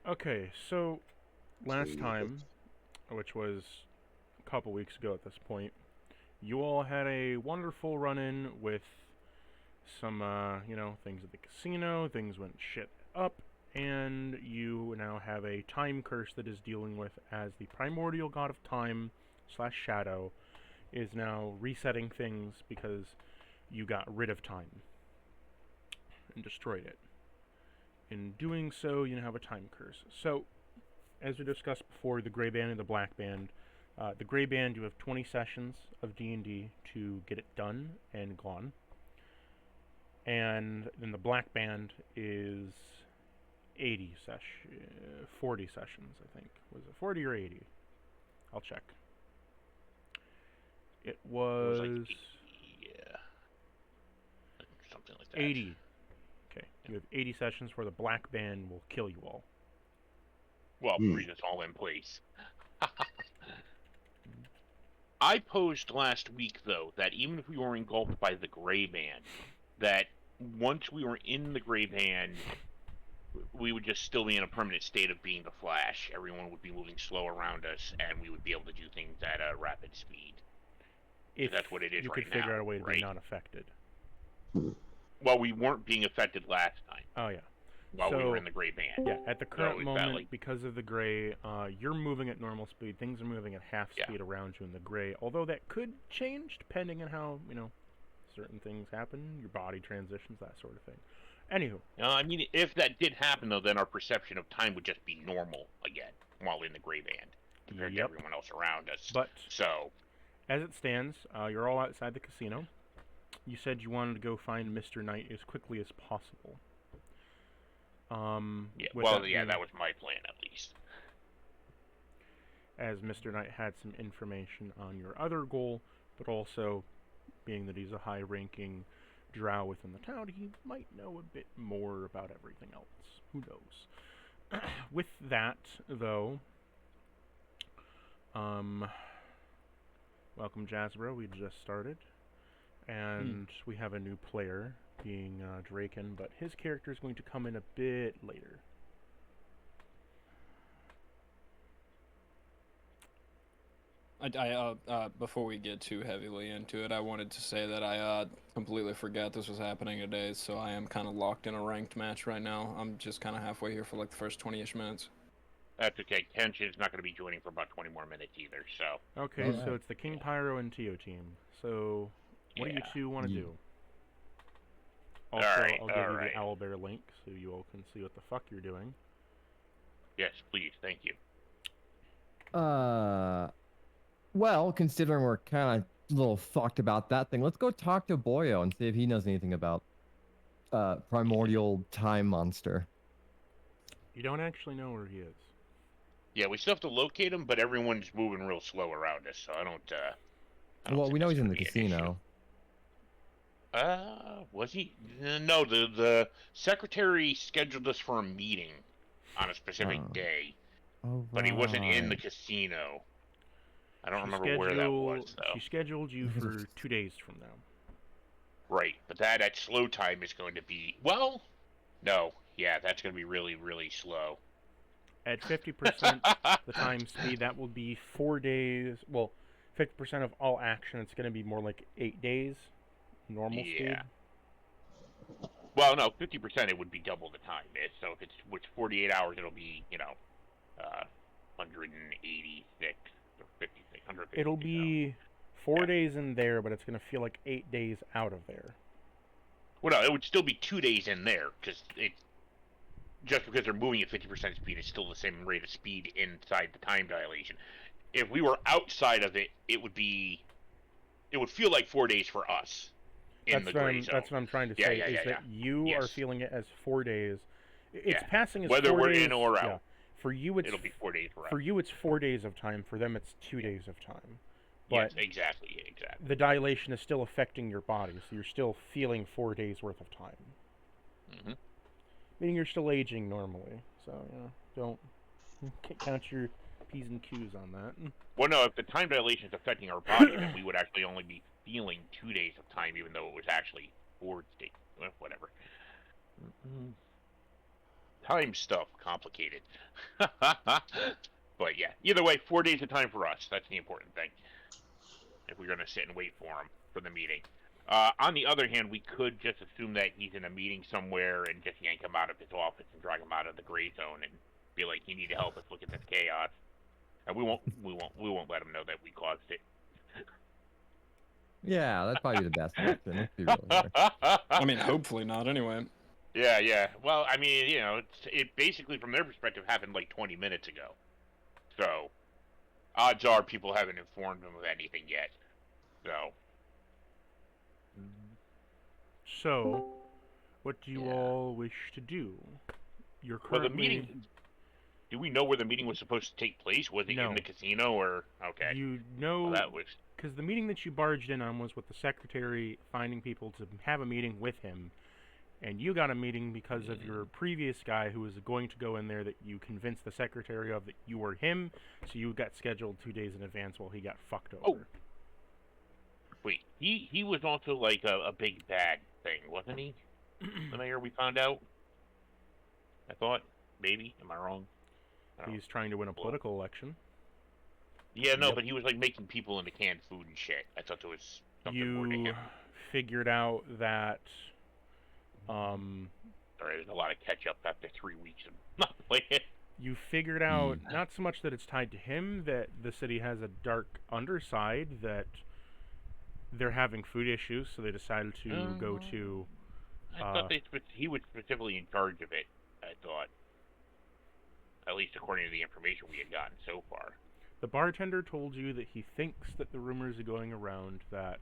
Okay, so last time, which was a couple weeks ago at this point, you all had a wonderful run-in with some, things at the casino. Things went shit up, and you now have a time curse that is dealing with as the primordial god of time slash shadow is now resetting things because you got rid of time and destroyed it. In doing so, you now have a time curse. So, as we discussed before, the gray band and the black band. The gray band, you have 20 sessions of D&D to get it done and gone. And then the black band is 40 sessions, I think. Was it 40 or 80? I'll check. It was like 80, yeah. Something like that. 80. Okay. Yeah. You have 80 sessions where the black band will kill you all. Well, bring us all in place. I posed last week, though, that even if we were engulfed by the gray band, that once we were in the gray band, we would just still be in a permanent state of being the Flash. Everyone would be moving slow around us, and we would be able to do things at a rapid speed. If that's what it is you right could figure now, out a way to right? be non-affected. Well, we weren't being affected last time. Oh, yeah. While we were in the gray band. Yeah, at the current moment, because of the gray, you're moving at normal speed. Things are moving at half speed around you in the gray. Although that could change depending on how, certain things happen. Your body transitions, that sort of thing. Anywho. I mean, if that did happen, though, then our perception of time would just be normal again while in the gray band compared to everyone else around us. But, as it stands, you're all outside the casino. You said you wanted to go find Mr. Knight as quickly as possible. That was my plan, at least. As Mr. Knight had some information on your other goal, but also, being that he's a high-ranking drow within the town, he might know a bit more about everything else. Who knows? With that, though, welcome Jasbro, we just started, and we have a new player, being Draken, but his character is going to come in a bit later. Before we get too heavily into it, I wanted to say that I completely forgot this was happening today, so I am kind of locked in a ranked match right now. I'm just kind of halfway here for like the first 20-ish minutes. That's okay. Tension's not going to be joining for about 20 more minutes either, so... Okay, so it's the King Pyro and Tio team. So, what do you two want to do? Also, I'll give you the Owlbear link so you all can see what the fuck you're doing. Yes, please. Thank you. Well, considering we're kind of a little fucked about that thing, let's go talk to Boyo and see if he knows anything about primordial time monster. You don't actually know where he is. Yeah, we still have to locate him, but everyone's moving real slow around us, so I don't well, we know he's in the casino. Was he? No, the secretary scheduled us for a meeting on a specific day, but he wasn't in the casino. I don't remember where that was, though. She scheduled you for 2 days from now. Right, but that at slow time is going to be... Well, no. Yeah, that's going to be really, really slow. At 50% the time speed, that will be 4 days. Well, 50% of all action, it's going to be more like 8 days. Normal speed. Well, no, 50% it would be double the time. So if it's 48 hours, it'll be, 186 or 56, 150. It'll be 4 days in there, but it's going to feel like 8 days out of there. Well, no, it would still be 2 days in there, because just because they're moving at 50% speed, it's still the same rate of speed inside the time dilation. If we were outside of it, it would feel like 4 days for us. That's what I'm trying to say, is that you are feeling it as 4 days. It's passing as 4 days. Whether we're in or out. For you, it'll be 4 days for us. For you, it's 4 days of time. For them, it's 2 days of time. But yes, exactly. The dilation is still affecting your body, so you're still feeling 4 days worth of time. Mm-hmm. Meaning you're still aging normally. So, don't count your P's and Q's on that. Well, no, if the time dilation is affecting our body, then we would actually only be feeling 2 days of time, even though it was actually 4 days. Whatever. time stuff complicated. But yeah, either way, 4 days of time for us. That's the important thing. If we're gonna sit and wait for him for the meeting. On the other hand, we could just assume that he's in a meeting somewhere and just yank him out of his office and drag him out of the gray zone and be like, "You need to help us look at this chaos." And we won't let him know that we caused it. Yeah, that'd probably be the best option. Let's be real here. I mean, hopefully not. Anyway. Yeah, yeah. Well, I mean, it basically from their perspective happened like 20 minutes ago. So, odds are people haven't informed them of anything yet. So. So, what do you Yeah. all wish to do? You're Well, currently... the meeting. Do we know where the meeting was supposed to take place? Was it No. in the casino or okay? You know, Well, that was. because the meeting that you barged in on was with the secretary finding people to have a meeting with him, and you got a meeting because of your previous guy who was going to go in there that you convinced the secretary of that you were him, so you got scheduled 2 days in advance while he got fucked over. Oh. Wait, he was also like a big bad thing, wasn't he? The mayor we found out. I thought maybe. Am I wrong? I don't He's trying to win a political election. Yeah, no, Yep. but he was like making people into canned food and shit. I thought there was something more to You him. figured out that Sorry, there's a lot of catch up after 3 weeks of not playing. you figured out not so much that it's tied to him, that the city has a dark underside, that they're having food issues, so they decided to go to I thought he was specifically in charge of it. I thought, at least according to the information we had gotten so far. the bartender told you that he thinks that the rumors are going around that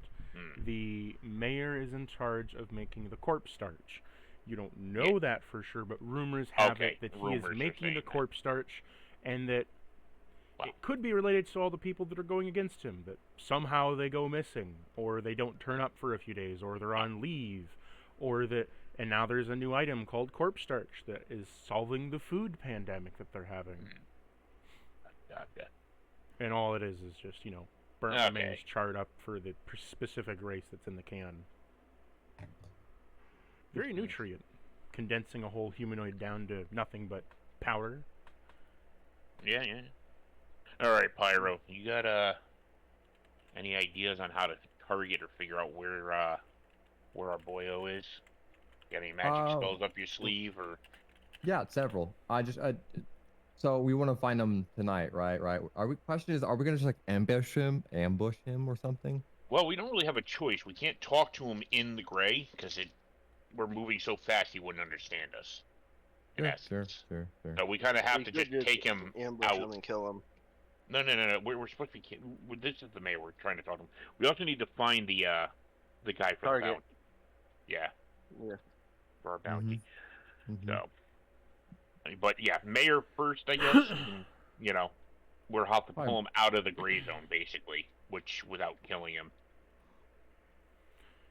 the mayor is in charge of making the corpse starch. You don't know that for sure, but rumors have Okay, it that he is rumors are making saying the that. corpse starch, and that Wow. it could be related to all the people that are going against him, that somehow they go missing, or they don't turn up for a few days, or they're on leave, or that, and now there's a new item called corpse starch that is solving the food pandemic that they're having. Gotcha. And all it is just, burnt Okay. remains charred up for the specific race that's in the can. Very nutrient. Condensing a whole humanoid down to nothing but powder. Yeah, yeah. All right, Pyro, you got any ideas on how to target or figure out where our boyo is? Got any magic spells up your sleeve or? Yeah, several. So we want to find him tonight, right? Right. Question is, are we gonna just like ambush him or something? Well, we don't really have a choice. We can't talk to him in the gray because we're moving so fast he wouldn't understand us. In essence. Sure. So we kind of have We to could just take him ambush out. him and kill him. No. We're supposed to be. This is the mayor. We're trying to talk to him. We also need to find the guy for Target. the bounty. Yeah, Yeah. for our bounty. Mhm. So, but yeah, mayor first, I guess. And, we'll have to pull him out of the gray zone, basically, which without killing him.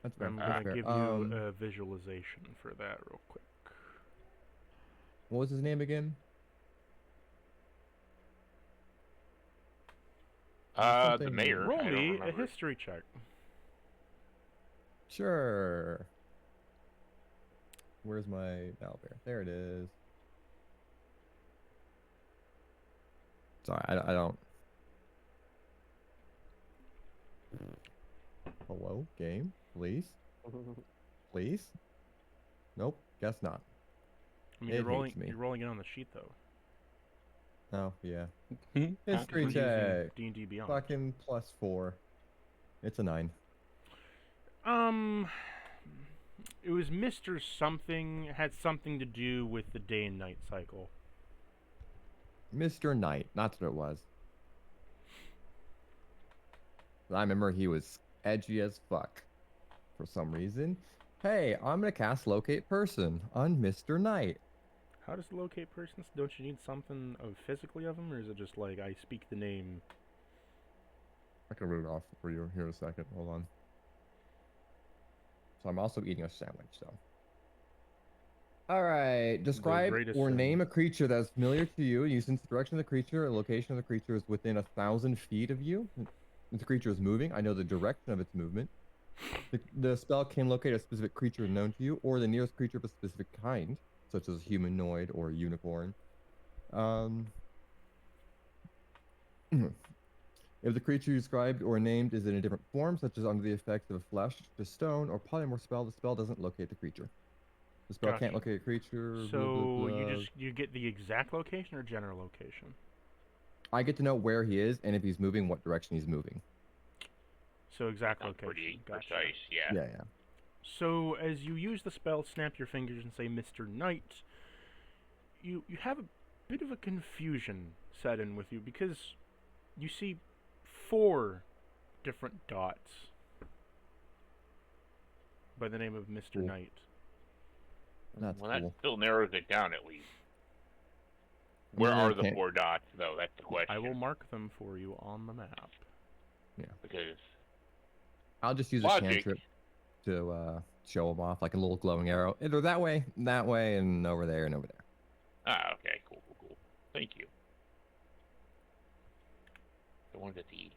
That's fair. I'm that's going to fair. give you a visualization for that real quick. What was his name again? The Something- mayor. Roll I don't me a remember. history check. Sure. Where's my owlbear? There it is. Sorry, I don't. Hello, game, please, please. Nope, guess not. I mean, It you're rolling, hates me. you're rolling it on the sheet, though. Oh yeah. Hmm? History We're using check. D&D Beyond. Fucking +4. It's a 9. It was Mr. Something, had something to do with the day and night cycle. Mr. Knight, that's what it was. I remember he was edgy as fuck for some reason. Hey, I'm gonna cast Locate Person on Mr. Knight. How does locate persons? Don't you need something physically of them, or is it just like I speak the name? I can read it off for you here in a second. Hold on. So I'm also eating a sandwich, so. All right. Describe greatest or sin. name a creature that is familiar to you. You sense the direction of the creature or location of the creature is within 1,000 feet of you. If the creature is moving, I know the direction of its movement. The spell can locate a specific creature known to you or the nearest creature of a specific kind. such as humanoid or unicorn. Um, if the creature described or named is in a different form, such as under the effects of a flesh to stone or polymorph spell, the spell doesn't locate the creature. The spell can't Gotcha. locate a creature. Blah, blah, So blah. you get the exact location or general location. I get to know where he is and if he's moving, what direction he's moving. So exact Sounds location. pretty Gotcha. precise. Yeah. Yeah, yeah. So as you use the spell, snap your fingers and say Mr. Knight, you have a bit of a confusion set in with you because you see 4 different dots by the name of Mr. Cool. Knight. That's Well, cool. that still narrows it down at least. Where Yeah, are the can't- 4 dots, though? That's the question. I will mark them for you on the map. Because I'll just use a logic. cantrip to show him off, like a little glowing arrow. Either that way, and over there, and over there. Ah, okay, cool. Thank you. The ones at the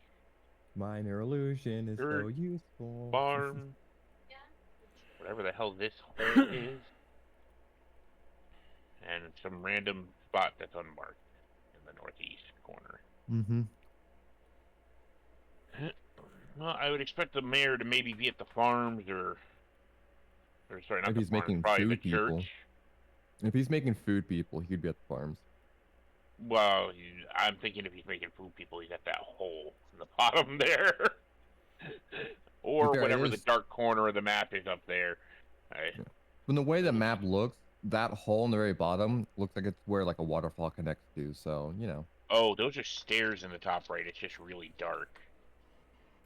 Minor illusion is so Third useful. farm, whatever the hell this hole is, and some random spot that's unmarked in the northeast corner. Mm-hmm. Well, I would expect the mayor to maybe be at the farms or sorry, not If the he's farms, making probably the food people. church. If he's making food people, he'd be at the farms. Well, I'm thinking if he's making food people, he's at that hole in the bottom there. Or There whatever the is- dark corner of the map is up there. From the way the map looks, that hole in the very bottom looks like it's where like a waterfall connects to. So Oh, those are stairs in the top right. It's just really dark.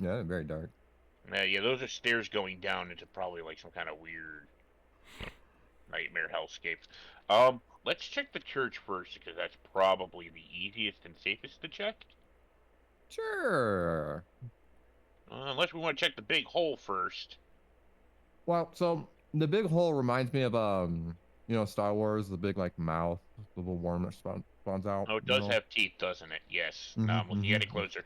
yeah, very dark. Yeah, those are stairs going down into probably like some kind of weird nightmare hellscape. Let's check the church first because that's probably the easiest and safest to check. Sure. Unless we want to check the big hole first. Well, so the big hole reminds me of Star Wars, the big like mouth, the little worm that spawns out. Oh, it does have teeth, doesn't it? Yes. Mhm, No, I'm looking at it mhm. closer.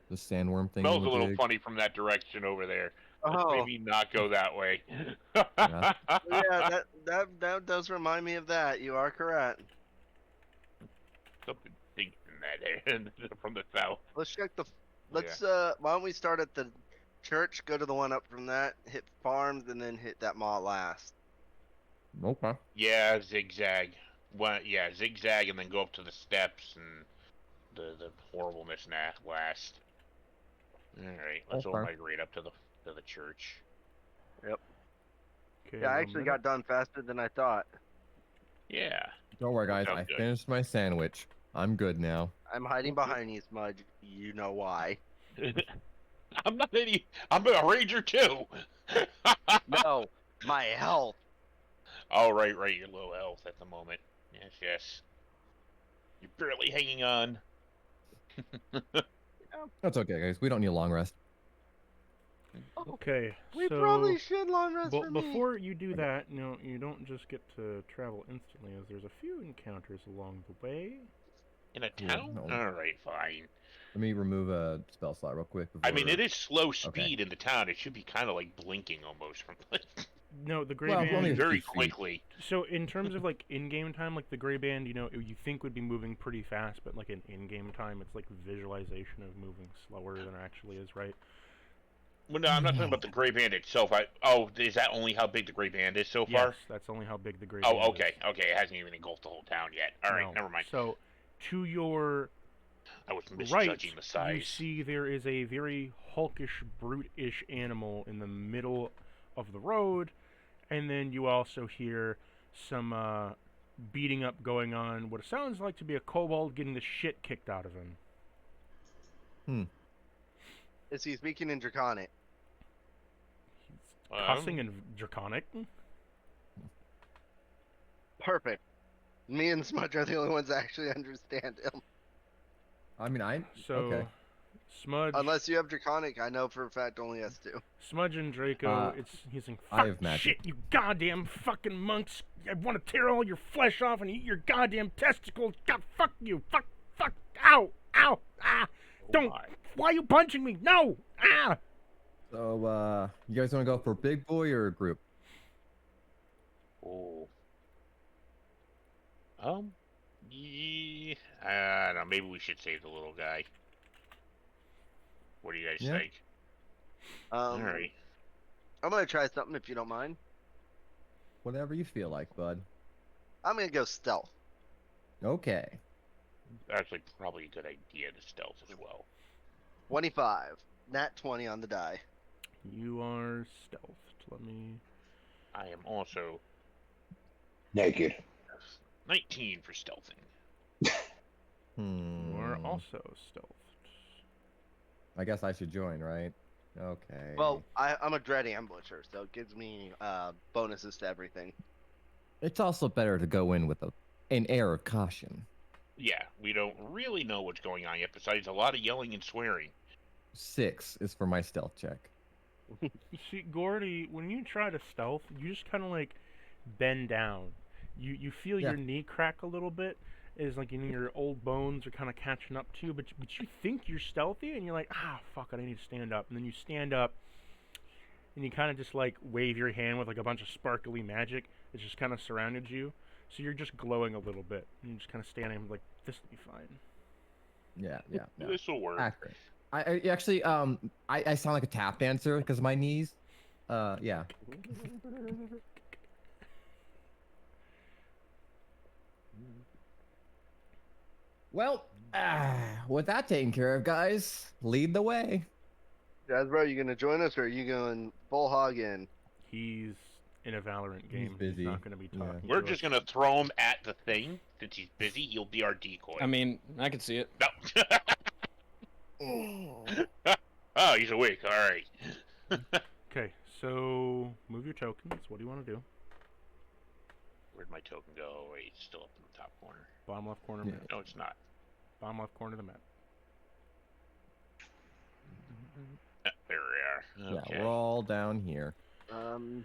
The sandworm thing. Smells a little funny from that direction over there. Let's Oh, maybe not go that way. Yeah. yeah, that does remind me of that. You are correct. Something stinks in that from the south. Let's check the. Why don't we start at the church? Go to the one up from that. Hit farms and then hit that mall last. Okay. Yeah, zigzag. Zigzag and then go up to the steps and the horribleness last. All right, let's all Okay. migrate up to the church. Okay, Yeah, I 1 actually minute. got done faster than I thought. Yeah. Don't worry, guys. Sounds I good. finished my sandwich. I'm good now. I'm hiding behind you, Smudge. You know why? I'm not any. I'm a ranger too. No, my health. Oh, right. You're low health at the moment. Yes. You're barely hanging on. That's okay, guys. We don't need a long rest. Okay, We so probably should long rest for me. before you do that, you don't just get to travel instantly, as there's a few encounters along the way. In a Yeah, town? no. Alright, fine. Let me remove a spell slot real quick. I mean, before- it is slow speed in the town. It should be kind of like blinking almost from No, the Grey Well, Band. only a very few feet. quickly. So in terms of like in-game time, like the Grey Band, you think would be moving pretty fast, but like in-game time, it's like visualization of moving slower than it actually is, right? Well, no, I'm not talking about the Gray Band itself. Is that only how big the Gray Band is so far? Yes, that's only how big the Grey Band Oh, okay. is. Okay, it hasn't even engulfed the whole town yet. Alright, No. never mind. So to your I was right, misjudging the you size. see there is a very hulkish, brute-ish animal in the middle of the road, and then you also hear some beating up going on. What it sounds like to be a kobold getting the shit kicked out of him. Is he speaking in Draconic? He's cussing and draconic. Perfect. Me and Smudge are the only ones that actually understand him. I mean, So, okay. Smudge, Unless you have Draconic, I know for a fact only us two. Smudge and Draco, he's saying, I "Fuck have magic." shit, you goddamn fucking monks! I want to tear all your flesh off and eat your goddamn testicles. God, fuck you, fuck, ow, ah! Don't. my. Why are you punching me? No, ah! So, you guys want to go for big boy or group? Oh. Yeah, I don't know. Maybe we should save the little guy. What do you guys Yeah. think? All right. I'm gonna try something if you don't mind. Whatever you feel like, bud. I'm gonna go stealth. Okay. Actually, probably a good idea to stealth as well. 25. Nat 20 on the die. You are stealthed. Let me. I am also Naked. 19 for stealthing. You are Hmm. also stealthed. I guess I should join, right? Okay. Well, I'm a dread ambusher, so it gives me bonuses to everything. It's also better to go in with an air of caution. Yeah, we don't really know what's going on yet, besides a lot of yelling and swearing. 6 is for my stealth check. You see, Gordy, when you try to stealth, you just kind of like bend down. You feel Yeah. your knee crack a little bit. Is like your old bones are kind of catching up to you, but you think you're stealthy, and you're like, fuck it, I need to stand up. And then you stand up, and you kind of just like wave your hand with like a bunch of sparkly magic that's just kind of surrounded you. So you're just glowing a little bit, and you're just kind of standing like, this will be fine. Yeah. This will work. Accurate. I actually I sound like a tap dancer because of my knees. Yeah. Well, with that taken care of, guys, lead the way. Jazbro, you gonna join us, or are you going full hog in? He's in a Valorant game. He's busy. not going to be Yeah. talking. We're to just us. gonna throw him at the thing. Since he's busy, he'll be our decoy. I mean, I can see it. No. Oh, he's awake. All right. Okay, so move your tokens. What do you want to do? Where'd my token go? Wait, it's still up in the top corner. Bottom left corner Yeah. map. No, it's not. Bottom left corner of the map. There we are. Okay. Yeah, we're all down here. So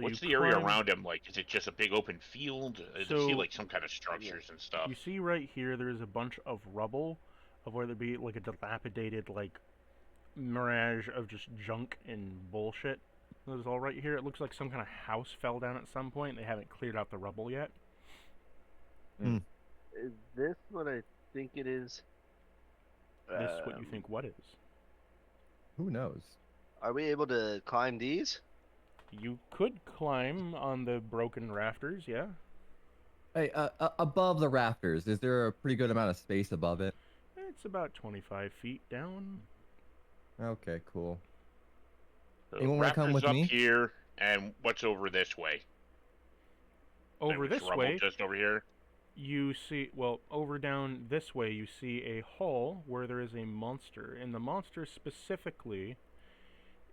What's you the area climb- around him like? Is it just a big open field? Does it see So- like some kind of structures and stuff? You see right here, there is a bunch of rubble, of whether it be like a dilapidated like mirage of just junk and bullshit. That is all right here. It looks like some kind of house fell down at some point. They haven't cleared out the rubble yet. Is this what I think it is? This what you think what is? Who knows? Are we able to climb these? You could climb on the broken rafters, yeah. Hey, above the rafters, is there a pretty good amount of space above it? It's about 25 feet down. Okay, cool. So Anyone wanna come Raptors with up me? here, and what's over this way? Over There was this rubble way, just over here. you see, well, over down this way, you see a hall where there is a monster. And the monster specifically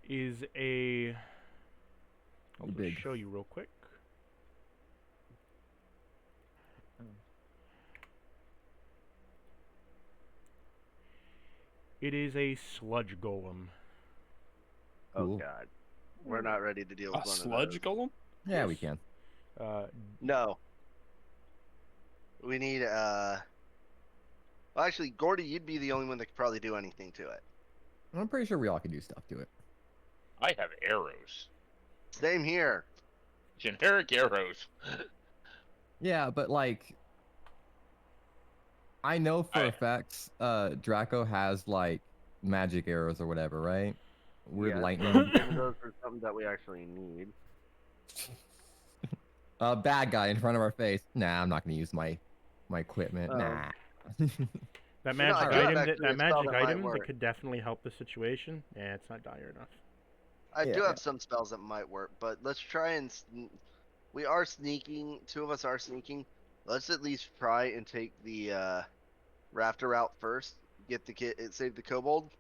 is a... I'll just Big. show you real quick. It is a sludge golem. Oh Cool. god. We're not ready to deal A with one sludge of those. golem? Yeah, we Yes. can. No. We need well, actually, Gordy, you'd be the only one that could probably do anything to it. I'm pretty sure we all can do stuff to it. I have arrows. Same here. Generic arrows. Yeah, but like, I know for I- a fact, Draco has like magic arrows or whatever, right? Weird Yeah, lightning. so maybe those are something that we actually need. A bad guy in front of our face. Nah, I'm not gonna use my equipment. Oh. Nah. That You know, I magic do have item, actually that a spell magic that might item that work. could definitely help the situation. Yeah, it's not dire enough. I do Yeah. have some spells that might work, but let's try and. We are sneaking. 2 of us are sneaking. Let's at least try and take the rafter out first. Get the kit, save the kobold,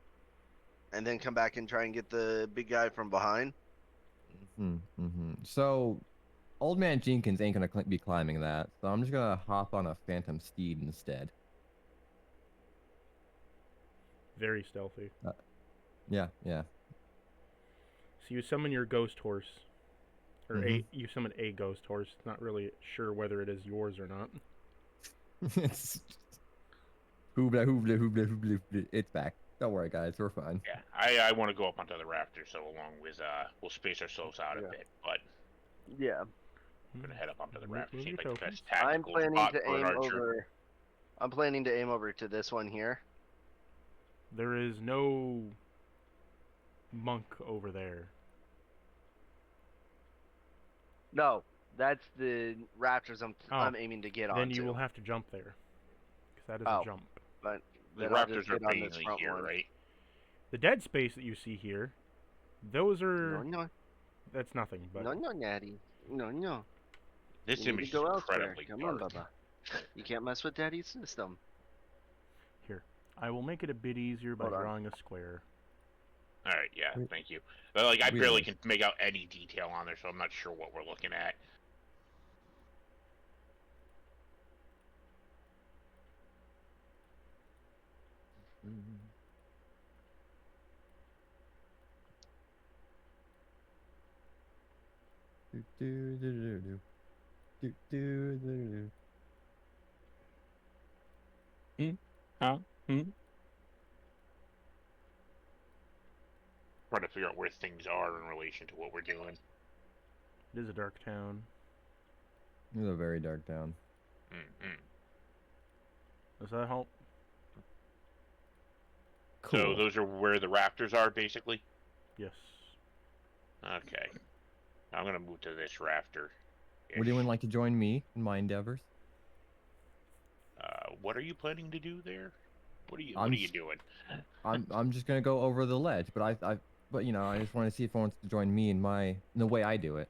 and then come back and try and get the big guy from behind. So, old man Jenkins ain't gonna be climbing that, so I'm just gonna hop on a phantom steed instead. Very stealthy. Yeah. So you summon your ghost horse. Or Mhm. you summon a ghost horse. Not really sure whether it is yours or not. It's hoobla hoobla hoobla hoobla hoobla. It's back. Don't worry, guys. We're fine. Yeah, I want to go up onto the rafters, so along with we'll space ourselves out a Yeah. bit. But Yeah. I'm gonna head up onto the Move- raft. move Seems your like the token. best I'm tactical planning spot to for an aim archer. over. I'm planning to aim over to this one here. There is no monk over there. No, that's the raptors Oh, I'm aiming to get Then onto. you will have to jump there, because that is Oh. a jump. But The then I'll just raptors are get on this mainly front here, one. right? The dead space that you see here, those are No, that's nothing. But no, Natty. No. This You need image to is go elsewhere. incredibly Come on, dark. Bubba. You can't mess with Daddy's system. here, I will make it a bit easier by Hold on. drawing a square. All right, yeah, We- thank you. But like, I we barely missed. can make out any detail on there, so I'm not sure what we're looking at. Do, do, do, do, do. Do, do, do, do. Trying to figure out where things are in relation to what we're doing. It is a dark town. It's a very dark town. Mm-hmm. Does that help? Cool. So those are where the raptors are, basically. Yes. Okay. I'm gonna move to this rafter. Would anyone like to join me in my endeavors? What are you planning to do there? What are you I'm doing? I'm just gonna go over the ledge, but but you know, I just want to see if anyone wants to join me in the way I do it.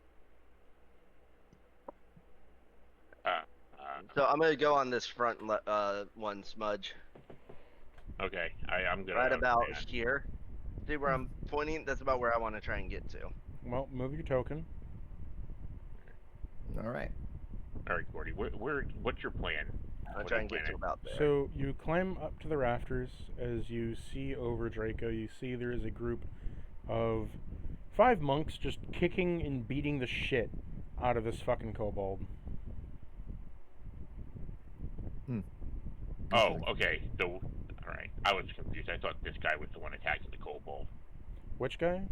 So I'm gonna go on this front one, Smudge. Okay, I'm gonna Right about yeah. here. See where I'm pointing? That's about where I want to try and get to. Well, move your token. All right. All right, Gordy. What's your plan? I'll try and get to about there. So you climb up to the rafters. As you see over Draco, you see there is a group of 5 monks just kicking and beating the shit out of this fucking kobold. Oh, okay. So, all right. I was confused. I thought this guy was the one attacking the kobold. Which guy?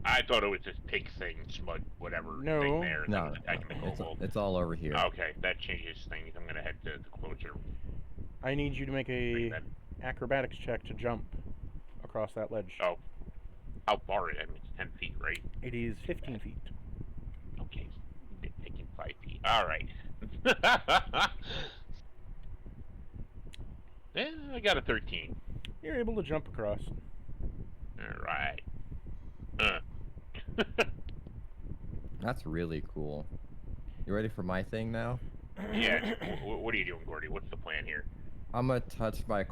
I thought it was this pig thing, smud, whatever No. thing there that No, was attacking the kobold. it's all over here. Okay, that changes things. I'm gonna head to the closer. I need you to make thing a then. acrobatics check to jump across that ledge. Oh, how far? I mean, it's 10 feet, right? It is 15 feet. Okay, taking 5 feet. All right. Yeah, I got a 13. You're able to jump across. All right. That's really cool. You ready for my thing now? Yeah. What are you doing, Gordy? What's the plan here? I'm gonna touch my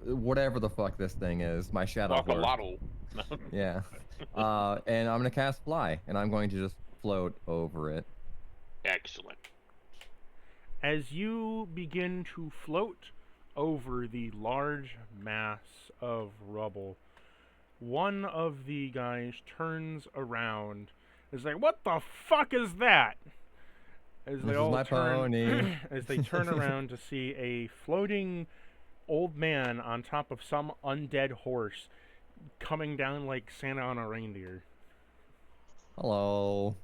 whatever the fuck this thing is, my shadow horse. Quackaloddle. Yeah. And I'm gonna cast fly, and I'm going to just float over it. Excellent. As you begin to float over the large mass of rubble, one of the guys turns around and is like, "What the fuck is that?" As This they is all my turn, pony. as they turn around to see a floating old man on top of some undead horse coming down like Santa on a reindeer. Hello.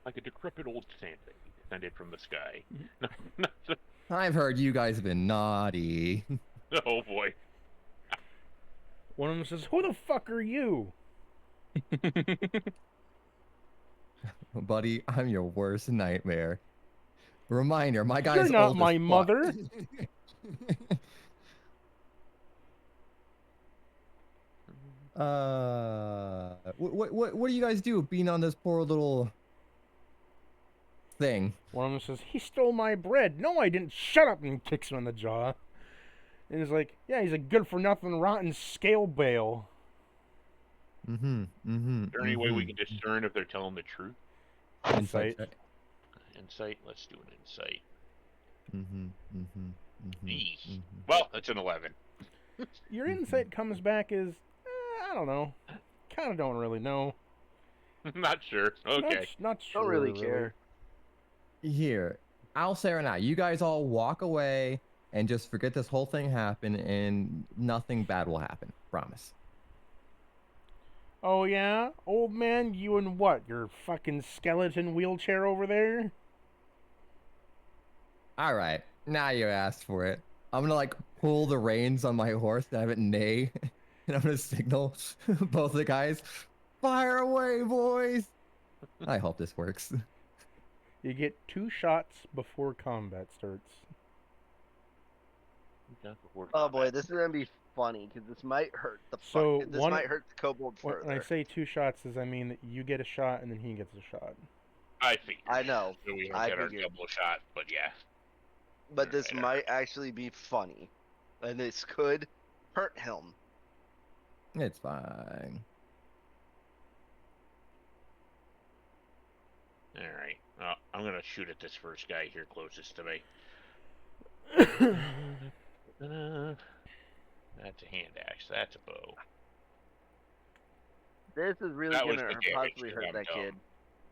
Like a decrepit old Santa descended from the sky. I've heard you guys have been naughty. Oh boy. One of them says, "Who the fuck are you?" Buddy, I'm your worst nightmare. Reminder, my guy's You're not old as my fuck. mother. What do you guys do being on this poor little thing? One of them says, "He stole my bread." "No, I didn't." "Shut up," and kicks him in the jaw. And he's like, "Yeah, he's a good-for-nothing rotten scale bale." Is there any way we can discern if they're telling the truth? Insight. check. Insight? Let's do an insight. Mm-hmm. Eesh. Well, that's an 11. Your insight comes back as, I don't know. Kind of don't really know. Not sure. Okay. Not sure. Don't really care. Here, I'll say right now, you guys all walk away and just forget this whole thing happened and nothing bad will happen. Promise. Oh yeah? Old man, you and what? Your fucking skeleton wheelchair over there? All right, now you asked for it. I'm gonna like pull the reins on my horse and have it neigh, and I'm gonna signal both the guys, fire away, boys. I hope this works. You get 2 shots before combat starts. Oh boy, this is gonna be funny because this might hurt the So, fuck. This one- might hurt the kobold When I further. say 2 shots, does that mean that you get a shot and then he gets a shot? I figured. I know, So we don't I get our figured. double shot, but yeah. But this Alright, might actually be funny, and this could hurt him. It's fine. Alright. I'm gonna shoot at this first guy here closest to me. That's a hand axe. That's a bow. This is really That was gonna the damage, possibly 'cause hurt I'm that dumb. kid.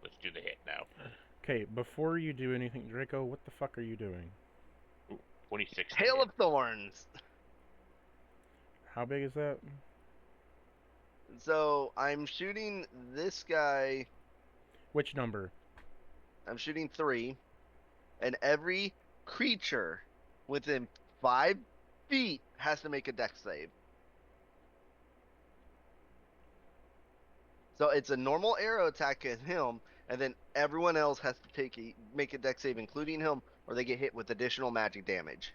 Let's do the hit now. Okay, before you do anything, Draco, what the fuck are you doing? 26. Hail of Thorns. How big is that? So I'm shooting this guy. Which number? I'm shooting 3, and every creature within 5 feet has to make a dex save. So it's a normal arrow attack at him, and then everyone else has to make a dex save, including him, or they get hit with additional magic damage.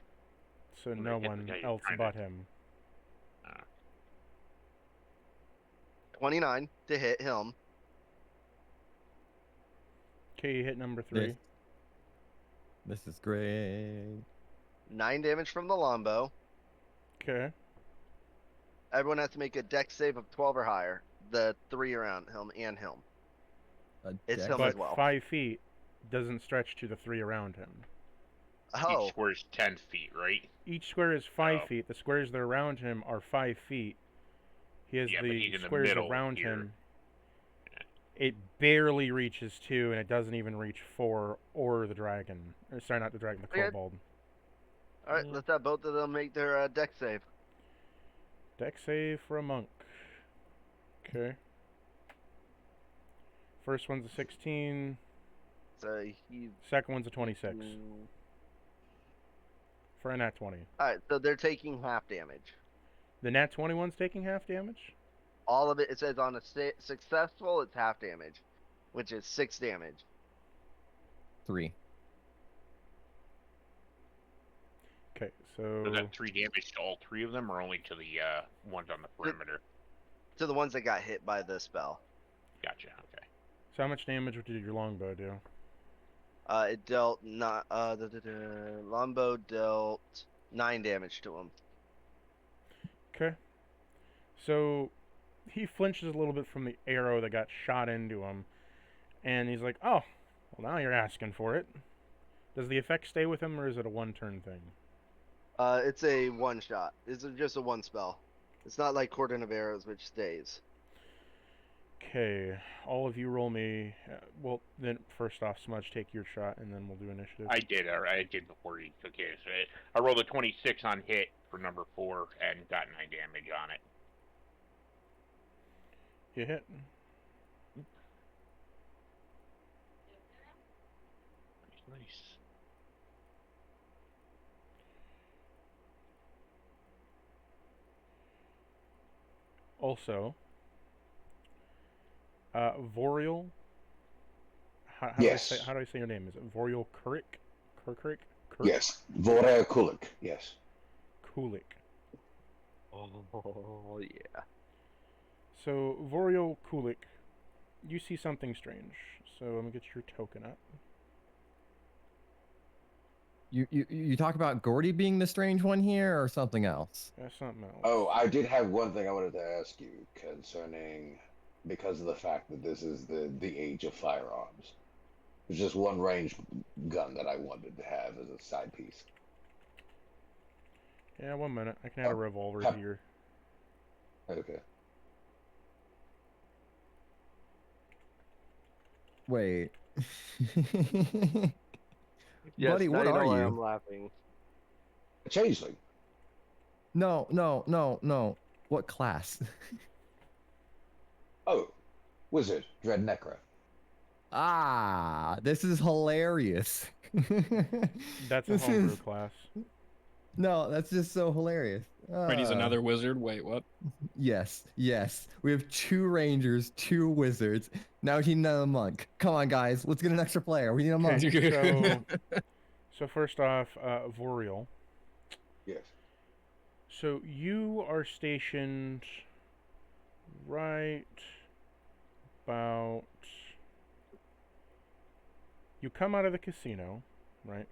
So Well, no they hit the one guy you're else trying but to- him. 29 to hit him. Okay, you hit number 3. This is great. 9 damage from the longbow. Okay. Everyone has to make a dex save of 12 or higher. The 3 around him and him. It's him But as well. 5 feet doesn't stretch to the 3 around him. Oh, Each square's 10 feet, right? Each square is 5 Oh. feet. The squares that are around him are 5 feet. He has Yeah, but the he's in the squares middle around here. him. It barely reaches 2, and it doesn't even reach 4 or the dragon. Or, sorry, not the dragon, the Okay. kobold. all right. Let's have both of them make their dex save. Dex save for a monk. Okay. First one's a 16. So he's. Second one's a 26. For a nat 20. All right. So they're taking half damage. The nat 20 one's taking half damage? All of it. It says on a successful, it's half damage, which is 6 damage. 3. Okay, So so... that 3 damage to all 3 of them, or only to the ones on the perimeter? To the ones that got hit by the spell. Gotcha. Okay. So how much damage did your longbow do? It dealt not. Longbow dealt 9 damage to him. Okay. So he flinches a little bit from the arrow that got shot into him, and he's like, "Oh, well now you're asking for it." Does the effect stay with him, or is it a one-turn thing? It's a 1 shot. It's just a 1 spell. It's not like Cordon of Arrows, which stays. Okay, all of you roll me. Well, then first off, Smudge, take your shot, and then we'll do initiative. I did. I did before you. Okay, so I rolled a 26 on hit for number 4 and got 9 damage on it. You hit. Nice. Also, Vorial. How Yes. how do I say your name? Is it Vorial Kurik? Kurkrik? Yes. Vora Kulik. Yes. Kulik. Oh, yeah. So, Vorial Kulik, you see something strange. So, I'm gonna get your token up. You talk about Gordy being the strange one here, or something else? That's something else. Oh, I did have one thing I wanted to ask you concerning, because of the fact that this is the age of firearms. There's just one ranged gun that I wanted to have as a side piece. Yeah, 1 minute. I can add a revolver Huh. to your... Okay. Wait. Yes, Buddy, now what you know are why you? I'm laughing. A changeling. No. What class? Oh, wizard, Dread Necro. Ah, this is hilarious. That's a This homebrew is class. no, that's just so hilarious. Wait, he's another wizard. Wait, what? Yes, yes. We have 2 rangers, 2 wizards. Now we need another monk. Come on, guys. Let's get an extra player. We need a monk. Okay, so first off, Voriel. Yes. So you are stationed right about. You come out of the casino, right?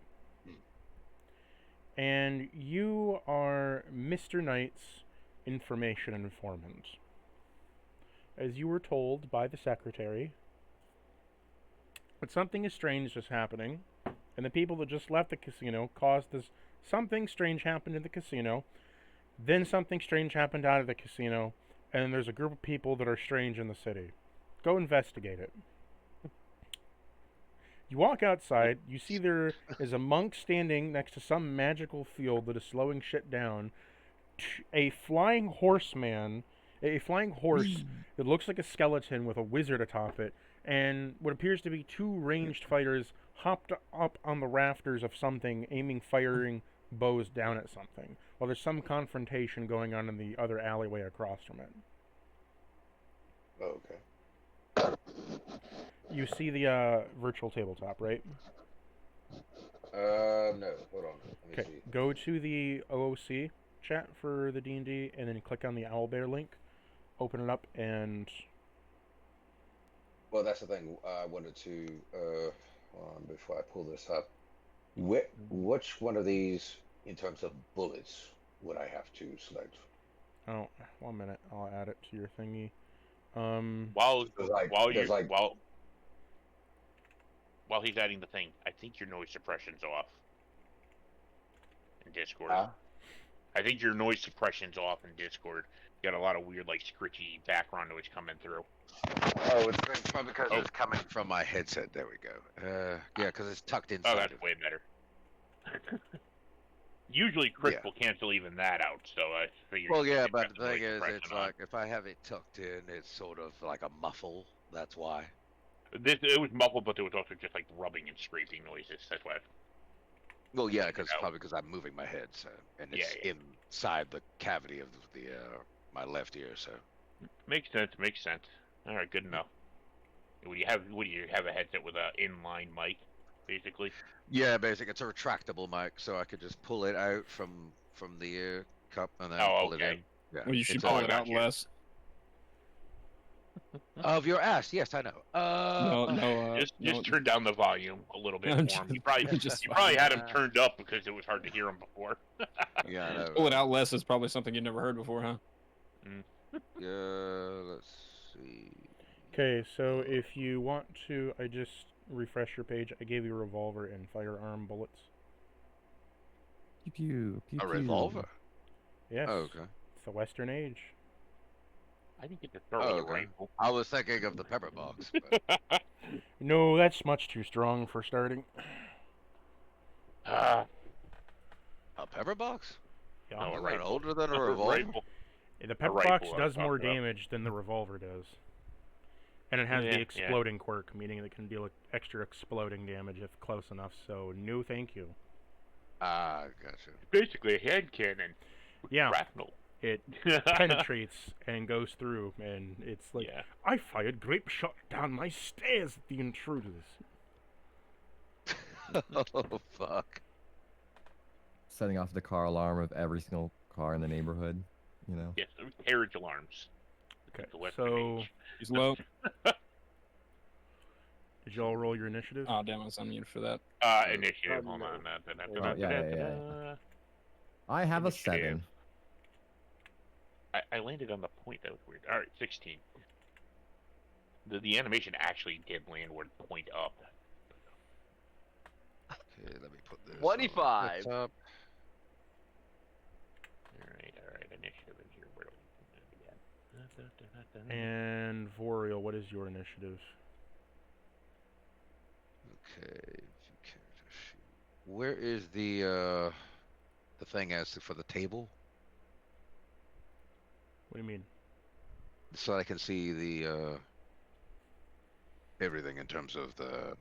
And you are Mr. Knight's information informant. As you were told by the secretary, that something is strange is happening, and the people that just left the casino caused this. Something strange happened in the casino, then something strange happened out of the casino, and then there's a group of people that are strange in the city. Go investigate it. You walk outside, you see there is a monk standing next to some magical field that is slowing shit down. A flying horseman, a flying horse that looks like a skeleton with a wizard atop it, and what appears to be 2 ranged fighters hopped up on the rafters of something, firing bows down at something, while there's some confrontation going on in the other alleyway across from it. Okay. You see the virtual tabletop, right? No. Hold on. Let me Okay, see. go to the OOC chat for the D&D, and then click on the Owlbear link. Open it up, and Well, that's the thing. I wanted to. Hold on, before I pull this up, which one of these, in terms of bullets, would I have to select? oh, 1 minute, I'll add it to your thingy. While There's like, while there's you like, while he's adding the thing, I think your noise suppression's off in Discord. I think your noise suppression's off in Discord. You got a lot of weird, like, scritchy background noise coming through. Oh, it's probably because it's coming from my headset. There we go. Yeah, because it's tucked inside. Oh, that's way better. Usually, Chris will cancel even that out, so I figured. Well, yeah, you'd but have the thing noise is, suppression it's on. like if I have it tucked in, it's sort of like a muffle. That's why. It was muffled, but there was also just like rubbing and scraping noises. That's why. Well, yeah, because probably because I'm moving my head, so and it's Yeah. inside the cavity of the my left ear, so. Makes sense. Makes sense. All right, good enough. Would you have a headset with a inline mic, basically? Yeah, basically, it's a retractable mic, so I could just pull it out from the ear cup and then pull it in. Yeah. Well, you should It's pull all- it out less. Of your ass, yes, I know. Just turn down the volume a little bit I'm for him. You just probably had him turned up because it was hard to hear him before. Yeah, I know. Pull it out less is probably something you've never heard before, huh? Yeah, let's see. okay, so if you want to, I just refresh your page. I gave you a revolver and firearm bullets. Pew, pew, A pew. revolver? Yes. Oh, okay. It's the Western Age. I think it's a throw with a Okay. rifle. I was thinking of the pepper box. But... No, that's much too strong for starting. Ah, A pepper box? Yeah. no, a Isn't that rifle. older than a revolver? Rifle. The pepper rifle box I was does more talking about. damage than the revolver does. And it has Yeah, the yeah. exploding quirk, meaning it can deal extra exploding damage if close enough, so no thank you. Ah, gotcha. Basically a hand cannon. Yeah. Shrapnel. It penetrates and goes through, and it's like, Yeah. I fired grape shot down my stairs at the intruders. Oh, fuck. Setting off the car alarm of every single car in the neighborhood. You know. Yes, carriage alarms. Okay, The Western so Age. He's low. did y'all roll your initiative? Oh, damn, I was unmuted for that. Initiative. Hold on. Oh, yeah. I have a 7. I landed on the point. That was weird. All right, 16. The animation actually did landward point up. Okay, let me put this. 25. On All right. Initiative is here. Where do we begin? And Voriel, what is your initiative? Okay. Where is the thing as for the table? What do you mean? so I can see the everything in terms of the.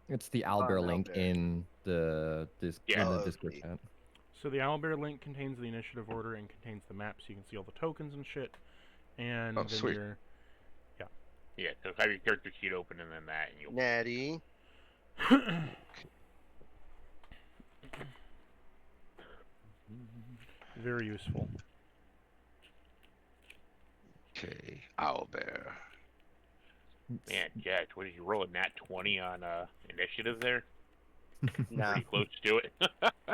It's the On Owlbear link Owlbear. in the Yeah. in the Oh, Discord okay. chat. So the owlbear link contains the initiative order and contains the map, so you can see all the tokens and shit. And Oh, then sweet. Yeah, so have your character sheet open and then that, and you'll. Natty. very useful. Okay, owlbear. Man, Jack, what did you roll a nat 20 on initiative there? Nah, Pretty close to it.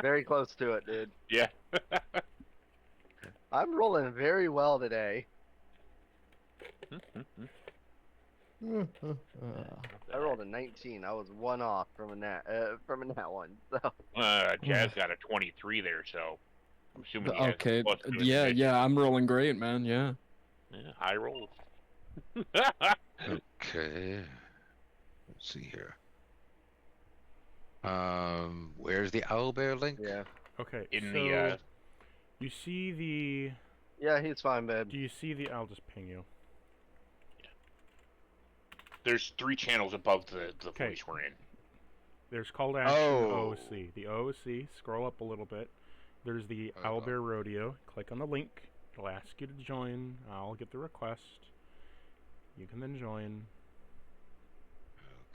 very close to it, dude. Yeah. I'm rolling very well today. I rolled a 19. I was one off from a nat one. So Jazz got a 23 there, so I'm assuming he has Okay, a plus to his yeah, initiative. yeah, I'm rolling great, man. Yeah. Yeah, high rolls. Okay. Let's see here. Where's the owlbear link? yeah, Okay, In so the you see the. yeah, he's fine, babe. Do you see the? I'll just ping you. there's 3 channels above the Okay. voice we're in. There's call to action Oh. OOC. The OOC, scroll up a little bit. There's the Oh, Owlbear Rodeo. Click on the link. It'll ask you to join. I'll get the request. You can then join.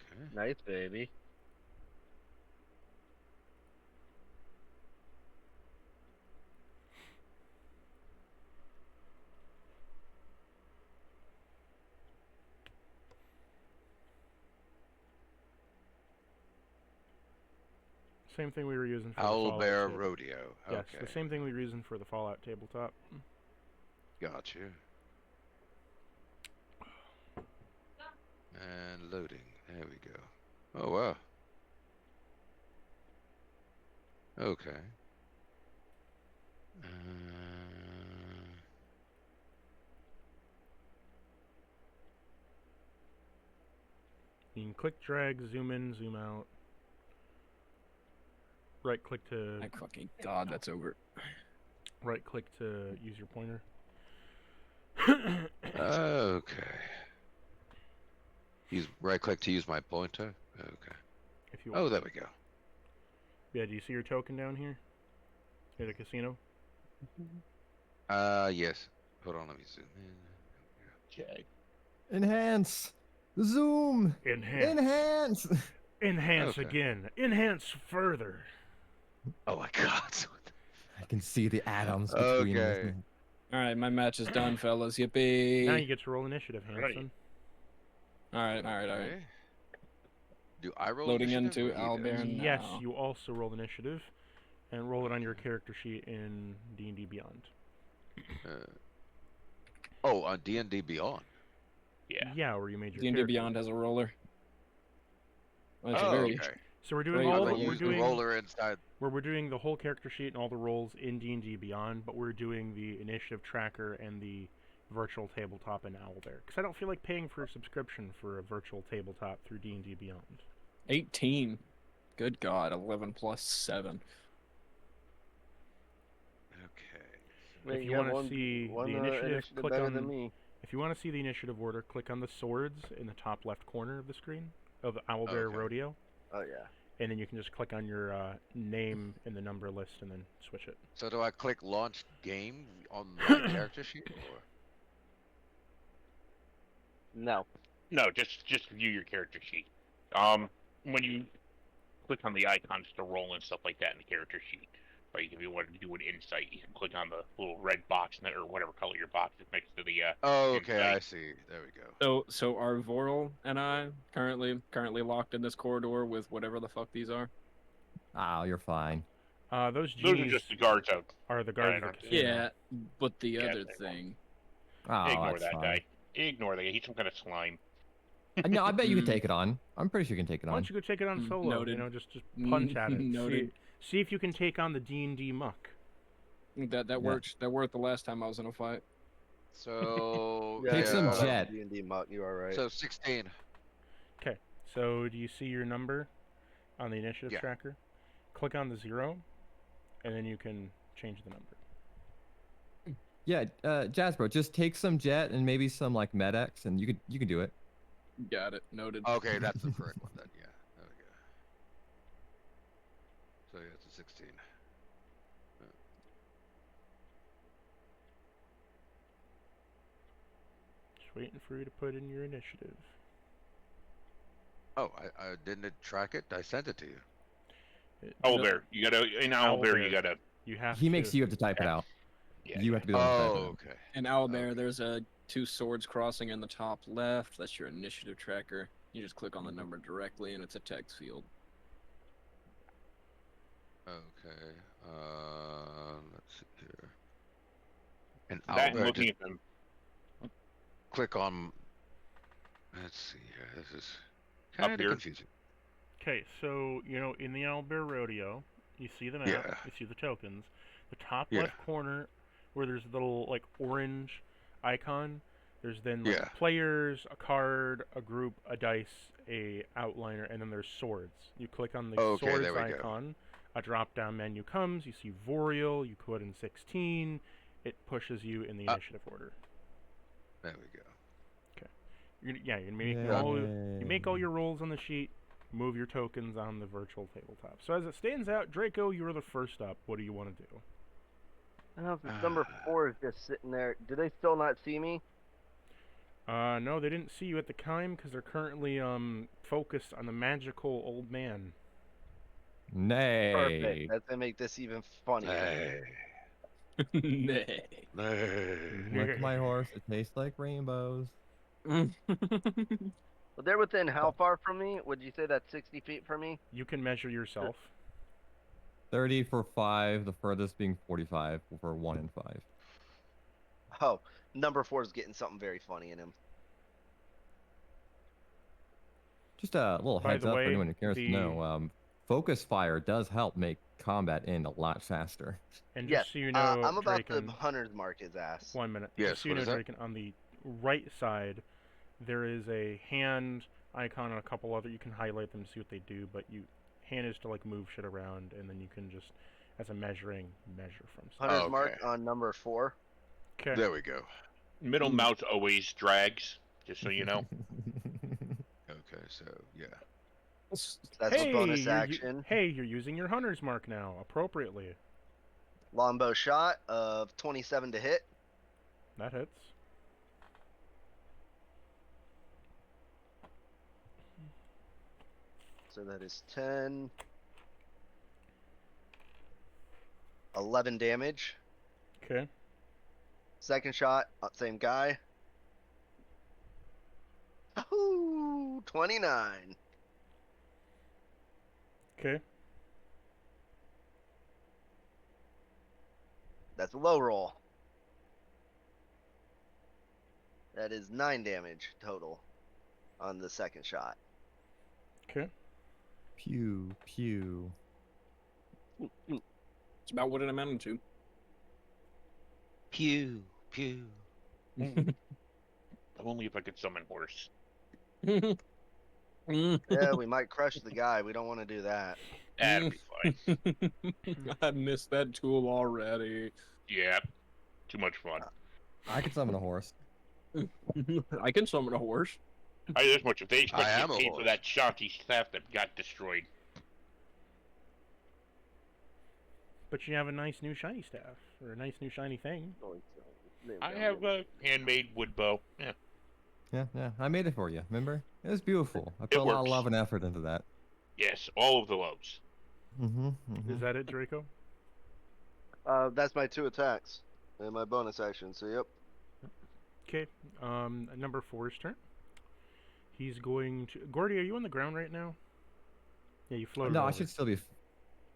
Okay. Nice, baby. Same thing we were using for the Fallout Owlbear table. rodeo. Yes, Okay. the same thing we were using for the Fallout tabletop. Got you. And loading. There we go. Oh wow. Okay. Uh, You can click, drag, zoom in, zoom out. Right click to Thank fucking God, that's over. right click to use your pointer. okay. Use right click to use my pointer. Okay. If you Oh, there we go. Yeah, do you see your token down here? At the casino? Yes. Hold on, let me zoom in. Jag. Enhance, zoom, Enhance. enhance. Enhance Okay. again. Enhance further. Oh my God. I can see the atoms between Okay. this. All right, my match is done, fellas. Yippee! Now you get to roll initiative, Right. Hanson. All right, all right, all right. Okay. Do I roll Loading initiative into or he does? Owlbear Yes, now. you also roll initiative, and roll it on your Okay. character sheet in D&D Beyond. Oh, on D&D Beyond. Yeah. Yeah, where you made your D&D character. Beyond has a roller. Well, it's a Oh, very okay. So we're doing Wait, all I'm the, gonna we're use the doing roller inside. we're doing the whole character sheet and all the rolls in D&D Beyond, but we're doing the initiative tracker and the virtual tabletop in Owlbear. Because I don't feel like paying for a subscription for a virtual tabletop through D&D Beyond. 18. Good God, 11 plus 7. Okay. Wait, you you have wanna one, see one the initiative, click better on- than me. If you want to see the initiative order, click on the swords in the top left corner of the screen of Owlbear Okay. Rodeo, Oh yeah. and then you can just click on your name in the number list and then switch it. So do I click launch game on my character sheet or? No. No, just view your character sheet. When you click on the icons to roll and stuff like that in the character sheet, like if you wanted to do an insight, you can click on the little red box or whatever color your box is next to the. Oh, okay, Insight. I see. There we go. So are Voral and I currently locked in this corridor with whatever the fuck these are? Oh, you're fine. Those Those are G's just the guards out. are the guards of the aren't they? casino. Yeah, but the Yeah, other they thing. Oh, Ignore that's that fine. guy. Ignore that guy. He's some kind of slime. No, I bet you could Mm. take it on. I'm pretty sure you can take it Why on. don't you go take it on solo? Noted. You know, just punch at it. Noted. See if you can take on the D&D muck. That Yeah. worked. That worked the last time I was in a fight. So Pick some yeah, jet. D&D muck, you are right. So 16. Okay, so do you see your number on the initiative Yeah. tracker? Click on the 0, and then you can change the number. Yeah, Jasper, just take some jet and maybe some like Med-X, and you can do it. Got it. Noted. Okay, that's the correct one then. Yeah. There we go. So yeah, it's a 16. Just waiting for you to put in your initiative. Oh, I didn't track it. I sent it to you. Owlbear, you gotta in Owlbear, you Owlbear. gotta. You have He to. makes you have to type it out. Yeah, You yeah. have to be the one to type it Oh, out. okay. And Owlbear, Okay. there's a 2 swords crossing in the top left. That's your initiative tracker. You just click on the number directly, and it's a text field. Okay. Let's see here. And That and Owlbear, looking just at them. click on. Let's see here. This is Up kind of here. confusing. Okay, so in the Owlbear Rodeo, you see the map, Yeah. you see the tokens. The top Yeah. left corner, where there's the little like orange icon. There's then like Yeah. players, a card, a group, a dice, a outliner, and then there's swords. You click on the Okay, swords there we go. icon. A drop-down menu comes. You see Vorial. You put in 16. It pushes you in the initiative order. There we go. You make all your rolls on the sheet. Move your tokens on the virtual tabletop. So as it stands out, Draco, you're the first up. What do you want to do? I don't know if this number 4 is just sitting there. Do they still not see me? No, they didn't see you at the time because they're currently focused on the magical old man. Nay. Perfect. That's gonna make this even funnier. Nay. Nay. Nay. Look, my horse. It tastes like rainbows. But they're within how far from me? Would you say that's 60 feet from me? You can measure yourself. 30 for 5. The furthest being 45 for 1 and 5. Oh, number 4 is getting something very funny in him. Just a little By heads the up way, for anyone who cares to know. Focus fire does help make combat end a lot faster. And Yes, just so you know, I'm about to Draken, hunter's mark his ass. 1 minute. Yes, Just so you what know, is that? Draken, on the right side, there is a hand icon and a couple other. You can highlight them to see what they do, but hand is to like move shit around, and then you can just, as a measure from stuff. Hunter's Okay. mark on number 4. Okay. There we go. Middle mouse always drags, just so you know. Okay, so yeah. That's a bonus action. You're using your hunter's mark now appropriately. Longbow shot of 27 to hit. That hits. So that is 10. 11 damage. Okay. Second shot, same guy. Ooh, 29. Okay. That's a low roll. That is 9 damage total on the second shot. Okay. Pew, pew. It's about what it amounted to. Pew, pew. Only if I could summon horse. Yeah, we might crush the guy. We don't want to do that. That'd be fine. I missed that tool already. Yeah, too much fun. I could summon a horse. I can summon a horse. I this much if they expect I to am get a paid for horse. that Shanti staff that got destroyed. But you have a nice new shiny staff, or a nice new shiny thing. I have a handmade wood bow. Yeah. Yeah. I made it for you. Remember? It was beautiful. I put a lot of works. love and effort into that. Yes, all of the loves. Is that it, Draco? That's my 2 attacks and my bonus action. So yep. Okay. Number 4's turn. He's going to. Gordy, are you on the ground right now? Yeah, you floated. No, I over. should still be.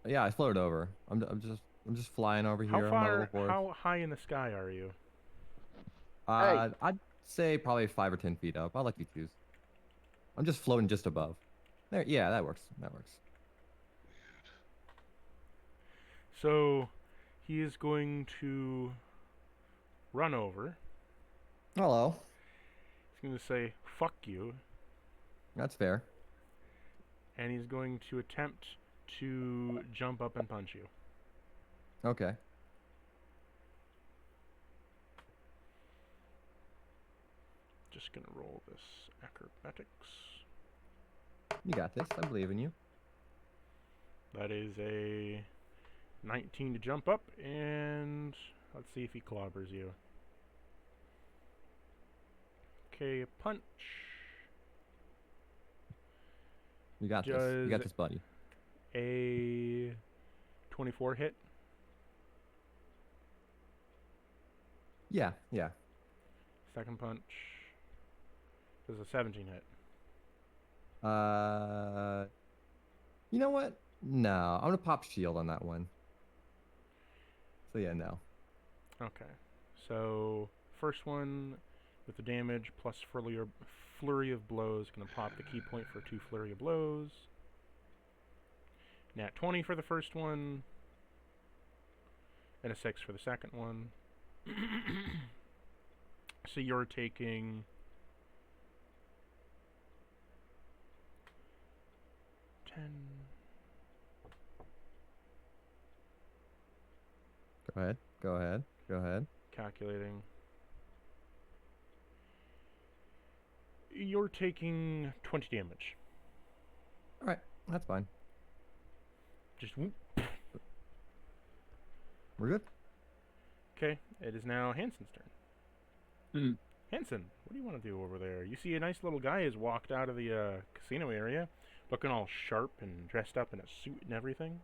Yeah, I floated over. I'm just flying over here on my little horse. How high in the sky are you? I'd say probably 5 or 10 feet up. I'll let you choose. I'm just floating just above. There, yeah, that works. That works. So, he is going to run over. Hello. He's going to say, fuck you. That's fair. And he's going to attempt to jump up and punch you. Okay. just gonna roll this acrobatics. You got this. I believe in you. That is a 19 to jump up, and let's see if he clobbers you. Okay, punch. You got this. You got this, buddy. A 24 hit. Yeah, yeah. Second punch. Does a 17 hit. You know what? No, I'm gonna pop shield on that one. So yeah, no. Okay. So first one with the damage plus flurry of blows, gonna pop the key point for 2 flurry of blows. Nat 20 for the first one, and a 6 for the second one. So you're taking 10. Go ahead. Go ahead. Go ahead. Calculating. You're taking 20 damage. All right, that's fine. Just whoop. We're good. Okay, it is now Hanson's turn. Hmm. Hanson, what do you want to do over there? You see a nice little guy has walked out of the casino area, looking all sharp and dressed up in a suit and everything.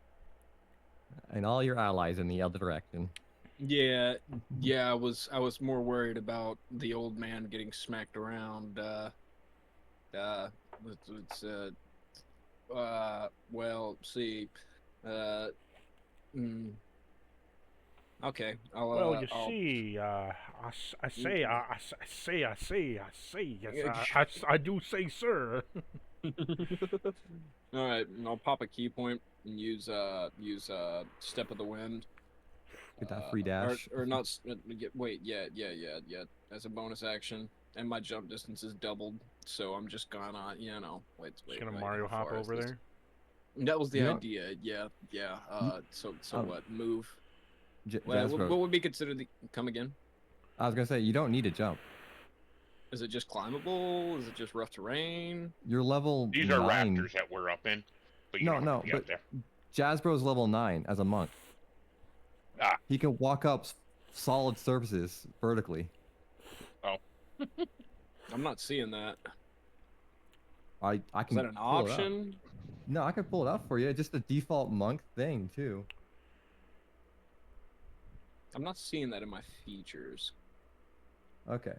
And all your allies in the other direction. Yeah, I was more worried about the old man getting smacked around. Well, see, okay, Well, you I'll... see, I say, yes, I do say, sir. All right, and I'll pop a key point and use Step of the Wind. Get that free dash. Or not. Wait, yeah. As a bonus action, and my jump distance is doubled, so I'm just gonna, wait. Just gonna Mario how hop far is over this? there. That was the You know- idea. Yeah. So Oh. what? Move. Jasper, What would be considered the come again? I was gonna say you don't need to jump. Is it just climbable? Is it just rough terrain? You're level These 9. are rafters that we're up in. But you No, don't no, have to be up but- there. Jasbro's level 9 as a monk. Ah. He can walk up solid surfaces vertically. I'm not seeing that. I Is can that an pull it up. option? No, I can pull it up for you. It's just the default monk thing too. I'm not seeing that in my features. Okay.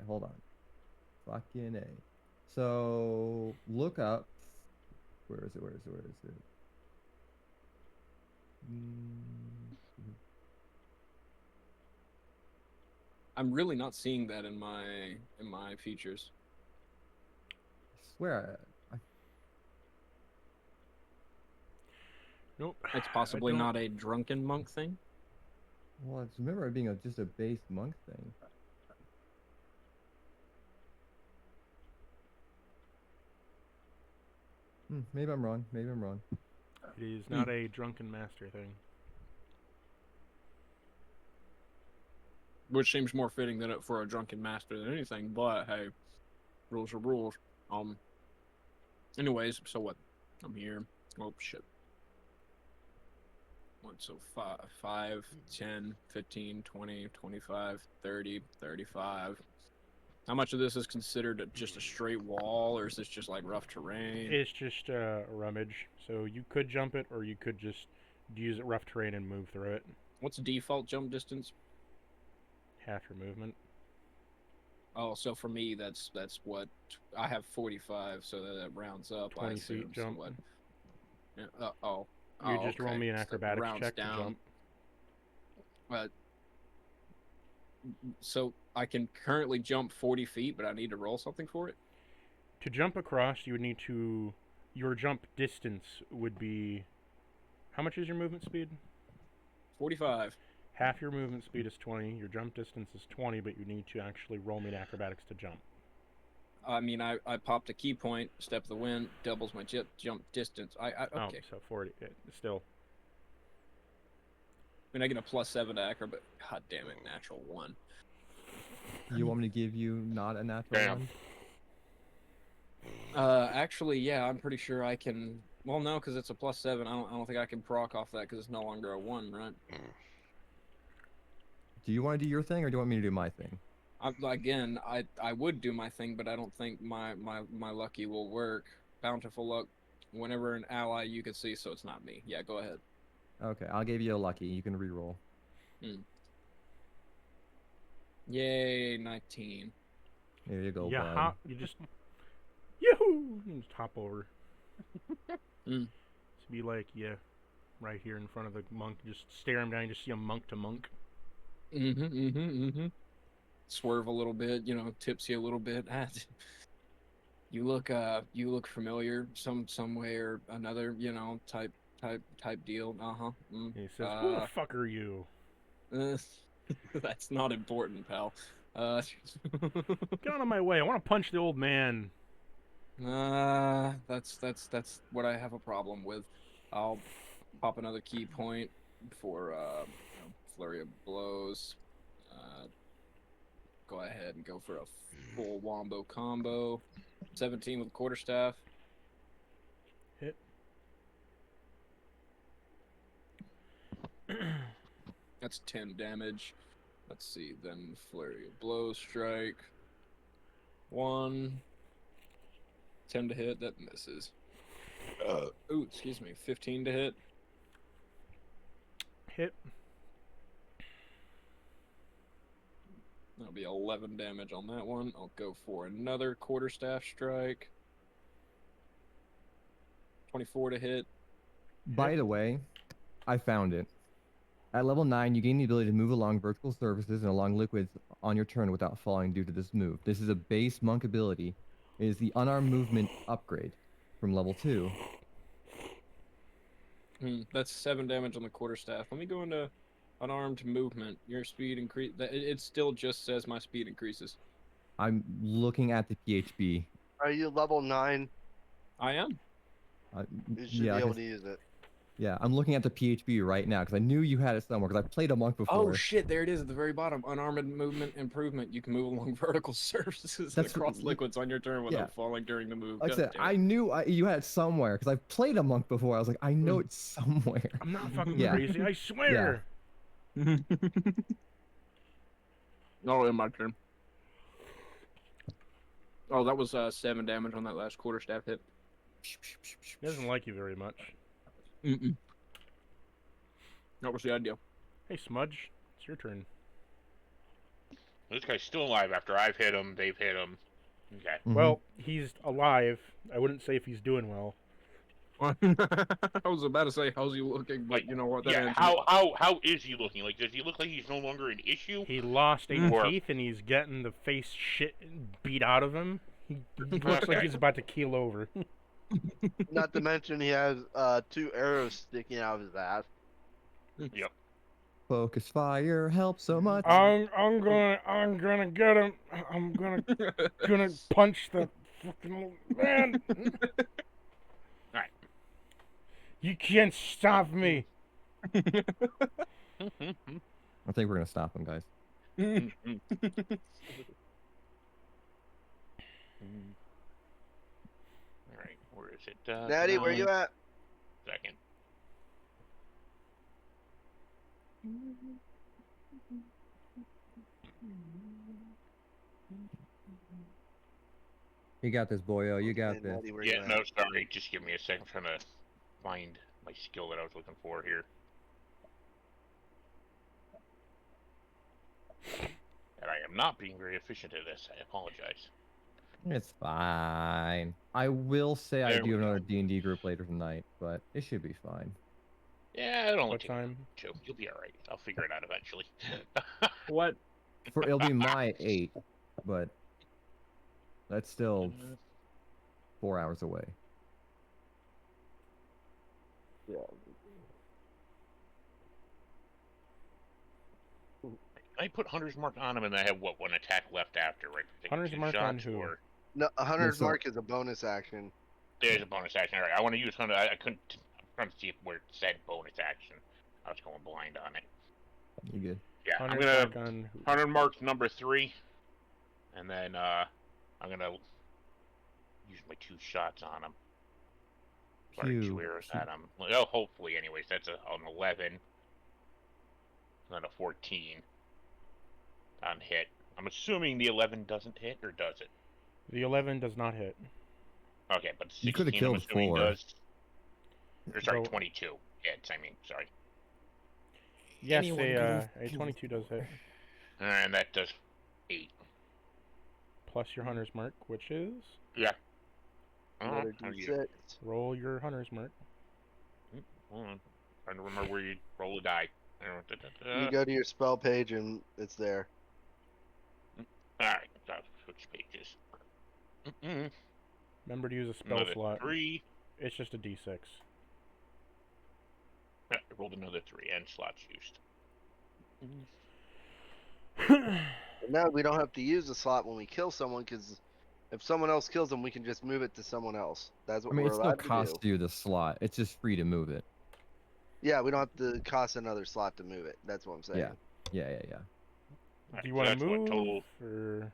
Hold on. Fucking A. So look up. Where is it? I'm really not seeing that in my features. I swear. Nope. It's I possibly don't- not a drunken monk thing. Well, I remember it being just a base monk thing. Maybe I'm wrong. It is not a drunken master thing. Which seems more fitting than it for a drunken master than anything, but hey, rules are rules. Anyways, so what? I'm here. Oh shit. What, so 5, 10, 15, 20, 25, 30, 35. How much of this is considered just a straight wall, or is this just like rough terrain? It's just rummage, so you could jump it, or you could just use it rough terrain and move through it. What's default jump distance? Half your movement. Oh, so for me, that's what I have 45, so that rounds up. 20 I assume, feet jump. So what? Yeah, You just roll okay. me an So acrobatics rounds check down. to jump. So I can currently jump 40 feet, but I need to roll something for it. To jump across, you would need to. Your jump distance would be. How much is your movement speed? 45. Half your movement speed is 20. Your jump distance is 20, but you need to actually roll me an acrobatics to jump. I mean, I popped a key point, Step of the Wind, doubles my jump distance. Okay. Oh, so 40. Still. I mean, I get a +7 to acrobat. God damn it, natural 1. You want me to give you not a natural Damn. one? Actually, yeah, I'm pretty sure I can. Well, no, because it's a +7. I don't think I can proc off that because it's no longer a 1, right? Do you want to do your thing, or do you want me to do my thing? Again, I would do my thing, but I don't think my lucky will work. Bountiful luck. Whenever an ally you could see, so it's not me. Yeah, go ahead. Okay, I'll give you a lucky. You can re-roll. Yay, 19. There you go, You bud. hop. You just. Yahoo! You just hop over. Mm. To be like, yeah, right here in front of the monk. Just stare him down. You just see a monk to monk. Swerve a little bit, tips you a little bit. You look familiar, some way or another, type deal. He says, "Who the fuck are you?" That's not important, pal. Get out of my way. I want to punch the old man. That's what I have a problem with. I'll pop another key point for flurry of blows. Go ahead and go for a full wombo combo. 17 with quarterstaff. Hit. That's 10 damage. Let's see, then flurry of blows strike. 1. 10 to hit, that misses. Ooh, excuse me, 15 to hit. Hit. That'll be 11 damage on that one. I'll go for another quarterstaff strike. 24 to hit. By the way, I found it. At level 9, you gain the ability to move along vertical surfaces and along liquids on your turn without falling due to this move. This is a base monk ability. It is the unarmed movement upgrade from level 2. That's 7 damage on the quarterstaff. Let me go into unarmed movement. Your speed increase. It still just says my speed increases. I'm looking at the PHB. Are you level 9? I am. You should be able to use it. Yeah, I'm looking at the PHB right now because I knew you had it somewhere because I played a monk before. Oh shit! There it is at the very bottom. Unarmed movement improvement. You can move along vertical surfaces across liquids on your turn without falling during the move. Like I said, I knew you had it somewhere because I've played a monk before. I was like, I know it's somewhere. I'm not fucking crazy. I swear. Yeah. Oh, in my turn. Oh, that was 7 damage on that last quarterstaff hit. He doesn't like you very much. That was the idea. Hey, Smudge, it's your turn. This guy's still alive after I've hit him, they've hit him. Okay. Well, he's alive. I wouldn't say if he's doing well. I was about to say, how's he looking? But you know what? Yeah, how is he looking? Like, does he look like he's no longer an issue? He lost 8 teeth and he's getting the face shit beat out of him. He looks like he's about to keel over. Not to mention he has 2 arrows sticking out of his ass. Yep. Focus fire helps so much. I'm gonna get him. I'm gonna punch the fucking man. Alright. You can't stop me. I think we're gonna stop him, guys. Alright, where is it? Daddy, where you at? Second. You got this, boyo. You got this. Daddy, where Yeah, you no, at? sorry. Just give me a second. I'm trying to find my skill that I was looking for here. And I am not being very efficient at this. I apologize. It's fine. I will say I do have another D&D group later tonight, but it should be fine. Yeah, it'll only What take time? 2. You'll be alright. I'll figure it out eventually. What? It'll be my 8, but that's still 4 hours away. Yeah. I put Hunter's Mark on him and I have, what, 1 attack left after, right? Hunter's Mark on who? Or... No, a Hunter's so- Mark is a bonus action. There's a bonus action. Alright, I want to use Hunter. I couldn't... I'm trying to see where it said bonus action. I was going blind on it. You good? Yeah, Hunter's I'm Mark gonna... on who? Hunter Mark's number 3. and then I'm gonna use my 2 shots on him. Firing 2 arrows at him. Oh, hopefully, anyways. That's an 11. And then a 14 on hit. I'm assuming the 11 doesn't hit, or does it? The 11 does not hit. Okay, but You could have 16 I'm killed assuming 4. does. Or sorry, Go- 22 hits. I mean, sorry. Yes, Anyone could a have killed 22 does hit. And that does 8. Plus your hunter's mark, which is Yeah. Another How do you- D6. roll your hunter's mark. Hold on. Trying to remember where you roll a die. You go to your spell page and it's there. Alright, so switch pages. Remember to use a spell Another slot. 3. It's just a d6. I rolled another 3, and slots used. And now we don't have to use the slot when we kill someone, because if someone else kills them, we can just move it to someone else. That's I what mean, we're it still allowed to do. costs you the slot. It's just free to move it. Yeah, we don't have to cost another slot to move it. That's what I'm saying. Yeah. Do you so want to that's what move? total. Or...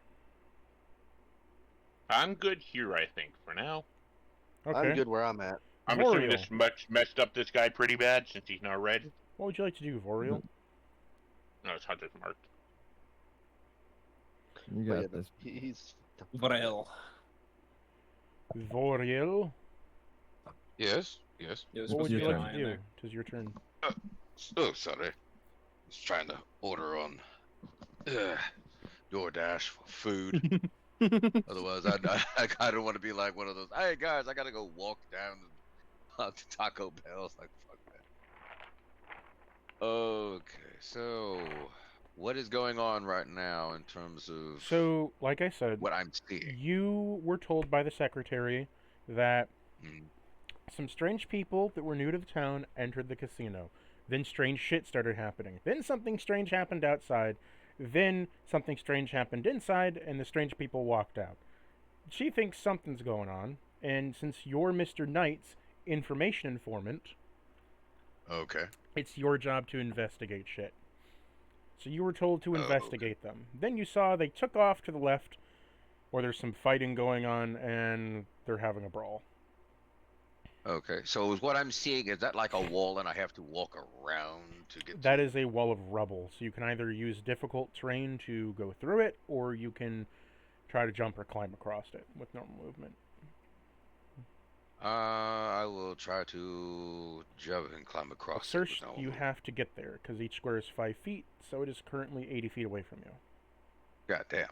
I'm good here, I think, for now. Okay. I'm good where I'm at. I'm assuming Voriel. this much messed up this guy pretty bad since he's now red. What would you like to do, Voriel? No, it's Hunter's Mark. You But yeah, got this. he's Vrel. Voriel, Yes, yes. Yeah, what would you your like turn. to do? Tis your turn. Oh, sorry. Just trying to order on DoorDash for food. Otherwise, I kind of want to be like one of those. Hey guys, I gotta go walk down to Taco Bell. It's like fuck that. Okay, so what is going on right now in terms of So, like I said, what I'm seeing? you were told by the secretary that Mm. some strange people that were new to the town entered the casino. Then strange shit started happening. Then something strange happened outside. Then something strange happened inside, and the strange people walked out. She thinks something's going on, and since you're Mr. Knight's information informant, Okay. it's your job to investigate shit. So you were told to Oh, okay. investigate them. Then you saw they took off to the left, where there's some fighting going on, and they're having a brawl. Okay. So is what I'm seeing, is that like a wall and I have to walk around to get That to is a wall of rubble, so you can either use difficult terrain to go through it, or you can try to jump or climb across it with normal movement. I will try to jump and climb across. But it first, with normal you movement. have to get there, because each square is 5 feet, so it is currently 80 feet away from you. God damn.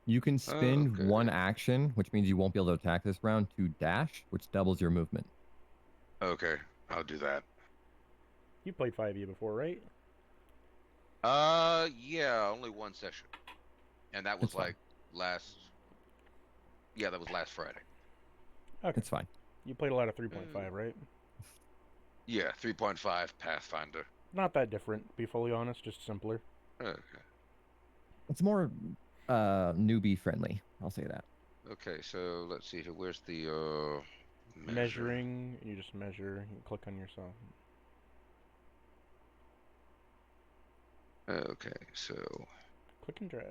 You can spend Okay. one action, which means you won't be able to attack this round, to dash, which doubles your movement. Okay, I'll do that. You played 5e before, right? Yeah, only one session, and that was It's fine. like last. Yeah, that was last Friday. Okay. It's fine. You played a lot of 3.5, right? Yeah, 3.5 Pathfinder. Not that different, to be fully honest, just simpler. Okay. It's more newbie friendly. I'll say that. Okay, so let's see here. Where's the measure? Measuring, you just measure, you click on yourself. Okay, so Click and drag.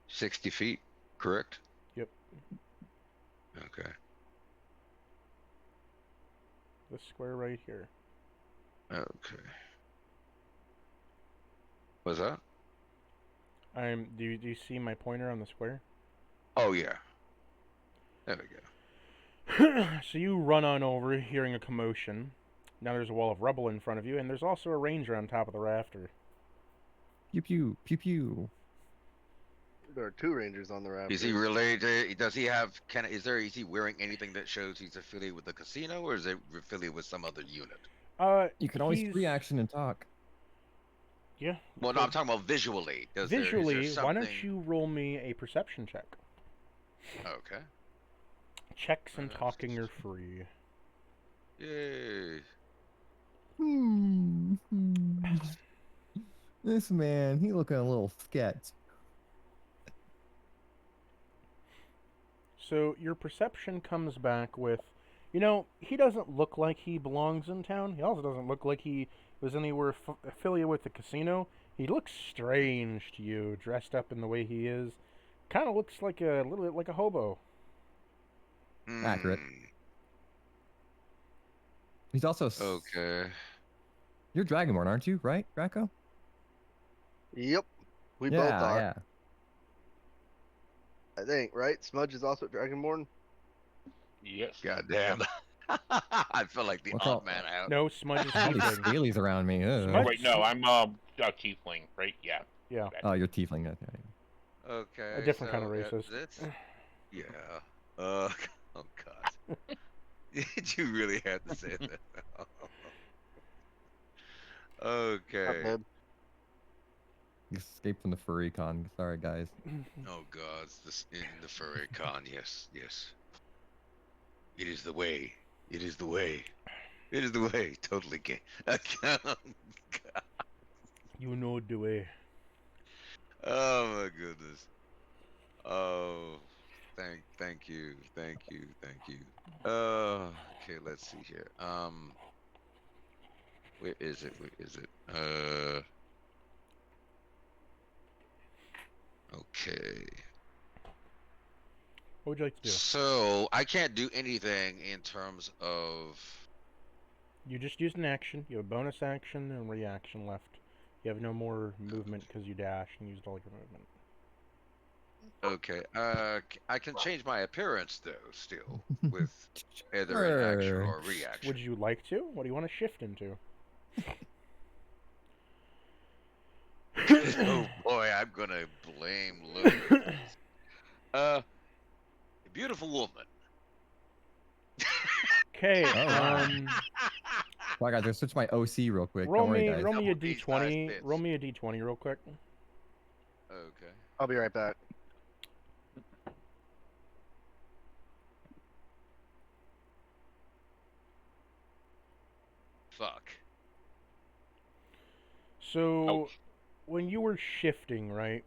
60 feet, correct? Yep. Okay. This square right here. Okay. What's that? Do you see my pointer on the square? Oh yeah. There we go. So you run on over, hearing a commotion. Now there's a wall of rubble in front of you, and there's also a ranger on top of the rafter. Pew pew pew pew. There are 2 rangers on the raft. Is he related? Does he have? Is he wearing anything that shows he's affiliated with the casino, or is it affiliated with some other unit? You can always he's- free action and talk. Yeah. Well, no, I'm talking about visually. Is there Visually, why don't something- you roll me a perception check? Okay. Checks and talking are free. Yay. This man, he looking a little sketch. So your perception comes back with, he doesn't look like he belongs in town. He also doesn't look like he was anywhere affiliated with the casino. He looks strange to you, dressed up in the way he is. Kind of looks like a little bit like a hobo. Accurate. Hmm, He's also. Okay. You're Dragonborn, aren't you? Right, Draco? Yep. We Yeah, both are. yeah. I think, right? Smudge is also Dragonborn. Yes. Goddamn. I feel like the What's odd all- man out. No, Smudge is All these tiefling. scalies around me. Oh, Smudge- wait, no, I'm a tiefling, right? Yeah. Yeah. Oh, you're tiefling. Okay. Okay. A different kind of so, racist. That's, yeah. Oh God. Did you really have to say that? Not Okay. bad. Escape from the furry con. Sorry, guys. Oh God, it's this in the furry con. Yes, yes. It is the way. It is the way. It is the way. Totally gay. You know the way. Oh my goodness. Oh, thank you, thank you, thank you. Okay, let's see here. Where is it? Where is it? Okay. What would you like to do? So I can't do anything in terms of. You just used an action. You have a bonus action and reaction left. You have no more movement because you dashed and used all your movement. Okay. I can change my appearance though, still with either an action Sure. or a reaction. Would you like to? What do you want to shift into? Oh boy, I'm gonna blame Lily. for this. A beautiful woman. Okay. Oh, wow. Well, guys, I switch my OC real quick. roll Don't worry, me guys. roll me a Double these d20. nice bits. Roll me a d20 real quick. Okay. I'll be right back. Fuck. So, Ouch. when you were shifting, right?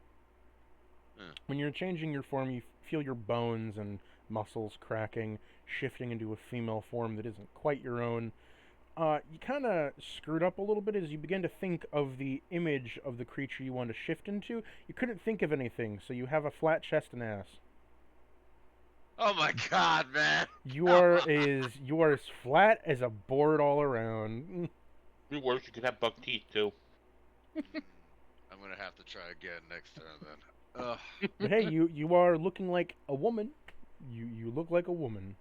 Yeah. When you're changing your form, you feel your bones and muscles cracking, shifting into a female form that isn't quite your own. You kind of screwed up a little bit as you begin to think of the image of the creature you want to shift into. You couldn't think of anything, so you have a flat chest and ass. Oh my god, man. You are as flat as a board all around. It works. You could have buck teeth too. I'm gonna have to try again next turn then. Ugh. But hey, you are looking like a woman. You look like a woman.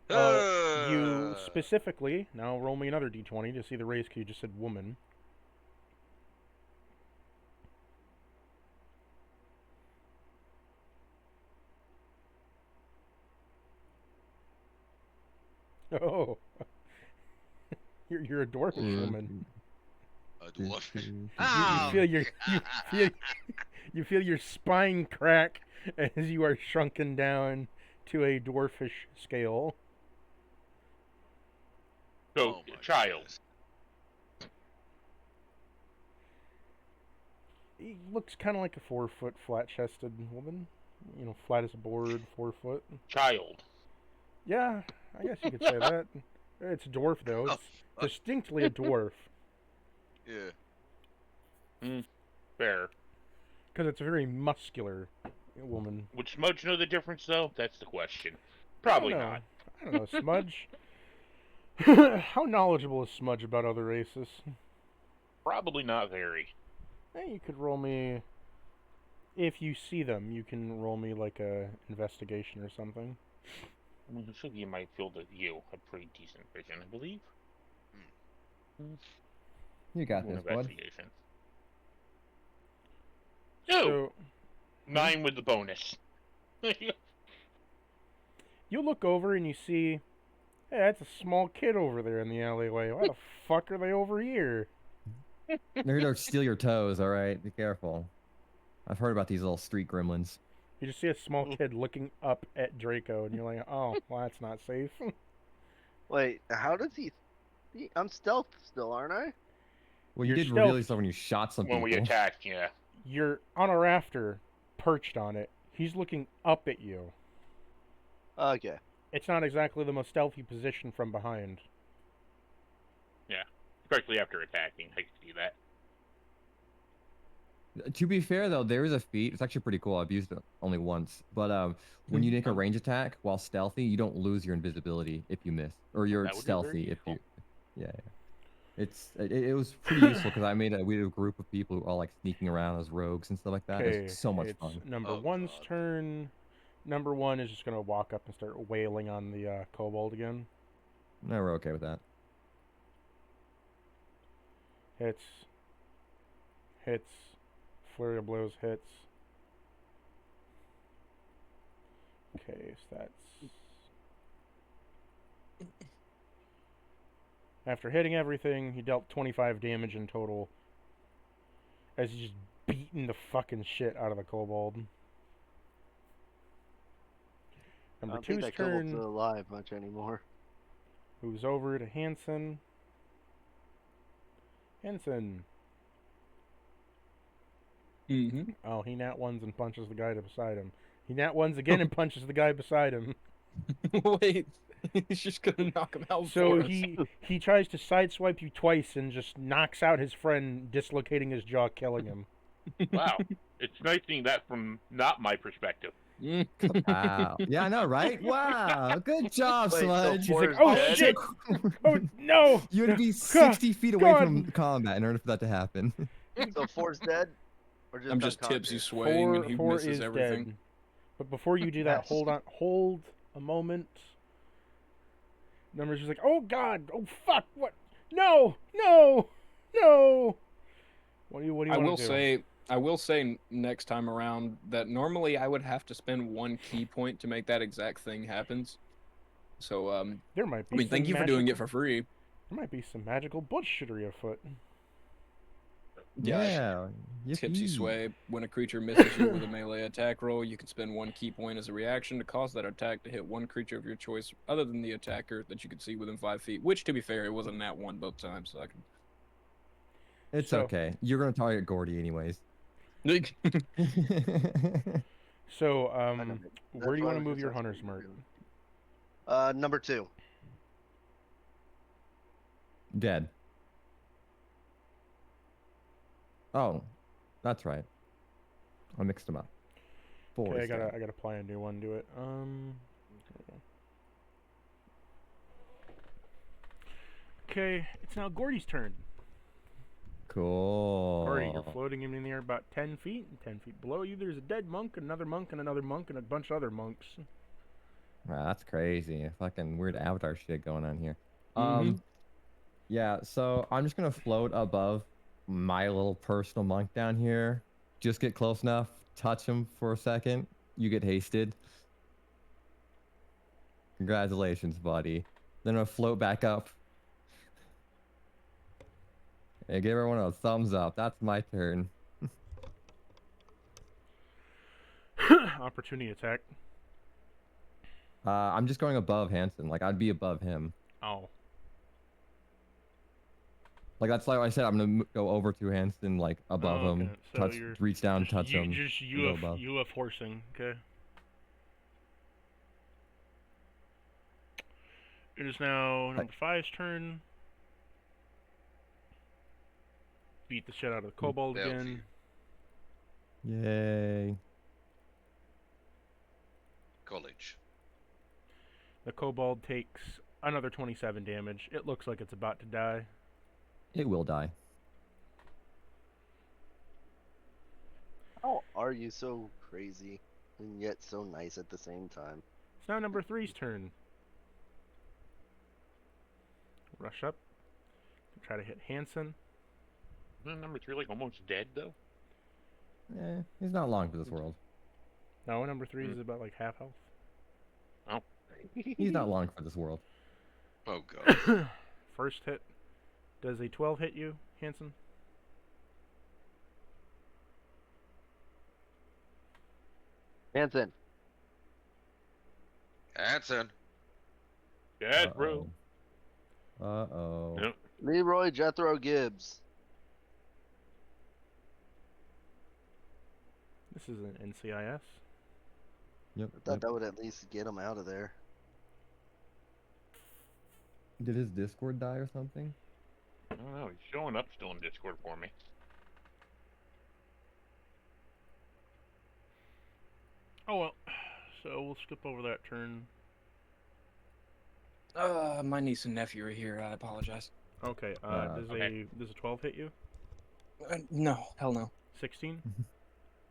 You specifically, now roll me another d20 to see the race because you just said woman. Oh, you're a dwarfish woman. A dwarf. You Ah! feel you feel your spine crack as you are shrunken down to a dwarfish scale. So, Oh my child. goodness. He looks kind of like a 4-foot flat-chested woman. You know, flat as a board, 4 foot. Child. Yeah, I guess you could say that. It's a dwarf though. Oh, It's distinctly a dwarf Yeah. Fair. because it's a very muscular woman. Would Smudge know the difference though? That's the question. Probably I don't know. not. I don't know, Smudge. How knowledgeable is Smudge about other races? Probably not very. Hey, you could roll me. If you see them, you can roll me like a investigation or something. I mean, he should be in my field of view. A pretty decent vision, I believe. You got Roll this, bud. investigation. No, So 9 with the bonus. you look over and you see, hey, that's a small kid over there in the alleyway. Why the fuck are they over here? They're gonna steal your toes, alright? Be careful. I've heard about these little street gremlins. You just see a small kid looking up at Draco, and you're like, oh, well, that's not safe. Wait, how does he? I'm stealth still, aren't I? Well, you You're did reveal stealth yourself when you shot some when people. we attacked, yeah. You're on a rafter, perched on it. He's looking up at you. Okay. It's not exactly the most stealthy position from behind. especially after attacking. I can see that. To be fair though, there is a feat. It's actually pretty cool. I've used it only once, but when you make a range attack while stealthy, you don't lose your invisibility if you miss, or you're That would be very stealthy if useful. you. Yeah, it was pretty useful because we had a group of people who were all like sneaking around as rogues and stuff like that. Okay, It's so much it's fun. number Oh, one's God. turn. Number one is just gonna walk up and start wailing on the kobold again. No, we're okay with that. Hits. Hits. Flurry of blows hits. Okay, so that's... After hitting everything, he dealt 25 damage in total. As he's just beating the fucking shit out of the kobold. I Number don't think two's that kobold's turn alive much anymore. moves over to Hansen. Hansen. Mm-hmm. Oh, he nat ones and punches the guy beside him. He nat ones again and punches the guy beside him. Wait, he's just gonna knock him out So for us. he tries to sideswipe you twice and just knocks out his friend, dislocating his jaw, killing him. Wow, it's nice seeing that from not my perspective. Wow. Yeah, I know, right? Wow. Good job, Wait, so Sludge. four like, is "Oh, dead? shit! Oh no! You had to be 60 feet away God. from combat in order for that to happen. So four's dead? Or just I'm just tipsy unconscious? swaying and he Four misses is everything. dead. But before you do that, Yes. hold a moment. Numbers just like, oh god, oh fuck, what? No! What do you want to do? I will say next time around that normally I would have to spend 1 key point to make that exact thing happens. So There might be. I mean, thank you for doing it magical- for free. There might be some magical bullshittery afoot. Yeah. Tipsy yippee. sway. When a creature misses you with a melee attack roll, you can spend 1 key point as a reaction to cause that attack to hit one creature of your choice other than the attacker that you could see within 5 feet. Which, to be fair, it wasn't that one both times. So I can... It's So- okay. You're going to target Gordy anyways. So, I know, where that's do you why want I to was move just your asking hunter's what you mark? were doing. Number 2. Dead. Oh, that's right. I mixed them up. 4 Okay, is dead. I gotta apply a new one to it. Okay, it's now Gordy's turn. Cool. Gordy, you're floating him in the air about 10 feet. 10 feet below you, there's a dead monk, another monk, and another monk, and a bunch of other monks. Wow, that's crazy. Fucking weird Avatar shit going on here. Mhm. Yeah, so I'm just gonna float above my little personal monk down here. Just get close enough, touch him for a second. You get hasted. Congratulations, buddy. Then I'll float back up. Hey, give everyone a thumbs up. That's my turn. Opportunity attack. I'm just going above Hanson. Like, I'd be above him. Oh. Like, that's like I said, I'm gonna go over to Hanson, like, above Oh, him. okay. So Touch, you're reach down, touch him. Just and go above. UF horsing, okay. It is now number 5's turn. Beat the shit out of the kobold That'll again. Yay. College. The kobold takes another 27 damage. It looks like it's about to die. It will die. How are you so crazy and yet so nice at the same time? It's now number 3's turn. Rush up. Try to hit Hansen. Isn't number 3 like almost dead though? He's not long for this world. No, number 3 is about like half health. He's not long for this world. Oh god. First hit. Does a 12 hit you, Hansen? Hanson. Hanson. Dead, bro. Uh-oh. Yep. Leroy Jethro Gibbs. This is an NCIS. Yep. I thought that would at least get him out of there. Did his Discord die or something? I don't know. He's showing up still in Discord for me. Oh well. So we'll skip over that turn. My niece and nephew are here. I apologize. Okay. Does okay. a 12 hit you? No, hell no. 16?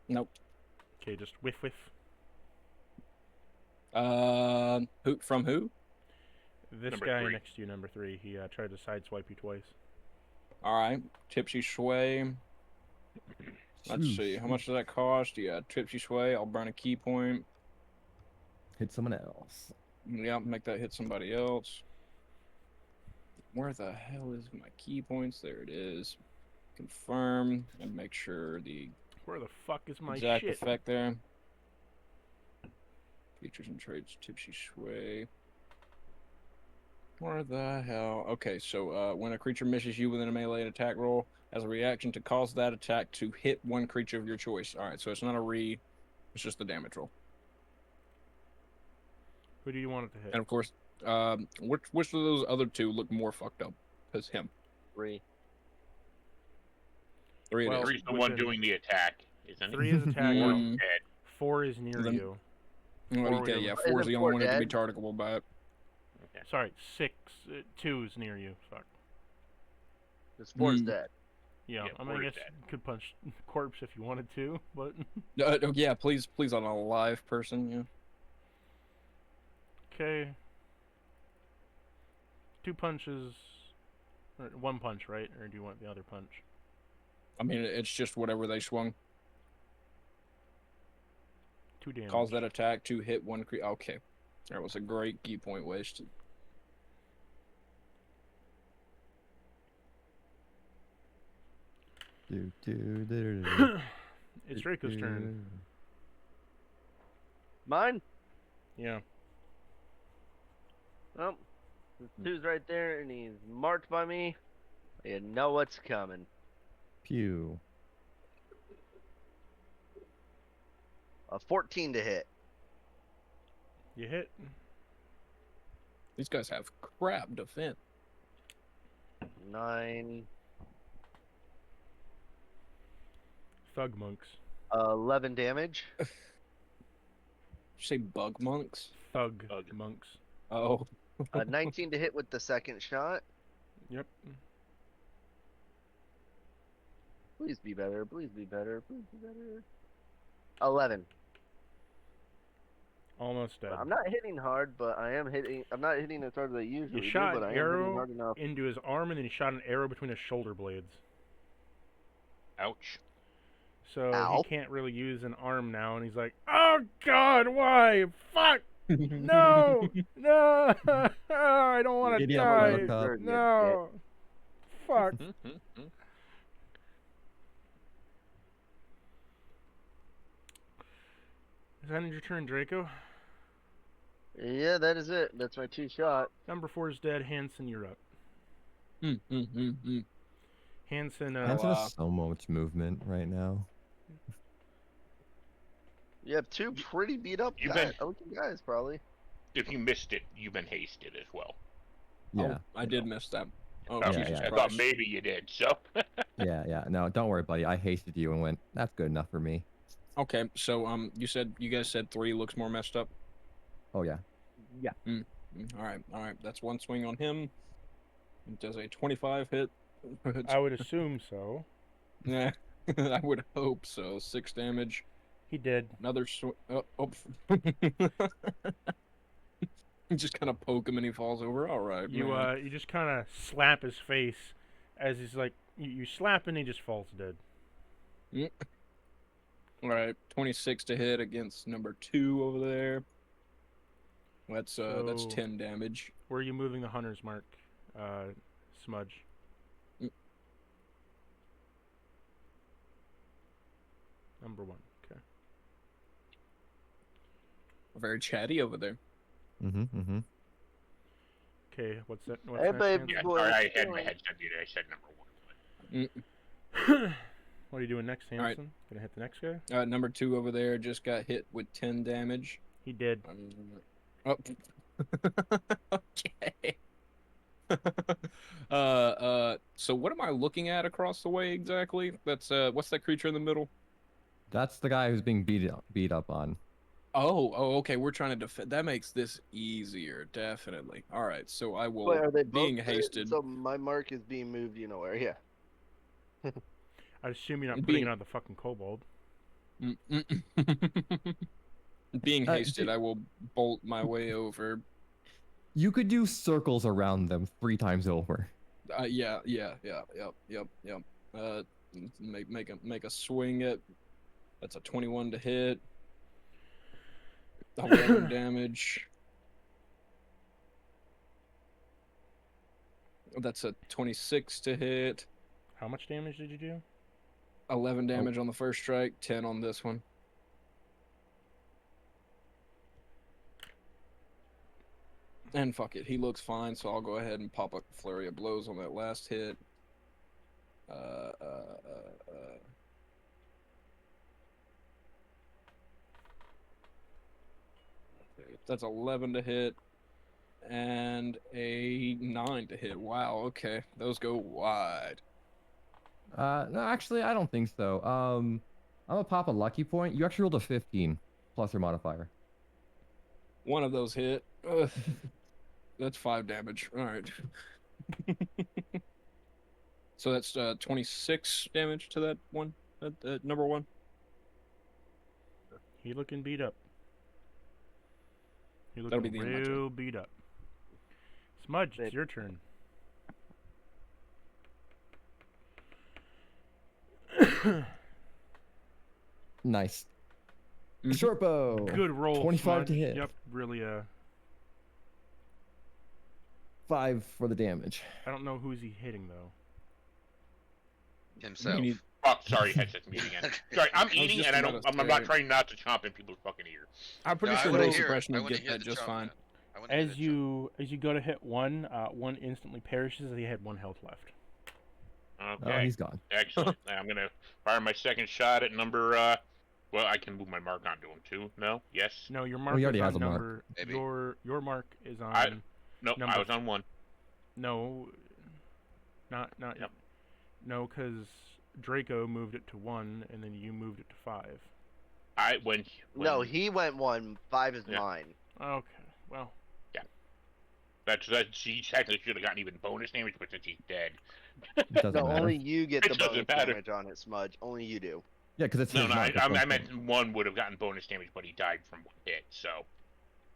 Nope. Okay, just whiff whiff. Who from who? This Number guy 3. next to you, number 3, he tried to sideswipe you twice. All right, tipsy sway. Let's see, how much does that cost? Yeah, tipsy sway. I'll burn a key point. Hit someone else. Yeah, make that hit somebody else. Where the hell is my key points? There it is. Confirm and make sure the Where the fuck is my exact shit? effect there. Features and traits, tipsy sway. Where the hell? Okay, so when a creature misses you within a melee attack roll, as a reaction to cause that attack to hit one creature of your choice. All right, so it's not a it's just the damage roll. Who do you want it to hit? And of course, which of those other two look more fucked up? As him. 3. 3 Well, it is. 3's the one within- doing the attack, isn't 3 it? is attacking. Mm. Dead. 4 is near Then- you. Well, Four okay, would- yeah, Isn't 4 is the four only one that can be dead? targetable by it. Okay. Sorry, 6. 2 is near you. Fuck. This 4's Hmm. dead. Yeah, Yeah, I mean, 4 I is guess dead. you could punch corpse if you wanted to, but Yeah, please on a live person, yeah. okay. 2 punches, or 1 punch, right? Or do you want the other punch? I mean, it's just whatever they swung. 2 damage. Cause that attack to hit one creature. Okay. That was a great key point wasted. It's Draco's turn. Mine? Yeah. Oh, this 2's right there, and he's marked by me. You know what's coming. Pew. A 14 to hit. You hit. These guys have crap defense. 9. Thug monks. 11 damage. Did you say bug monks? Thug Thug. monks. Oh. 19 to hit with the second shot. Yep. Please be better. Please be better. Please be better. 11. Almost dead. I'm not hitting hard, but I am hitting. I'm not hitting as hard as I usually You shot do, but an I am hitting arrow hard enough. into his arm, and then you shot an arrow between his shoulder blades. Ouch. So Ow. he can't really use an arm now, and he's like, "Oh God, why? Fuck! No, no! I don't want to Giddy up, die. Buttercup. Sure, No, fuck." Is that your turn, Draco? Yeah, that is it. That's my 2 shot. Number 4 is dead. Hanson, you're up. Hanson, Hanson wow. has so much movement right now. You have 2 pretty beat up You've guys. Looking guys, probably. If you missed it, you've been hasted as well. Yeah. Oh, I did miss that. Oh, Oh, Jesus I Christ. thought maybe you did, so. Yeah. No, don't worry, buddy. I hasted you and went, that's good enough for me. Okay, so you guys said 3 looks more messed up. Oh, yeah. All right. That's 1 swing on him. It does a 25 hit. I would assume so. Yeah, I would hope so. 6 damage. He did. Another swing. Oh. You just kind of poke him and he falls over. All right. You man. you just kind of slap his face as he's like, you slap and he just falls dead. All right. 26 to hit against number 2 over there. That's So- 10 damage. Where are you moving the hunter's mark, Smudge? Number 1. Okay. Very chatty over there. Mm-hmm. Okay. What's that? What's Hey, next, babe. Hanson? Yeah, Boy, sorry, I what's had my going? headset muted. I said number 1. What are you doing next, Hanson? right. Gonna hit the next guy? Number 2 over there just got hit with 10 damage. He did. Oh. Okay. So what am I looking at across the way exactly? That's what's that creature in the middle? That's the guy who's being beat up on. Oh, okay. We're trying to defend. That makes this easier, definitely. All right, so I Wait, will, are they both? being hasted, So my mark is being moved. You know where? Yeah. I assume you're not putting being it on the fucking kobold. being hasted, d- I will bolt my way over. You could do circles around them 3 times over. Yeah. Yep. Uh, make a swing at. That's a 21 to hit. 11 damage. That's a 26 to hit. How much damage did you do? 11 damage on the first strike, 10 on this one. And fuck it, he looks fine, so I'll go ahead and pop up a flurry of blows on that last hit. Okay, that's 11 to hit and a 9 to hit. Wow, okay, those go wide. No, actually, I don't think so. I'm gonna pop a lucky point. You actually rolled a 15 plus your modifier. One of those hit. Ugh. That's 5 damage. All right. So that's 26 damage to that one, number one. He looking beat up. He That'll looking be the end of my turn. real beat up. Smudge, it's your turn. Nice. Mhm. Short bow. Good roll, 25 to Smudge. hit. Yep, really. 5 for the damage. I don't know who's he hitting though. Himself. You need- Oh, sorry, headset's mute again. Sorry, I'm eating just and about to I'm not say- trying not to chomp in people's fucking ear. I'm pretty No, I sure wanna no hear it. suppression I would wanna get hear that the just chomp, fine. man. I wanna hear As the chomp. you go to hit one, one instantly perishes as he had 1 health left. Oh, Okay, he's gone. excellent. Now I'm gonna fire my second shot at number. Well, I can move my mark onto him too. No, yes, No, your mark he is already on has a mark. number. Maybe. Your mark is on. no. Number I was on 1. No, not Yep. no, because Draco moved it to 1, and then you moved it to 5. When No, he went 1. 5 is Yeah. mine. Okay, well, that's he technically should have gotten even bonus damage, but since he's dead. It doesn't No, matter. only you get It the doesn't bonus matter. damage on it, Smudge. Only you do. Yeah, because it's No, his no, mark. I meant 1 would have gotten bonus damage, but he died from 1 hit, so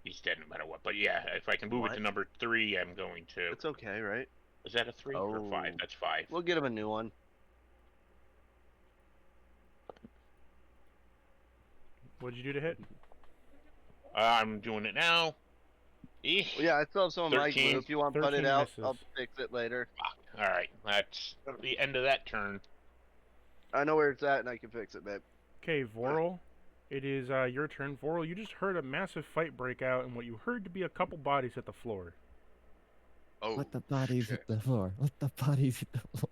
he's dead no matter what. But yeah, if I can move it to What? number 3, I'm going to. It's okay, right? Is that a 3 or 5? Oh. That's 5. We'll get him a new one. what'd you do to hit? I'm doing it now. Eesh. Yeah, I still have some of my 13. glue. If you want to put it 13 out, misses. I'll fix it later. All right, that's the end of that turn. I know where it's at, and I can fix it, babe. Okay, Vorl, it is your turn. Vorl, you just heard a massive fight break out, and what you heard to be a couple bodies at the floor. Oh. Let the bodies shit. hit the floor. Let the bodies hit the floor.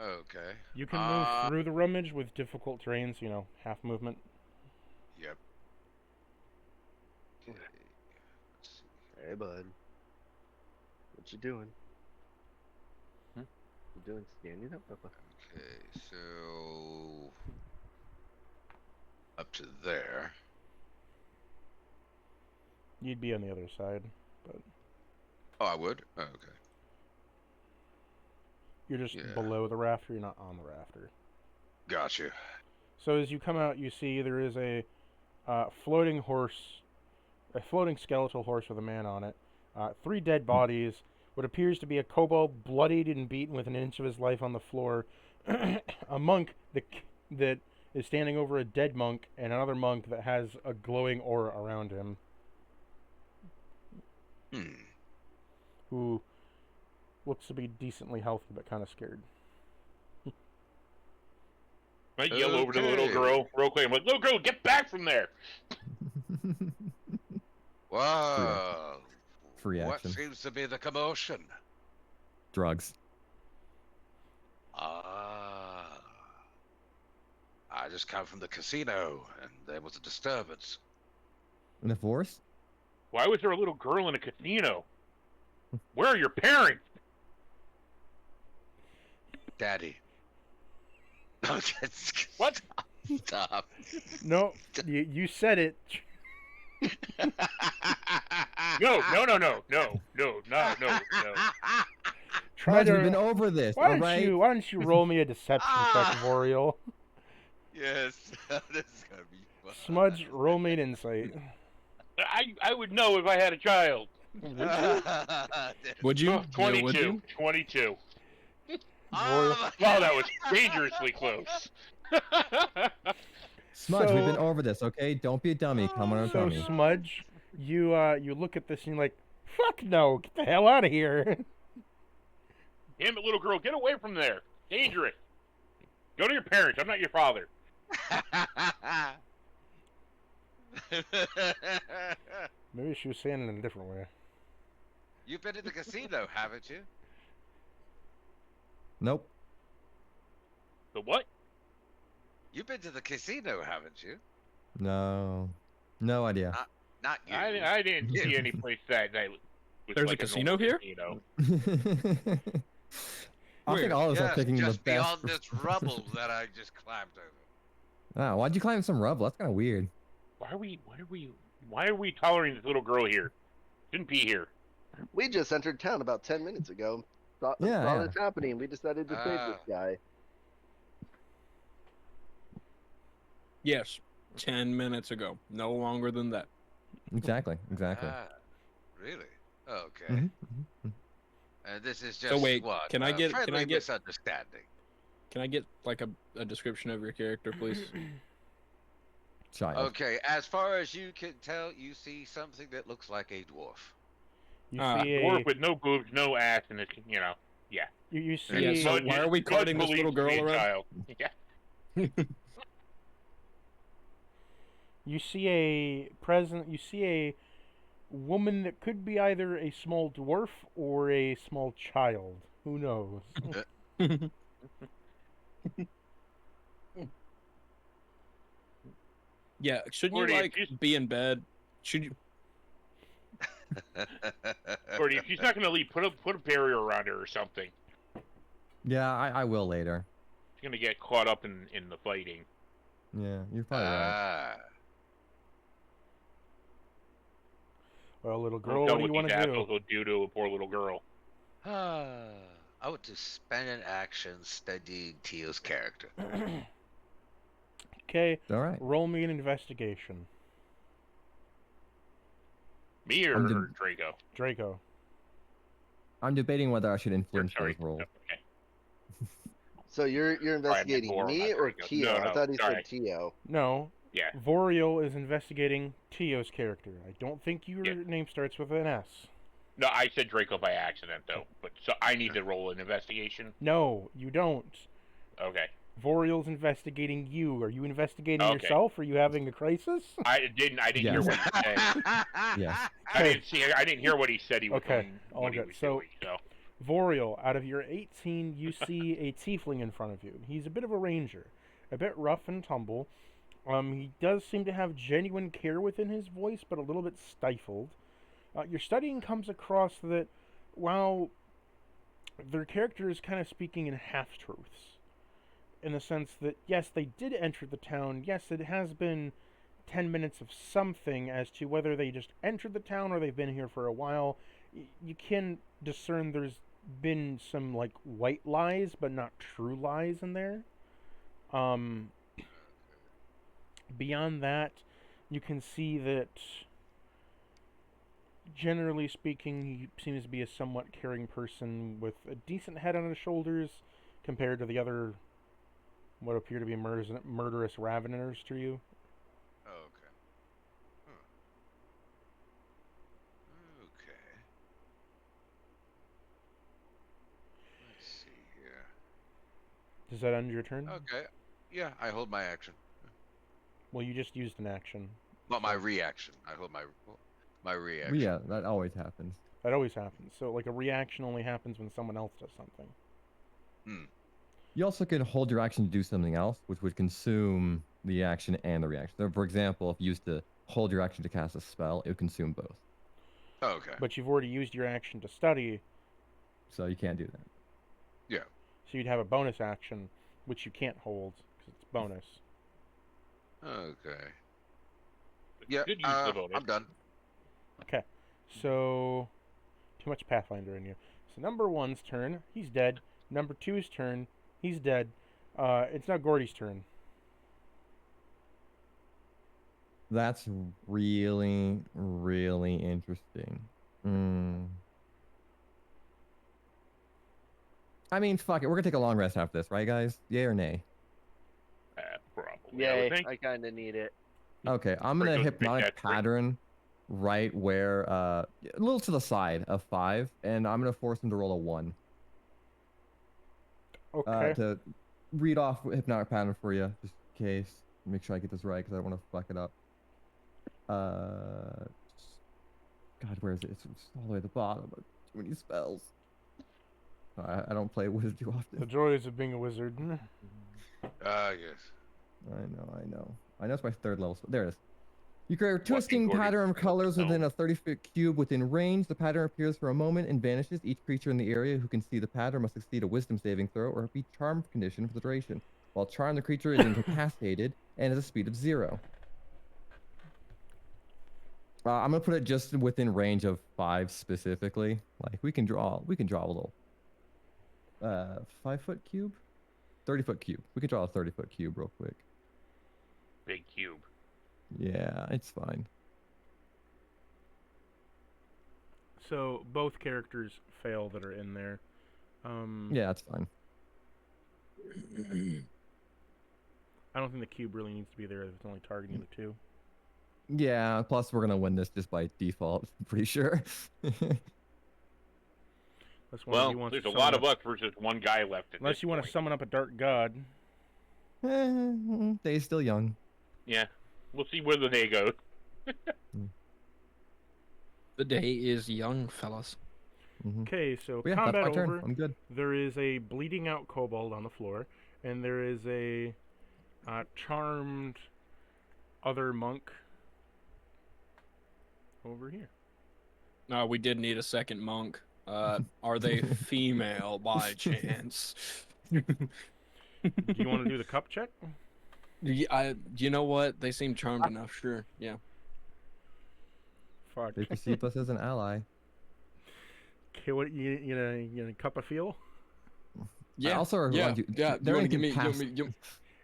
Okay. You can move through the rummage with difficult terrains, half movement. Yep. Okay. Let's see. Hey, bud. What you doing? Hmm? You doing standing up, Papa? Okay, so up to there. You'd be on the other side, but Oh, I would. Oh, okay. you're just Yeah. below the rafter. You're not on the rafter. Gotcha. So as you come out, you see there is a floating horse, a floating skeletal horse with a man on it. 3 dead bodies. What appears to be a kobold, bloodied and beaten with an inch of his life on the floor. A monk that is standing over a dead monk, and another monk that has a glowing aura around him, who looks to be decently healthy but kind of scared. I yell over to the little Okay. girl real quick. I'm like, little girl, get back from there! Wow. Free What action. seems to be the commotion? Drugs. Ah. I just come from the casino, and there was a disturbance. In the forest? Why was there a little girl in a casino? Where are your parents? Daddy. No, that's What? Stop. No, you said it. No. Try Smudge, to. we've been over this, Why all don't right? you? Why don't you roll me a deception check, Ah. Voriel? Yes, this is gonna be fun. Smudge, roll me an insight. I would know if I had a child. Would you? Oh, Yeah, would 22. you? 22. Voriel. Oh, Wow, that was dangerously close. Smudge, we've been So- over this, okay? Don't be a dummy. Come on, our So tummy. Smudge, you look at this and you're like, fuck no, get the hell out of here. Damn it, little girl, get away from there. Dangerous. Go to your parents. I'm not your father. Maybe she was saying it in a different way. You've been to the casino, haven't you? Nope. The what? You've been to the casino, haven't you? No. No idea. Not you. I didn't see any place that was There's like a casino normal here? casino. I think all of us are Yes, picking the just best. beyond this rubble that I just climbed over. Ah, why'd you climb some rubble? That's kind of weird. Why are we tolerating this little girl here? Shouldn't be here. We just entered town about 10 minutes ago. Saw Yeah. this happening. We decided to save this guy. Yes. 10 minutes ago. No longer than that. Exactly. Exactly. Really? Okay. Mhm, mhm. And this is just So wait, what? can I a get- can I friendly get- misunderstanding? Can I get like a description of your character, please? Child. Okay, as far as you can tell, you see something that looks like a dwarf. You Ah, see a Dwarf with no boobs, no ass, and it's, yeah. you see Yeah, so Smudge- why are we Smudge carting this believes little girl to be a around? child. Yeah. you see a woman that could be either a small dwarf or a small child. Who knows? Yeah, shouldn't Morty, you if like you- be in bed? Should you? Or if she's not gonna leave, put a barrier around her or something. Yeah, I will later. She's gonna get caught up in the fighting. Yeah, you're probably right. Well, little Don't girl, tell what do you want these to assholes do? will do to a poor little girl. I want to spend an action studying Teal's character. Okay, All right. roll me an investigation, Me or, I'm the- or Draco? Draco. I'm debating whether I should Or, influence sorry. those rolls. Okay. So you're investigating Laura, me not or Draco. Tio? No, I no, thought he sorry. said Tio. No, Yeah. Voriel is investigating Tio's character. I don't think your Yeah. name starts with an S. No, I said Draco by accident though. But so I need to roll an investigation. No, you don't. Okay. Voriel's investigating you. Are you investigating Okay. yourself? Are you having a crisis? I didn't hear Yes. what he said. Yes. I didn't hear what he said he was Okay, doing. all What he good. was So- doing, so Voriel, out of your 18, you see a tiefling in front of you. He's a bit of a ranger, a bit rough and tumble. He does seem to have genuine care within his voice, but a little bit stifled. Your studying comes across that while their character is kind of speaking in half-truths, in the sense that, yes, they did enter the town, yes, it has been 10 minutes of something as to whether they just entered the town or they've been here for a while. You can discern there's been some, like, white lies, but not true lies in there. Beyond that, you can see that, generally speaking, he seems to be a somewhat caring person with a decent head on his shoulders compared to the other, what appear to be murderous raveners to you. Oh, okay. Okay. Let's see here. Does that end your turn? Okay. Yeah, I hold my action. Well, you just used an action. Well, my reaction. I hold my reaction. Yeah, that always happens. That always happens. So, like, a reaction only happens when someone else does something. You also can hold your action to do something else, which would consume the action and the reaction. So, for example, if you used to hold your action to cast a spell, it would consume both. Okay. but you've already used your action to study, So you can't do that. Yeah. so you'd have a bonus action, which you can't hold because it's bonus. Okay. Yeah. Good use of the bonus. I'm done. Okay, so too much Pathfinder in you. So number 1's turn, he's dead. Number 2's turn, he's dead. It's now Gordy's turn. That's really, really interesting. I mean, fuck it. We're gonna take a long rest after this, right, guys? Yay or nay? Probably. I Yay! would think. I kind of need it. Okay, I'm Break gonna those big hypnotic cats, break. pattern right where, a little to the side of 5, and I'm gonna force him to roll a 1. Okay. To read off hypnotic pattern for you, just in case. Make sure I get this right because I don't want to fuck it up. God, where is it? It's all the way at the bottom. Too many spells. I don't play wizard too The often. joys of being a wizard. Yes. I know. It's my 3rd level. There it is. You create a twisting Gordy pattern of Freeman colors spell. within a 30-foot cube within range. The pattern appears for a moment and vanishes. Each creature in the area who can see the pattern must succeed a wisdom saving throw or be charmed condition for the duration. While charmed, the creature is incapacitated and has a speed of 0. I'm gonna put it just within range of 5 specifically. Like we can draw a little 5-foot cube, 30-foot cube. We could draw a 30-foot cube real quick. Big cube. Yeah, it's fine. So both characters fail that are in there. Yeah, it's fine. I don't think the cube really needs to be there if it's only targeting the 2. Yeah, plus we're gonna win this just by default. I'm pretty sure. Unless one of you Well, wants there's to a lot summon of us versus one guy left. At Unless this you want to point. summon up a dark god. They's still young. Yeah, we'll see where the day goes. The day is young, fellas. Okay, so But yeah, that's combat my turn. over. I'm good. There is a bleeding out kobold on the floor, and there is a charmed other monk over here. We did need a second monk. Are they female by chance? Do you want to do the cup check? You know what? They seem charmed enough. Sure. Yeah. Fuck. They perceive us as an ally. Okay, what you know, cup of feel? I also remind you, Yeah. they're You want me-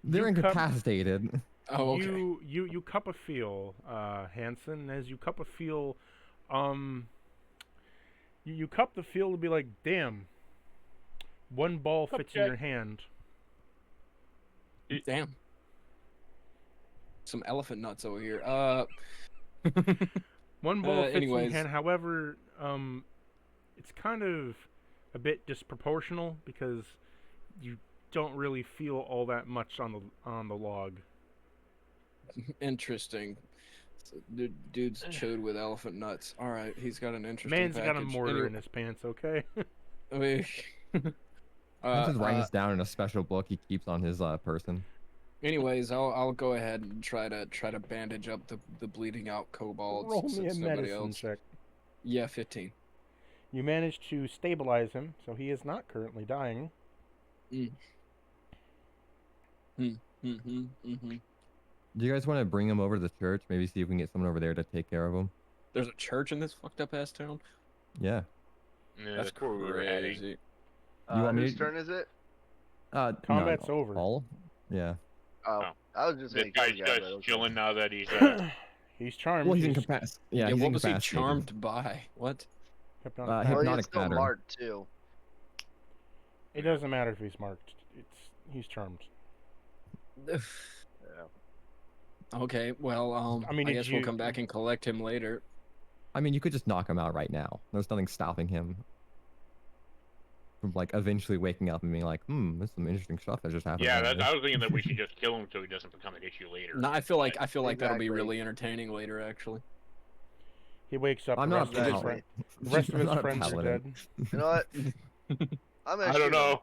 they're You cup- incapacitated. Oh, okay. You cup of feel, Hanson. As you cup of feel, you cup the feel to be like, damn. One ball Cup fits in check. your hand. Damn. Some elephant nuts over here. One ball fits in your anyways. hand. However, it's kind of a bit disproportional because you don't really feel all that much on the log. Interesting. So, dude's chewed with elephant nuts. All right, he's got an interesting Man's got a package. mortar in his pants. Okay. Anyway, I'm just writing this down in a special book he keeps on his person. anyways, I'll go ahead and try to bandage up the bleeding out kobolds Roll me a since nobody medicine else. check. Yeah, 15. You managed to stabilize him, so he is not currently dying. Do you guys want to bring him over to the church? Maybe see if we can get someone over there to take care of him. There's a church in this fucked up ass town. Yeah. Yeah, That's where we were heading. crazy. You want me Whose to- turn is it? Combat's no, over. All? Yeah. Oh, Oh. I was just This gonna kill guy's the guy, just but okay. chilling now that he's He's charmed. Well, he's He's incapacitated. Yeah, he's what was he incapacitated. charmed by? What? hypnotic Uh, power. Oh, hypnotic he's still pattern. marked too. It doesn't matter if he's marked. He's charmed. Yeah. Okay, well, I mean, I did guess we'll you- come back and collect him later. I mean, you could just knock him out right now. There's nothing stopping him from like eventually waking up and being like, "There's some interesting stuff that just happened." yeah. over I was thinking that we should just kill him so he doesn't become an issue later. No, I feel like that'll be Exactly. really entertaining later, actually. He wakes up. I'm the not rest of his paladin. the rest of I'm his not a friends are paladin. dead. You know what? I'm gonna I shoot don't him. know.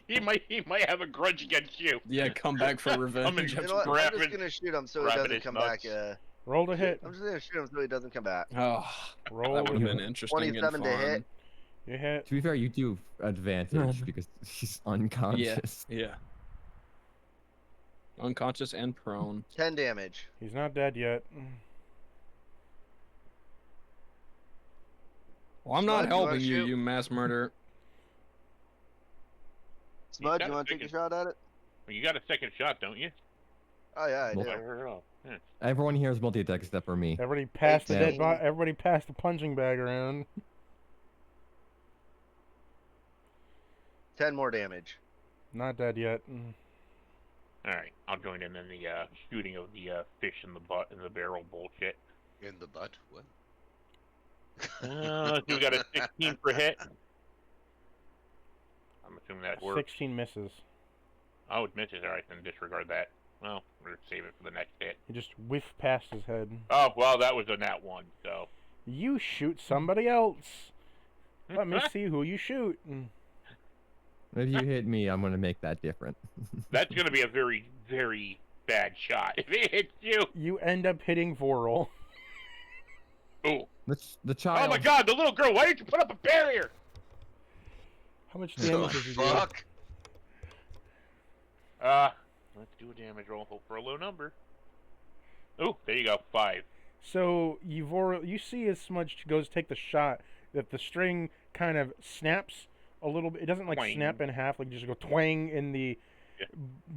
He might have a grudge against you. Yeah, come back for I'm revenge. in- You know what? Grab I'm just it- gonna shoot him so he grab it doesn't his come nuts. back. Roll to hit. I'm just gonna shoot him so he doesn't come back. Oh, Roll that would have to been hit. interesting and 27 to hit. fun. You hit. To be fair, you do advantage because he's unconscious. Yeah. Unconscious and prone. 10 damage. He's not dead yet. Well, I'm not Smudge, you wanna helping you, shoot? you mass murderer. Smudge, got you a want to take a second. shot at it? Well, you got a second shot, don't you? Oh yeah, I Well, do. I heard it all. Yeah. Everyone here is multi-attack except for me. Everybody passed the dead 18. body. Everybody passed the punching bag around. 10 more damage. Not dead yet. All right, I'll join in the shooting of the fish in the butt in the barrel bullshit. In the butt? What? We got a 16 for hit. I'm assuming that works. 16 misses. Oh, it misses. All right, then disregard that. Well, we're gonna save it for the next hit. He just whiffed past his head. Oh, well, that was a nat 1, so. You shoot somebody else. Let me see who you shoot. If you hit me, I'm gonna make that different. That's gonna be a very, very bad shot if it hits you. You end up hitting Vorel. Oh. The child. Oh my God, the little girl! Why didn't you put up a barrier? How much The damage did you do? fuck? Let's do a damage roll. Hope for a low number. Oh, there you go, 5. So you see as Smudge goes to take the shot that the string kind of snaps a little bit. It doesn't like Twang. snap in half, like just go twang, and the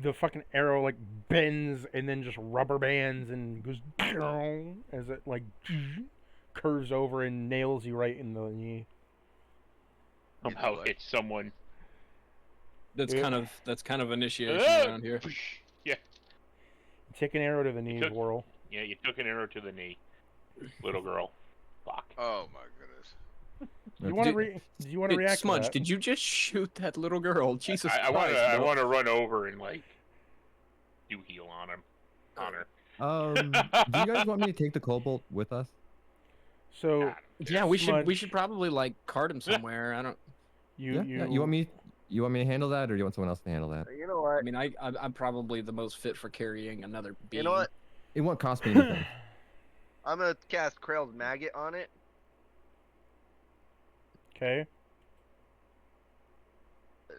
Yeah. fucking arrow like bends and then just rubber bands and goes as it like curves over and nails you right in the knee. Somehow what? hit someone. That's Yeah. kind of initiation Ah! around here. Yeah, Take an arrow to the knee, took- Vorel. yeah, you took an arrow to the knee, little girl. Fuck. Oh my goodness. You want to do you want to react Smudge, to that? did you just shoot that little girl? Jesus I Christ. I bro. want to run over and like do heal on him, on her. Do you guys want me to take the cobalt with us? So Yeah, we Smudge. should probably like cart him somewhere. I don't. you You want me to handle that, or do you want someone else to handle that? You know I what? mean, I'm probably the most fit for carrying another being. You know what? It won't cost me anything. I'm gonna cast Krail's Maggot on it. Okay.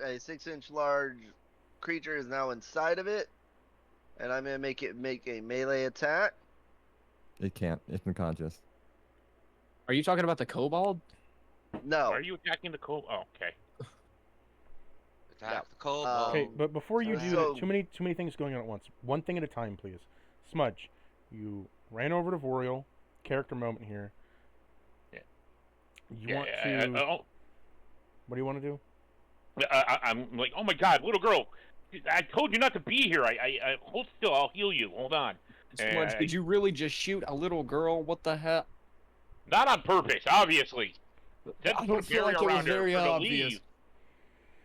A 6-inch large creature is now inside of it, and I'm gonna make it make a melee attack. It can't. It's unconscious. Are you talking about the kobold? No. Are you attacking the coal? Oh, okay. Attack the cold. Okay, but before you do So- that, too many things going on at once. One thing at a time, please. Smudge, you ran over to Voriel. Character moment here. Yeah. You want to? What do you want to do? I'm like, oh my God, little girl! I told you not to be here. I hold still. I'll heal you. Hold on. Smudge, did you really just shoot a little girl? What the hell? Not on purpose, obviously. Just I don't put a feel like barrier it was around her very for her to obvious. leave.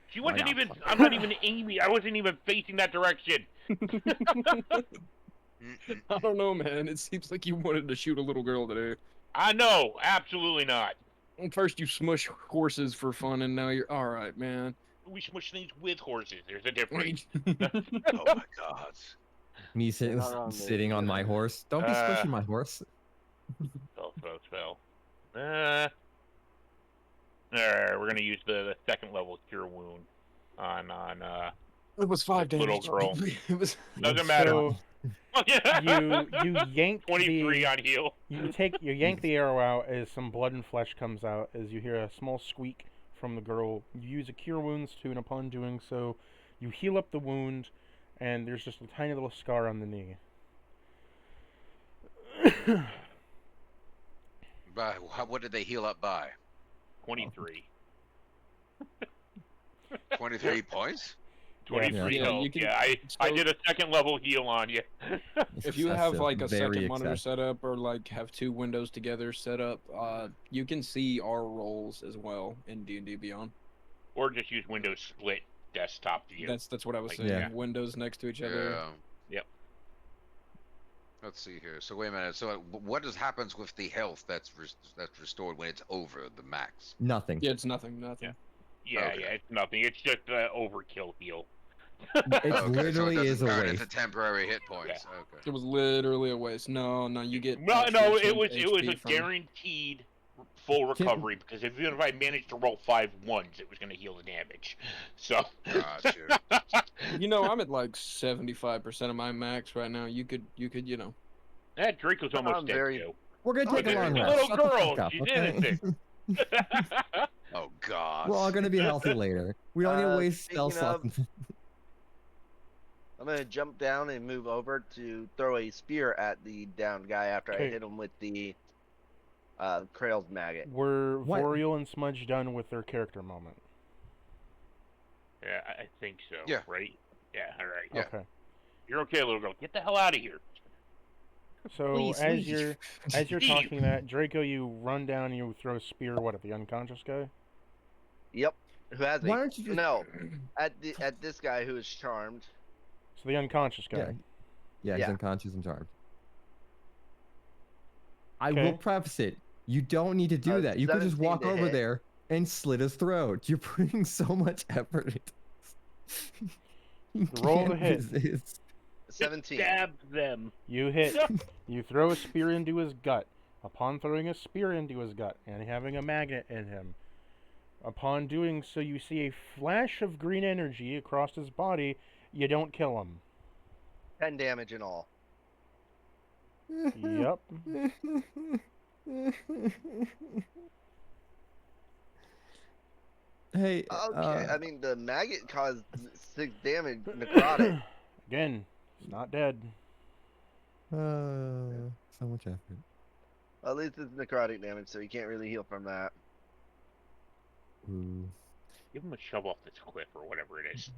She wasn't God. even. I'm not even aiming. I wasn't even facing that direction. I don't know, man. It seems like you wanted to shoot a little girl today. I know, absolutely not. First you smush horses for fun, and now you're all right, man. We smush things with horses. There's a difference. Oh my god. Me sitting Not on sitting on my horse. Don't be squishing my horse. Spell. Alright, we're gonna use the second level cure wound on It was 5 This little damage. girl. It was. doesn't matter. So you yank 23 the on heal. you yank the arrow out as some blood and flesh comes out as you hear a small squeak from the girl. You use a cure wounds too, and upon doing so, you heal up the wound, and there's just a tiny little scar on the knee. By what did they heal up by? 23. 23 points? 23 Yeah, health. you can- Yeah, I so- did a second level heal on you. If you have Excessive, like a very second monitor excessive. set up, or like have two windows together set up, you can see our roles as well in D&D Beyond. Or just use Windows Split desktop view. That's what I was Like, saying. yeah. Windows next to each other. Yeah. Yep. Let's see here. So wait a minute. So what happens with the health that's restored when it's over the max? Nothing. Yeah, it's nothing. Yeah, Okay. yeah, it's nothing. It's just overkill heal. It's Okay, so it literally doesn't is a turn into waste. temporary hit points. Okay. It was literally a waste. No, no, you get No, actual no, it 10 was a HP from. guaranteed full Can- recovery because even if I managed to roll 5 1s, it was going to heal the damage. So. Gotcha. You know, I'm at like 75% of my max right now. You could, That Draco's almost I'm dead very- too. We're gonna Oh, take a there long you The go. rest. little Shut the girl, fuck up, she's okay? innocent. Oh God. We're all gonna be healthy later. We don't need to waste spell Speaking of- slots. I'm gonna jump down and move over to throw a spear at the downed guy after I Okay. hit him with the Krail's maggot. Were What? Voriel and Smudge done with their character moment? Yeah, I think so. Yeah. Right? Yeah, alright. Yeah. Okay. You're okay, little girl. Get the hell out of here. So Please as leave. you're Leave. talking that, Draco, you run down and you throw a spear. What, at the unconscious guy? Yep. Who has Why it? don't you just? No, at this guy who is charmed. So the unconscious guy. Yeah. Yeah, he's Yeah. unconscious and charmed. I Okay. will preface it. You don't need to do that. You could just 17 walk to over hit. there and slit his throat. You're putting so much effort into this. You Roll the can't hit. resist. 17. Stab them. You hit. You throw a spear into his gut. Upon throwing a spear into his gut and having a magnet in him, upon doing so, you see a flash of green energy across his body. You don't kill him. 10 damage in all. Yep. Hey. Okay, I mean the maggot caused 6 damage necrotic. Again, he's not dead. So much effort. At least it's necrotic damage, so you can't really heal from that. Ooh. Give him a shove off this cliff or whatever it is.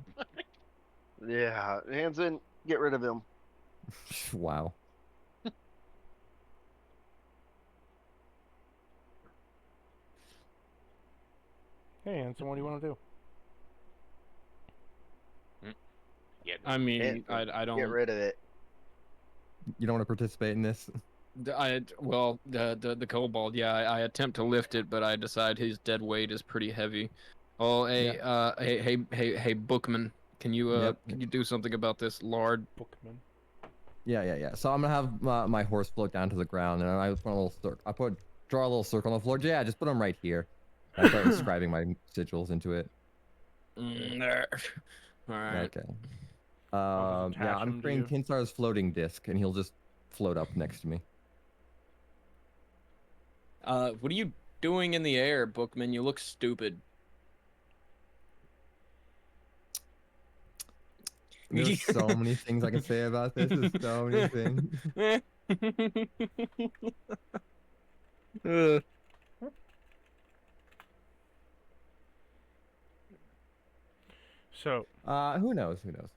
Yeah, Hanson, get rid of him. Wow. Hey, Anson, what do you want to do? Yeah, I mean, Hanson, I Get don't. rid of it. You don't want to participate in this? The kobold. Yeah, I attempt to lift it, but I decide his dead weight is pretty heavy. Oh, hey, Bookman, can you Yep. can you do something about this lard? Bookman. Yeah. So I'm gonna have my horse float down to the ground, and I put a little circle. Draw a little circle on the floor. Yeah, just put him right here. I start inscribing my sigils into it. There. All right. Okay. I'll just Yeah, attach I'm him to creating you. Kinsar's floating disc, and he'll just float up next to me. What are you doing in the air, Bookman? You look stupid. There's so many things I can say about this. There's so many things. So, Who knows? Who knows?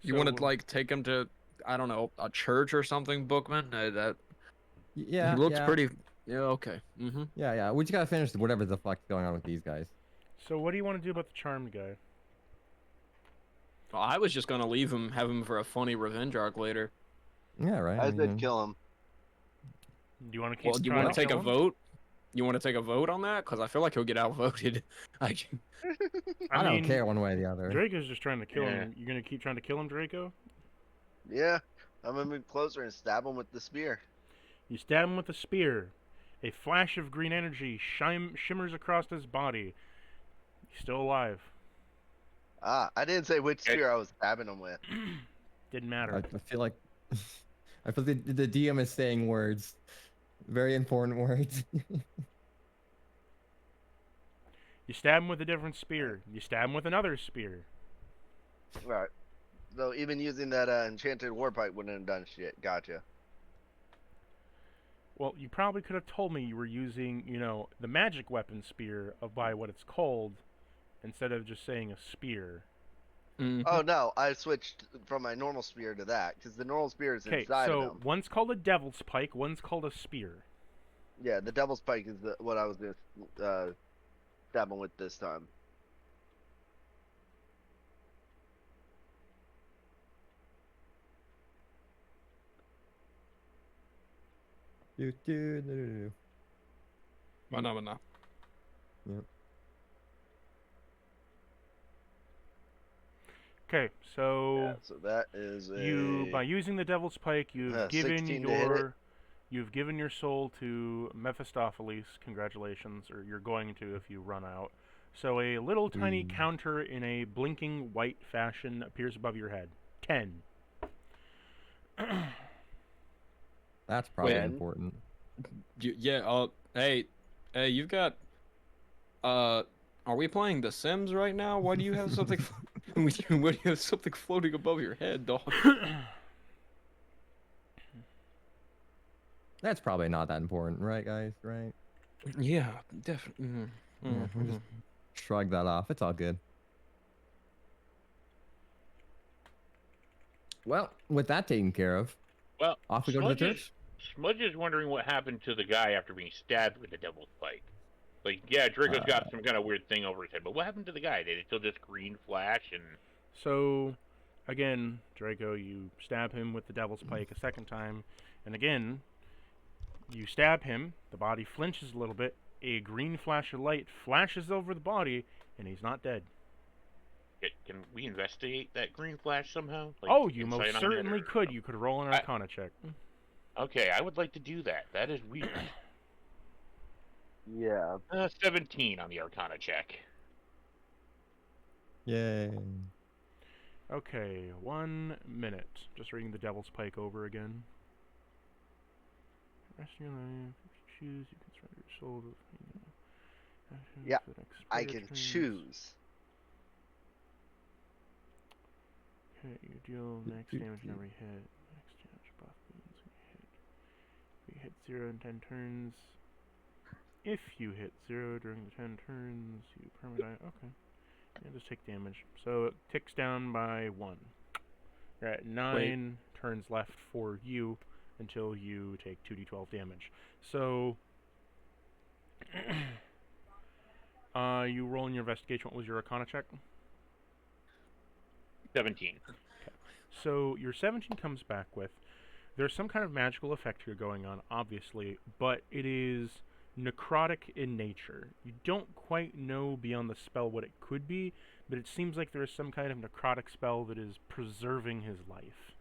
You want to like take him to, I don't know, a church or something, Bookman? That Yeah. he looks yeah. pretty. Yeah. Okay. Mm-hmm. Yeah. We just gotta finish whatever the fuck's going on with these guys. so what do you want to do about the charmed guy? Well, I was just gonna leave him, have him for a funny revenge arc later. Yeah, right. I mean, said kill him. Do you want to keep Well, do you trying want to take a kill him? vote? You want to take a vote on that? Because I feel like he'll get outvoted. I I don't mean, care one way or the other. Draco's just trying to kill Yeah. him. You're gonna keep trying to kill him, Draco? Yeah, I'm gonna move closer and stab him with the spear. You stab him with a spear. A flash of green energy shimmers across his body. He's still alive. Ah, I didn't say which Okay. spear I was stabbing him with. Didn't matter. I feel like I feel the DM is saying words, very important words. You stab him with a different spear. You stab him with another spear. Right. So even using that enchanted war pipe wouldn't have done shit. Gotcha. Well, you probably could have told me you were using, the magic weapon spear by what it's called, instead of just saying a spear. Mhm. Oh no, I switched from my normal spear to that because the normal spear is Okay, inside so of them. one's called a devil's pike, one's called a spear. Yeah, the devil's pike is what I was gonna stab him with this time. Do. Mana. Yep. Okay, so Yeah, so that is by a using the Devil's Pike, you've given 16 to hit it. you've given your soul to Mephistopheles. Congratulations, or you're going to if you run out. So a little tiny counter in a blinking white fashion appears above your head. 10. That's probably Wait. important. Yeah. Hey, you've got. Are we playing The Sims right now? Why do you have something? Why do you have something floating above your head, dog? That's probably not that important, right, guys? Right? Yeah, definitely. Yeah, we just shrug that off. It's all good. Well, with that taken care of, Well, off we go to the Smudge is, church. Smudge is wondering what happened to the guy after being stabbed with the devil's pike. Like, yeah, Draco's got some kind of weird thing over his head, but what happened to the guy? Did it still just green flash and... So, again, Draco, you stab him with the Devil's Pike a second time, and again, you stab him, the body flinches a little bit, a green flash of light flashes over the body, and he's not dead. Can we investigate that green flash somehow? Like, Oh, you insight most on it, certainly or- could. You could roll an Arcana check. Okay, I would like to do that. That is weird. yeah. 17 on the Arcana check. Yay. Okay, 1 minute. Just reading the Devil's Pike over again. Rest of your life, if you choose, you can surrender your soul to actions Yeah, that expire I can turns. choose. Okay, you deal max damage in every hit. Max damage buff means when you hit. If you hit 0 in 10 turns. If you hit 0 during the 10 turns, you permanent. Okay. Yeah, just take damage. So it ticks down by 1. You're at 9 turns left for you until you take 2d12 damage. So, you roll in your investigation. What was your Arcana check? 17. So your 17 comes back with, there's some kind of magical effect here going on, obviously, but it is necrotic in nature. You don't quite know beyond the spell what it could be, but it seems like there is some kind of necrotic spell that is preserving his life.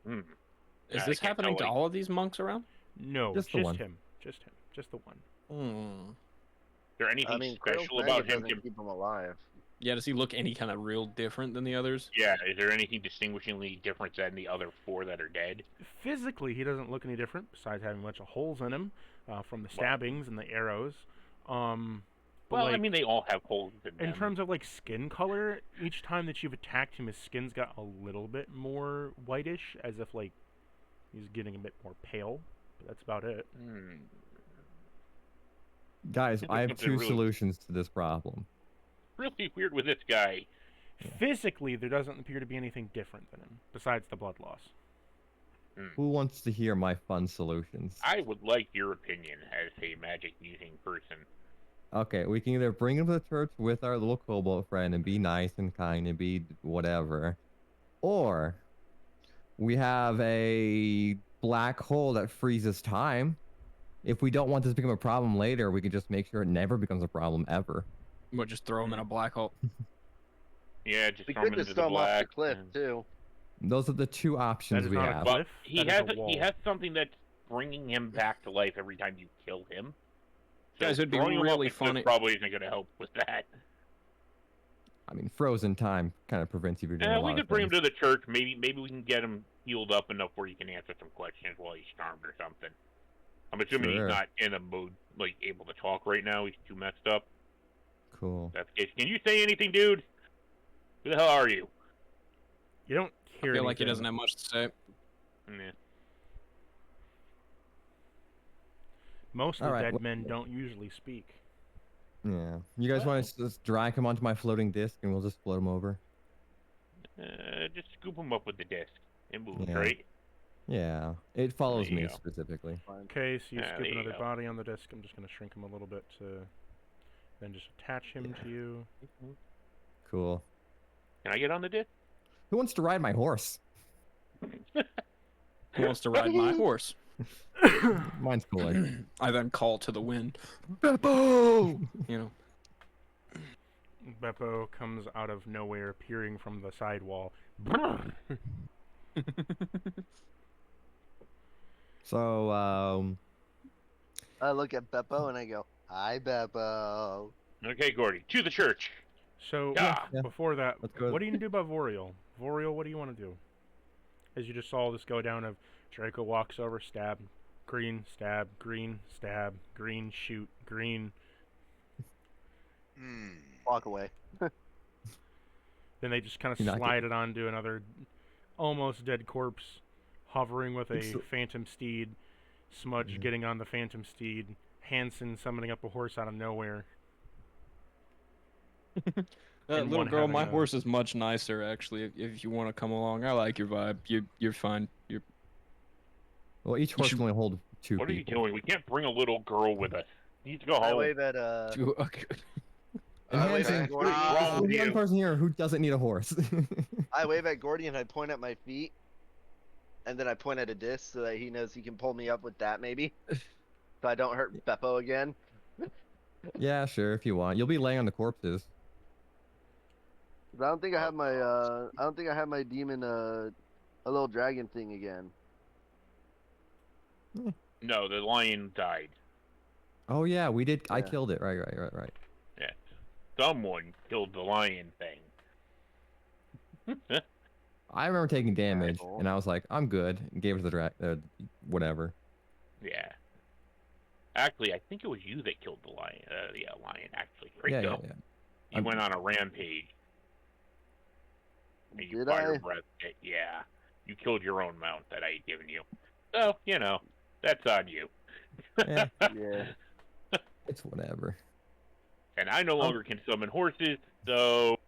Hmm. Is I this can't happening to tell, like- all of these monks around? No, Just just, the one. him. Just him. Just the one. Hmm. Is there anything I mean, special Quill's about maggot him? doesn't keep him alive. Yeah, does he look any kind of real different than the others? Yeah, is there anything distinguishingly different than the other 4 that are dead? Physically, he doesn't look any different, besides having a bunch of holes in him from the stabbings and the arrows. But Well, like, I mean, they all have holes in them. in terms of like skin color, each time that you've attacked him, his skin's got a little bit more whitish, as if like he's getting a bit more pale. But that's about it. Hmm. Guys, Seems I like have something 2 really- solutions to this problem. Really weird with this guy. Physically, there doesn't appear to be anything different than him, besides the blood loss. Who wants to hear my fun solutions? I would like your opinion as a magic-using person. Okay, we can either bring him to the church with our little kobold friend and be nice and kind and be whatever, or we have a black hole that freezes time. If we don't want this to become a problem later, we can just make sure it never becomes a problem ever. We'll just throw him in a black hole. Yeah, just We throw him could into just the throw him off the black. cliff and- too. Those are the 2 options is we not a have. cliff. Well, he That is has a wall. he has something that's bringing him back to life every time you kill him. So Guys, it'd be throwing him off really the cliff funny- Probably isn't going to help with that. I mean, frozen time kind of prevents you from doing a lot We of could bring him things. to the church. Maybe we can get him healed up enough where he can answer some questions while he's charmed or something. I'm assuming Sure. he's not in a mood like able to talk right now. He's too messed up. Cool. That's the case. Can you say anything, dude? Who the hell are you? You don't I hear feel like he anything. doesn't have much to say. Yeah. Most of the Alright, dead well- men don't usually speak. Yeah. You guys want to just drag him onto my floating disc and we'll just float him over? Just scoop him up with the disc. It moves, Yeah. right? Yeah. It follows There you me go. specifically. Okay, so you Yeah, scoop there you another go. body on the disc. I'm just going to shrink him a little bit to then just attach him to you. Cool. Can I get on the disc? Who wants to ride my horse? Who wants to ride my horse? Mine's cooler. I then call to the wind. Beppo! You know. Beppo comes out of nowhere, peering from the side wall. So, I look at Beppo and I go, "Hi, Beppo." Okay, Gordy, to the church. So, Yeah. yeah. before that, Let's go. what are you going to do about Voriel? Voriel, what do you want to do? As you just saw this go down of Draco walks over, stab, green, stab, green, stab, green, shoot, green. Hmm. Walk away. Then they just kind of You're not slide it onto another almost dead corpse, hovering with a It's- phantom steed. Smudge Mhm. getting on the phantom steed. Hanson summoning up a horse out of nowhere. And Little one girl, having my a- horse is much nicer actually. If you want to come along, I like your vibe. You're fine. You're Well, each horse should- can only hold 2 What are you people. doing? We can't bring a little girl with us. You need to go I home. wave at okay. And I wave Hanson, at Gordy. What's wrong with there's one you? person here who doesn't need a horse. I wave at Gordy and I point at my feet, and then I point at a disc so that he knows he can pull me up with that maybe, so I don't hurt Beppo again. Yeah, sure, if you want. You'll be laying on the corpses. 'Cause I don't think I have my I don't think I have my demon a little dragon thing again. No, the lion died. Oh yeah, we did. I Yeah. killed it. Right. Yeah. Someone killed the lion thing. I remember taking damage, Asshole. and I was like, I'm good. And gave it to the whatever. Yeah. Actually, I think it was you that killed the lion. Yeah, lion, actually. Yeah, Draco. yeah. You went on a rampage. And you Did fire I? breath. Yeah. You killed your own mount that I had given you. So, you know, that's on you. Yeah, Yeah. it's whatever. And I no longer can summon horses, so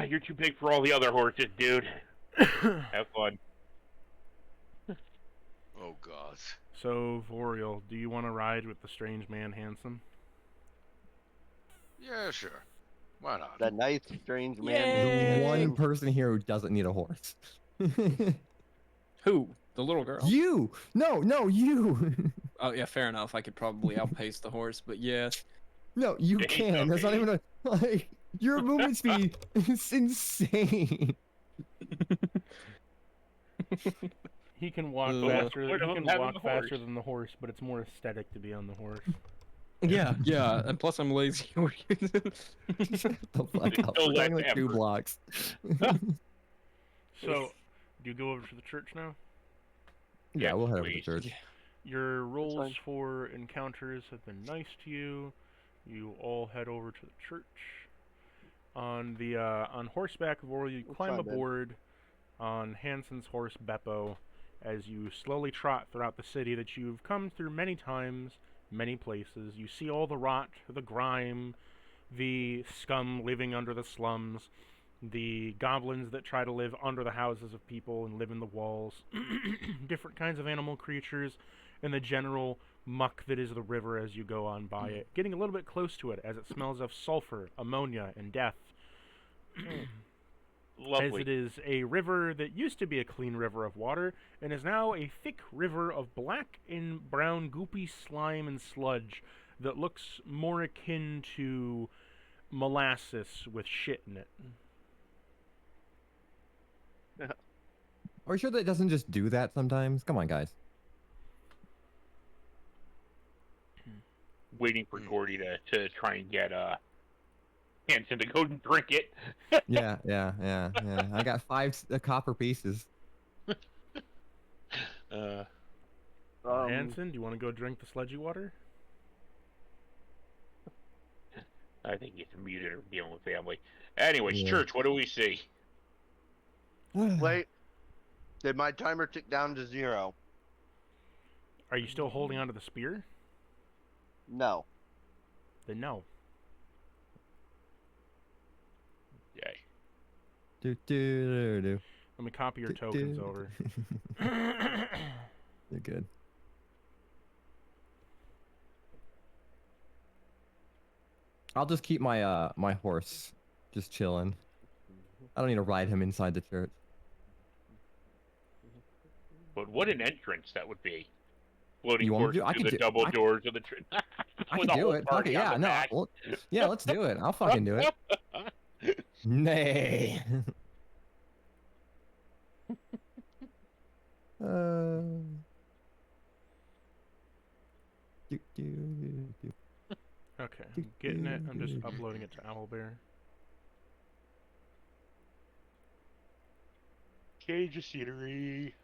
you're too big for all the other horses, dude. Have fun. Oh God. So, Voriel, do you want to ride with the strange man Hanson? Yeah, sure. Why not? That nice strange man. There's one Hanson. person here who doesn't need a horse. Who? The little girl. You! No, you! Oh yeah, fair enough. I could probably outpace the horse, but yeah. No, you Hey, can. That's not Toby. even a like. Your movement speed is insane. He can walk What's faster. the point He of can him having walk the faster horse? than the horse, but it's more aesthetic to be on the horse. Yeah, yeah, and plus I'm lazy. The fuck up. Still We're going less like 2 effort. blocks. So, do you go over to the church now? Yeah, Yes, we'll head over to please. church. Your rolls fine. for encounters have been nice to you. You all head over to the church. On the on horseback, Voriel, you It's climb fine, man. aboard on Hanson's horse Beppo as you slowly trot throughout the city that you've come through many times, many places. You see all the rot, the grime, the scum living under the slums, the goblins that try to live under the houses of people and live in the walls, different kinds of animal creatures, and the general muck that is the river as you go on by it, getting a little bit close to it as it smells of sulfur, ammonia, and death. As Lovely. it is a river that used to be a clean river of water and is now a thick river of black and brown goopy slime and sludge that looks more akin to molasses with shit in it. Are we sure that it doesn't just do that sometimes? Come on, guys. Waiting for Gordy to try and get Hanson to go and drink it. Yeah. I got 5 copper pieces. Hanson, do you want to go drink the sludgy water? I think he's muted or dealing with family. Anyways, Yeah. church, what do we see? Wait. Did my timer tick down to 0? Are you still holding onto the spear? No. Then no. Yay. Do. Let me copy your tokens over. You're good. I'll just keep my my horse just chilling. I don't need to ride him inside the church. But what an entrance that would be. floating You want me course to do? I through could the do. double doors of the I with could a do whole it. Fuck it. party on Yeah. the No. back. Well, yeah. Let's do it. I'll fucking do it. Nay. uh. Okay, I'm getting it. I'm just uploading it to Owlbear. Change of scenery.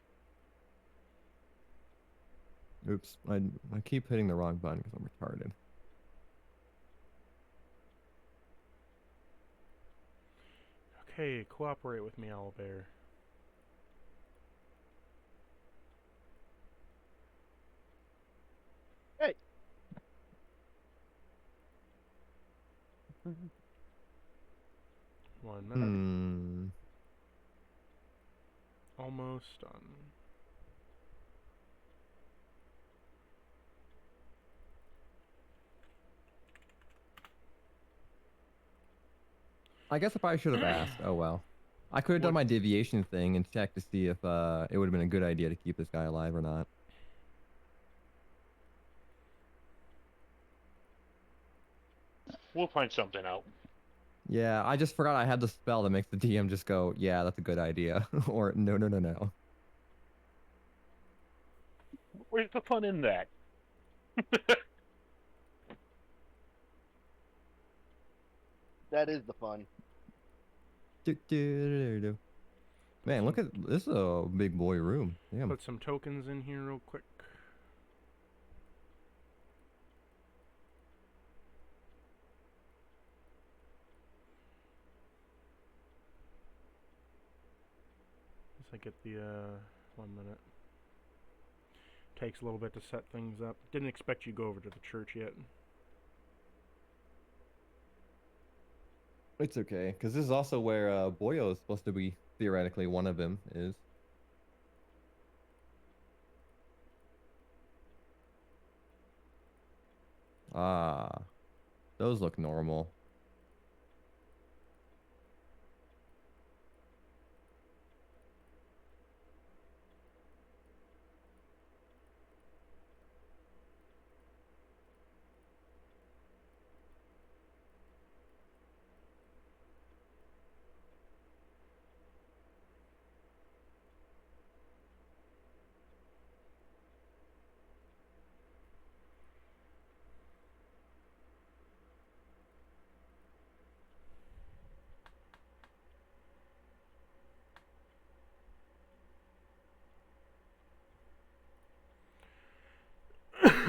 Oops. I keep hitting the wrong button because I'm retarded. Okay, cooperate with me, Owlbear. Hey. 1 minute. Hmm. Almost done. I guess I probably should have asked. Oh well. I could have done my deviation thing and checked to see if it would have been a good idea to keep this guy alive or not. We'll find something out. Yeah, I just forgot I had the spell that makes the DM just go, yeah, that's a good idea. Or no, no, no, no. Where's the fun in that? That is the fun. Man, look at this is a big boy room. Damn. Put some tokens in here real quick. As I get the 1 minute. Takes a little bit to set things up. Didn't expect you to go over to the church yet. It's okay, because this is also where Boyo is supposed to be, theoretically, one of them is. Ah, those look normal.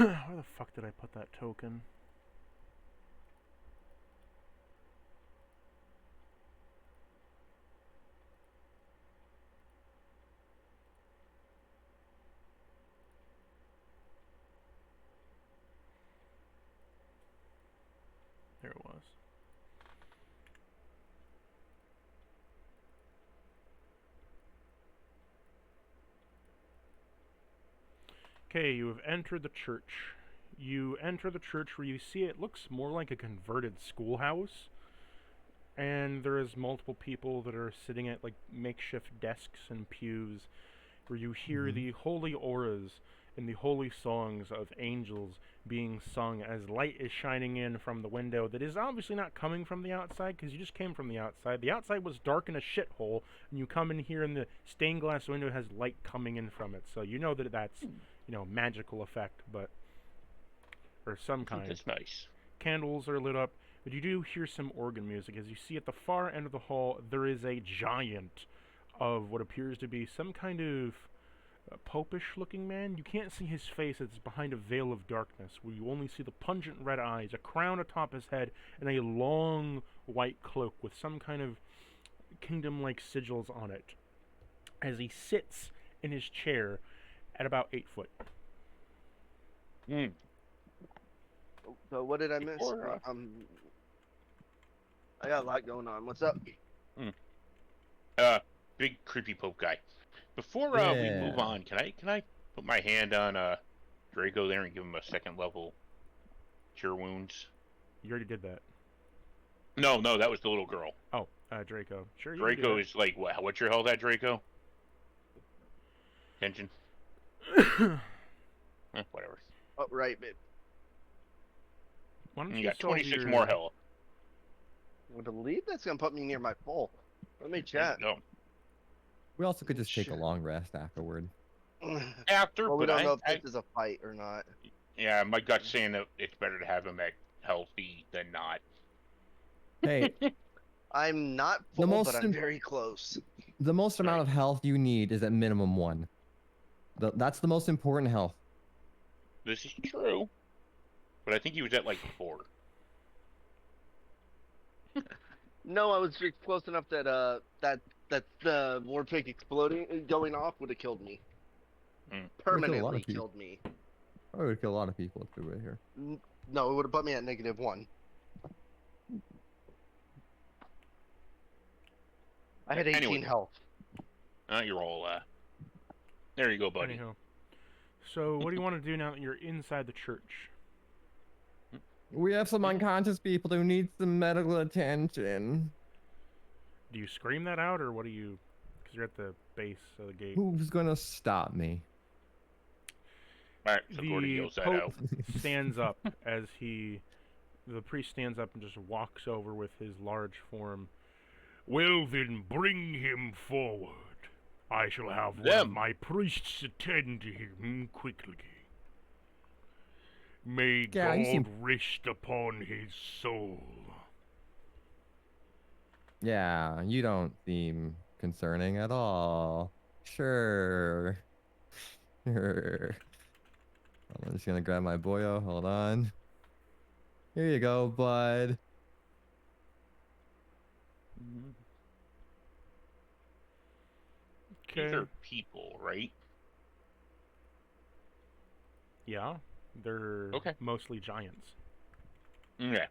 Where the fuck did I put that token? There it was. Okay, you have entered the church. You enter the church where you see it looks more like a converted schoolhouse. And there is multiple people that are sitting at like makeshift desks and pews where you hear the holy auras and the holy songs of angels being sung as light is shining in from the window that is obviously not coming from the outside because you just came from the outside. The outside was dark in a shithole, and you come in here and the stained glass window has light coming in from it. So you know that that's, you know, magical effect, but or some kind. That's nice. Candles are lit up, but you do hear some organ music. As you see at the far end of the hall, there is a giant of what appears to be some kind of popish looking man. You can't see his face, it's behind a veil of darkness where you only see the pungent red eyes, a crown atop his head, and a long white cloak with some kind of kingdom-like sigils on it as he sits in his chair at about 8 foot. So what did I miss? I got a lot going on. What's up? Big creepy pope guy. Before we move on, can I put my hand on Draco there and give him a second level cure wounds? You already did that. No, that was the little girl. Oh, Draco. Sure. Draco is like what? What's your health at, Draco? Attention. Whatever. Oh, right, babe. Why don't You you got solve 26 your... more health. I believe that's gonna put me near my full. Let me There you chat. go. We also could just take a Shit. long rest afterward. After, Well, we but don't know if this is a fight or not. yeah, my gut's saying that it's better to have him at healthy than not. Hey, I'm not The full, most but I'm im- very close. the most amount Right. of health you need is at minimum 1. That's the most important health. This is true, but I think he was at like 4. No, I was just close enough that that the Warpig exploding going off would have killed me. Mm. Would've killed a lot Permanently of people. killed me. I would kill a lot of people if they were here. No, it would have put me at -1. I had 18 Anyway. health. You're all, there you go, buddy. Anyhow. So, what do you want to do now that you're inside the church? We have some unconscious people who need some medical attention. Do you scream that out, or what do you... Because you're at the base of the gate. Who's gonna stop me? Alright, so Gordy The yells that Pope out. stands up as the priest stands up and just walks over with his large form. Well then, bring him forward. I shall have one of my priests attend to him quickly. May Yeah, you God seem- rest upon his soul. Yeah, you don't seem concerning at all. Sure. Sure. I'm just gonna grab my boyo. Hold on. Here you go, bud. These Okay. are people, right? Yeah, they're Okay. mostly giants. Yeah.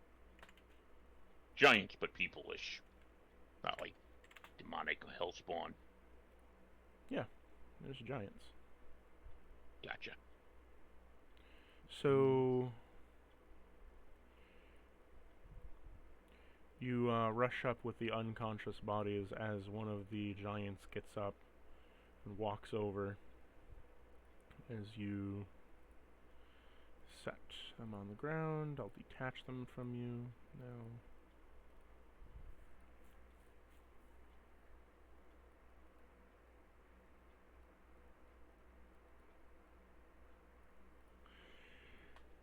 Giants, but people-ish. Not like demonic hellspawn. There's giants. Gotcha. So you rush up with the unconscious bodies as one of the giants gets up and walks over as you set them on the ground. I'll detach them from you now.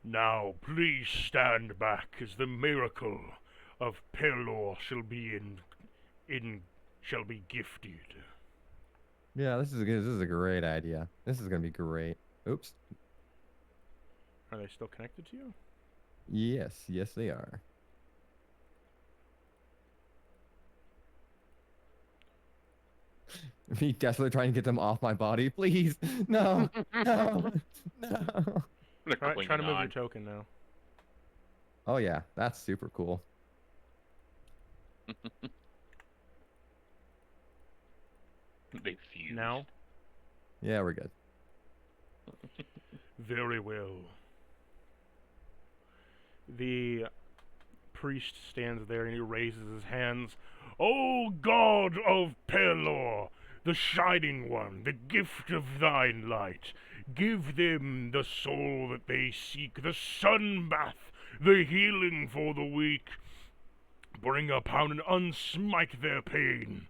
Now please stand back as the miracle of Pelor shall be shall be gifted. Yeah, this is a great idea. This is gonna be great. Oops. Are they still connected to you? Yes, yes they are. Me desperately trying to get them off my body, please. No, no, no. Try to move your on. token now. Oh yeah, that's super cool. They fuse. Now? Yeah, we're good. Very well. The priest stands there and he raises his hands. O God of Pelor, the Shining One, the gift of thine light, give them the soul that they seek, the sun bath, the healing for the weak. Bring upon and unsmite their pain.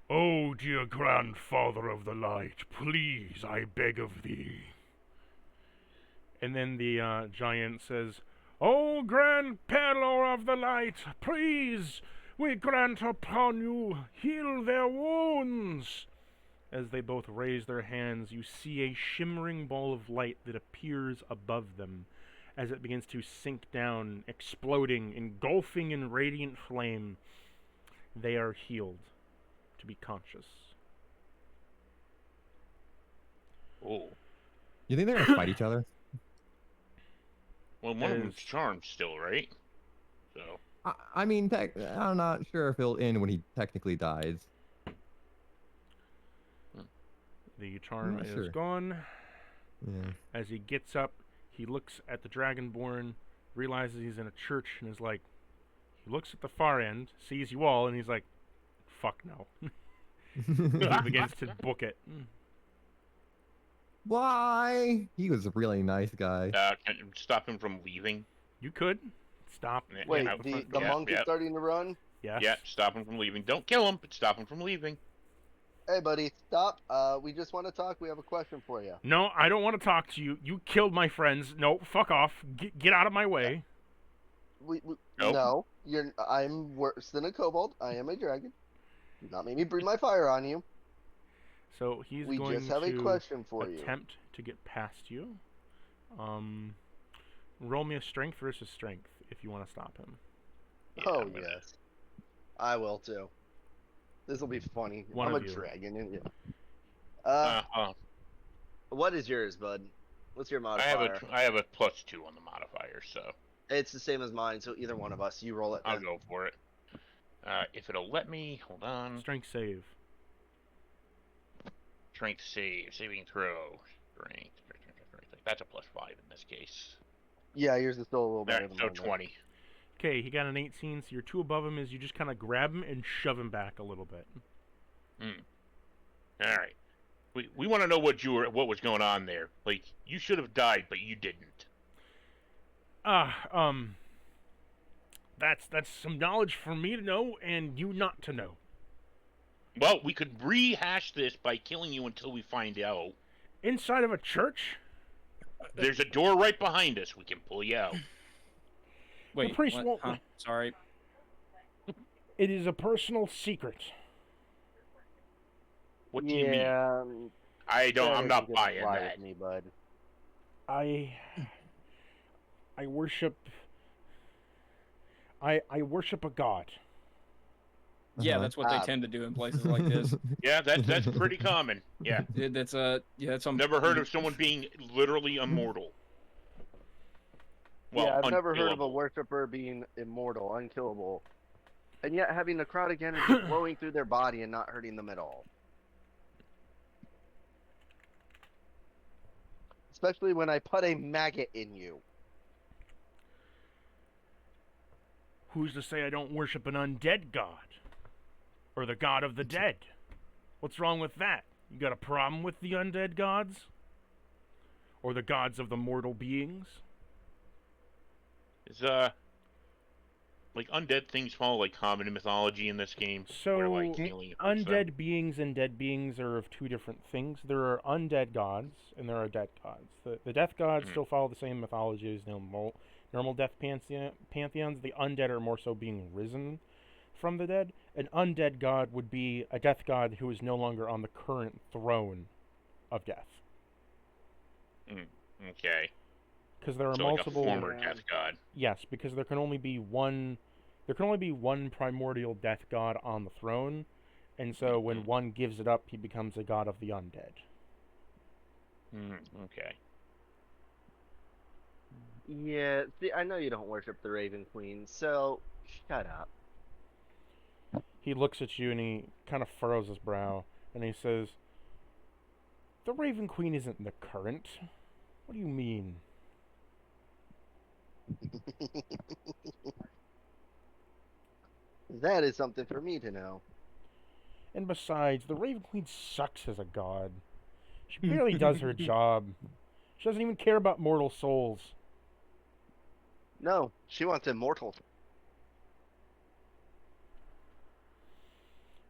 O dear grandfather of the light, please, I beg of thee. And then the giant says, O grand Pelor of the light, please, we grant upon you, heal their wounds. As they both raise their hands, you see a shimmering ball of light that appears above them as it begins to sink down, exploding, engulfing in radiant flame. They are healed to be conscious. Oh. You think they're gonna fight each other? Well, one of Is- them's charmed still, right? So. I mean, I'm not sure if he'll end when he technically dies. The charm not is sure. gone. Yeah. As he gets up, he looks at the Dragonborn, realizes he's in a church, and is like, he looks at the far end, sees you all, and he's like, fuck no. He begins to book it. Why? He was a really nice guy. Can stop him from leaving. You could stop. Wait, Out the front the door. monk is starting to run. Yes. Yeah, stop him from leaving. Don't kill him, but stop him from leaving. Hey, buddy, stop. We just want to talk. We have a question for you. No, I don't want to talk to you. You killed my friends. No, fuck off. Get out of my way. Nope. No, I'm worse than a kobold. I am a dragon. Do not make me breathe my fire on you. So he's We going just have to a question for you. attempt to get past you. Roll me a strength versus strength if you want to stop him. Yeah, Oh I'm gonna- yes, I will too. This will be funny. One I'm of a you. dragon, and yeah. Uh, What is yours, bud? What's your I have modifier? I have a +2 on the modifier, so It's the same as mine, so either one of us, you roll it. I'll Then. go for it. If it'll let me, hold on. Strength save. Strength save, saving throw, strength. That's a +5 in this case. Yeah, yours is still a little All better right, than so mine. though. 20. Okay, he got an 18, so you're 2 above him. Is you just kind of grab him and shove him back a little bit. All right. We want to know what was going on there. Like, you should have died, but you didn't. That's some knowledge for me to know and you not to know. Well, we could rehash this by killing you until we find out. Inside of a church? There's a door right behind us. We can pull you out. Wait, priest what? won't- Huh? Sorry. It is a personal secret. What do you mean? Yeah, I'm that not isn't gonna buying fly that. with me, bud. I worship I worship a god. Yeah, Uh-huh. that's what they tend to do in places like this. Yeah, that's pretty common. Yeah. That's Never heard of someone being literally immortal. Well, yeah, I've never heard of a unkillable. worshiper being immortal, unkillable, and yet having necrotic energy flowing through their body and not hurting them at all. Especially when I put a maggot in you. Who's to say I don't worship an undead god? Or the god of the dead? What's wrong with that? You got a problem with the undead gods? Or the gods of the mortal beings? Is like undead things follow like common mythology in this game? So, Where, like, healing affects them? undead beings and dead beings are of two different things. There are undead gods, and there are dead gods. The death gods still follow the same mythology as normal death pantheons. The undead are more so being risen from the dead. An undead god would be a death god who is no longer on the current throne of death. Okay. Because there are So multiple... like a former death god. Yes, because there can only be one primordial death god on the throne, and so when one gives it up, he becomes a god of the undead. Okay. Yeah, see, I know you don't worship the Raven Queen, so shut up. He looks at you and he kind of furrows his brow, and he says, "The Raven Queen isn't the current. What do you mean?" That is something for me to know. And besides, the Raven Queen sucks as a god. She barely does her job. She doesn't even care about mortal souls. No, she wants immortal.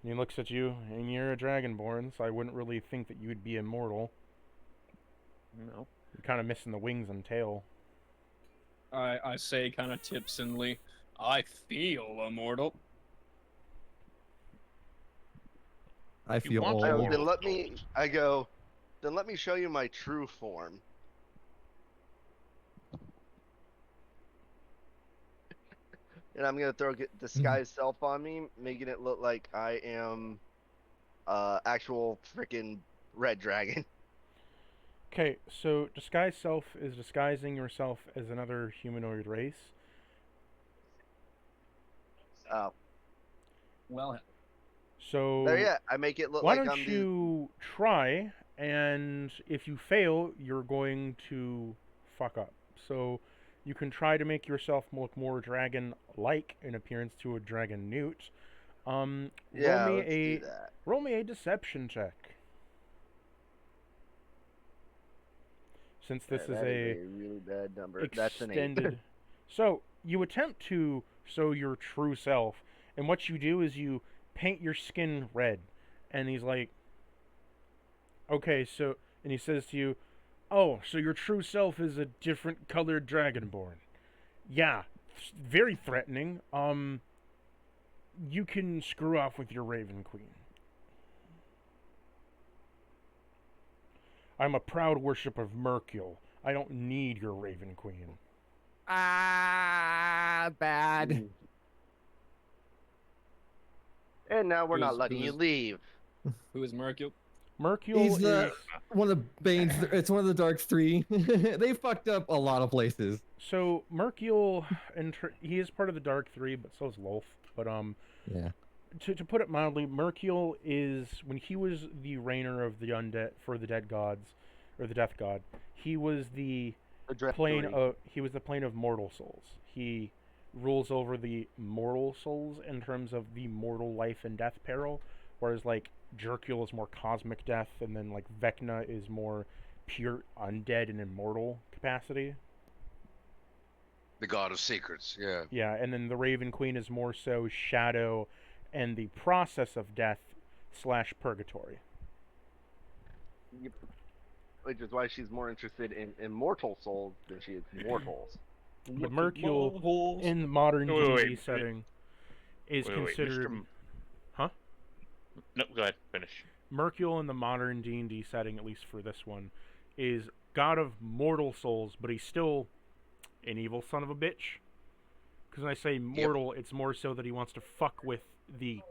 And he looks at you, and you're a dragonborn, so I wouldn't really think that you'd be immortal. No. You're kind of missing the wings and tail. I say kind of tipsingly, I feel immortal. I feel want old. to- Then Immortal let me. souls. I go. Then let me show you my true form. And I'm gonna throw disguise self on me, making it look like I am actual freaking red dragon. Okay, so disguise self is disguising yourself as another humanoid race. Oh, Well, So there, yeah. I make it look why like don't I'm you try, and if you fail, you're going to fuck up. So you can try to make yourself look more dragon-like in appearance to a dragon newt. Yeah, roll me let's do that. roll me a deception check. since this is That a is a really bad number. That's an 8. extended. So you attempt to show your true self, and what you do is you paint your skin red. And he's like, okay, so, and he says to you, oh, so your true self is a different colored dragonborn. Yeah, very threatening. You can screw off with your Raven Queen. I'm a proud worship of Mercule. I don't need your Raven Queen. Bad. And now we're not Who's- letting you who's- leave. Who is Mercule? Mercule He's the is one of the Bane's. It's one of the Dark Three. They fucked up a lot of places. so Mercule, he is part of the Dark Three, but so is Lolth. But Yeah. to put it mildly, Mercule is when he was the reigner of the undead for the dead gods, or the death god. He was the plane of mortal souls. He rules over the mortal souls in terms of the mortal life and death peril, whereas like Jerkule is more cosmic death, and then like Vecna is more pure undead and immortal capacity. The god of secrets. Yeah. Yeah, and then the Raven Queen is more so shadow and the process of death / purgatory. Which is why she's more interested in immortal souls than she is mortals. But Mercule in the modern Wait, D&D setting is considered. Huh? No, go ahead. Finish. Mercule in the modern D&D setting, at least for this one, is god of mortal souls, but he's still an evil son of a bitch. Because when I say mortal, it's more so that he wants to fuck with the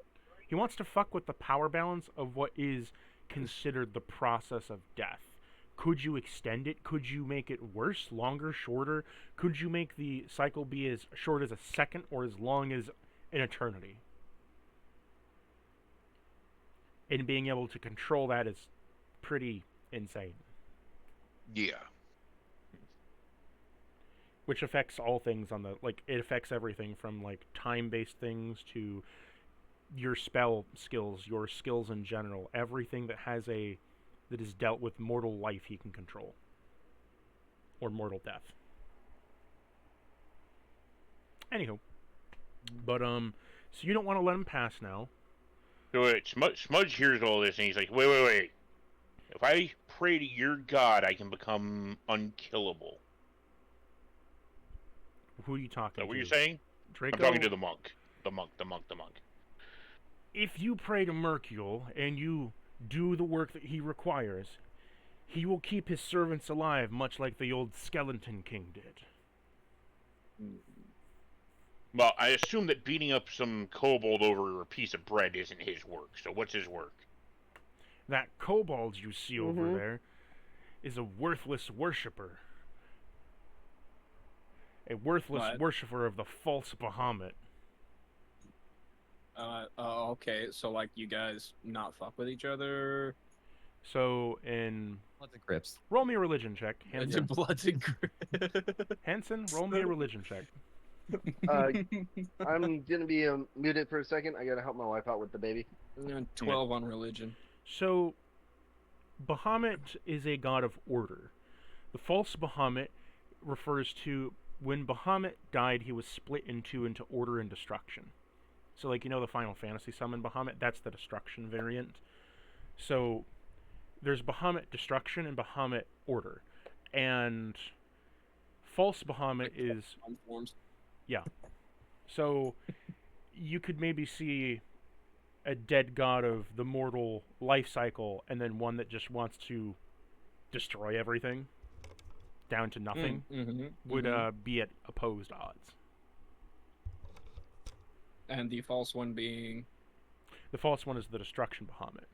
power balance of what is considered the process of death. Could you extend it? Could you make it worse, longer, shorter? Could you make the cycle be as short as a second or as long as an eternity? And being able to control that is pretty insane. Yeah. Which affects all things on the, like, it affects everything from, like, time-based things to your spell skills, your skills in general. Everything that is dealt with mortal life he can control. Or mortal death. Anywho. But, so you don't want to let him pass now. So wait, Smudge hears all this and he's like, wait. If I pray to your god, I can become unkillable. Who are you Is talking that what to? you're saying? Draco? I'm talking to the monk. The monk. If you pray to Mercule and you do the work that he requires, he will keep his servants alive, much like the old Skeleton King did. Well, I assume that beating up some kobold over a piece of bread isn't his work. So what's his work? That kobold you see over there is a worthless worshipper. A worthless worshipper of the false Bahamut. Okay, so like you guys not fuck with each other? So in Lots of grips. roll me a religion check, Hanson. Bloods and Hanson, roll me a religion check. I'm gonna be muted for a second. I gotta help my wife out with the baby. 12 on religion. So, Bahamut is a god of order. The false Bahamut refers to when Bahamut died, he was split into order and destruction. So, like, you know the Final Fantasy summon Bahamut? That's the destruction variant. So, there's Bahamut destruction and Bahamut order. And false Bahamut is... Forms. Yeah. So, you could maybe see a dead god of the mortal life cycle, and then one that just wants to destroy everything down to nothing would be at opposed odds. And the false one being The false one is the destruction Bahamut.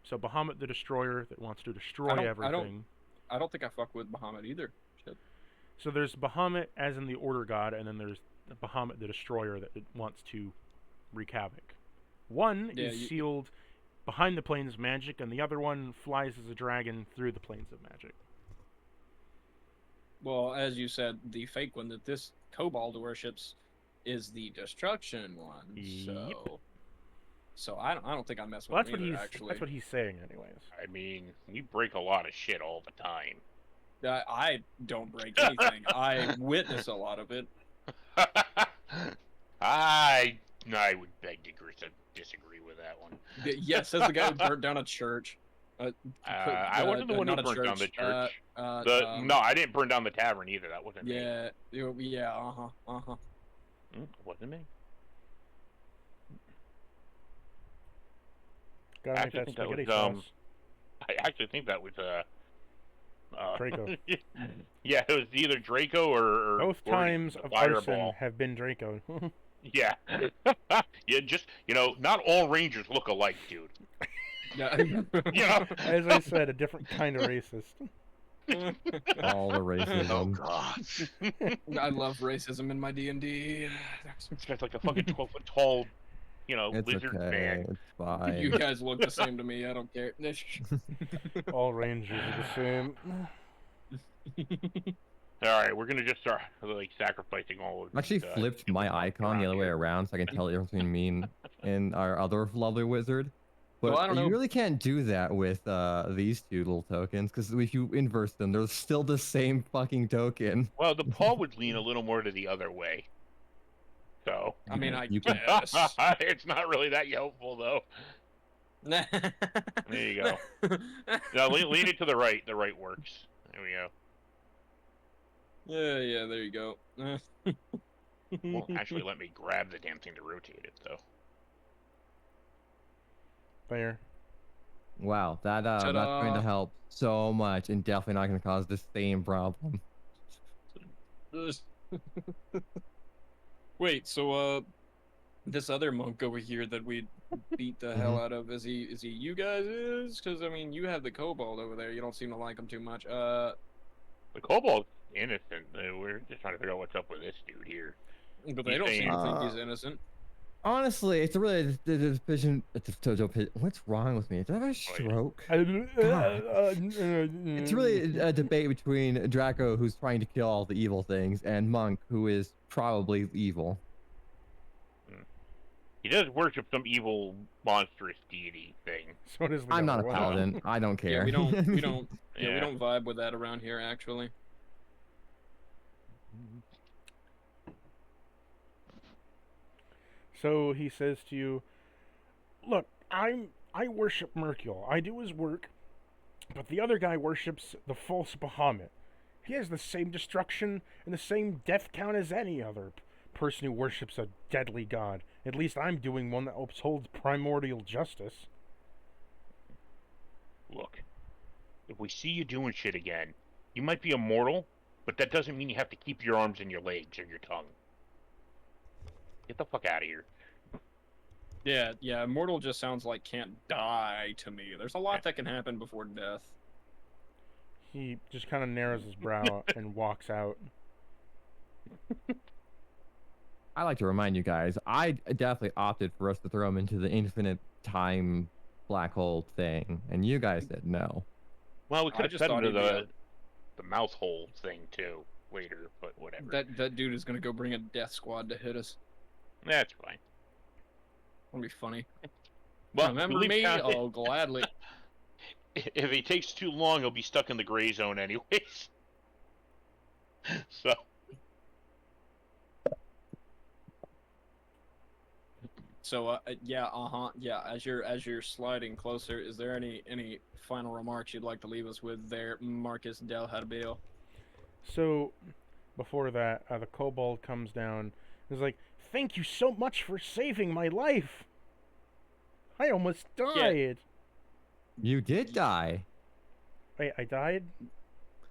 So Bahamut the destroyer that wants to destroy everything. I don't think I fuck with Bahamut either. Shit. So there's Bahamut as in the order god, and then there's Bahamut the destroyer that wants to wreak havoc. One is sealed behind the planes of magic, and the other one flies as a dragon through the planes of magic. Well, as you said, the fake one that this kobold worships is the destruction one. Yep. So So I don't think I mess with Well, that's him what either, he's actually. that's what he's saying, anyways. I mean, we break a lot of shit all the time. I don't break anything. I witness a lot of it. I would beg to disagree with that one. Yes, as the guy who burnt down a church. I wasn't the one who not a burnt down the church. Uh, No, I didn't burn down the tavern either. That wasn't me. yeah, yeah, It wasn't me. Gotta I make actually that think that was, spaghetti sauce. I actually think that was Draco. Yeah, it was either Draco or Both or times the of arson fireball. have been Draco. Yeah. Yeah, just not all rangers look alike, dude. yeah. As I said, a different kind of racist. All the Oh racism. God. I love racism in my D&D. This guy's like a fucking 12-foot tall, It's lizard okay. man. It's fine. You guys look the same to me. I don't care. All rangers are the same. All right, we're gonna just start sacrificing all of. I actually these, flipped people my icon the other way here. around so I can tell the difference between me and our other lovely wizard. But Well, I don't you know. really can't do that with these two little tokens, because if you inverse them, they're still the same fucking token. Well, the paw would lean a little more to the other way. So I mean, I You can- guess. it's not really that helpful though. There you go. No, lean it to the right. The right works. There we go. Yeah, there you go. Well, actually, let me grab the damn thing to rotate it though. There. Wow, that's going Ta-da. to help so much, and definitely not going to cause the same problem. Wait, so this other monk over here that we beat the hell out of, is he you guys? Because I mean, you have the kobold over there. You don't seem to like him too much. The kobold's innocent. We're just trying to figure out what's up with this dude here. But they He's don't seem to think saying- he's innocent. Honestly, it's really the division. What's wrong with me? Did I have a stroke? It's really a debate between Draco, who's trying to kill all the evil things, and Monk, who is probably evil. He does worship some evil, monstrous deity thing. So does I'm not a Leon. paladin. I don't care. Yeah, we don't, we don't, yeah, we Yeah. don't vibe with that around here, actually. So he says to you, "Look, I worship Mercule. I do his work, but the other guy worships the false Bahamut. He has the same destruction and the same death count as any other person who worships a deadly god. At least I'm doing one that upholds primordial justice." Look, if we see you doing shit again, you might be immortal, but that doesn't mean you have to keep your arms and your legs or your tongue. Get the fuck out of here. Yeah, immortal just sounds like can't die to me. There's a lot that can happen before death. He just kind of narrows his brow and walks out. I like to remind you guys, I definitely opted for us to throw him into the infinite time black hole thing, and you guys said no. Well, we I could have just set him thought to he'd be the mouth hole thing too later, but whatever. That dude is gonna go bring a death squad to hit us. That's fine. That'll be funny. Well, Remember believe me? it or not, Oh, gladly. if he takes too long, he'll be stuck in the gray zone anyways. So. So yeah, yeah. As you're sliding closer, is there any final remarks you'd like to leave us with there, Marcus Del Harbil? So, before that, the kobold comes down. He's like, "Thank you so much for saving my life. I almost died." You did die. Wait, I died?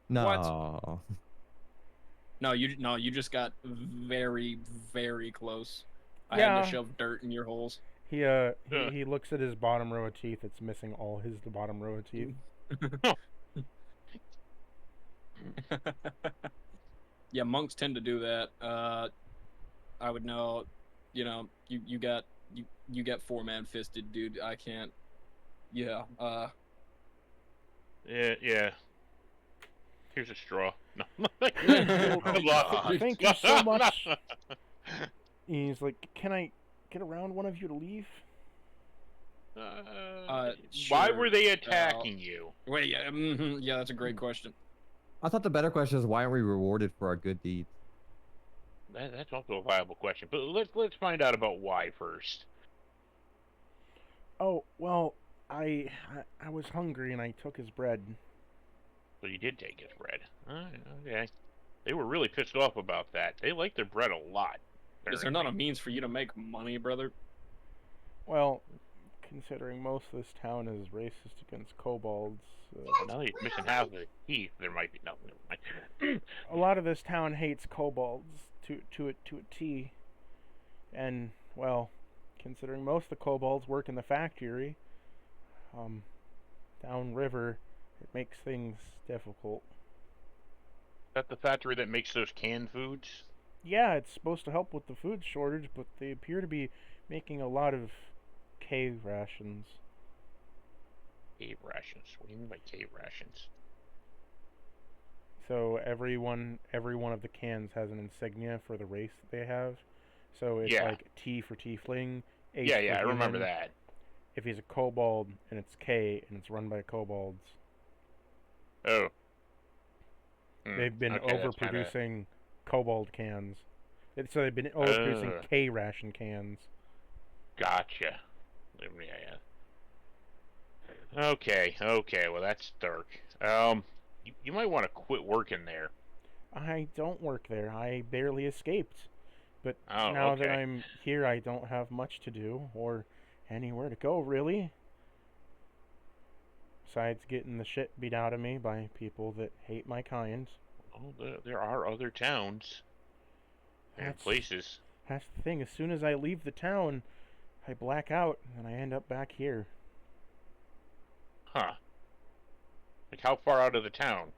No. No, you just got very, very close. I had Yeah. to shove dirt in your holes. He looks at his bottom row of teeth. It's missing all his bottom row of teeth. Yeah, monks tend to do that. I would know. You know, you got 4-man fisted, dude. I can't. Yeah. Yeah. Here's a straw. No. Thank you so much. He's like, "Can I get around one of you to leave?" Why were Sure, they attacking you? Wait, yeah, yeah, that's a great question. I thought the better question is why aren't we rewarded for our good deeds? That's also a viable question. But let's find out about why first. Oh, well, I was hungry and I took his bread. So you did take his bread. Okay. They were really pissed off about that. They like their bread a lot. Is there not a apparently. means for you to make money, brother? Well, considering most of this town is racist against kobolds, Now that he's missing half of his teeth, there might be no. Never mind. a lot of this town hates kobolds to a T. And well, considering most of the kobolds work in the factory, downriver, it makes things difficult. Is that the factory that makes those canned foods? Yeah, it's supposed to help with the food shortage, but they appear to be making a lot of cave rations. Cave rations. What do you mean by cave rations? So every one of the cans has an insignia for the race that they have. So it's Yeah. like T for tiefling, H Yeah, for yeah, I remember human. that. If he's a kobold and it's K and it's run by kobolds, Oh. they've been Okay, that's kinda- overproducing kobold cans. So they've been overproducing Ugh. K ration cans. Gotcha. Yeah. Okay, well that's dark. You might want to quit working there. I don't work there. I barely escaped. But Oh, now that okay. I'm here, I don't have much to do or anywhere to go, really. Besides getting the shit beat out of me by people that hate my kind. Well, there are other towns and That's, places. that's the thing. As soon as I leave the town, I black out and I end up back here. Huh. Like how far out of the town?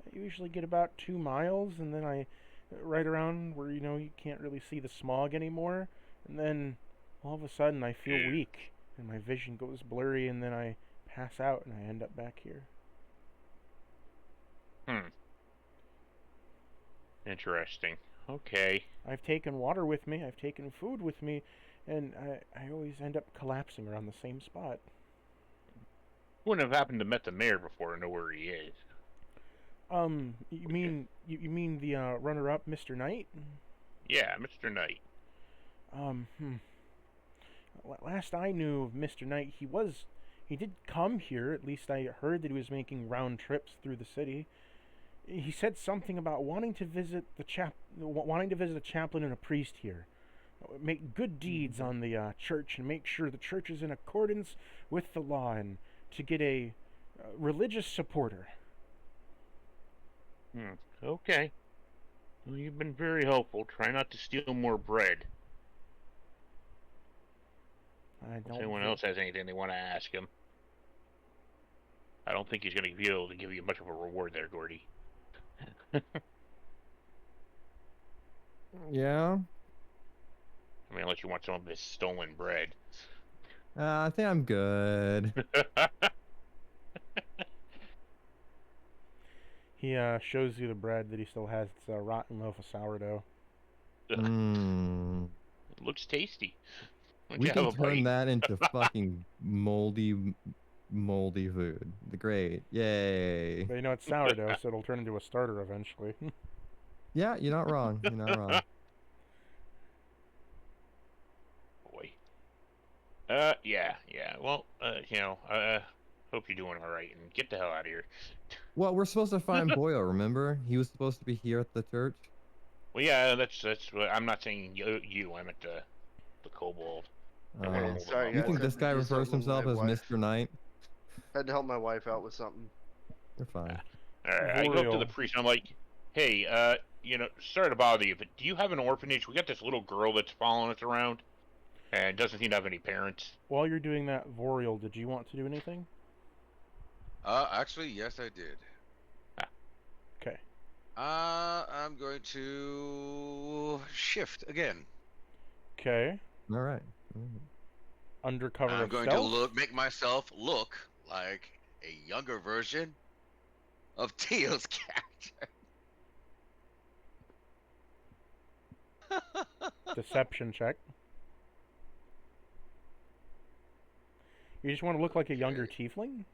I usually get about 2 miles, and then I, right around where you can't really see the smog anymore, and then all of a sudden I feel Yeah. weak, and my vision goes blurry, and then I pass out, and I end up back here. Interesting. Okay. I've taken water with me, I've taken food with me, and I always end up collapsing around the same spot. Wouldn't have happened to met the mayor before to know where he is. You mean the runner-up, Mr. Knight? Yeah, Mr. Knight. Um, hmm. Last I knew of Mr. Knight, he did come here. At least I heard that he was making round trips through the city. He said something about wanting to visit a chaplain and a priest here, make good deeds on the church and make sure the church is in accordance with the law, and to get a religious supporter. Okay. Well, you've been very helpful. Try not to steal more bread. I If don't. anyone else has anything they want to ask him. I don't think he's going to be able to give you much of a reward there, Gordy. Yeah. I mean, unless you want some of this stolen bread. I think I'm good. He shows you the bread that he still has. It's a rotten loaf of sourdough. Mm. It looks tasty. Why don't We you can have a turn bite? that into fucking moldy food. Great. Yay. But it's sourdough, so it'll turn into a starter eventually. Yeah, you're not wrong. You're not wrong. Boy. Yeah. Well, hope you're doing all right, and get the hell out of here. Well, we're supposed to find Boyle, remember? He was supposed to be here at the church. Well, yeah, that's what I'm not saying you. I meant the kobold. That went Oh. over Sorry, You my think guys, this had guy to do refers something himself with as my wife. Mr. Knight? Had to help my wife out with something. You're fine. All right, I go up to the Vorial. priest and I'm like, hey, sorry to bother you, but do you have an orphanage? We got this little girl that's following us around and doesn't seem to have any parents. While you're doing that, Vorial, did you want to do anything? Actually, yes, I did. Okay. I'm going to shift again. Okay. All right. Undercover I'm of going stealth. to make myself look like a younger version of Teal's character. Deception check. You just want to look like a younger tiefling?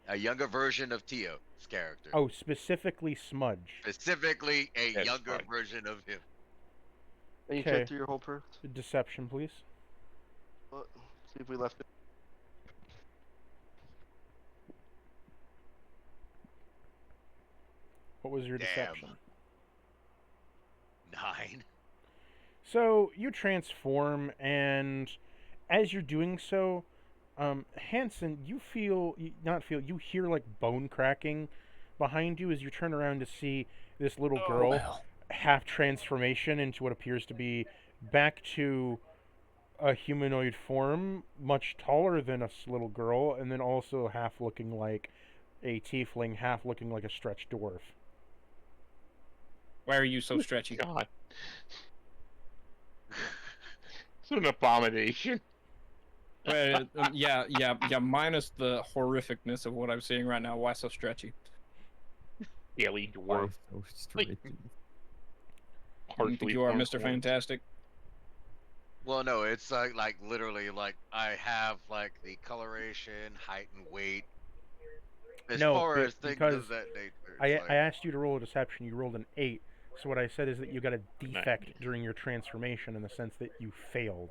A younger version of Tio's character. Oh, specifically Smudge. Specifically, a That's younger fine. version of him. And you Okay. check through your whole perf. Deception, please. See if we left it. What was your Damn. deception? 9. So you transform, and as you're doing so, Hanson, you you hear like bone cracking behind you as you turn around to see this little girl half transformation into what appears to be back to a humanoid form, much taller than a little girl, and then also half looking like a tiefling, half looking like a stretched dwarf. Why are you so stretchy? God. It's an abomination. Yeah. Minus the horrificness of what I'm seeing right now. Why so stretchy? Daily Why dwarf. so stretchy? You Partially think you are formed Mr. form. Fantastic? Well, no, it's like literally like I have like the coloration, height, and weight. As No, far as things because of that nature, I it's like, asked you to roll a deception. You rolled an 8. So what I said is that you got a defect during your transformation in the sense that you failed.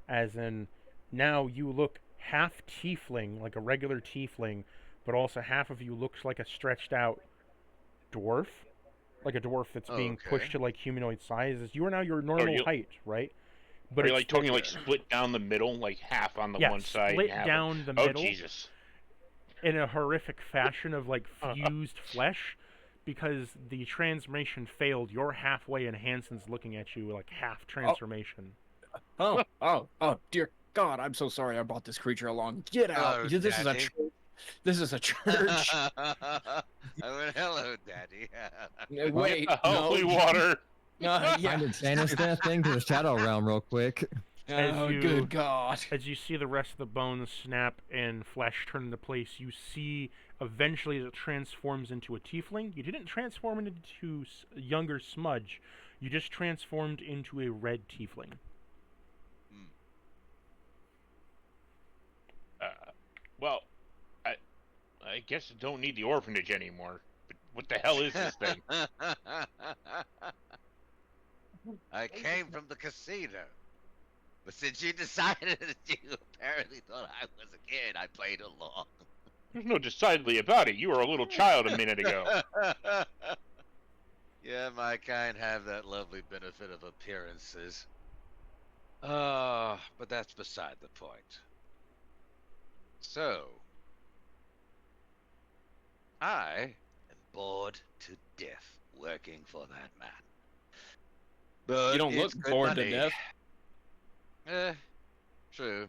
As in, now you look half tiefling, like a regular tiefling, but also half of you looks like a stretched out dwarf. Like a dwarf that's being pushed to like humanoid sizes. You are now your normal you- height, right? But are you it's like talking like split down the middle, like half on the yeah, one side? split and half down the Oh middle Jesus! in a horrific fashion of like fused flesh. Because the transformation failed, you're halfway and Hanson's looking at you like half transformation. Oh, dear God! I'm so sorry. I brought this creature along. Get out! Oh, This is a Daddy. this is a church. I went, hello, Daddy. Wait, Get the holy no. water. Yeah. Find a Thanos that thing to the Shadow Realm real quick. As Oh, you- good God! As you see the rest of the bones snap and flesh turn into place, you see eventually as it transforms into a tiefling. You didn't transform it into younger Smudge. You just transformed into a red tiefling. Well, I guess I don't need the orphanage anymore. But what the hell is this thing? I came from the casino. But since you decided that you apparently thought I was a kid, I played along. There's no decidedly about it. You were a little child a minute ago. Yeah, my kind have that lovely benefit of appearances. But that's beside the point. So, I am bored to death working for that man. But You don't look it's good bored money. to death. True.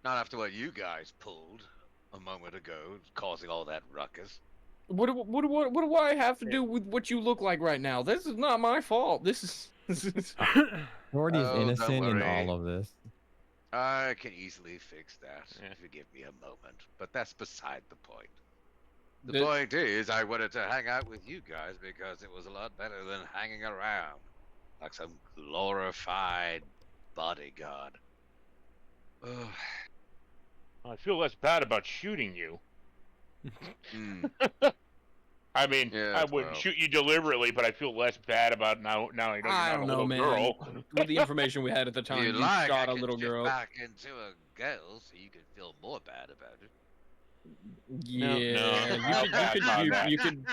Not after what you guys pulled a moment ago, causing all that ruckus. What do I have to do with what you look like right now? This is not my fault. This is. Jordy's Oh, don't innocent in worry. all of this. I can easily fix that Yeah. if you give me a moment, but that's beside the point. The The- point is, I wanted to hang out with you guys because it was a lot better than hanging around like some glorified bodyguard. Ugh. I feel less bad about shooting you. Mm. I mean, Yeah, I wouldn't well. shoot you deliberately, but I feel less bad about now I know you're I not don't a know, little man. girl. With the information we had at the If time, you you like, shot I a can little shift girl. back into a girl so you can feel more bad about it. No, Yeah, no, I'll pass on that. you could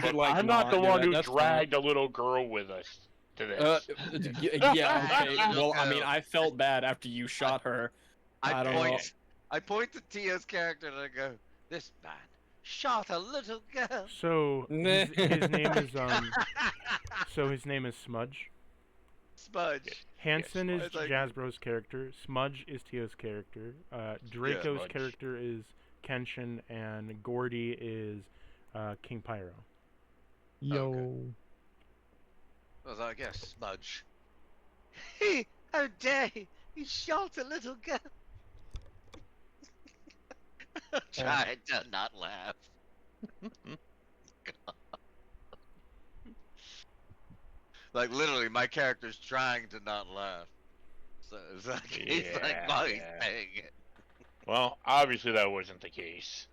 But like. I'm not the do one that. who That's fine. dragged a little girl with us to this. Yeah, okay. Well, I mean, I felt bad after you shot her. I don't know. I point to Tia's character and I go, "This man shot a little girl." So his name is his name is Smudge. Smudge. Hanson Yes, is it's like- Jasbro's character. Smudge is Tio's character. Draco's Smudge. character is Kenshin, and Gordy is King Pyro. Yo. I was like, "Yes, Smudge." How dare he? He shot a little girl. I'm trying to not laugh. Like literally, my character's trying to not laugh. So it's like he's like Yeah, buying yeah. thing. Well, obviously that wasn't the case.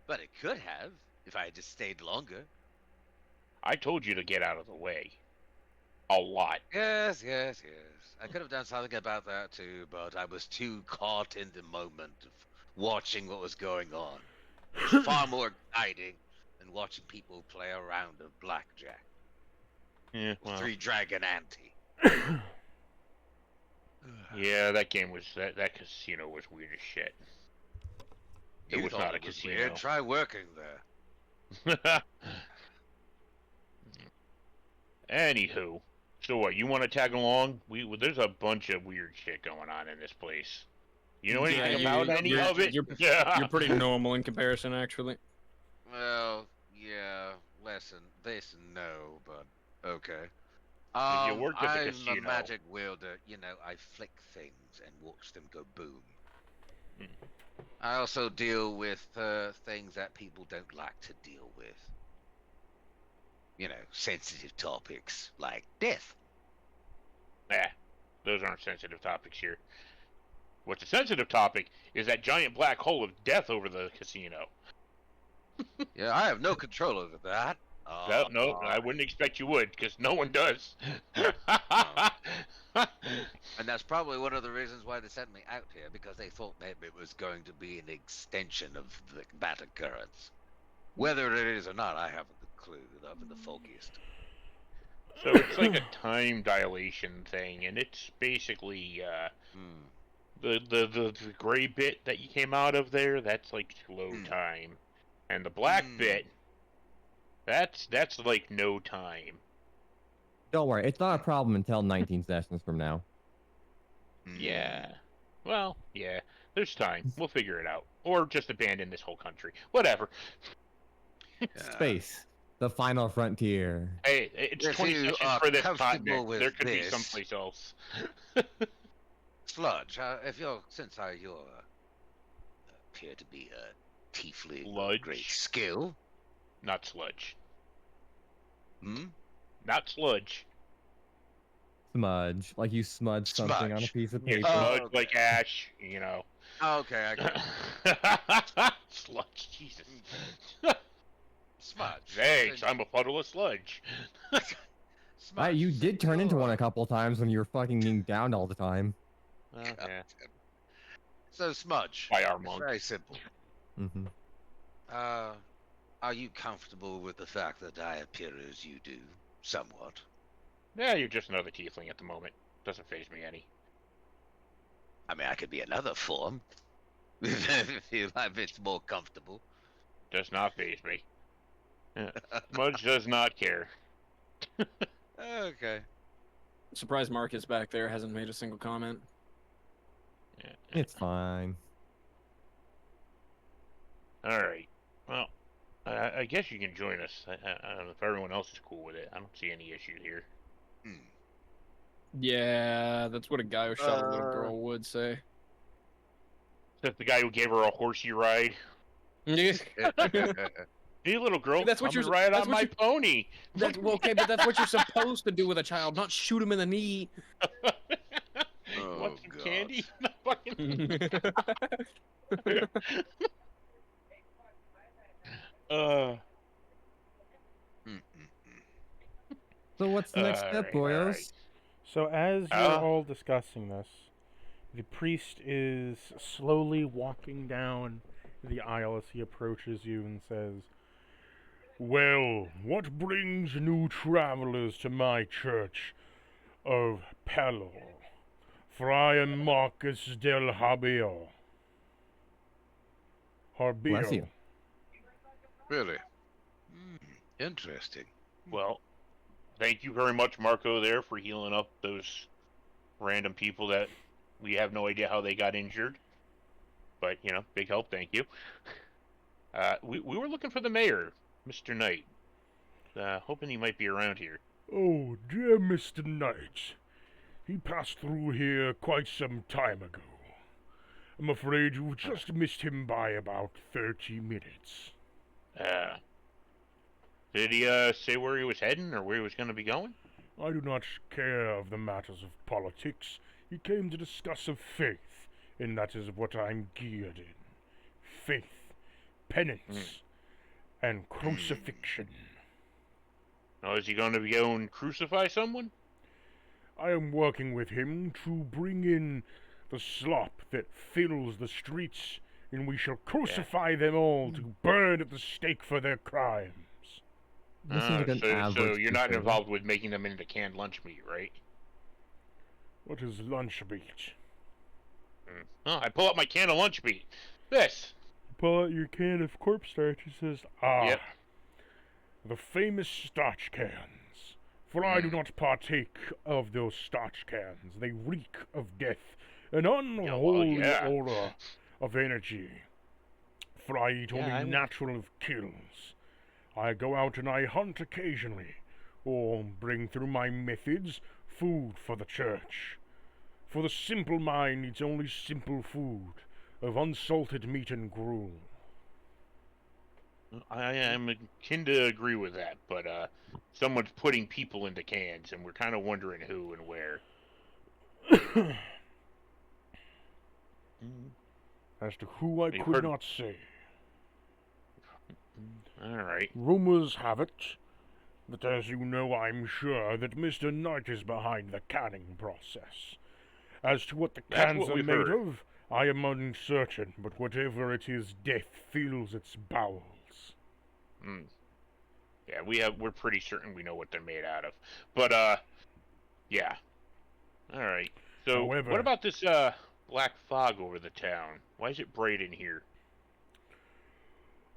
But it could have if I had just stayed longer. I told you to get out of the way. A lot. Yes, yes, yes. I could have done something about that too, but I was too caught in the moment of watching what was going on. It was far more exciting than watching people play a round of blackjack. Yeah, well. 3 Dragon Ante. Yeah, that game was that casino was weird as shit. It You was thought not a it was casino. weird. Try working there. Anywho, so what? You want to tag along? There's a bunch of weird shit going on in this place. You know Yeah, anything you- about any you're- of it? you're- Yeah. You're pretty normal in comparison, actually. Well, yeah, this and no, but okay. You worked at the I'm a casino. magic wielder. You know, I flick things and watch them go boom. Hmm. I also deal with things that people don't like to deal with. You know, sensitive topics like death. Nah, those aren't sensitive topics here. What's a sensitive topic is that giant black hole of death over the casino. Yeah, I have no control over that. No, I wouldn't expect you would, because no one does. And that's probably one of the reasons why they sent me out here, because they thought maybe it was going to be an extension of that occurrence. Whether it is or not, I haven't a clue. I'm in the foggiest. So it's like a time dilation thing, and it's basically the gray bit that you came out of there. That's like slow time, and the black bit, that's like no time. Don't worry, it's not a problem until 19 sessions from now. Yeah. Well, yeah. There's time. We'll figure it out, or just abandon this whole country. Whatever. Space, the final frontier. Hey, it's If 20 you sessions are for this comfortable continent. with There could be this- someplace else. Sludge, since you appear to be a tiefling Sludge? of great skill. Not sludge. Hmm? Not sludge. Smudge, like you smudge something on a Smudge. piece of Yeah, paper. sludge okay. like ash, you know. Oh, okay, I got Sludge, Jesus. Smudge. Thanks, I'm a puddle of sludge. Smudge. You did turn into one a Sure. couple times when you were fucking being downed all the time. Yeah. So Smudge. By our It's monk. very simple. Mm-hmm. Are you comfortable with the fact that I appear as you do? Somewhat. Yeah, you're just another tiefling at the moment. Doesn't phase me any. I mean, I could be another form. if it's more comfortable. Does not phase me. Yeah. Smudge does not care. Okay. Surprised Marcus back there hasn't made a single comment. Yeah. It's fine. Alright. Well, I guess you can join us. I don't know if everyone else is cool with it. I don't see any issue here. Yeah, that's what a guy who shot a little girl would say. Except the guy who gave her a horsey ride. Hey, little girl, That's what come you're- and ride that's on what my you- pony. That's okay, but that's what you're supposed to do with a child, not shoot him in the knee. You want some God. candy? Fucking- uh, So what's the next step, Alright, boyos? alright. So as you're Uh. all discussing this, the priest is slowly walking down the aisle as he approaches you and says, "Well, what brings new travelers to my church of Pelor? Friar Marcus del Habio." Bless you. Really? Interesting. Well, thank you very much, Marco, there, for healing up those random people that we have no idea how they got injured. But, you know, big help, thank you. We were looking for the mayor, Mr. Knight. Hoping he might be around here. "Oh, dear Mr. Knight. He passed through here quite some time ago. I'm afraid you've just missed him by about 30 minutes. Did he say where he was heading or where he was going to be going? I do not care of the matters of politics. He came to discuss of faith, and that is what I'm geared in. Faith, penance, and crucifixion. Now, is he going to go and crucify someone? I am working with him to bring in the slop that fills the streets, and we shall crucify them all to burn at the stake for their crimes. This is like an so average you're not conservative. involved with making them into canned lunch meat, right? What is lunch meat? Oh, I pull out my can of lunch meat. This. Pull out your can of corpse starch. It says, "Ah, Yep. the famous starch cans. For I do not partake of those starch cans. They reek of death, an unholy aura of energy. For I eat only natural kills. I go out and I hunt occasionally, or bring through my methods food for the church. For the simple mind eats only simple food, of unsalted meat and gruel." I am akin to agree with that, but someone's putting people into cans, and we're kind of wondering who and where. As to who I could not say. All right. Rumors have it that, as you know, I'm sure that Mr. Knight is behind the canning process. As to what the cans are made of, I am uncertain, but whatever it is, death fills its bowels. Yeah, we're pretty certain we know what they're made out of. But yeah. All right. So However, what about this black fog over the town? Why is it bright in here?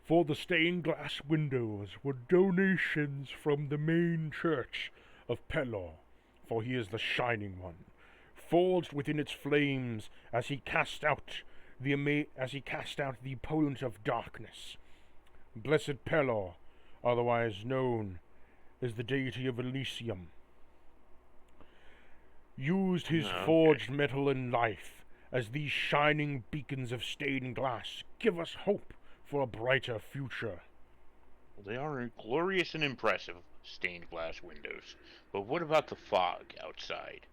For the stained glass windows were donations from the main church of Pelor, for he is the shining one, forged within its flames as he cast out the opponent of darkness. Blessed Pelor, otherwise known as the deity of Elysium, used his forged metal and life as these shining beacons of stained glass give us hope for a brighter future. Well, they are glorious and impressive, stained glass windows. But what about the fog outside?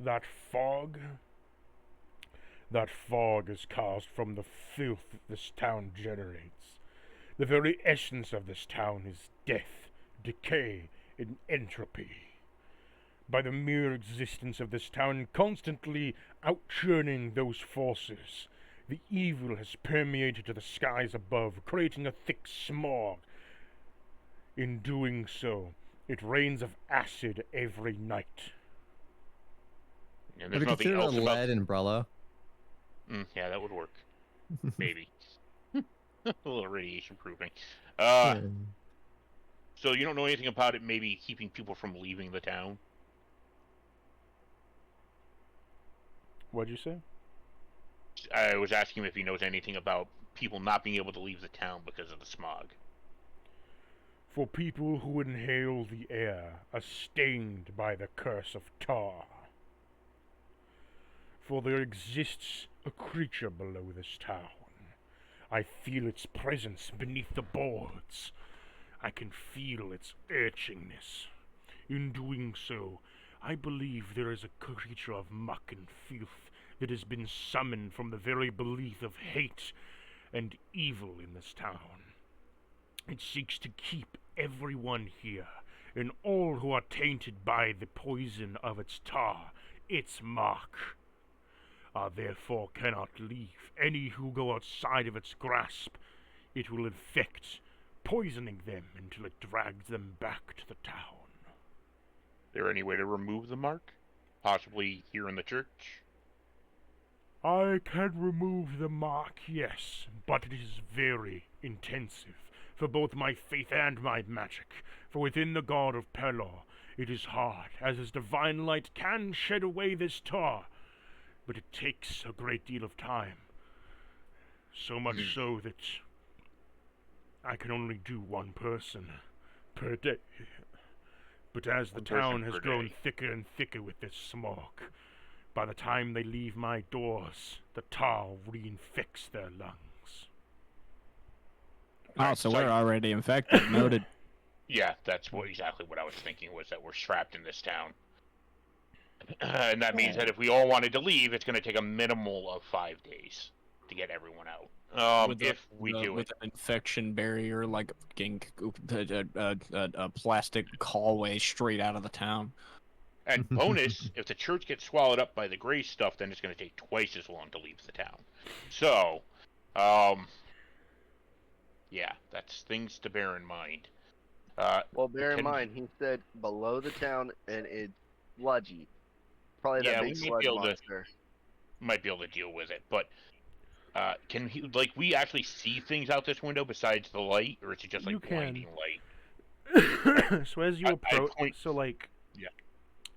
That fog? That fog is caused from the filth that this town generates. The very essence of this town is death, decay, and entropy. By the mere existence of this town constantly outchurning those forces, the evil has permeated to the skies above, creating a thick smog. In doing so, it rains of acid every night. And Have there's you nothing considered else a about. lead umbrella? Yeah, that would work. Maybe. A little radiation proofing. Yeah. So you don't know anything about it maybe keeping people from leaving the town? What'd you say? I was asking him if he knows anything about people not being able to leave the town because of the smog. For people who inhale the air are stained by the curse of tar. For there exists a creature below this town. I feel its presence beneath the boards. I can feel its urchingness. In doing so, I believe there is a creature of muck and filth that has been summoned from the very belief of hate and evil in this town. It seeks to keep everyone here, and all who are tainted by the poison of its tar, its mark, therefore cannot leave. Any who go outside of its grasp, it will infect, poisoning them until it drags them back to the town. Is there any way to remove the mark? Possibly here in the church? I can remove the mark, yes, but it is very intensive for both my faith and my magic. For within the god of Pelor, it is hard, as his divine light can shed away this tar, but it takes a great deal of time. So much so that I can only do one person per day. But as the town has grown thicker and thicker with this smog, by the time they leave my doors, the tar reinfects their lungs. Oh, so we're already infected. Noted. Yeah, that's exactly what I was thinking, was that we're trapped in this town. And that means that if we all wanted to leave, it's going to take a minimal of 5 days to get everyone out. If we do with it. an infection barrier, like a plastic hallway straight out of the town. And bonus, if the church gets swallowed up by the gray stuff, then it's going to take twice as long to leave the town. So, yeah, that's things to bear in mind. Well, bear in mind, he said below the town, and it's sludgy. Probably that yeah, big sludge monster. might be able to deal with it, but can he, like, we actually see things out this window besides the light, or is it just like You can. blinding light? So as you approach, yeah.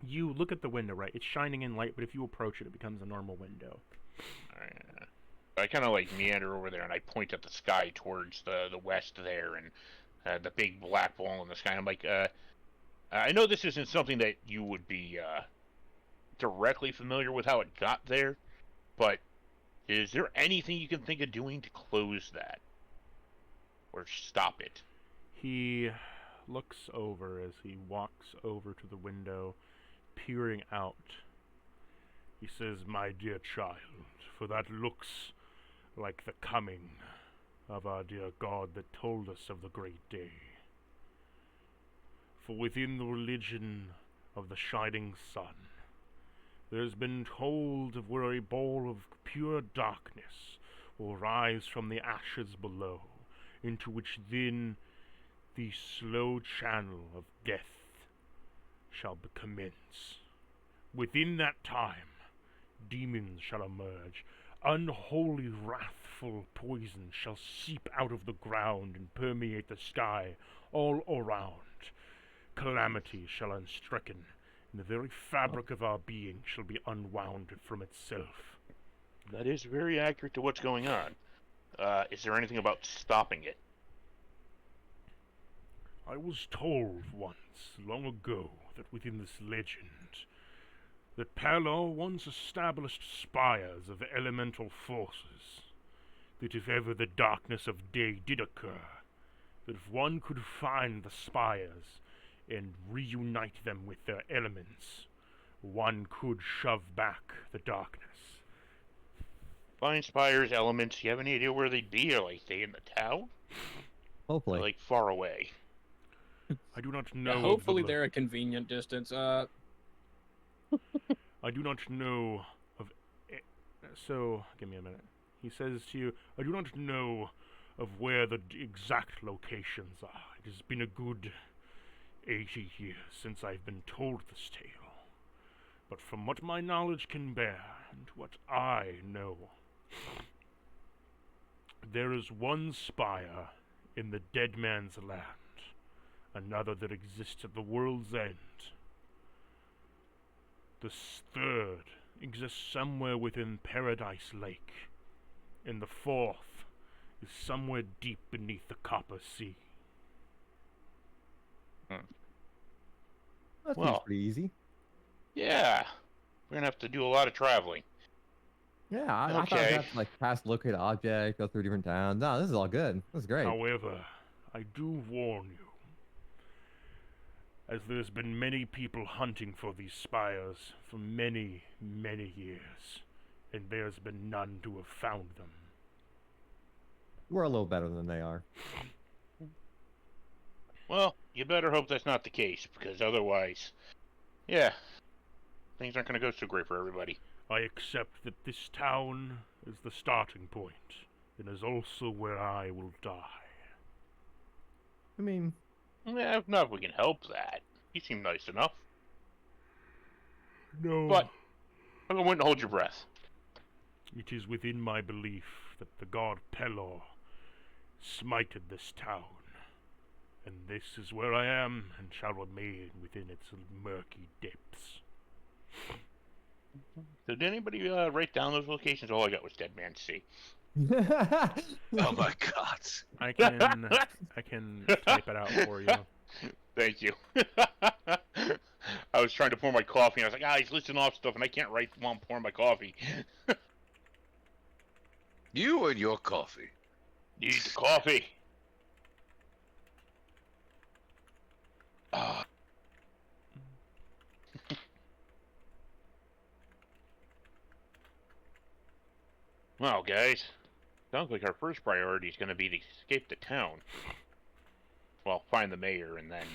you look at the window, right? It's shining in light, but if you approach it, it becomes a normal window. I kind of like meander over there, and I point at the sky towards the west there, and the big black ball in the sky. I'm like, I know this isn't something that you would be directly familiar with how it got there, but is there anything you can think of doing to close that or stop it? He looks over as he walks over to the window, peering out. He says, "My dear child, for that looks like the coming of our dear God that told us of the great day. For within the religion of the shining sun, there's been told of where a ball of pure darkness will rise from the ashes below, into which then the slow channel of death shall commence. Within that time, demons shall emerge. Unholy, wrathful poison shall seep out of the ground and permeate the sky all around. Calamity shall unstricken, and the very fabric of our being shall be unwound from itself." That is very accurate to what's going on. Is there anything about stopping it? I was told once, long ago, that within this legend, that Palor once established spires of elemental forces, that if ever the darkness of day did occur, that if one could find the spires and reunite them with their elements, one could shove back the darkness. Find spires, elements. You have any idea where they'd be? Or like they in the town? Hopefully. Or like far away? I do not know. Yeah, hopefully they're a convenient distance. I do not know of. So, give me a minute. He says to you, "I do not know of where the exact locations are. It has been a good 80 years since I've been told this tale. But from what my knowledge can bear, and what I know, there is one spire in the dead man's land, another that exists at the world's end. The third exists somewhere within Paradise Lake, and the fourth is somewhere deep beneath the Copper Sea." That seems Well, pretty easy. Yeah, we're gonna have to do a lot of traveling. Yeah, I thought I'd Okay. have to like pass locate object, go through different towns. No, this is all good. This is great. However, I do warn you, as there's been many people hunting for these spires for many, many years, and there's been none to have found them. We're a little better than they are. Well, you better hope that's not the case, because otherwise, yeah, things aren't gonna go so great for everybody. I accept that this town is the starting point, and is also where I will die. I mean, Yeah, if not, if we can help that. You seem nice enough. No. But I wouldn't hold your breath. It is within my belief that the god Pelor smited this town, and this is where I am and shall remain within its murky depths. Did anybody write down those locations? All I got was Dead Man Sea. Oh my god. I can type it out for you. Thank you. I was trying to pour my coffee, and I was like, he's listing off stuff, and I can't write while I'm pouring my coffee. You and your coffee. Need the coffee. Ah. Well, guys, sounds like our first priority is going to be to escape the town. Well, find the mayor and then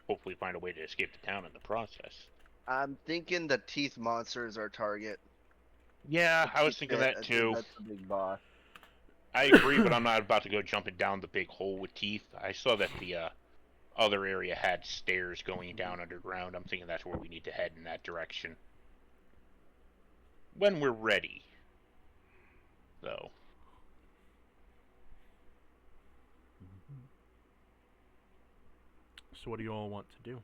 hopefully find a way to escape the town in the process. I'm thinking the teeth monster is our target. Yeah, The I was teeth thinking pit, that I think too. that's the big boss. I agree, but I'm not about to go jumping down the big hole with teeth. I saw that the other area had stairs going down underground. I'm thinking that's where we need to head in that direction. When we're ready, though. So what do you all want to do?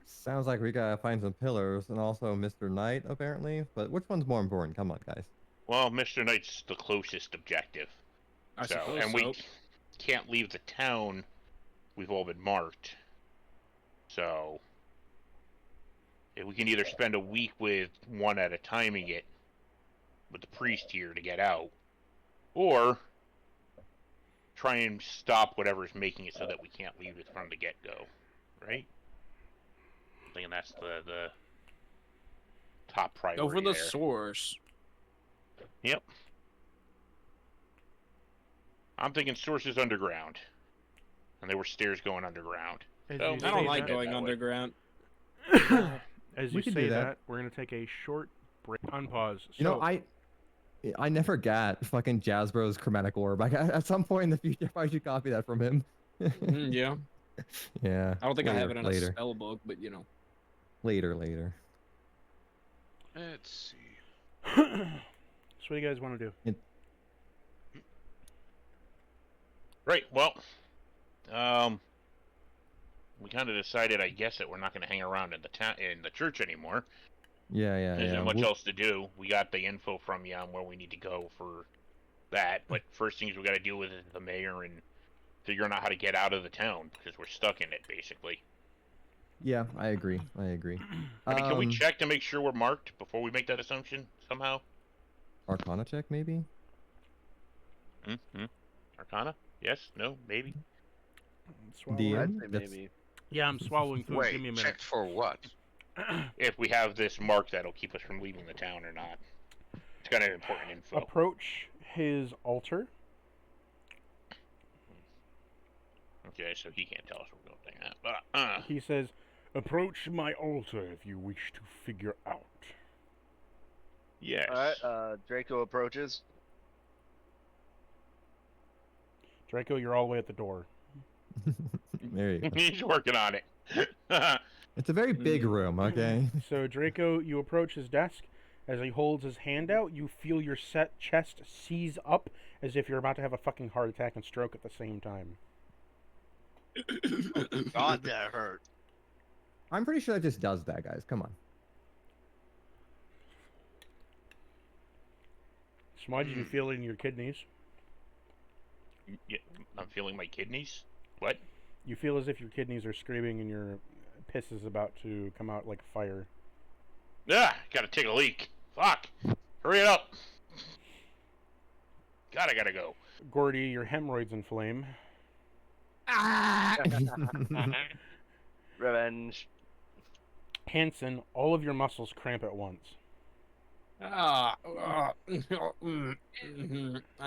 Sounds like we gotta find some pillars and also Mr. Knight, apparently. But which one's more important? Come on, guys. Well, Mr. Knight's the closest objective. I So, suppose and so. we can't leave the town. We've all been marked. So, if we can either spend a week with one at a timing it, with the priest here to get out, or try and stop whatever's making it so that we can't leave it from the get-go, right? I think that's the top priority Go for the there. source. Yep. I'm thinking sources underground, and there were stairs going underground. As So you I say don't like that- going that way. underground. As We you could say do that. that. We're gonna take a short break. Unpause. You know, I never got fucking Jasbro's chromatic orb. Like at some point in the future, I should copy that from him. Yeah. Yeah. I don't think I have it in a later. spell book, but you know. Later. Let's see. So what do you guys want to do? Right. Well, we kind of decided, I guess, that we're not going to hang around in the church anymore. Yeah. There's not much We'll- else to do. We got the info from you on where we need to go for that, but first things we got to deal with is the mayor and figuring out how to get out of the town because we're stuck in it basically. Yeah, I agree. I mean, can we check to make sure we're marked before we make that assumption somehow? Arcana check, maybe? Mm-hmm. Arcana? Yes? No? Maybe? DM? I'd say That's- maybe. Yeah, I'm swallowing food. Wait, Give me a minute. check for what? If we have this mark that'll keep us from leaving the town or not. It's kind of important info. Approach his altar. Okay, so he can't tell us we're going to that. He says, "Approach my altar if you wish to figure out." Yes. Alright, Draco approaches. Draco, you're all the way at the door. There you go. He's working on it. It's a very big room, okay? So Draco, you approach his desk. As he holds his hand out, you feel your chest seize up as if you're about to have a fucking heart attack and stroke at the same time. God, that hurt. I'm pretty sure that just does that, guys. Come on. Smudge, you feel it in your kidneys. Yeah, I'm feeling my kidneys. What? You feel as if your kidneys are screaming and your piss is about to come out like fire. Ah, gotta take a leak. Fuck. Hurry it up. God, I gotta go. Gordy, your hemorrhoids inflame. Revenge. Hanson, all of your muscles cramp at once. I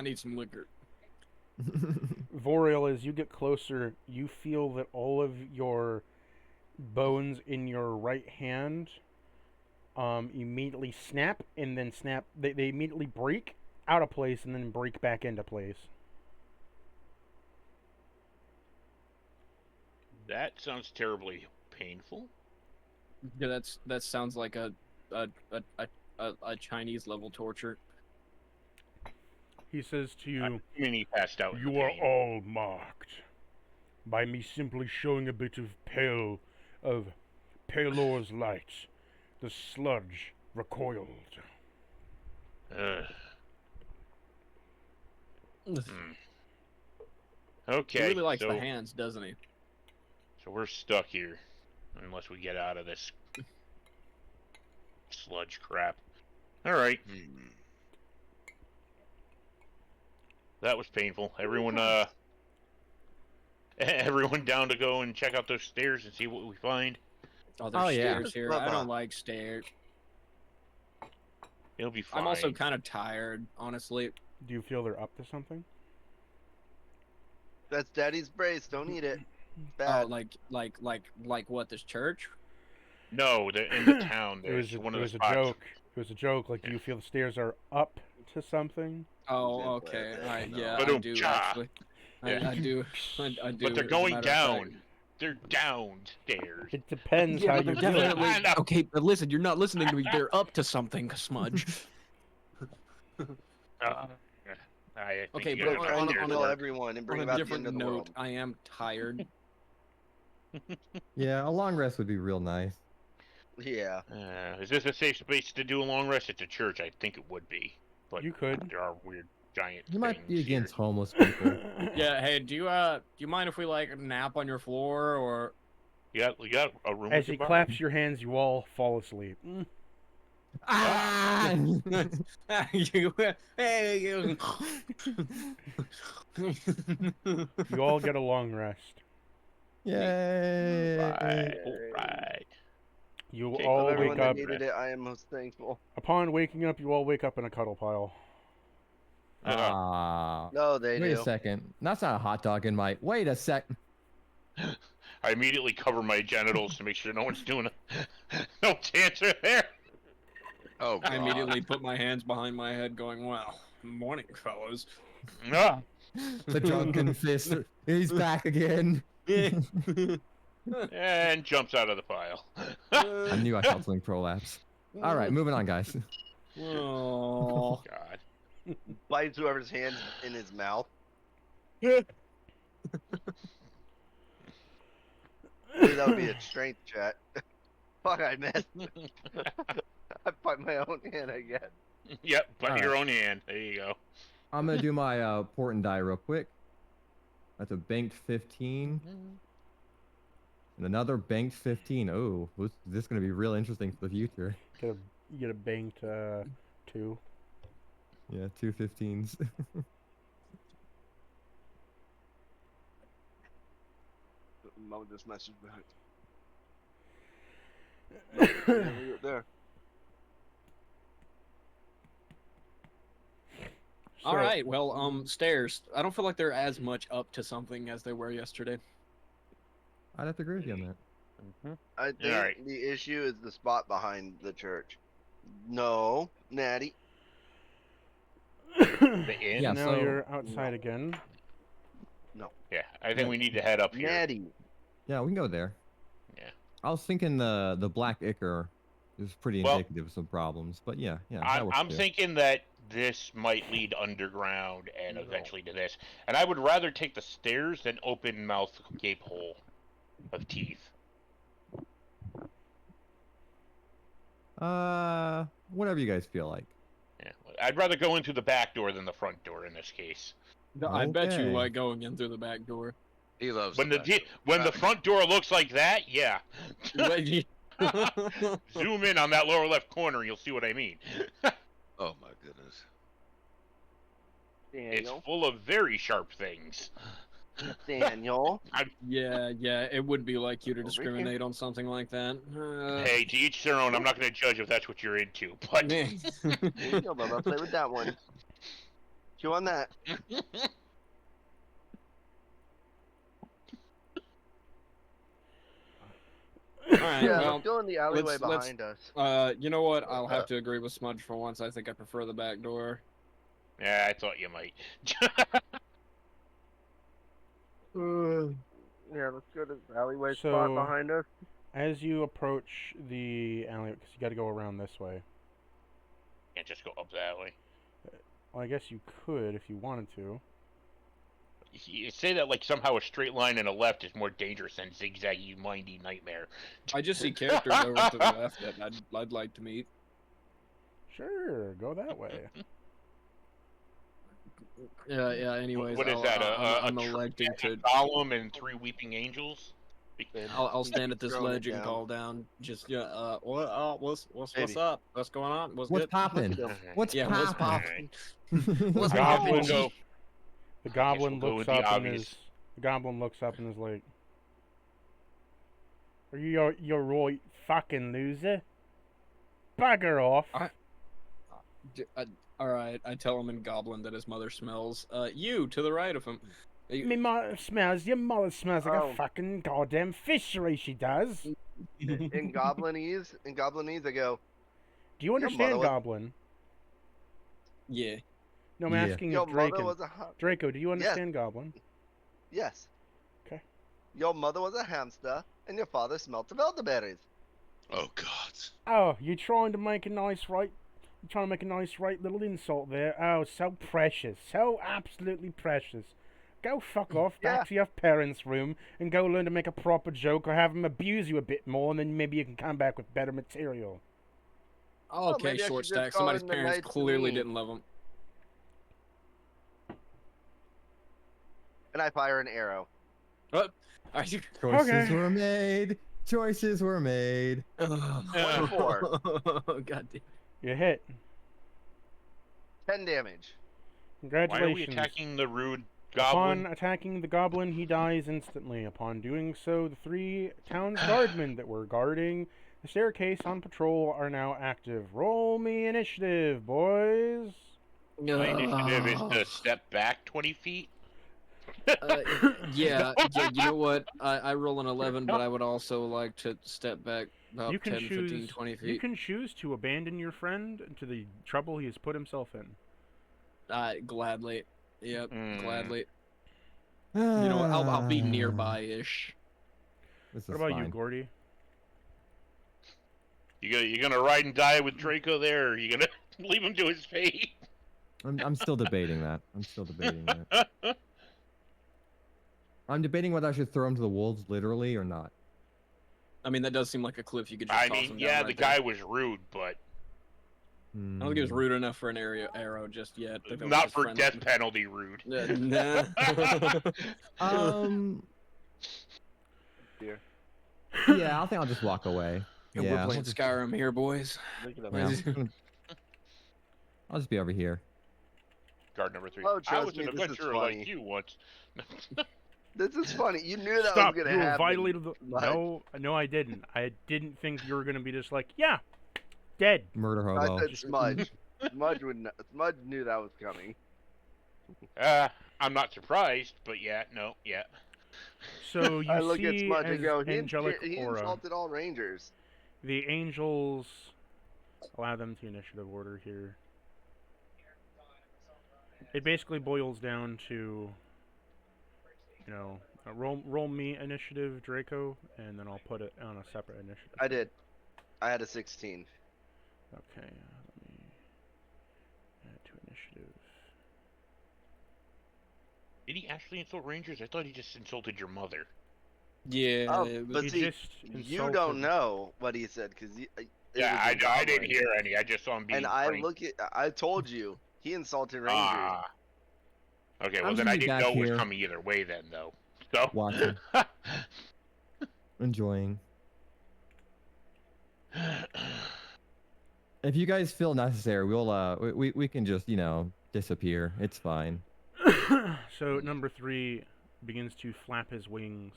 need some liquor. Voriel, as you get closer, you feel that all of your bones in your right hand immediately snap and then snap. They immediately break out of place and then break back into place. That sounds terribly painful. Yeah, that sounds like a Chinese level torture. He says to you, I mean, he passed out. in the "You are pain. all marked by me simply showing a bit of Palor's light. The sludge recoiled." Ugh. He Okay. really likes so, the hands, doesn't he? So we're stuck here, unless we get out of this sludge crap. All right. That was painful. Everyone, everyone down to go and check out those stairs and see what we find? Oh, there's Oh, yeah. stairs here. I Bubba. don't like stairs. It'll be fine. I'm also kind of tired, honestly. Do you feel they're up to something? That's Daddy's brace. Don't eat it. Oh, Bad. like what? This church? No, they're in the town. It was, There's one it of the was a spots. joke. It was a joke. Like, do you feel the stairs are up to something? Oh, Exactly. okay. Yeah, Right, no. yeah, I Ba-dum, do cha. actually. Yeah. I do. I do. But they're as a going matter of fact. down. They're downstairs. It depends Yeah, how but you they're do it. definitely I know. okay. But listen, you're not listening to me. They're up to something, Smudge. I think Okay, you but gotta Trying try to to kill work. everyone and bring On a about the different end of the note, world. I am tired. Yeah, a long rest would be real nice. Yeah. Is this a safe space to do a long rest? It's a church. I think it would be. But You could. there are weird giant You might be things against here. homeless people. Yeah. Hey, do you mind if we like nap on your floor or? You got a room. As we he can borrow? claps your hands, you all fall asleep. Ah! you, hey, you. You all get a long rest. Yay! Alright. You Okay, all Of everyone wake that up. needed it, I am most thankful. Upon waking up, you all wake up in a cuddle pile. Ah. No, they Wait do. a second. That's not a hot dog in my. Wait a sec. I immediately cover my genitals to make sure no one's doing no cancer there. Oh, God. I immediately put my hands behind my head, going, "Well, morning, fellas." No. The drunken fist. He's back again. And jumps out of the pile. I knew I felt something prolapse. All right, moving on, guys. Oh. God. Bites whoever's hands in his mouth. Maybe that would be a strength check. Fuck, I missed. I bite my own hand, I guess. Yep, by All your right. own hand. There you go. I'm gonna do my port and die real quick. That's a banked 15. And another banked 15. Oh, this is gonna be real interesting for the future. You get a banked 2. Yeah, 2 15s. Mom just messaged back. Nope, leave it there. All So- right. Well, stairs. I don't feel like they're as much up to something as they were yesterday. I'd have to agree with you on that. I think Alright. the issue is the spot behind the church. No, Natty. The inn? Yeah, Now so- you're outside again. Yeah, I think we need to head up here. Natty. Yeah, we can go there. Yeah. I was thinking the black ichor is pretty Well, indicative of some problems, but yeah, that I'm, works I'm too. thinking that this might lead underground and eventually to this. And I would rather take the stairs than open mouth gape hole of teeth. Whatever you guys feel like. Yeah, I'd rather go in through the back door than the front door in this case. I bet you Okay. like going in through the back door. He loves When the the when the front door looks like that, yeah. Zoom in on that lower left corner, and you'll see what I mean. Oh my goodness. It's Daniel. full of very sharp things. Daniel. Yeah, it would be like you to Over discriminate on something like that. Hey, to each their own. I'm not going to judge if that's what you're into, but There you go, Bubba. Play with that one. Chew on that. All right, Yeah, well, let's go in the alleyway let's- behind us. you know what? I'll have to agree with Smudge for once. I think I prefer the back door. yeah, I thought you might. Yeah, let's go to the alleyway So- spot behind us. As you approach the alley, because you got to go around this way. Can't just go up that way. Well, I guess you could if you wanted to. You say that like somehow a straight line and a left is more dangerous than zigzaggy, windy nightmare. I just see characters over to the left that I'd like to meet. Sure, go that way. Yeah. Anyways, What is I'll- that? I'm A electing to. column and 3 weeping angels? I'll stand at this Throwing it ledge and down. call down. Just what's Baby. up? What's going on? What's What's good? poppin'? What's Yeah, what's poppin'? poppin'? What's Goblin, We'll go. the goblin we'll go looks with the up in obvious. The goblin looks up and is like, "Are you your right fucking loser? Bugger off!" All right, I tell him in Goblin that his mother smells. You to the right of him. Me mother smells. Your mother smells like a Oh. fucking goddamn fishery. She does. In Goblinese, I go, Do you Your mother understand was- Goblin? Yeah. No, I'm Yeah. asking your if mother Draken. was a ham. Draco, do you understand Goblin? Yes. Okay. Your mother was a hamster, and your father smelt of elderberries. Oh God. Oh, you're trying to make a nice right. You're trying to make a nice right little insult there. Oh, so precious, so absolutely precious. Go fuck off back Yeah. to your parents' room and go learn to make a proper joke, or have them abuse you a bit more, and then maybe you can come back with better material. Oh, okay, maybe I short should just stack. call Somebody's in the parents night to clearly me. didn't love him. And I fire an arrow. What? Are you? Choices Okay. were made. Choices were made. 24. God damn. You hit. 10 damage. Why are we Congratulations. attacking the rude Upon goblin? attacking the goblin, he dies instantly. Upon doing so, the 3 town's guardmen that were guarding the staircase on patrol are now active. Roll me initiative, boys. My initiative is to step back 20 feet. Yeah, yeah. You know what? I roll an 11, but I would also like to step back about You can 10, 15, choose. 20 feet. You can choose to abandon your friend to the trouble he has put himself in. Gladly. Yep, Mm. gladly. You know, I'll be nearby-ish. This is What about you, fine. Gordy? You gonna ride and die with Draco there, or you gonna leave him to his fate? I'm still debating that. I'm still debating that. I'm debating whether I should throw him to the wolves literally or not. I mean, that does seem like a cliff you could just I toss mean, him yeah, down the right guy was rude, but I don't think he was rude enough for an arrow just yet. I think that was not just for friendly. death penalty rude. Nah. Dear. Yeah, I think I'll just walk away. We're Yeah, playing Skyrim here, boys. Look at him. yeah, I'll just be over here. Guard number 3. Oh, I trust was me, an this is adventurer funny. like you once. This is funny. You knew that Stop! was gonna You happen. violated the. No, I didn't. I didn't think you were gonna be just like, yeah, dead. Murder I hobo. said Smudge. Smudge knew that was coming. I'm not surprised, but yeah, no, yeah. So you I look at see Smudge as and go, he angelic aura. insulted all rangers. The angels allow them to initiative order here. It basically boils down to, roll me initiative, Draco, and then I'll put it on a separate initiative. I did. I had a 16. Okay, let me add to initiative. Did he actually insult rangers? I thought he just insulted your mother. Yeah, Oh, it was- but He see, just you insulted- don't know what he said because Yeah, I didn't hear any. I just saw him being And I frank. I told you he insulted rangers. Ah. Okay, well I'm then I just didn't back know it was here. coming either way then, though. So. Watching. Enjoying. If you guys feel necessary, we'll we can just disappear. It's fine. So number 3 begins to flap his wings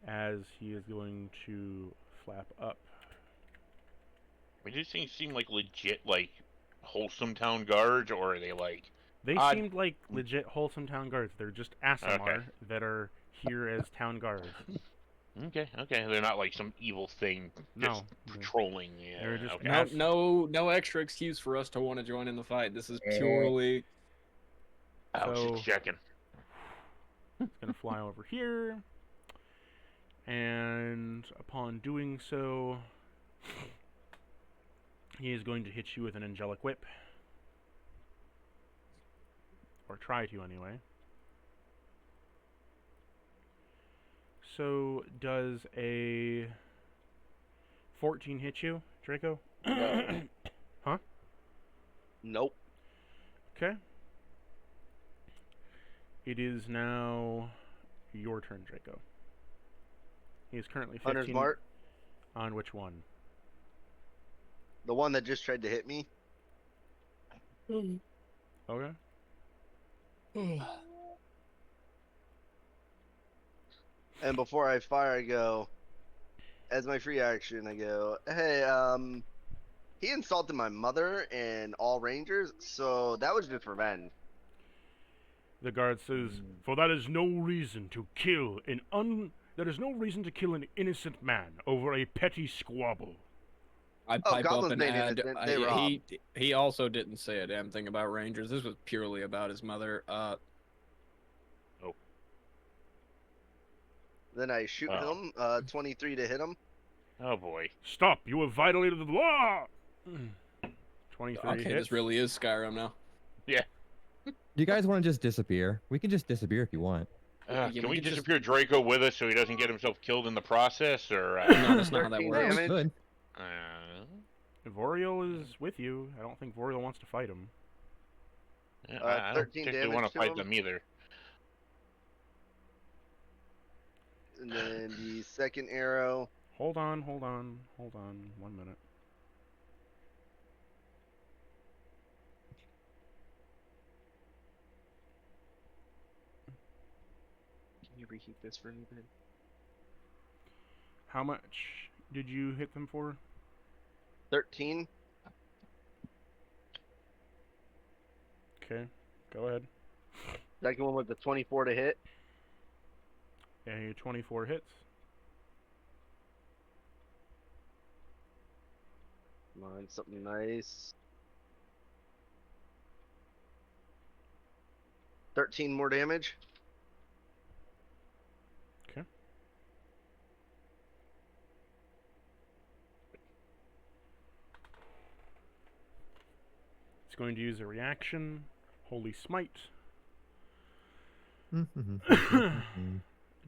as he is going to flap up. I mean, these things seem like legit, like wholesome town guards, or are they like? They Odd. seemed like legit wholesome town guards. They're just Asimar that are here as town guards. Okay, they're not like some evil thing No, just patrolling. Yeah, They're just okay. no extra excuse for us to want to join in the fight. This is purely. I was So- just checking. It's gonna fly over here, and upon doing so, he is going to hit you with an angelic whip, or try to anyway. So does a 14 hit you, Draco? No. Huh? Nope. Okay. It is now your turn, Draco. He is currently 15. Hunter's Mark, On which one? the one that just tried to hit me. Okay. And before I fire, I go, as my free action, I go, hey, he insulted my mother and all rangers, so that was just revenge. The guard says, "For that is no reason to kill there is no reason to kill an innocent man over a petty squabble." I Oh, pipe up goblins and ain't add. innocent, they rob. He also didn't say a damn thing about Rangers. This was purely about his mother. Then I shoot Oh. him, 23 to hit him. Oh boy. Stop! You have violated the law! 23 Okay, hits. this really is Skyrim now. Do you guys want to just disappear? We can just disappear if you want. Yeah, Can we we could just- disappear Draco with us so he doesn't get himself killed in the process, or? No, that's not how that 13 works. Yeah, we damage. could. Voriel is with you. I don't think Voriel wants to fight him. I don't 13 particularly want damage to to fight him. them either. And then the second arrow. Hold on. 1 minute. Can you reheat this for me, Ben? How much did you hit them for? 13. Okay, go ahead. Second one was the 24 to hit. Yeah, your 24 hits. Come on, something nice. 13 more damage. Okay. It's going to use a reaction. Holy Smite.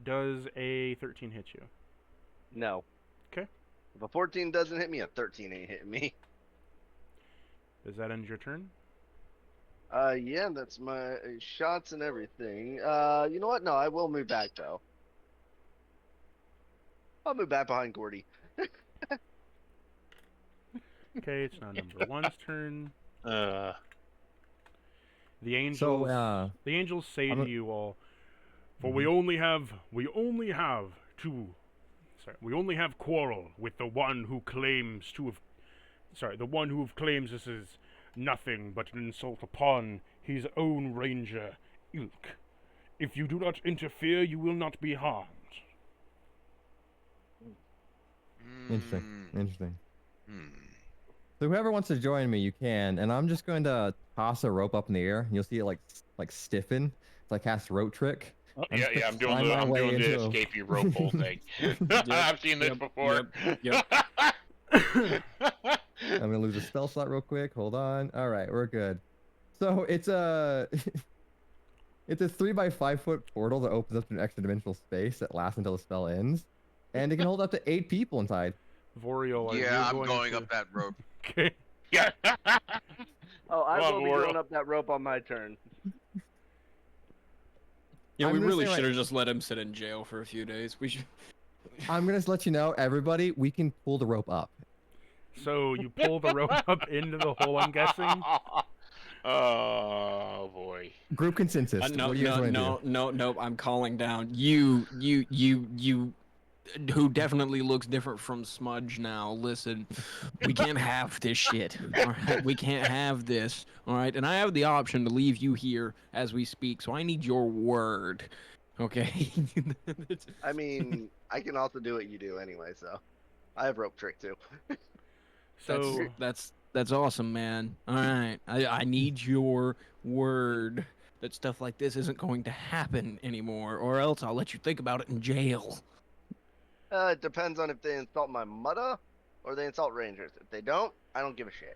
Does a 13 hit you? No. 'Kay. If a 14 doesn't hit me, a 13 ain't hitting me. Does that end your turn? Yeah, that's my shots and everything. You know what? No, I will move back though. I'll move back behind Gordy. Okay, it's now number one's turn. Uh, The angels. So, The angels say I'm to a- you all, "For we only have quarrel with the one who claims to have, the one who claims this is nothing but an insult upon his own ranger ilk. If you do not interfere, you will not be harmed." Interesting. Interesting. Hmm. So whoever wants to join me, you can, and I'm just going to toss a rope up in the air. And you'll see it like stiffen. It's like cast rope trick. I'm just gonna I'm doing climb the my I'm way doing the into a- escape you rope pull thing. I've seen this before. Yep. I'm gonna lose a spell slot real quick. Hold on. All right, we're good. So it's a it's a 3x5 foot portal that opens up to an extra dimensional space that lasts until the spell ends, and it can hold up to 8 people inside. Voriel, Yeah, I'm you're going to... up that rope. Okay. Yeah. Oh, I Come on, will be Moro. going up that rope on my turn. Yeah, I'm we gonna really say, should like- have just let him sit in jail for a few days. We should. I'm gonna just let you know, everybody, we can pull the rope up. So you pull the rope up into the hole, I'm guessing. Oh boy. Group consensus. No, What do you guys wanna do? no. I'm calling down. You, who definitely looks different from Smudge now. Listen, we can't have this shit. All right, we can't have this. All right, and I have the option to leave you here as we speak. So I need your word. Okay. I mean, I can also do what you do anyway, so I have rope trick too. So That's awesome, man. All right, I need your word that stuff like this isn't going to happen anymore, or else I'll let you think about it in jail. It depends on if they insult my mother or they insult rangers. If they don't, I don't give a shit.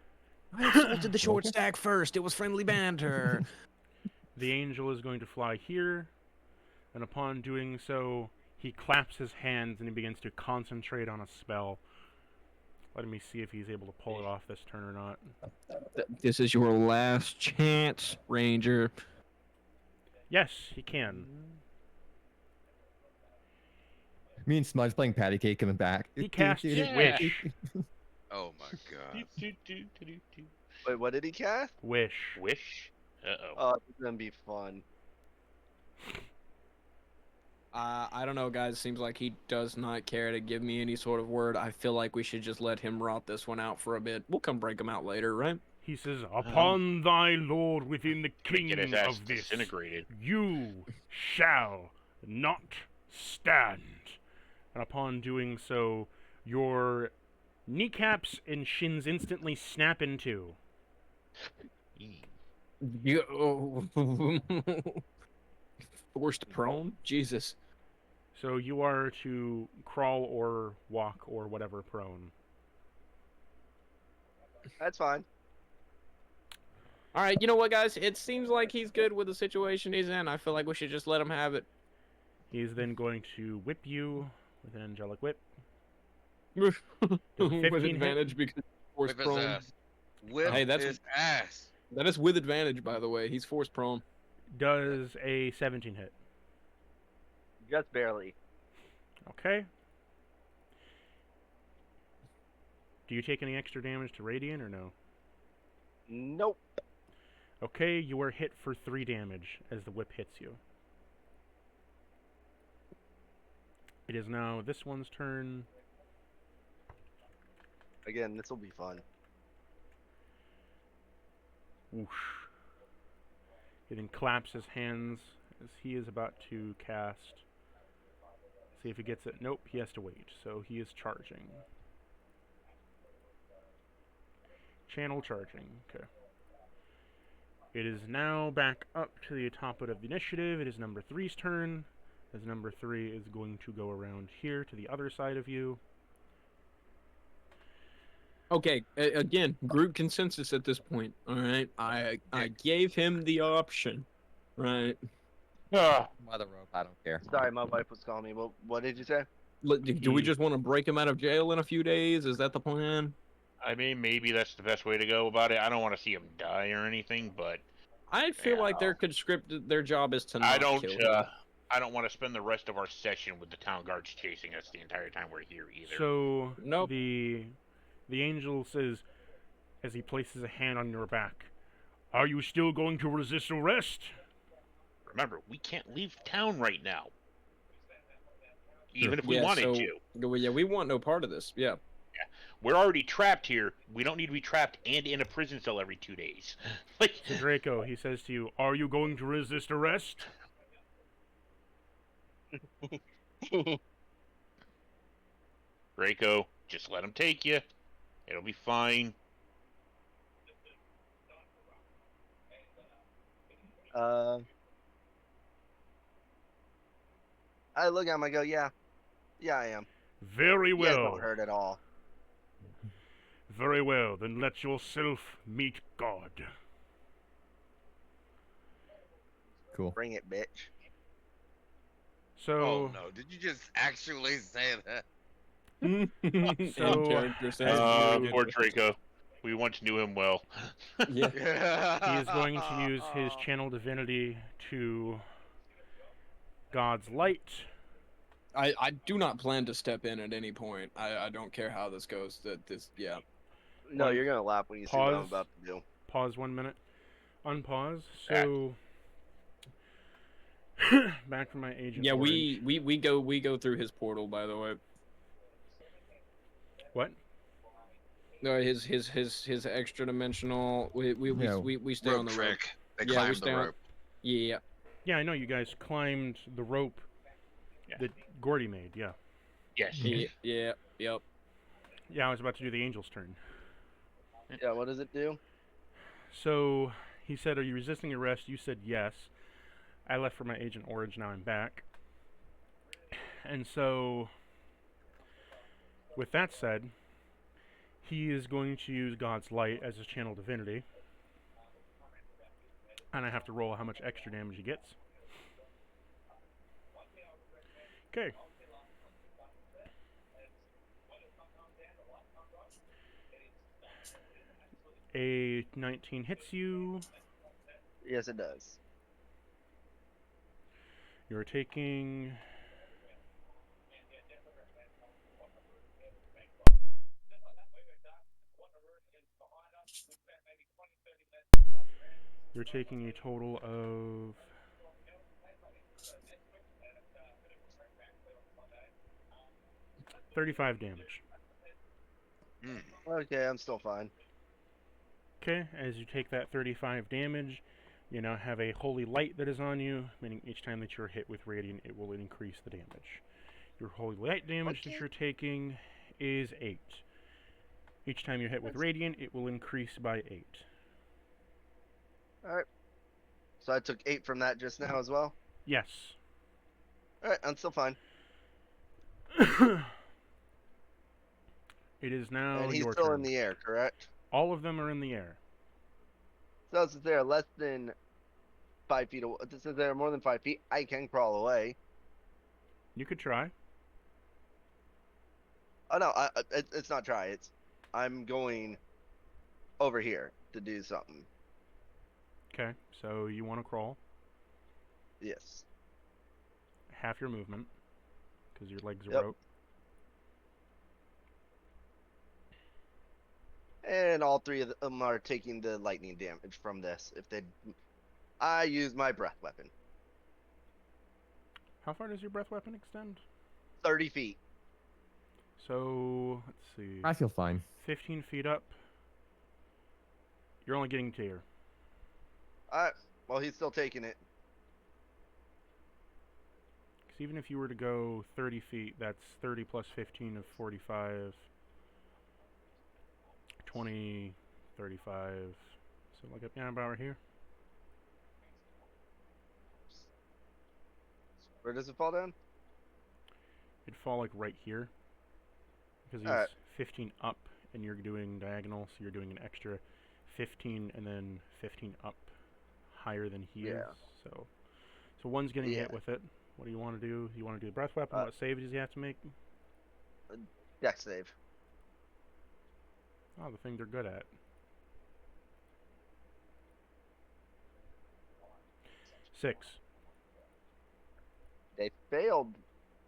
I insulted the short stack first. It was friendly banter. the angel is going to fly here, and upon doing so, he claps his hands and he begins to concentrate on a spell. Let me see if he's able to pull it off this turn or not. This is your last chance, Ranger. Yes, he can. Me and Smudge playing patty cake coming back. He casts Yeah. Wish. Oh my god. Wait, what did he cast? Wish. Wish. Uh oh. Oh, it's gonna be fun. I don't know, guys. Seems like he does not care to give me any sort of word. I feel like we should just let him rot this one out for a bit. We'll come break him out later, right? He says, "Upon thy lord within the Gonna get his king ass of this, disintegrated. you shall not stand." And upon doing so, your kneecaps and shins instantly snap in two. You forced prone? Jesus. So you are to crawl or walk or whatever prone. That's fine. All right, you know what, guys? It seems like he's good with the situation he's in. I feel like we should just let him have it. He's then going to whip you with an angelic whip. With 15 hit? advantage because he's forced Whip his prone. ass. Whip Hey, that's- his ass. That is with advantage, by the way. He's forced prone. Does a 17 hit. Just barely. Okay. Do you take any extra damage to Radiant or no? Nope. Okay, you are hit for 3 damage as the whip hits you. It is now this one's turn. Again, this will be fun. Whoosh. He then claps his hands as he is about to cast. See if he gets it. Nope, he has to wait. So he is charging. Channel charging. Okay. It is now back up to the top of the initiative. It is number 3's turn. As number 3 is going to go around here to the other side of you. Okay, again, group consensus at this point. All right, I gave him the option, right? Ah, By the rope, I don't care. Sorry, my wife was calling me. What did you say? Do we just want to break him out of jail in a few days? Is that the plan? I mean, maybe that's the best way to go about it. I don't want to see him die or anything, but I feel like Yeah. their conscripted, their job is to not I don't. kill him. I don't want to spend the rest of our session with the town guards chasing us the entire time we're here either. So Nope. the angel says, as he places a hand on your back, "Are you still going to resist arrest?" Remember, we can't leave town right now, even if we Yeah, wanted so- to. Yeah, we want no part of this. Yeah. We're already trapped here. We don't need to be trapped and in a prison cell every 2 days. Like, So Draco, he says to you, "Are you going to resist arrest?" Draco, just let him take you. It'll be fine. I look at him. I go, yeah, I am. Very You guys well. don't hurt at all. Very well. Then let yourself meet God. Cool. Bring it, bitch. So Oh no! Did you just actually say that? So, In character says as you- Poor Draco. We once knew him well. yeah. he is going to use his channel divinity to God's light. I do not plan to step in at any point. I don't care how this goes. Yeah. No, One- you're gonna laugh when you see what I'm Pause. about to do. Pause 1 minute. Unpause. So back from my agent. Yeah, Orange. we go through his portal, by the way. What? No, his extra dimensional. We Yeah. stay Rope on the rope. trick. They Yeah, we climb stay the on- rope. Yeah. Yeah, I know you guys climbed the rope Yeah. that Gordy made. Yeah. Yes. Yeah. Yep. Yeah, I was about to do the angel's turn. Yeah, what does it do? So he said, "Are you resisting arrest?" You said yes. I left for my Agent Orange. Now I'm back. And so, with that said, he is going to use God's light as his channel divinity. And I have to roll how much extra damage he gets. Okay. A 19 hits you. Yes, it does. You're taking... You're taking a total of 35 damage. Okay, I'm still fine. Okay, as you take that 35 damage, you now have a holy light that is on you, meaning each time that you're hit with radiant, it will increase the damage. Your holy light damage that Okay. you're taking is 8. Each time you're hit with radiant, it will increase by 8. All right. So I took 8 from that just now as well. Yes. All right, I'm still fine. It is now And he's your still turn. in the air, correct? All of them are in the air. So since they're less than 5 feet away, since they're more than 5 feet, I can crawl away. You could try. Oh no, it's not try. It's I'm going over here to do something. Okay, so you want to crawl. Yes. Half your movement, because your legs are Yep. broke. And all 3 of them are taking the lightning damage from this. I use my breath weapon. How far does your breath weapon extend? 30 feet. So, let's see. I feel fine. 15 feet up. You're only getting to here. Well, he's still taking it. Because even if you were to go 30 feet, that's 30 plus 15 of 45. 20, 35. So, like, yeah, about right here. Where does it fall down? It'd fall, like, right here. Because he's Alright. 15 up, and you're doing diagonal, so you're doing an extra 15 and then 15 up higher than he is. So one's getting hit with it. What do you want to do? You want to do the breath weapon? What save does he have to make? Dex save. Oh, the thing they're good at. 6. They failed.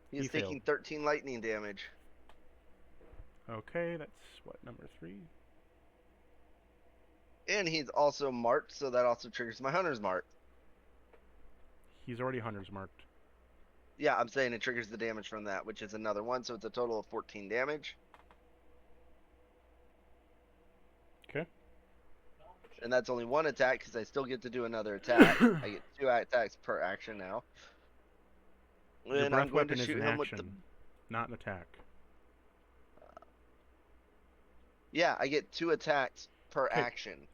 He He's taking failed. 13 lightning damage. Okay, that's what, number 3? And he's also marked, so that also triggers my hunter's mark. He's already hunter's marked. Yeah, I'm saying it triggers the damage from that, which is another one, so it's a total of 14 damage. Okay. And that's only 1 attack, because I still get to do another attack. I get 2 attacks per action now. Your And breath I'm going to weapon is shoot an him with action, not an attack. Yeah, I get 2 attacks per Okay. action.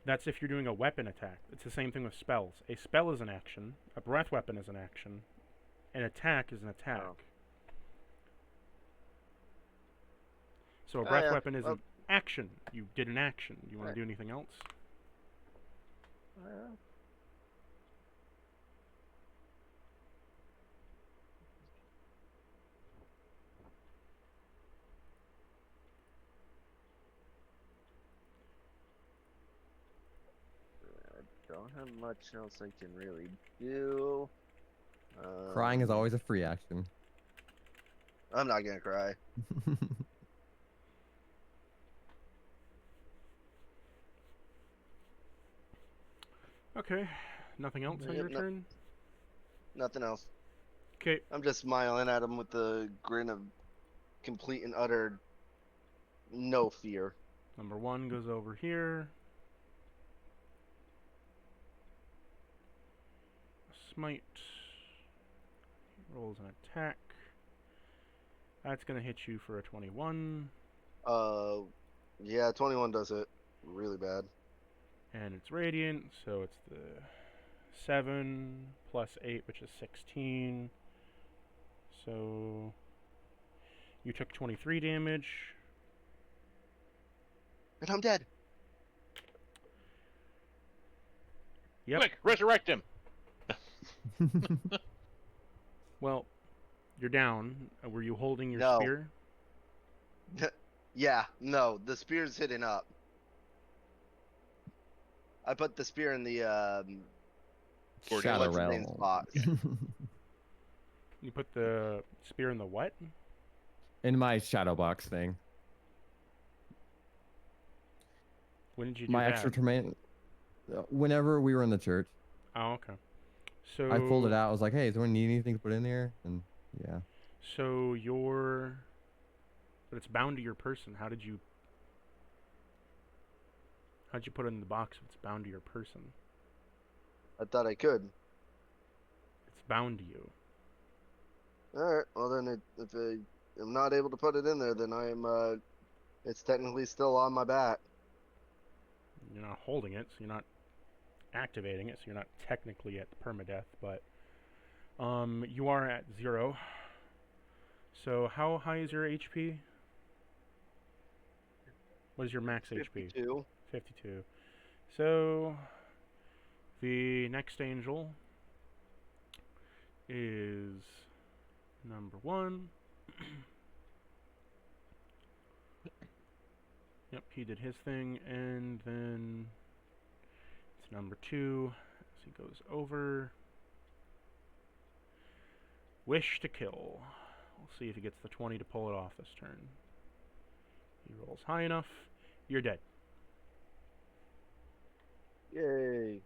That's if you're doing a weapon attack. It's the same thing with spells. A spell is an action. A breath weapon is an action. An attack is an attack. Oh. So a breath yeah. weapon is Well- an action. You did an action. You want Right. to do anything else? Don't have much else I can really do. Crying is always a free action. I'm not gonna cry. Okay. Nothing else on Yep, your no- turn? Nothing else. Okay. I'm just smiling at him with the grin of complete and utter no fear. Number 1 goes over here. Smite. Rolls an attack. That's going to hit you for a 21. Yeah, 21 does it really bad. And it's radiant, so it's the 7 plus 8, which is 16. So you took 23 damage. And I'm dead. Yep. Quick, resurrect him. Well, you're down. Were you holding your No. spear? Yeah, no, the spear's hitting up. I put the spear in the Shadow what's his name's Realm. box. You put the spear in the what? In my shadow box thing. When did you do My that? extra terrain. Whenever we were in the church, Oh, okay. So I pulled it out. I was like, "Hey, does anyone need anything to put in here?" And yeah, So your But it's bound to your person. How'd you put it in the box if it's bound to your person? I thought I could. It's bound to you. All right. Well, then if I'm not able to put it in there, then it's technically still on my back. You're not holding it, so you're not activating it, so you're not technically at permadeath, but you are at 0. So how high is your HP? What is your max HP? 52. 52. So the next angel is number 1. Yep, he did his thing, and then it's number 2 as he goes over. Wish to kill. We'll see if he gets the 20 to pull it off this turn. He rolls high enough. You're dead. Yay.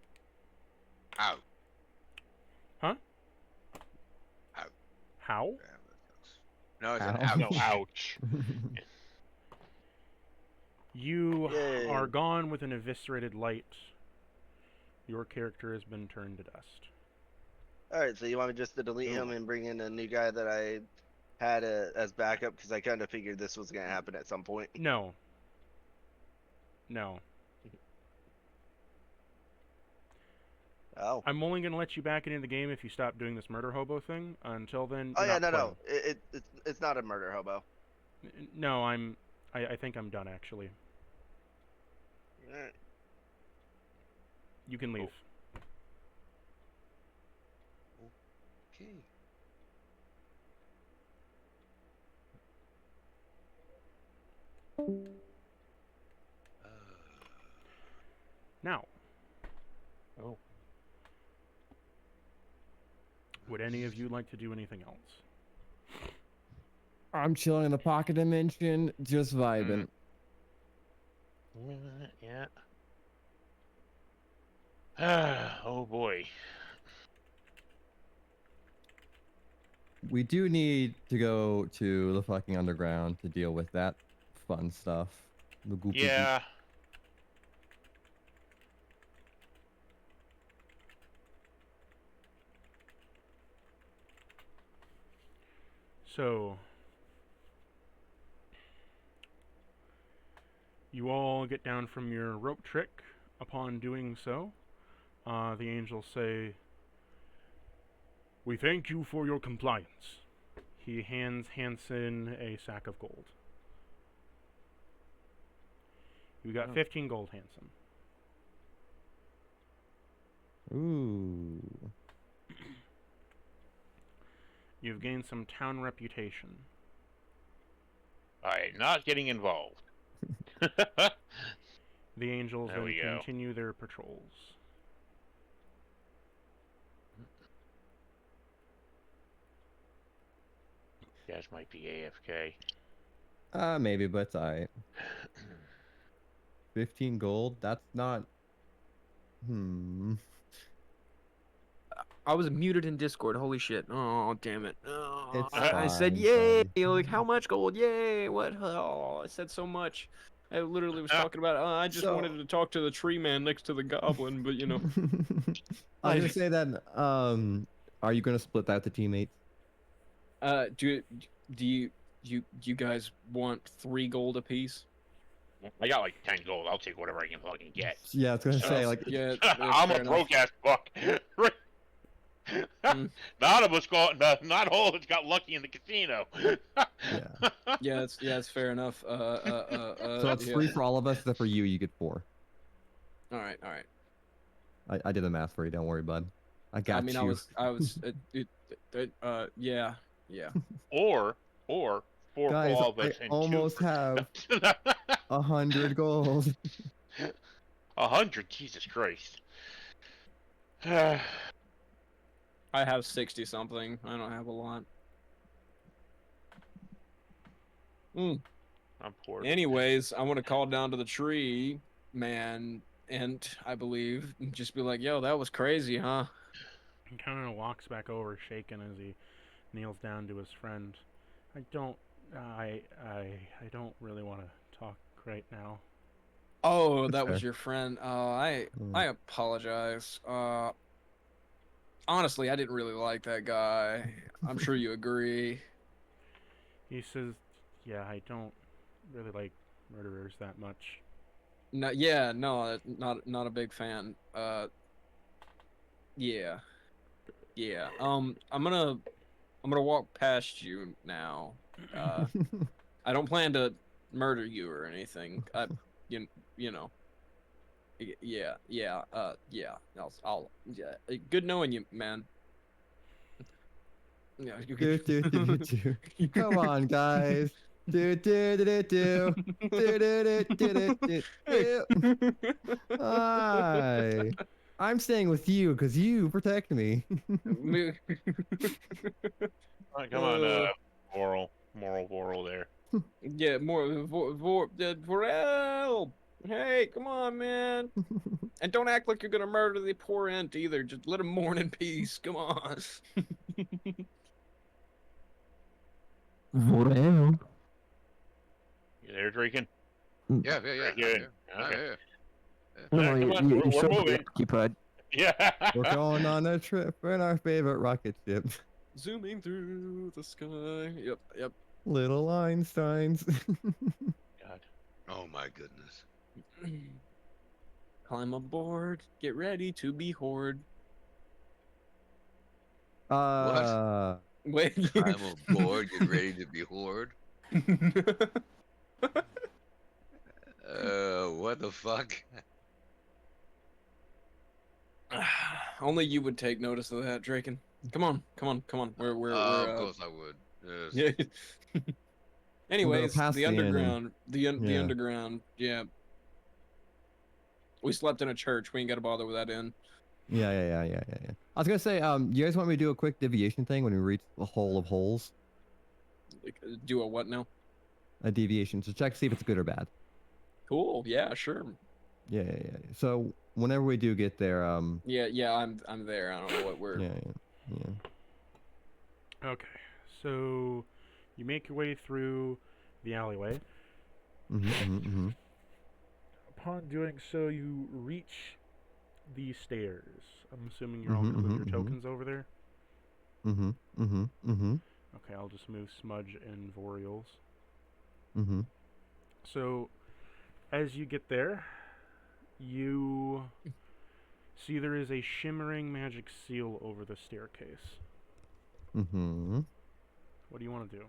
Ow. Huh? Ow. How? No, it's an Ow. ouch. No, ouch. You Yay. are gone with an eviscerated light. Your character has been turned to dust. All right. So you want me just to delete him and bring in a new guy that I had as backup, because I kind of figured this was gonna happen at some point. No. No. Oh. I'm only going to let you back into the game if you stop doing this murder hobo thing. Until then, Oh you're yeah, not no. playing. It's not a murder hobo. No, I think I'm done, actually. All right. You can leave. Okay. Now, Oh. would any of you like to do anything else? I'm chilling in the pocket dimension, just vibing. Yeah. Oh boy. We do need to go to the fucking underground to deal with that fun stuff. The goopy goop. Yeah. So, you all get down from your rope trick. Upon doing so, the angels say, "We thank you for your compliance." He hands Hanson a sack of gold. You got 15 gold, Hanson. Ooh. You've gained some town reputation. I'm not getting involved. The angels There then we go. continue their patrols. You guys might be AFK. Maybe, but it's alright. 15 gold? That's not... I was muted in Discord. Holy shit. Oh, damn it. Oh, It's I said, fine, yay. buddy. Like, how much gold? Yay. What? Oh, I said so much. I literally was talking about, I just So- wanted to talk to the tree man next to the goblin, but you know. I was gonna say that, are you gonna split that to teammates? Do you guys want 3 gold apiece? I got like 10 gold. I'll take whatever I can fucking get. Yeah, I was gonna say, like, Yeah, I'm a broke ass fuck. Not all of us got lucky in the casino. yeah. yeah, it's fair enough. So it's yeah. 3 for all of us, except for you, you get 4. All right. I did the math for you, don't worry, bud. I got I mean, you. I was, yeah. Or 4 Guys, for all of I us and almost 2 have 100 gold. 100. Jesus Christ. I have 60 something. I don't have a lot. I'm poor. Anyways, I want to call down to the tree man, and I believe just be like, "Yo, that was crazy, huh?" He kind of walks back over, shaken as he kneels down to his friend. I don't I don't really want to talk right now. Oh, That's that was fair. your friend. I Mm. apologize. Honestly, I didn't really like that guy. I'm sure you agree. He says, "Yeah, I don't really like murderers that much." No, yeah, no, not a big fan. Yeah, yeah. I'm gonna walk past you now. Uh, I don't plan to murder you or anything. You you know. Yeah, yeah, yeah. Yeah. Good knowing you, man. Yeah. Do, do, do, do. Come on, guys. Do, do, do, do, do. Do, do, do, do, do, Hey. do. Hi. I'm staying with you because you protect me. Come on, uh, moral there. yeah, more Vorel. Hey, come on, man. And don't act like you're gonna murder the poor ant either. Just let him mourn in peace. Come on. Vorel. You there, Draken? Yeah, yeah, yeah. Very I'm good. here. I'm Okay. here. No, All right, come on, you we're should be moving. occupied. Yeah. We're going on a trip in our favorite rocket ship. Zooming through the sky. Yep, yep. Little Einsteins. God. Oh my goodness. Climb aboard. Get ready to be horde. uh, Wait. I'm aboard. Get ready to be horde. What the fuck? Only you would take notice of that, Draken. Come on, come on, come on. Of course I would. Yeah. Yes. we're Anyways, past the the inn and underground, the yeah. underground. Yeah, we slept in a church. We ain't got to bother with that inn. Yeah. I was gonna say, you guys want me to do a quick deviation thing when we reach the hole of holes? Like, do a what now? A deviation to check to see if it's good or bad. Cool. Yeah, sure. Yeah. So whenever we do get there, Yeah. I'm there. I don't know what we're. yeah. Okay, so you make your way through the alleyway. Mm-hmm. Upon doing so, you reach the stairs. I'm assuming you're all good with your tokens over there. Mm-hmm. Okay, I'll just move Smudge and Vorials. Mm-hmm. So, as you get there, you see there is a shimmering magic seal over the staircase. Mm-hmm. What do you want to do?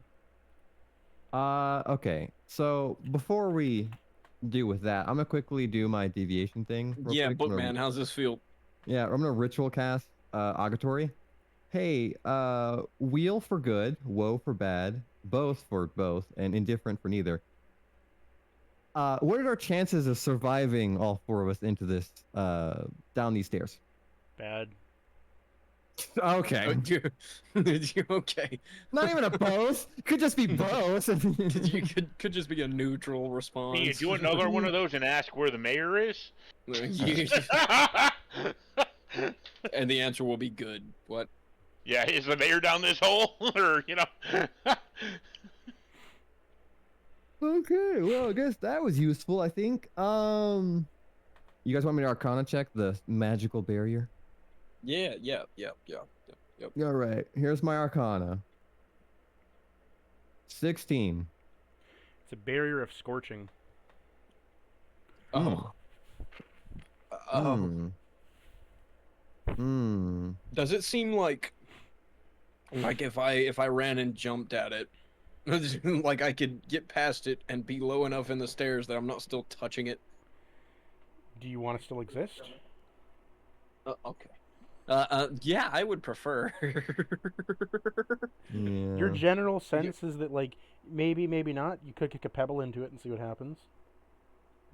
Okay. So before we do with that, I'm gonna quickly do my deviation thing. Real Yeah, quick. Bookman, how's this feel? Yeah, I'm gonna ritual cast augatory. Hey, wheel for good, woe for bad, both for both, and indifferent for neither. What are our chances of surviving all four of us into this down these stairs? Bad. Okay. Okay. Not even a both. Could just be both. You could just be a neutral response. Can you do another one of those and ask where the mayor is? And the answer will be good. What? Yeah, is the mayor down this hole? Or, Okay, well, I guess that was useful, I think. You guys want me to Arcana check the magical barrier? Yeah. All right, here's my Arcana. 16. It's a barrier of scorching. Oh. Does it seem like if I ran and jumped at it, like I could get past it and be low enough in the stairs that I'm not still touching it? Do you want to still exist? Okay. Yeah, I would prefer. Yeah. Your general sense is that, like, maybe not. You could kick a pebble into it and see what happens.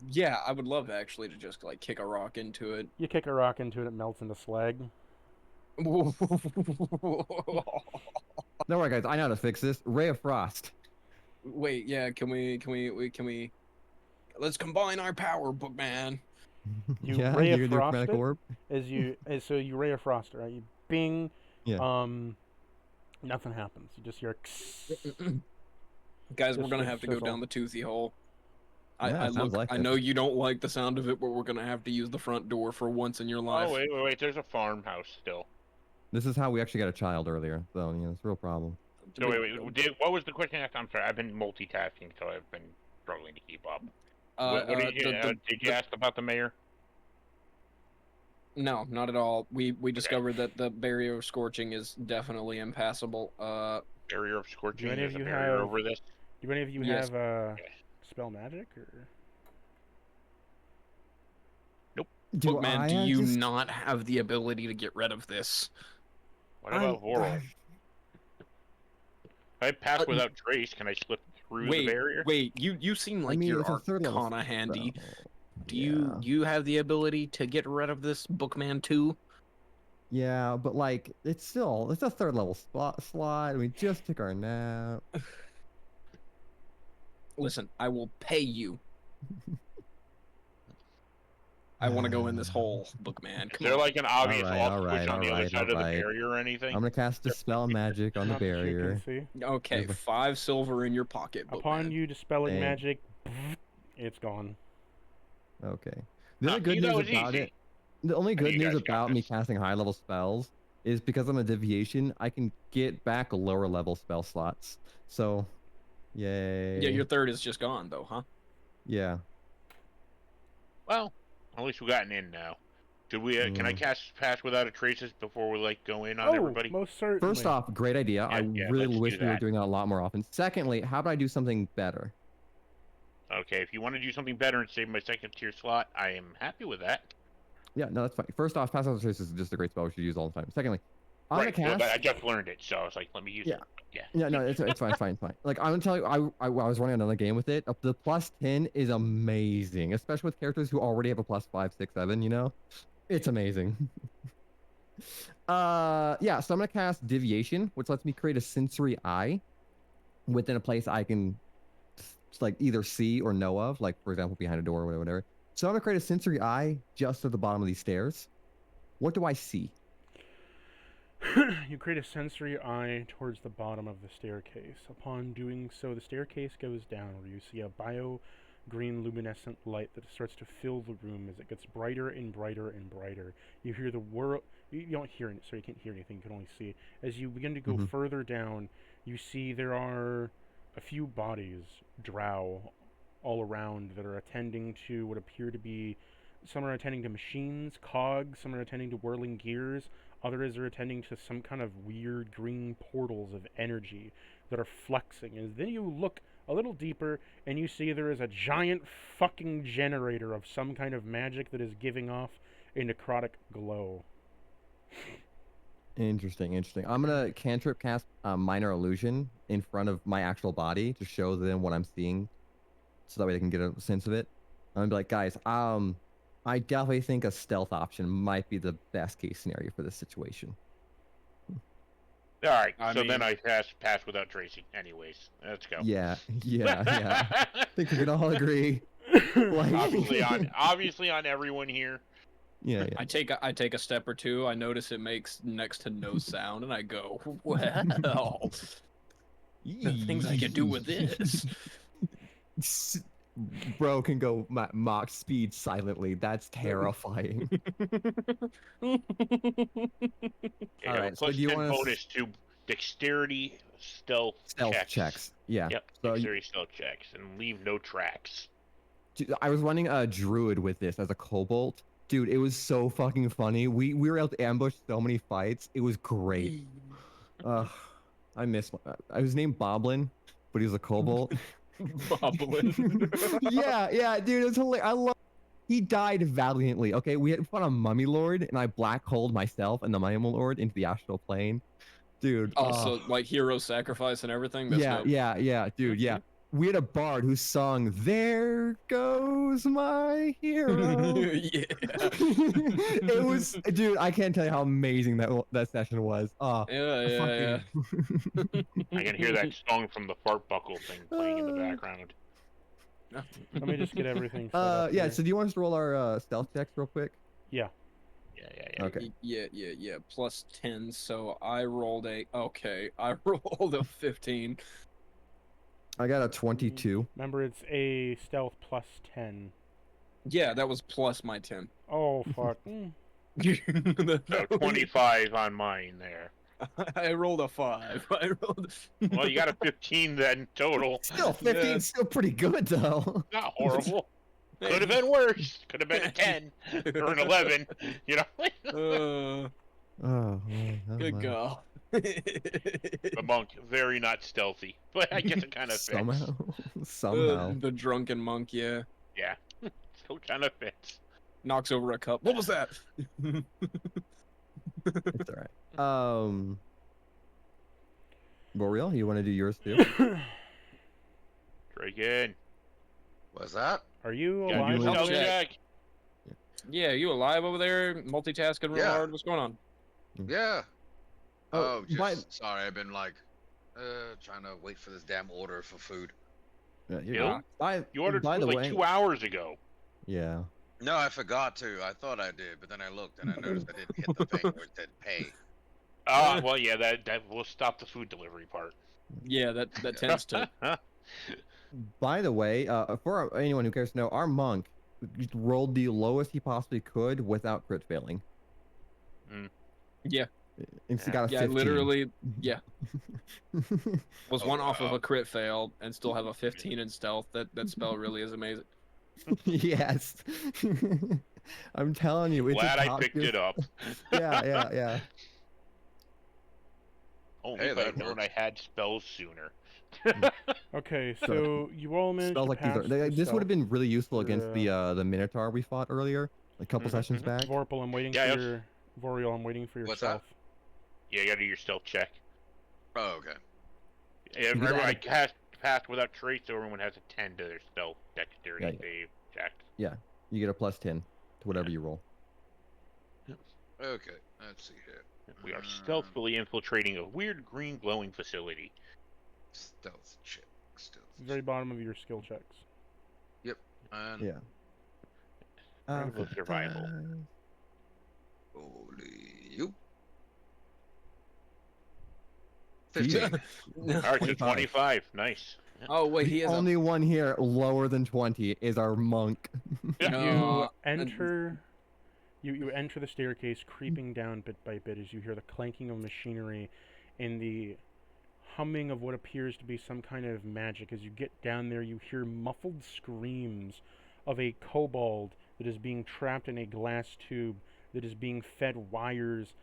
Yeah, I would love actually to just like kick a rock into it. You kick a rock into it, it melts into slag. Don't worry, guys. I know how to fix this. Ray of Frost. Wait, yeah, can we? Let's combine our power, Bookman. You Yeah, ray you of do frost chromatic it orb. so you ray of frost, right? You bing. Yeah. Nothing happens. You just hear. Guys, we're Just gonna for have to go sizzle. down the toothy hole. Yeah, I sounds look. like I it. know you don't like the sound of it, but we're gonna have to use the front door for once in your life. Oh wait. There's a farmhouse still. This is how we actually got a child earlier, so it's a real problem. So what was the question asked? I'm sorry, I've been multitasking, so I've been struggling to keep up. What did you did you ask about the mayor? No, not at all. We discovered that the barrier of scorching is definitely impassable. Barrier of scorching. any of There's a you barrier have- over this. Do any of you Yes. have spell magic or? Bookman, do you not have the ability to get rid of this? What about Voral? If I pass without trace, can I slip through the barrier? Wait, you seem like you're it's a third level arcana handy. spell. Do you have the ability to get rid of this, Bookman too? Yeah, but like it's a third level slot. We just took our nap. Listen, I will pay you. I want to go in this hole, Bookman. Is there like an obvious Alright, off switch on the other side of the alright. barrier or anything? I'm gonna cast Dispel Magic on the Not that you can barrier. see. Okay, 5 silver in your pocket, Bookman. Upon you dispelling Dang. magic, it's gone. Okay. The only See, good that news was about easy. it. The only good you news guys got about me this. casting high level spells is because I'm a deviation, I can get back lower level spell slots. So, yay. Yeah, your third is just gone though, huh? Yeah. Well, at least we gotten in now. Did we? Can I cast pass without a traces before we like go in on everybody? Most certainly. First off, great idea. I Yeah, really let's wish do we were that. doing that a lot more often. Secondly, how about I do something better? Okay, if you want to do something better and save my second tier slot, I am happy with that. Yeah, no, that's fine. First off, Pass Without Traces is just a great spell we should use all the time. Secondly, I'm Right, gonna cast. I just learned it, so I was like, let me use Yeah. it. Yeah. Yeah, no, it's fine, it's fine. Like I'm gonna tell you, I was running another game with it. The plus 10 is amazing, especially with characters who already have a plus 5, 6, 7. You know, it's amazing. Yeah. So I'm gonna cast Deviation, which lets me create a sensory eye within a place I can like either see or know of, like for example behind a door or whatever. So I'm gonna create a sensory eye just at the bottom of these stairs. What do I see? You create a sensory eye towards the bottom of the staircase. Upon doing so, the staircase goes down, where you see a bio-green luminescent light that starts to fill the room as it gets brighter and brighter and brighter. You hear the world. You don't hear it, so you can't hear anything. You can only see. As you begin to go further down, you see there are a few bodies, drow, all around that are attending to what appear to be. Some are attending to machines, cogs. Some are attending to whirling gears. Others are attending to some kind of weird green portals of energy that are flexing. And then you look a little deeper and you see there is a giant fucking generator of some kind of magic that is giving off a necrotic glow. Interesting. I'm gonna cantrip cast Minor Illusion in front of my actual body to show them what I'm seeing, so that way they can get a sense of it. I'm gonna be like, guys, I definitely think a stealth option might be the best case scenario for this situation. All right, I so then mean- I pass without tracing. Anyways, let's go. Yeah. I think we can all agree. Like, obviously on everyone here. yeah. I take a step or two. I notice it makes next to no sound, and I go, "Well, the things I can do with this." Bro can go Mach speed silently. That's terrifying. Okay, All have a right, so plus do you 10 wanna bonus to dexterity stealth checks. Yeah. Yep, So dexterity stealth checks, and leave no tracks. Dude, I was running a druid with this as a kobold. Dude, it was so fucking funny. We were able to ambush so many fights. It was great. I miss I was named Boblin, but he was a kobold. Bobbling. yeah, dude, it's hilarious. He died valiantly. Okay, we had fought a mummy lord, and I black holed myself and the mummy lord into the astral plane. Dude. Also, like hero sacrifice and everything. That's dope. Yeah, dude, yeah. We had a bard who sung "There Goes My Hero." Yeah. It was, dude. I can't tell you how amazing that session was. Yeah. I can hear that song from the fart buckle thing playing in the background. Let me just get everything set up Yeah. here. So do you want us to roll our stealth checks real quick? Yeah. Yeah. Okay. Yeah. Plus 10. So I rolled a 15. I got a 22. Remember, it's a stealth plus 10. Yeah, that was plus my 10. Oh, fuck. So 25 on mine there. I rolled a 5. I rolled. Well, you got a 15 then total. Still, 15 's still pretty good though. Not horrible. Could have been worse. Could have been a 10 or an 11. You know. Oh, man, oh, Good my. call. The monk, very not stealthy, but I guess it kind of fits. Somehow. Somehow. The drunken monk, yeah, Yeah, still kind of fits. knocks over a cup. What was that? It's alright. Boreal, you want to do yours too? Draken, What's that? Are you got alive? your Alive? stealth Check. check. Yeah, you alive over there? Multitasking real Yeah. hard. What's going on? Yeah. Oh, Oh, by- just sorry. I've been like, trying to wait for this damn order for food. Yeah, Bill? by, You ordered by food the like way, 2 hours ago. yeah. No, I forgot to. I thought I did, but then I looked and I noticed I didn't hit the thing where it said pay. Well, yeah, that will stop the food delivery part. Yeah, that tends to. By the way, for anyone who cares to know, our monk just rolled the lowest he possibly could without crit failing. Yeah, And he got a yeah, 15. literally, yeah. Was Oh, one off of wow. a crit fail and still have a 15 in stealth. That spell really is amazing. Yes. I'm telling you, it's Glad a I top picked gift- it up. Yeah. Only Hey, if I'd that known worked. I had spells sooner. Okay, So, so you all managed Smells to like these pass are, the this would stealth. have been really useful for, against the Minotaur we fought earlier, a couple Mhm, sessions mhm. back. Vorpal, I'm waiting Yeah, for your Voriel. I'm waiting for your What's that? stealth. Yeah, you gotta do your stealth check. Oh, okay. Yeah, Because remember, I- I passed without trace, so everyone has a 10 to their stealth dexterity Yeah, yeah. save check. You get a plus 10 to whatever you roll. Okay. Let's see here. We are stealthily infiltrating a weird green glowing facility. Stealth check. Stealth. Very bottom of your skill checks. And Yeah. Round of survival. holy you. Jeez. 15. All right, so 25. 25. Nice. Oh wait, he The has only one here lower than 20 is our monk. Yeah. No. You and- enter. You enter the staircase, creeping down bit by bit as you hear the clanking of machinery and the humming of what appears to be some kind of magic. As you get down there, you hear muffled screams of a kobold that is being trapped in a glass tube that is being fed wires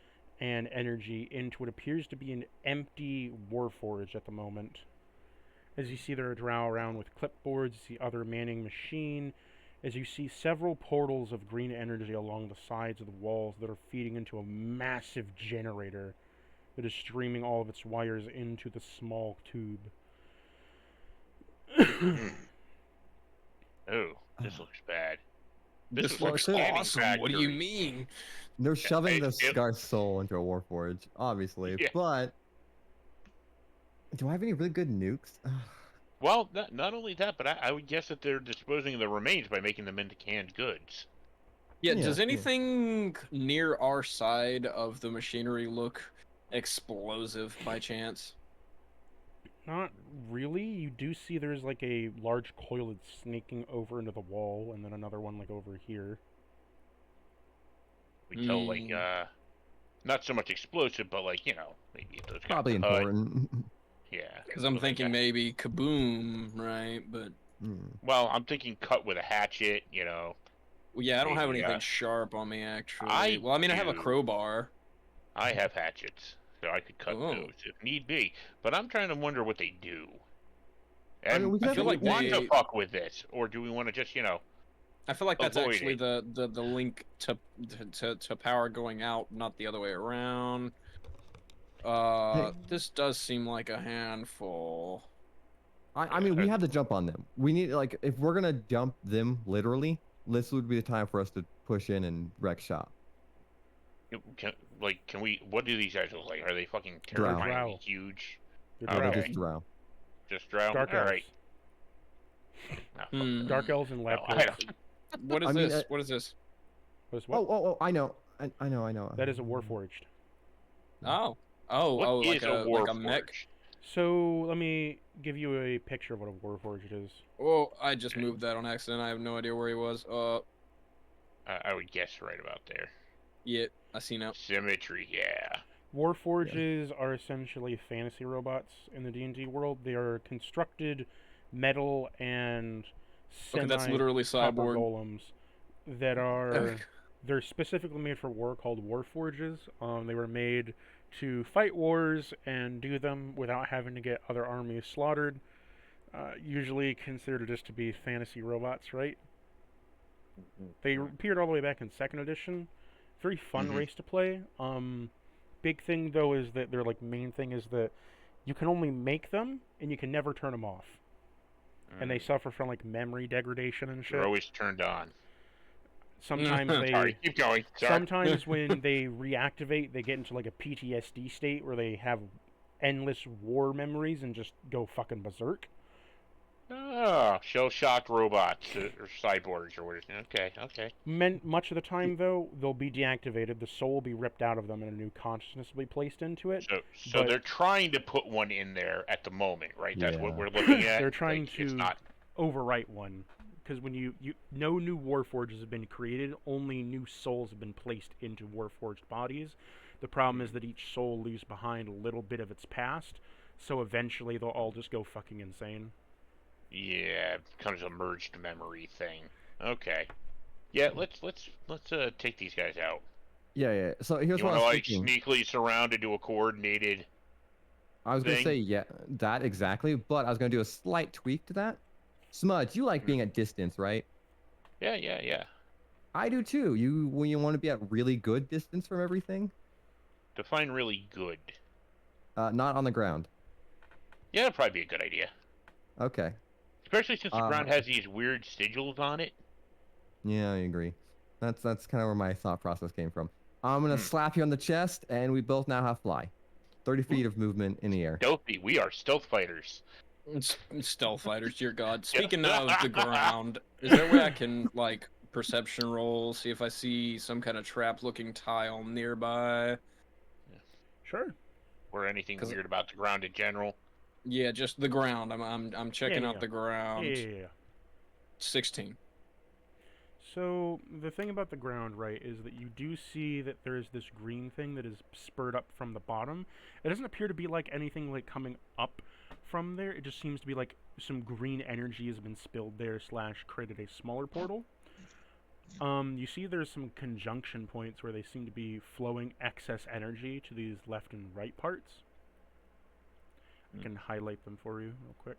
and energy into what appears to be an empty warforge at the moment. As you see there are drow around with clipboards, you see other manning machine, as you see several portals of green energy along the sides of the walls that are feeding into a massive generator that is streaming all of its wires into the small tube. Oh, this looks bad. This was looks like a scanning awesome. What do you factory. mean? They're shoving the it- Scar Soul into a warforge, obviously, Yeah. but do I have any really good nukes? Well, not only that, but I would guess that they're disposing of the remains by making them into canned goods. Yeah, Yeah, does yeah. anything near our side of the machinery look explosive by chance? Not really. You do see there's like a large coil that's snaking over into the wall, and then another one like over here. We tell like not so much explosive, but like maybe if those got Probably cut. important. Yeah. Because I'm something like thinking that. maybe kaboom, right? But Well, I'm thinking cut with a hatchet. well, yeah, I don't have Maybe, anything sharp on me actually. I Well, I mean, I have a do. crowbar. I have hatchets, so I could cut Oh. those if need be. But I'm trying to wonder what they do. I And mean, we I could feel do we like want they- to fuck with this, or do we want to just I feel like that's Avoid actually it. the link to power going out, not the other way around. This does seem like a handful. I mean, we have to jump on them. We need, like, if we're gonna jump them literally, this would be the time for us to push in and wreck shop. can we? What do these guys look like? Are they fucking Drow. terrifyingly Drow. huge? They're Okay. They're drow. just drow. Just drow. Dark All elves. right. Ah, fuck Hmm. them. Dark elves and lab No, I dwarfs. What is I mean, this? What is this? What is what? Oh, I know. I know. That is a warforged. Oh, What like is a like a mech. warforged? So let me give you a picture of what a warforged is. Oh, I just moved that on accident. I have no idea where he was. I would guess right about there. Yeah, I see now. Symmetry, yeah. Warforges are essentially fantasy robots in the D&D world. They are constructed metal and Okay, that's literally semi-copper cyborg. golems that are they're specifically made for war, called warforges. They were made to fight wars and do them without having to get other armies slaughtered. Usually considered just to be fantasy robots, right? They appeared all the way back in second edition. Very fun race to play. Big thing though is that their like main thing is that you can only make them and you can never turn them off, and they suffer from like memory degradation and shit. They're always turned on. Sometimes they. Sorry, keep going. Sorry. Sometimes when they reactivate, they get into like a PTSD state where they have endless war memories and just go fucking berserk. Oh, shell-shocked robots or cyborgs or what is it? Okay. Much of the time, though, they'll be deactivated. The soul will be ripped out of them, and a new consciousness will be placed into it. So they're trying to put one in there at the moment, right? That's what we're looking at. They're trying like, to overwrite one, because when no new warforges have been created, only new souls have been placed into warforged bodies. The problem is that each soul leaves behind a little bit of its past, so eventually they'll all just go fucking insane. Yeah, it becomes a merged memory thing. Okay. Yeah, let's take these guys out. Yeah. So here's You what I want was to like thinking. sneakily surround and do a coordinated. I was gonna thing? say yeah, that exactly, but I was gonna do a slight tweak to that. Smudge, you like being at distance, right? Yeah. I do too. When you want to be at really good distance from everything, Define really good. not on the ground. Yeah, that'd probably be a good idea. Okay. Especially since the ground has these weird sigils on it. Yeah, I agree. That's kind of where my thought process came from. I'm gonna slap you on the chest, and we both now have fly. 30 feet of movement in the air. Stealthy. We are stealth fighters. Stealth fighters, dear God. Speaking of the ground, is there a way I can like perception roll, see if I see some kind of trap-looking tile nearby? Sure. Or anything weird about the ground in general. Yeah, just the ground. I'm checking out the ground. Yeah. 16. So the thing about the ground, right, is that you do see that there is this green thing that is spurred up from the bottom. It doesn't appear to be like anything like coming up from there. It just seems to be like some green energy has been spilled there / created a smaller portal. You see there's some conjunction points where they seem to be flowing excess energy to these left and right parts. I can highlight them for you real quick.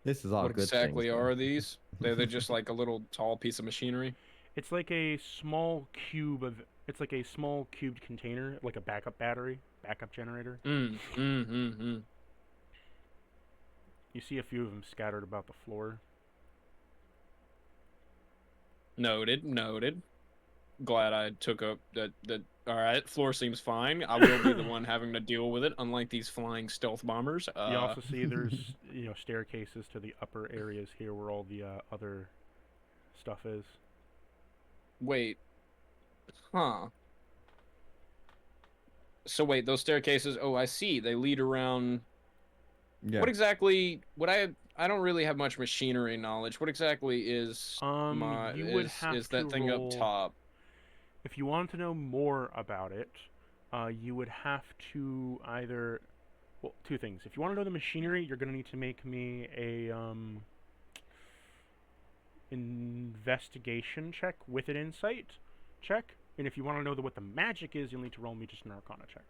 This is all What good exactly things, are these? They're just like a little tall piece of machinery. It's like a small cube of. It's like a small cubed container, like a backup battery, backup generator. You see a few of them scattered about the floor. Noted. Glad I took up that. All right, floor seems fine. I will be the one having to deal with it, unlike these flying stealth bombers. You also see there's staircases to the upper areas here where all the other stuff is. Wait. Huh. So wait, those staircases. Oh, I see. They lead around. Yeah. What exactly? I don't really have much machinery knowledge. What exactly is You would have is that to thing roll, up top? If you want to know more about it, you would have to either, well, two things. If you want to know the machinery, you're going to need to make me a investigation check with an insight check. And if you want to know what the magic is, you'll need to roll me just an arcana check.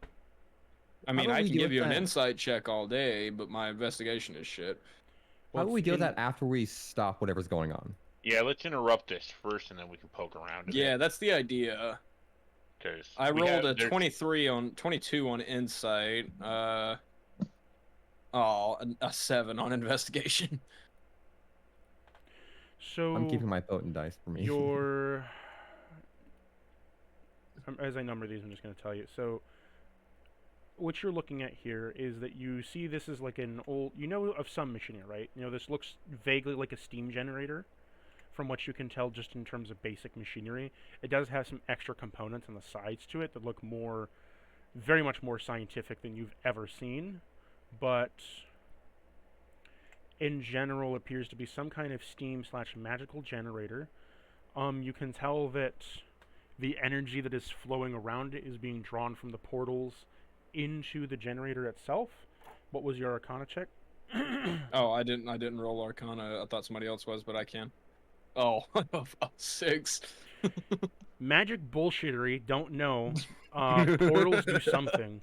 I mean, I can give you an insight check all day, but my investigation is shit. How do we deal with that after we stop whatever's going on? Yeah, let's interrupt this first, and then we can poke around. Yeah, that's the idea. Because I rolled a 22 on insight. A 7 on investigation. So I'm keeping my potent dice for me. As I number these, I'm just going to tell you. So what you're looking at here is that you see this is like an old, of some machinery, right? This looks vaguely like a steam generator from what you can tell just in terms of basic machinery. It does have some extra components on the sides to it that look more very much more scientific than you've ever seen, but in general appears to be some kind of steam/magical generator. You can tell that the energy that is flowing around it is being drawn from the portals into the generator itself. What was your Arcana check? Oh, I didn't roll Arcana. I thought somebody else was, but I can. Oh, 6. Magic bullshittery. Don't know. Portals do something.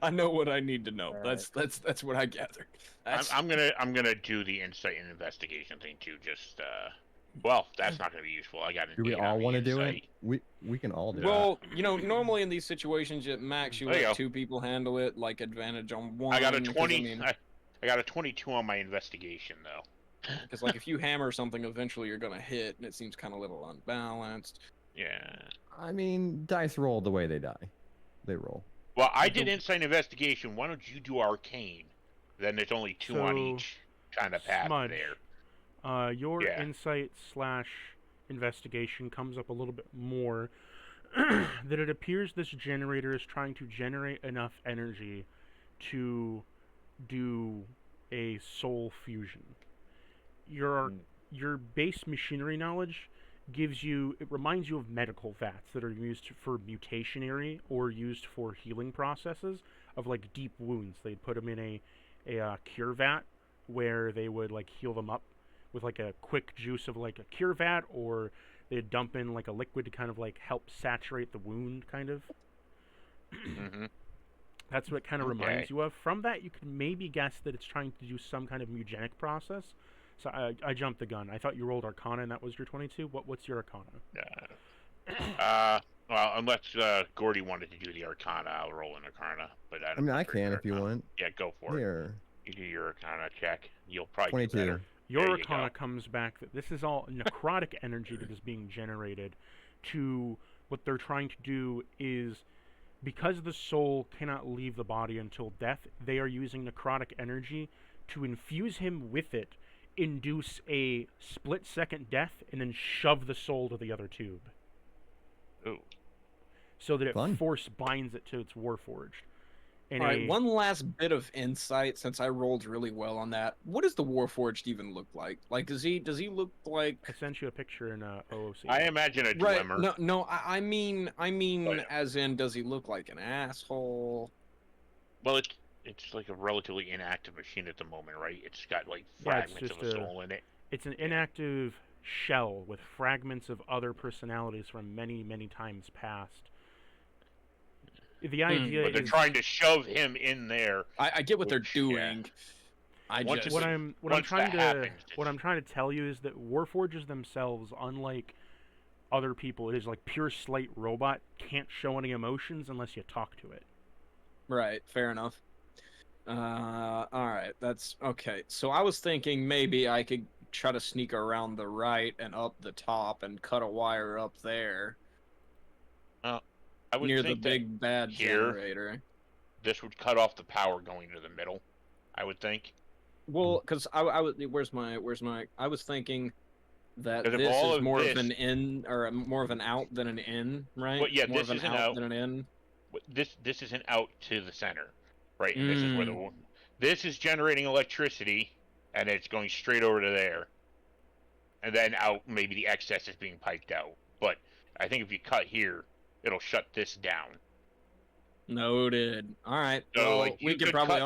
I know what I need to know. That's what I gathered. I'm gonna do the insight and investigation thing too. Just well, that's not gonna be useful. I got an Do we 8 all on the want to do it? insight. We can all do it. Well, normally in these situations, at max, you There you let go. 2 people handle it, like advantage on one. I got a because, 20. I got a 22 on my investigation though. Because like if you hammer something, eventually you're gonna hit, and it seems kind of a little unbalanced. Yeah. I mean, dice roll the way they die. They roll. Well, I did insight and investigation. Why don't you do arcane? Then there's only 2 on So, each kind of path Smudge, there. Your Yeah. insight/investigation comes up a little bit more. That it appears this generator is trying to generate enough energy to do a soul fusion. Your base machinery knowledge reminds you of medical vats that are used for mutationary or used for healing processes of like deep wounds. They'd put them in a cure vat where they would like heal them up with like a quick juice of like a cure vat, or they'd dump in like a liquid to kind of like help saturate the wound kind of. Mm-hmm. That's what it kind of reminds you of. From that, you can maybe guess that it's trying to do some kind of mugenic process. So I jumped the gun. I thought you rolled Arcana and that was your 22. What's your Arcana? Well, unless Gordy wanted to do the Arcana, I'll roll an Arcana. But I mean, I can if you want. Yeah, go for it. You do your Arcana check. You'll probably 22. do better. Your Arcana comes back that this is all necrotic energy that is being generated. To what they're trying to do is, because the soul cannot leave the body until death, they are using necrotic energy to infuse him with it, induce a split-second death, and then shove the soul to the other tube. Ooh. So that it force binds it to its warforged. All right, one last bit of insight, since I rolled really well on that. What does the warforged even look like? Like, does he look like? I sent you a picture in OOC. I imagine a Right? glimmer. No. I mean, as in, does he look like an asshole? Well, it's like a relatively inactive machine at the moment, right? It's got like fragments of a soul in it. It's an inactive shell with fragments of other personalities from many, many times past. The idea but they're trying to shove him in there. I get what they're doing. What I'm trying to tell you is that warforges themselves, unlike other people, it is like pure slate robot, can't show any emotions unless you talk to it. Right, fair enough. All right, that's okay. So I was thinking maybe I could try to sneak around the right and up the top and cut a wire up there. I would near think the big bad generator. This would cut off the power going to the middle, I would think. Well, because I was I was thinking that this is more of an in or more of an out than an in, right? Well, yeah, more this of is an out than an in. This is an out to the center, right? And this is where this is generating electricity, and it's going straight over to there, and then out. Maybe the excess is being piped out, but I think if you cut here, it'll shut this down. Noted. All right. So well, like, we could probably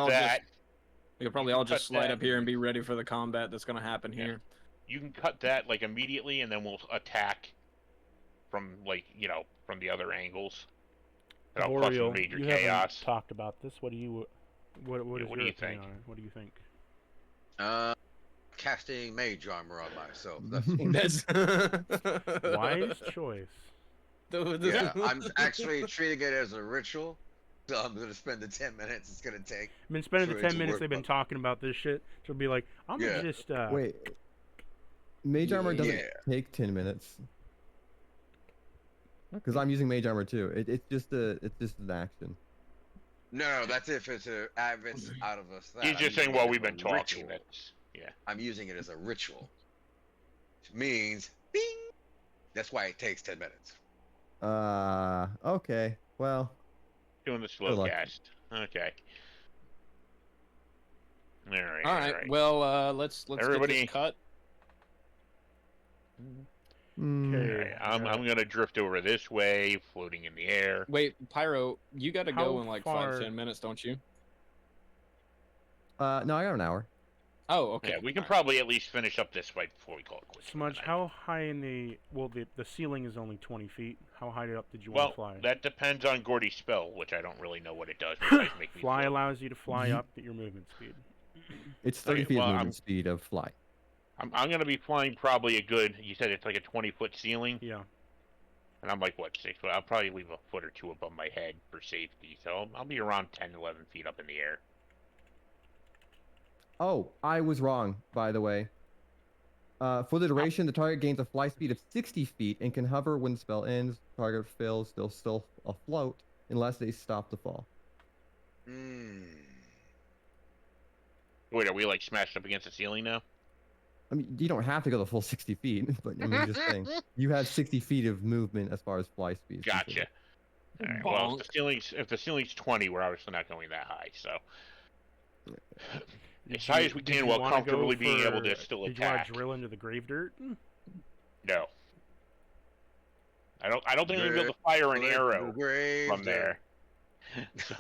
all just slide up here and be ready for the combat that's going to happen here. You can cut that like immediately, and then we'll attack from like from the other angles. Boreal, major you chaos. haven't talked about this. What do you think? What do you think? Casting mage armor on myself. That's wise choice. Yeah, I'm actually treating it as a ritual, so I'm gonna spend the 10 minutes it's gonna take. I've been spending the 10 minutes they've been talking about this shit. She'll be like, I'm gonna just wait. Mage armor doesn't take 10 minutes. Because I'm using mage armor too. It's just an action. No, that's if it's out of us. He's just saying while we've been talking. I'm using it as a ritual, which means, bing. That's why it takes 10 minutes. Okay. Well, Doing the Good slow luck. cast. Okay. All right. All right. Well, let's get Everybody- this cut. All Okay. right. I'm gonna drift over this way, floating in the air. Wait, Pyro, you got to How go in like far- 5-10 minutes, don't you? no, I got an hour. Oh, okay. Yeah, we can All right. probably at least finish up this fight before we call it quits. for the Smudge, night. how high in the the ceiling is only 20 feet. How high up did you Well, want to fly? that depends on Gordy's spell, which I don't really know what it does. Besides make me Fly float. allows you to fly up at your movement speed. It's 30 Okay, feet well, of movement speed of fly. I'm gonna be flying probably a good. You said it's like a 20-foot ceiling, Yeah. and I'm like what 6 foot? I'll probably leave a foot or two above my head for safety, so I'll be around 10, 11 feet up in the air. Oh, I was wrong, by the way. For the duration, the target gains a fly speed of 60 feet and can hover when the spell ends. Target fails, they'll still afloat unless they stop the fall. Wait, are we like smashed up against the ceiling now? I mean, you don't have to go the full 60 feet, but I mean, just saying. You have 60 feet of movement as far as fly speed is Gotcha. concerned. All right, well, Bonk. if the ceiling's 20, we're obviously not going that high, so Did as high you- as we did can you while wanna go comfortably being able to for- still Did you want attack. to drill into the grave dirt? No. I don't think we're gonna be able to fire an arrow from there. So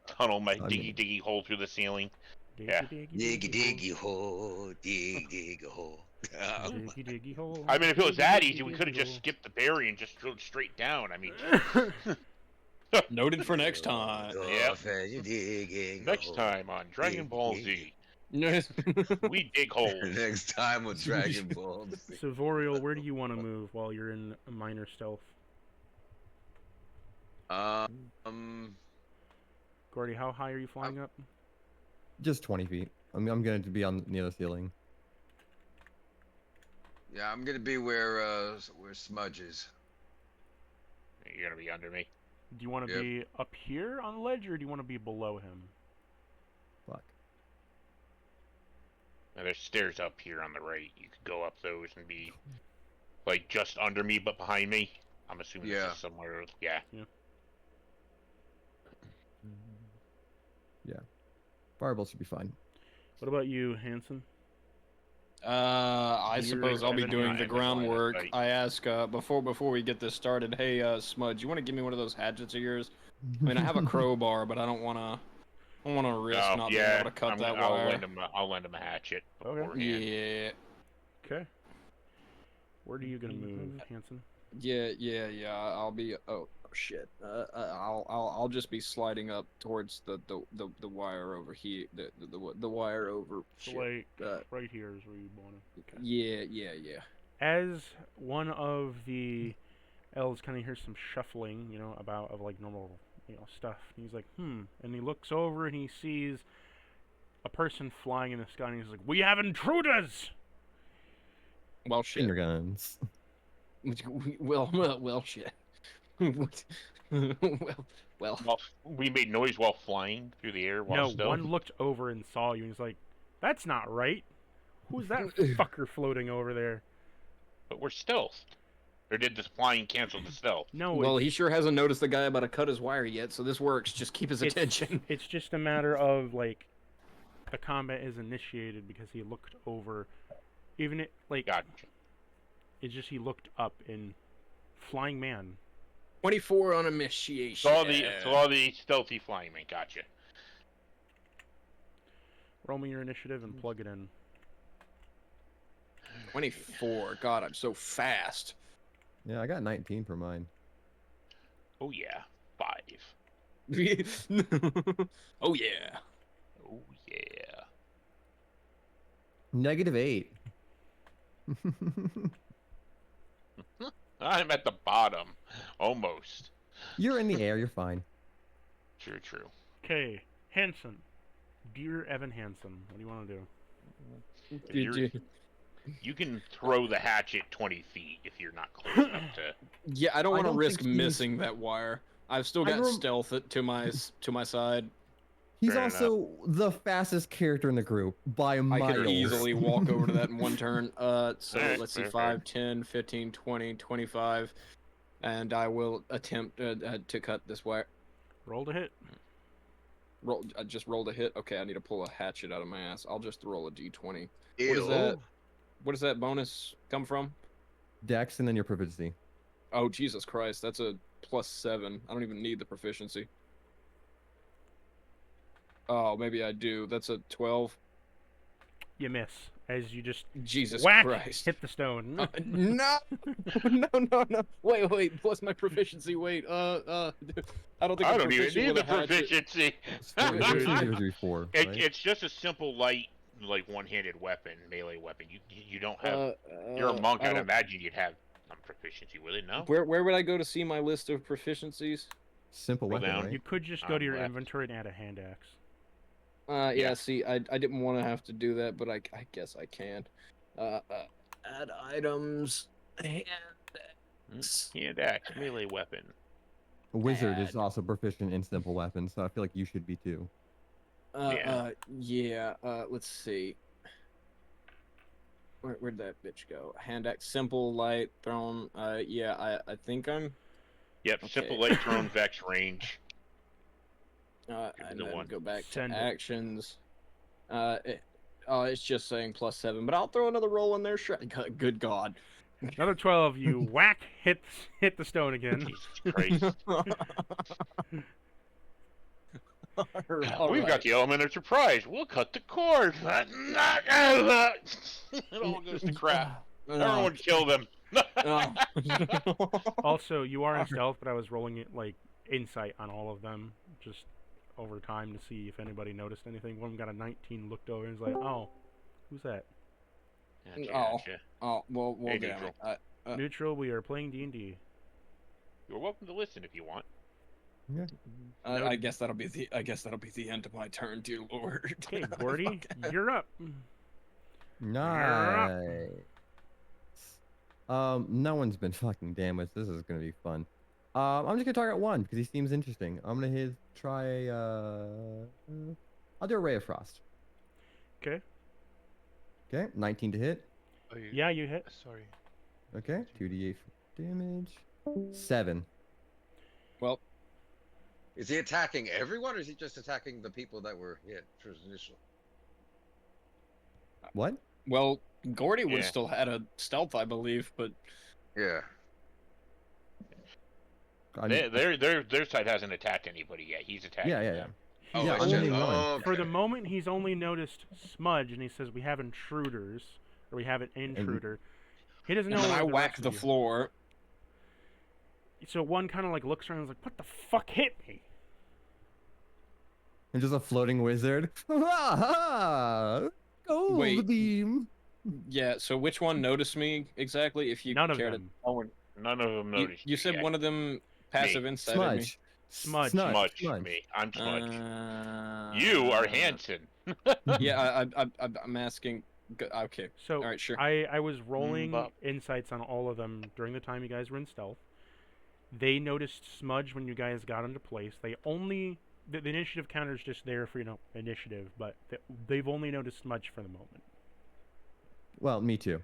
tunnel my I mean- diggy hole through the ceiling. Yeah. Diggy hole, dig hole. Diggy diggy hole. I mean, if it was diggy, that diggy, easy, we diggy could have just hole. skipped the berry and just drilled straight down. I mean, Noted for next time. Yep. Digging next hole. time on Dragon Ball Z, Next we dig holes. Next time with Dragon Ball. Savorial, where do you want to move while you're in a minor stealth? Gordy, how high are you flying up? Just 20 feet. I'm going to be on near the ceiling. Yeah, I'm gonna be where Smudge is. You're gonna be under me. Do you want to Yep. be up here on the ledge, or do you want to be below him? Fuck. Now, there's stairs up here on the right. You could go up those and be like just under me, but behind me. I'm assuming it's Yeah. just somewhere. Yeah. Fireball should be fine. What about you, Hanson? I You're suppose I'll be Evan doing and the I have a line of groundwork. sight. I ask before we get this started. Hey, Smudge, you want to give me one of those hatchets of yours? I mean, I have a crowbar, but I don't want to risk Oh, not being yeah. able to cut that I'll wire. lend him a hatchet. Okay. beforehand. Yeah, Okay. Where are you gonna move, Hanson? yeah. I'll be. Oh shit. I'll just be sliding up towards the wire over here. The wire over. So Shit. like right here is where you want to. Okay. Yeah. As one of the elves kind of hears some shuffling, of like normal, stuff. And he's like, and he looks over and he sees a person flying in the sky, and he's like, "We have intruders!" Well, shit. Finger guns. Well, shit. well. Well, we made noise while flying through the air while No, stealth. one looked over and saw you, and he's like, "That's not right. Who's that fucker floating over there?" But we're stealth. Or did this flying cancel the stealth? No, Well, it's, he sure hasn't noticed the guy about to cut his wire yet, so this works. Just keep his It's- attention. it's just a matter of like, the combat is initiated because he looked over. Even it like Gotcha. it's just he looked up in flying man. 24 on initiation. Saw the stealthy flying man. Gotcha. Roll me your initiative and plug it in. 24. God, I'm so fast. Yeah, I got 19 for mine. Oh yeah. 5. Oh yeah. Oh yeah. -8. I'm at the bottom. Almost. You're in the air, you're fine. True. Okay, Hanson, dear Evan Hanson, what do you want to do? If you're- You can throw the hatchet 20 feet if you're not close enough to. Yeah, I don't I want to don't risk think he's- missing that wire. I've still I got rem- stealth to my side. He's Fair enough. also the fastest character in the group by I miles. could easily walk over to that in one turn. So Alright, let's see, fair, 5, 10, 15, 20, 25. And I will attempt to cut this wire. Roll to hit. Roll. I just rolled a hit. Okay, I need to pull a hatchet out of my ass. I'll just roll a d20. Ew. What is that? What does that bonus come from? Dex and then your proficiency. Oh, Jesus Christ. That's a +7. I don't even need the proficiency. Oh, maybe I do. That's a 12. You miss as you just Jesus whack Christ. hit the stone. No! No. Wait. What's my proficiency? Wait, I don't think I I'm don't even proficient need with the a hatchet. proficiency. Proficiency 4, right? It's just a simple light, like one-handed weapon, melee weapon. You don't have. You're a monk. I I'd don't- imagine you'd have some proficiency with it. No. Where would I go to see my list of proficiencies? Simple Roll weapon, down. right? You could just go On to your left. inventory and add a hand axe. Yeah, Yeah. see, I didn't want to have to do that, but I guess I can. Add items. Hand axe. Hand axe, melee weapon. A wizard is Add. also proficient in simple weapons, so I feel like you should be too. Yeah. Let's see. Where'd that bitch go? Hand axe, simple, light, thrown. Yeah, I think I'm. Yep, Okay. simple light thrown vex range. And the then one. go back Send to it. actions. It's just saying +7, but I'll throw another roll in there. Sure. Good God. Another 12. You whack hit the stone again. Jesus Christ. All We've right. got the element of surprise. We'll cut the cord. It all goes to crap. Everyone kill them. Oh. Also, you are in stealth, but I was rolling it like insight on all of them, just over time to see if anybody noticed anything. One of them got a 19, looked over and was like, "Oh, who's that?" Gotcha. Oh, well, Hey, damn neutral. it. Neutral. We are playing D&D. You're welcome to listen if you want. I guess that'll be the end of my turn, dear Lord. Okay, Gordy, you're up. Nice. No one's been fucking damaged. This is gonna be fun. I'm just gonna target one because he seems interesting. I'm gonna try. I'll do a ray of frost. Okay. Okay, 19 to hit. Oh, you... Yeah, you hit. Sorry. Okay, 2d8 damage. 7. Well, Is he attacking everyone, or is he just attacking the people that were hit initially? What? Gordy would Yeah. still had a stealth, I believe, but Yeah. Their side hasn't attacked anybody yet. He's attacking Yeah. them. Oh, Yeah, it's only just- one. oh, For the okay. moment, he's only noticed Smudge, and he says we have intruders, or we have an intruder. He doesn't know. and then where I the whack rest the of you- floor. So one kind of like looks around and is like, "What the fuck hit me?" And just a floating wizard. Gold Wait. beam. Yeah, so which one noticed me exactly? If you None of care them. None of them You, noticed. you said yet. one of them passive insight at me. Smudge. Smudge. Smudge. Me. I'm Smudge. Uh, You are Hanson. Yeah, I'm asking. Okay. So All right, sure. I was rolling Bop. insights on all of them during the time you guys were in stealth. They noticed Smudge when you guys got into place. They only the initiative counter is just there for initiative, but they've only noticed Smudge for the moment. Well, me too.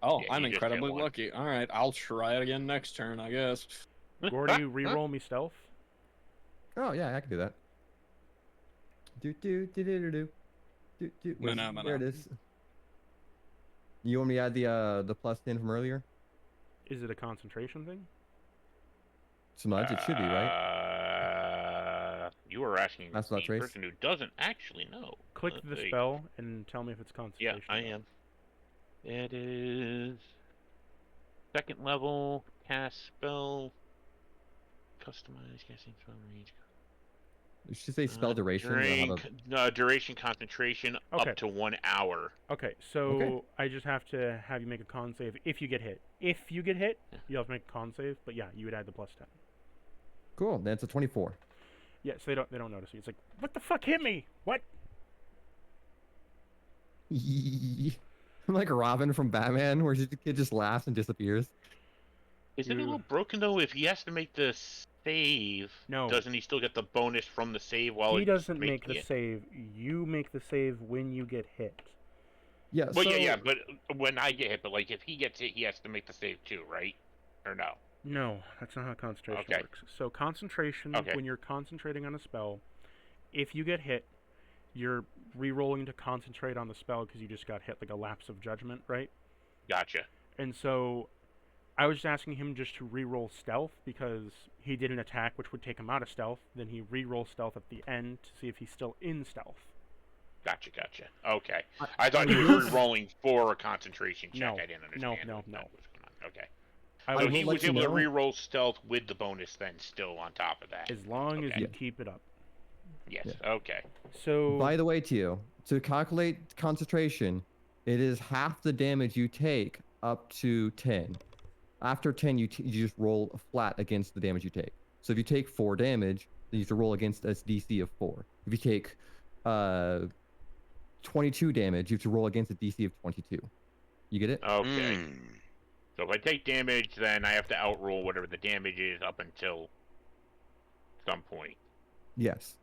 Oh, Yeah, I'm you just get incredibly one. lucky. All right, I'll try it again next turn, I guess. Gordy, re-roll me stealth. Oh yeah, I can do that. Do. Where's- No. There it is. You want me to add the +10 from earlier? Is it a concentration thing? Smudge, it should be, right? You were asking That's the not trace. person who doesn't actually know. Click Let's the see. spell and tell me if it's Yeah, concentration. I am. It is second level, cast spell, customize casting spell range. You should say spell duration. or During, how to- duration concentration Okay. up to 1 hour. Okay, so I just have to have you make a con save if you get hit. If you get hit, you have to make a con save. But yeah, you would add the +10. Cool. That's a 24. Yeah, so they don't notice you. It's like, what the fuck hit me? What? I'm like Robin from Batman, where the kid just laughs and disappears. Is it a little broken though if he has to make this save, No. doesn't he still get the bonus from the save while He he's doesn't make making the it? save. You make the save when you get hit. Yeah. Well, so yeah, but when I get hit, but like if he gets hit, he has to make the save too, right? Or no? No, that's not how concentration Okay. works. So concentration, Okay. when you're concentrating on a spell, if you get hit, you're re-rolling to concentrate on the spell because you just got hit, like a lapse of judgment, right? Gotcha. And so I was just asking him just to re-roll stealth because he did an attack which would take him out of stealth. Then he re-rolls stealth at the end to see if he's still in stealth. Gotcha. Okay. I thought he was re-rolling for a concentration check. No, I didn't understand. no. What was going on. Okay. I So will he let was you able to know- re-roll stealth with the bonus then still on top of that. as long as Okay. you keep it up. Yes. Yeah. Okay. So By the way, Tio, to calculate concentration, it is half the damage you take up to 10. After 10, you just roll flat against the damage you take. So if you take 4 damage, then you have to roll against a DC of 4. If you take 22 damage, you have to roll against a DC of 22. You get it? Okay. So if I take damage, then I have to outroll whatever the damage is up until some point. Yes.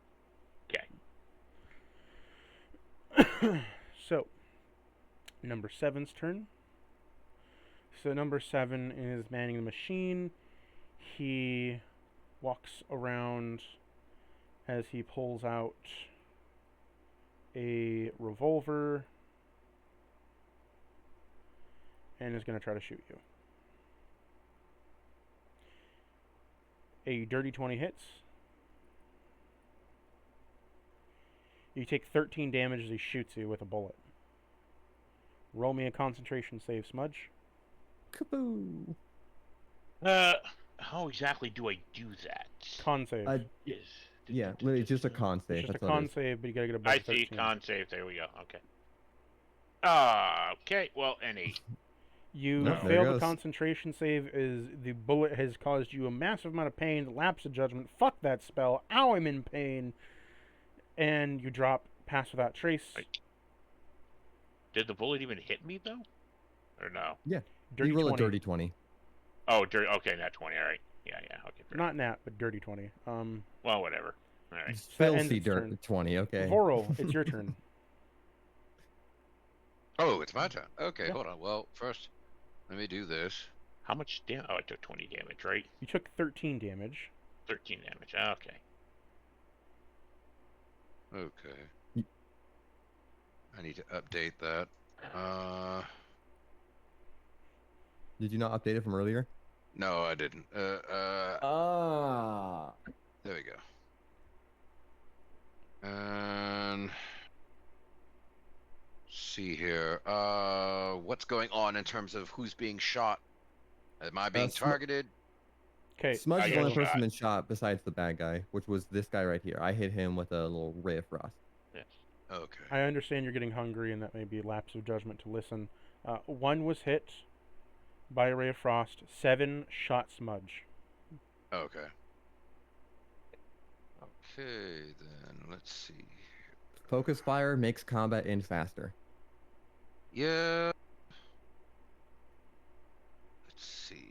Okay. So, number 7's turn. So number 7 is manning the machine. He walks around as he pulls out a revolver and is going to try to shoot you. A dirty 20 hits. You take 13 damage as he shoots you with a bullet. Roll me a concentration save, Smudge. Kaboo. How exactly do I do that? Con save. Yeah, it's just a con save. It's just a That's all it con is. save, but you gotta get above I see. 13. Con save. There we go. Okay. Okay. Well, an 8. You Nope, there fail it the goes. concentration save as the bullet has caused you a massive amount of pain, lapse of judgment, fuck that spell, ow, I'm in pain, and you drop pass without trace. Right. Did the bullet even hit me though, or no? Dirty You roll 20. a dirty 20. Oh, dirty. Okay, not 20. All right. Yeah. Okay. Fair. Not nat, but dirty 20. Well, whatever. All right. that ends Filthy its dirt turn. 20, okay. Voro, it's your turn. Oh, it's my turn. Okay, Yeah. hold on. Well, first, let me do this. How much damage? Oh, I took 20 damage, right? You took 13 damage. 13 damage. Okay. Okay. I need to update that. Did you not update it from earlier? No, I didn't. Ah. There we go. And see here. What's going on in terms of who's being shot? Am I being targeted? Okay. Smudge I is the got only person shot. been shot besides the bad guy, which was this guy right here. I hit him with a little ray of frost. Yes. Okay. I understand you're getting hungry and that may be a lapse of judgment to listen. 1 was hit by a ray of frost. 7 shot Smudge. Okay. Okay, then let's see. Focus fire makes combat end faster. Yeah. Let's see.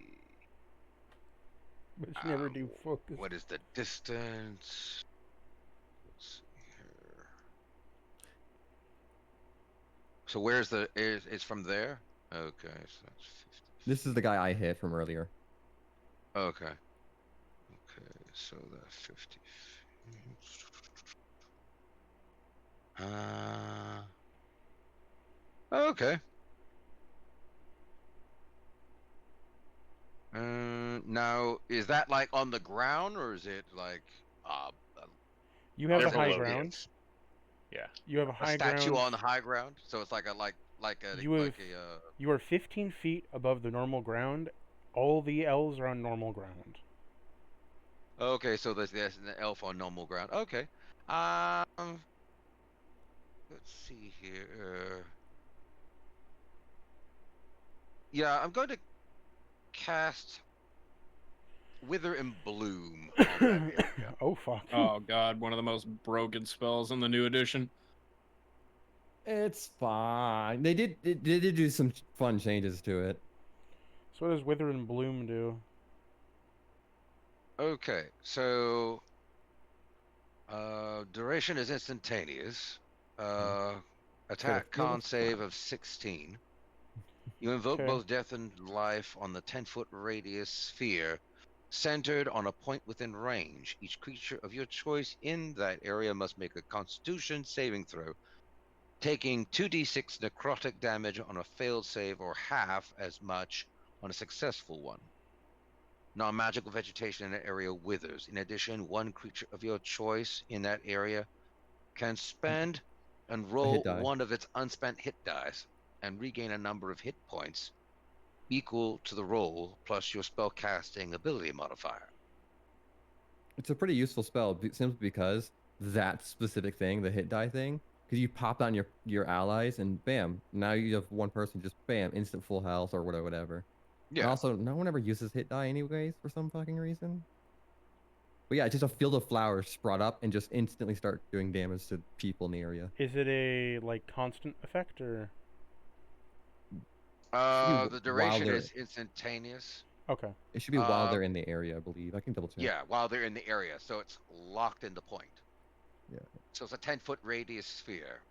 But you never do focus. What is the distance? Let's see here. So where's the is from there? Okay, so that's 50. This is the guy I hit from earlier. Okay. Okay, so that's 50 feet. Okay. Now, is that like on the ground or is it like You have a There's a high low ground. Yeah. You have a a high statue ground. on the high ground? So it's like a You have- You are 15 feet above the normal ground. All the elves are on normal ground. Okay, so there's an elf on normal ground. Okay. Let's see here. Yeah, I'm going to cast Wither and Bloom on that area. Oh fuck. Oh god, one of the most broken spells in the new edition. It's fine. They did do some fun changes to it. So what does Wither and Bloom do? Okay, so duration is instantaneous. Attack feel the con save of 16. You invoke Okay. both death and life on the 10-foot radius sphere centered on a point within range. Each creature of your choice in that area must make a constitution saving throw, taking 2d6 necrotic damage on a failed save or half as much on a successful one. Non-magical vegetation in that area withers. In addition, one creature of your choice in that area can spend and A hit roll die. one of its unspent hit dice and regain a number of hit points equal to the roll plus your spell casting ability modifier. It's a pretty useful spell simply because that specific thing, the hit die thing, because you pop on your allies and bam, now you have one person just bam, instant full health or whatever. And Yeah. also, no one ever uses hit die anyways for some fucking reason. But yeah, just a field of flowers sprout up and just instantly start doing damage to people in the area. Is it a like constant effect or? The duration they're- is instantaneous. Okay. It should be while they're in the area, I believe. I can double check. Yeah, while they're in the area, so it's locked into point. Yeah. So it's a 10-foot radius sphere.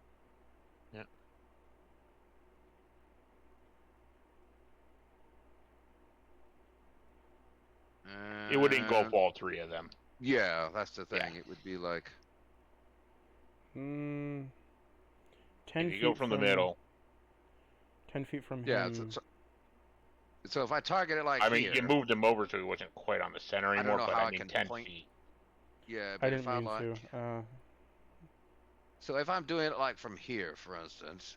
Yeah. It would engulf all three of them. Yeah, that's the thing. Yeah. It would be like 10 If you feet go from the middle, 10 feet from yeah. him. So if I target it like I mean, here, you moved him over so he wasn't quite on the center I don't anymore, know but how I I mean can 10 point. feet. yeah, I but didn't if I mean like, to. so if I'm doing it like from here, for instance,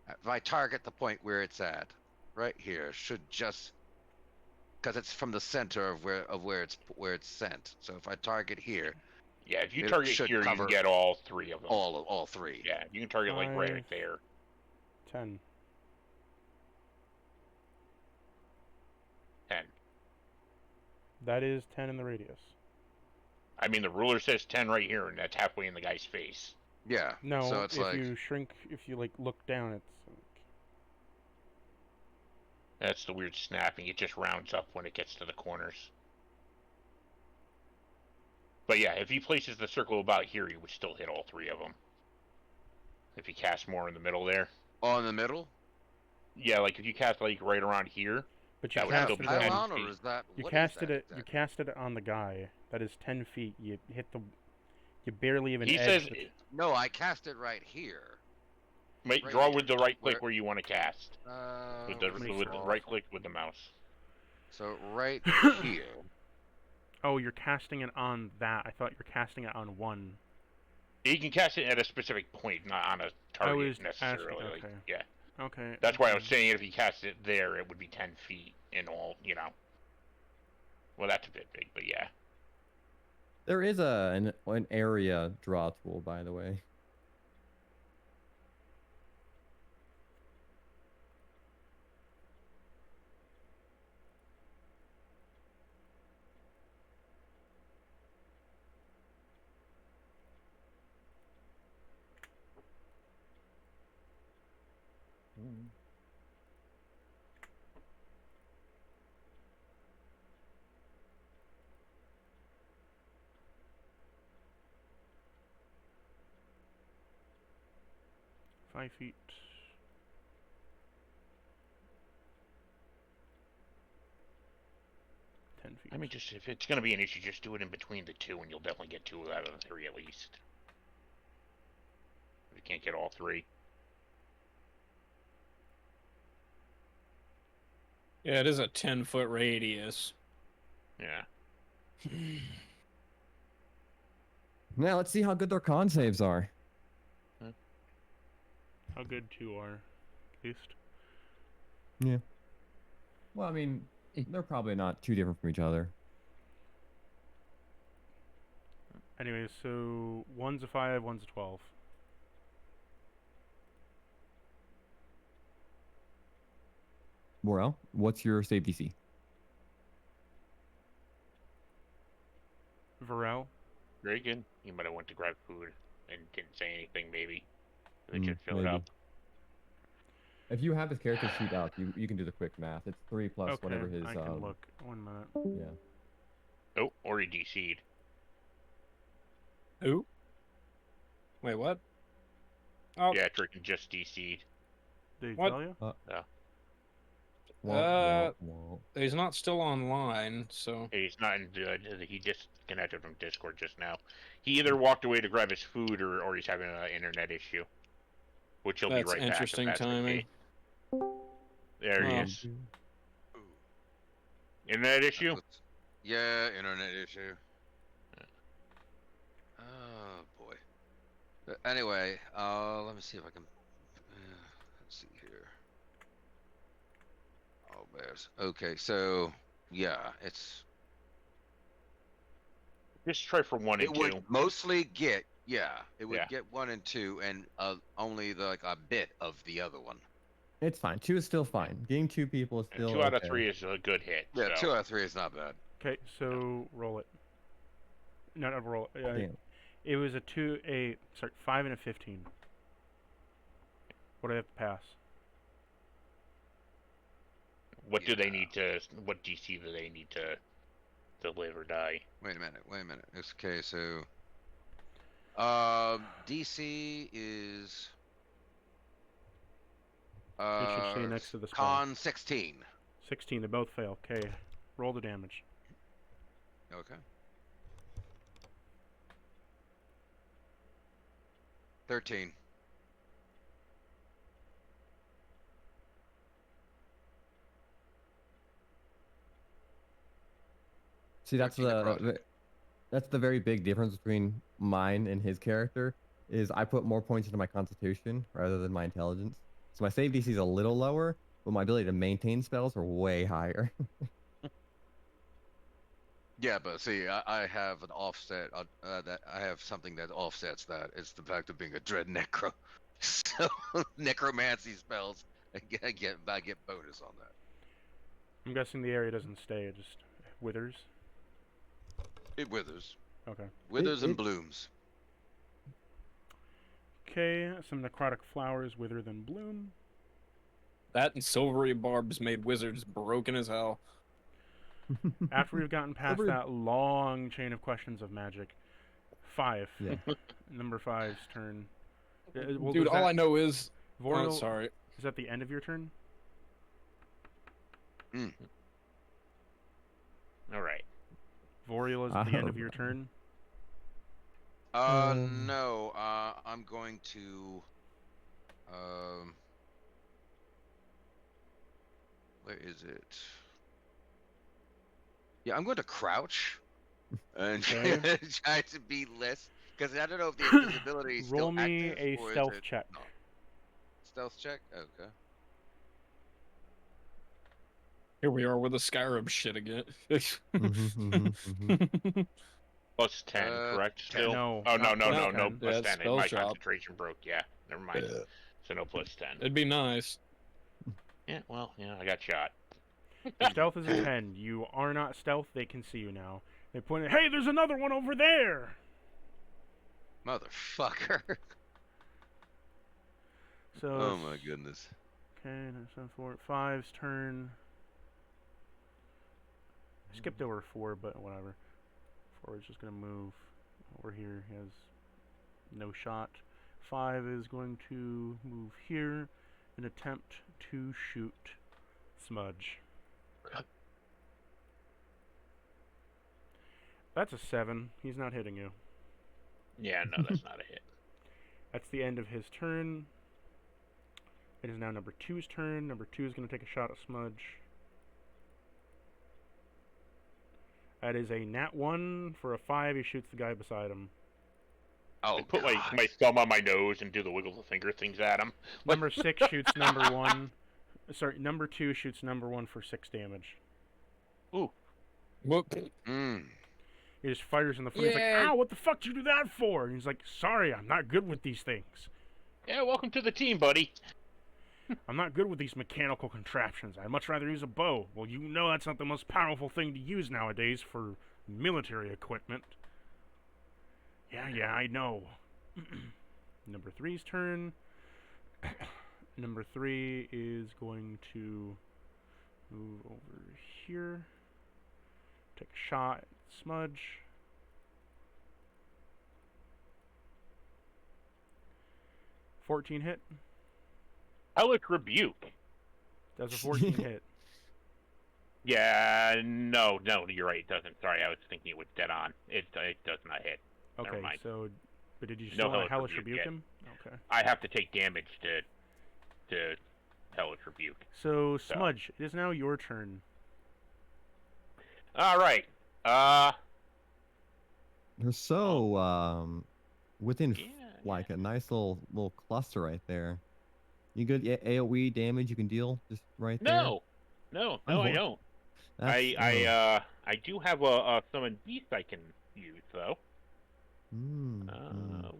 if I target the point where it's at, right here, should just because it's from the center of where it's sent. So if I target here, Yeah, if you it target should here, you cover can get all three of them. all three. Yeah, you can target like right 5, there. 10. 10. That is 10 in the radius. I mean, the ruler says 10 right here, and that's halfway in the guy's face. Yeah. No, So it's if like you shrink, if you like look down, it's like, That's the weird snapping. It just rounds up when it gets to the corners. But yeah, if he places the circle about here, he would still hit all three of them. If he casts more in the middle there. oh, in the middle. Yeah, like if you cast like right around here, but you that would Is that still a be casted it 10 on, pylon or feet. is that you what is casted that it. You exactly? casted it on the guy. That is 10 feet. You hit the. You barely even. He edged says, the- No, I cast it right here. Mate, Right draw here. with the right click Where- where you want to cast. With the, where's the with the draw? right click with the mouse. So right here. Oh, you're casting it on that. I thought you're casting it on one. You can cast it at a specific point, not on a was target necessarily. asking, Like, okay. yeah. Okay. That's why I was saying if he cast it there, it would be 10 feet in all, you know. Well, that's a bit big, but yeah. There is an area draw tool, by the way. Mm. 5 feet. Feet. I mean, just if it's going to be an issue, just do it in between the two, and you'll definitely get 2 out of the 3 at least. If you can't get all 3. Yeah, it is a 10-foot radius. Yeah. Now let's see how good their con saves are. How good 2 are, at least. Yeah. Well, I mean, they're probably not too different from each other. Anyways, so one's a 5, one's a 12. Morel, what's your save DC? Varel. Very good. You might have went to grab food and didn't say anything, maybe. If it Mm, just filled maybe. up. If you have his character sheet up, you can do the quick math. It's 3 plus Okay, whatever his I can look. 1 minute. yeah. Oh, or he DC'd. Who? Wait, what? Oh, Yeah, Tricken just DC'd. Did he What? tell you? Uh, he's not still online, so He's not in. He disconnected from Discord just now. He either walked away to grab his food, or he's having an internet issue. Which he'll be that's right back if interesting that's the timing. case. There he Oh. is. Internet issue? Yeah, internet issue. Oh boy. Anyway, let me see if I can. Let's see here. Oh, bears. Okay, so yeah, it's. Just try for 1 It and would 2. mostly get, it would Yeah. get 1 and 2, and only like a bit of the other one. It's fine. 2 is still fine. Getting 2 people is And still 2 out of okay. 3 is a good hit. Yeah, so. 2 out of 3 is not bad. Okay, so roll it. No, not roll it. Damn. It was a 5 and a 15. What do I have to pass? What do they Yeah. need to? What DC do they need to live or die? Wait a minute. It's okay, so DC is It should say next to the spell. con 16. 16. They both fail. Okay, roll the damage. Okay. 13. See, that's 13 across. that's the very big difference between mine and his character. Is I put more points into my Constitution rather than my Intelligence. So my save DC is a little lower, but my ability to maintain spells are way higher. Yeah, but see, I have an offset. That I have something that offsets that. It's the fact of being a dread necro. So necromancy spells, I get bonus on that. I'm guessing the area doesn't stay. It just withers. It withers. Okay. Withers and blooms. Okay, some necrotic flowers wither then bloom. That and silvery barbs made wizards broken as hell. After we've gotten past that long chain of questions of magic, 5. Yeah. Number 5's turn. Well, Dude, does all that- I know is. Vorial, Oh, sorry. is that the end of your turn? All right. Vorial is the end of your turn. No. I'm going to. Where is it? Yeah, I'm going to crouch and Okay. try to be less, because I don't know if the invisibility is still Roll me active, a or is stealth it check. not. Stealth check? Okay. Here we are with the Skyrim shit again. Plus 10, correct? 10. Still? No, Oh no, not no, plus no, 10. no. Plus Yeah, 10. spell My shop. concentration broke. Yeah. Never mind. So no plus 10. It'd be nice. Yeah. Well, yeah. I got shot. Stealth is a 10. You are not stealth. They can see you now. They point at, hey, there's another one over there. Motherfucker. So. Oh my goodness. Okay, that's 4. 5's turn. I skipped over 4, but whatever. 4 is just gonna move over here. He has no shot. 5 is going to move here and attempt to shoot Smudge. That's a 7. He's not hitting you. Yeah. No, that's not a hit. That's the end of his turn. It is now number 2's turn. Number 2 is going to take a shot at Smudge. That is a nat 1 for a 5. He shoots the guy beside him. Oh, I put God. my thumb on my nose and do the wiggle the finger things at him. Number 6 shoots number 1. Sorry, number 2 shoots number 1 for 6 damage. Ooh. Whoop. He just fires in the foot. He's like, Yeah. ow, what the fuck did you do that for? And he's like, sorry, I'm not good with these things. Yeah. Welcome to the team, buddy. I'm not good with these mechanical contraptions. I'd much rather use a bow. Well, you know that's not the most powerful thing to use nowadays for military equipment. Yeah, I know. Number 3's turn. Number 3 is going to move over here. Take a shot at Smudge. $14 hit. Hellish Rebuke. Does a 14 hit. Yeah, no, you're right. It doesn't. Sorry, I was thinking it was dead on. It does not hit. Never Okay, mind. so, but did you No still want to Hellish Hellish Rebuke Rebuke yet. him? Okay. I have to take damage to Hellish Rebuke. So, Smudge, it is now your turn. All right. You're so within Yeah. like a nice little cluster right there. You good AOE damage you can deal just right there? No, I don't. That's, I do have a summon beast I can use though.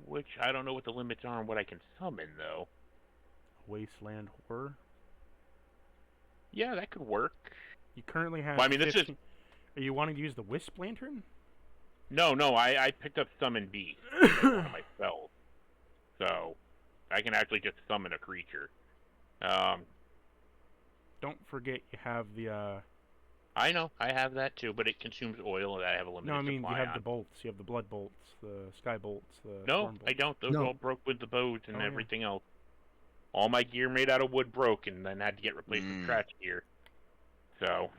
Which I don't know what the limits are on what I can summon though. Wasteland Horror. Yeah, that could work. You currently have. Well, I mean, this 15... Are you wanting to use the Wisp Lantern? No, I picked up summon beast as one of my spells, so I can actually just summon a creature. Don't forget you have the. I know I have that too, but it consumes oil and I have a limited No, I mean you supply have on. the bolts. You have the blood bolts, the sky bolts, the. No, storm bolts. I don't. Those all broke with the bows and Oh, yeah. everything else. All my gear made out of wood broke, and then had to get replaced with trash gear. So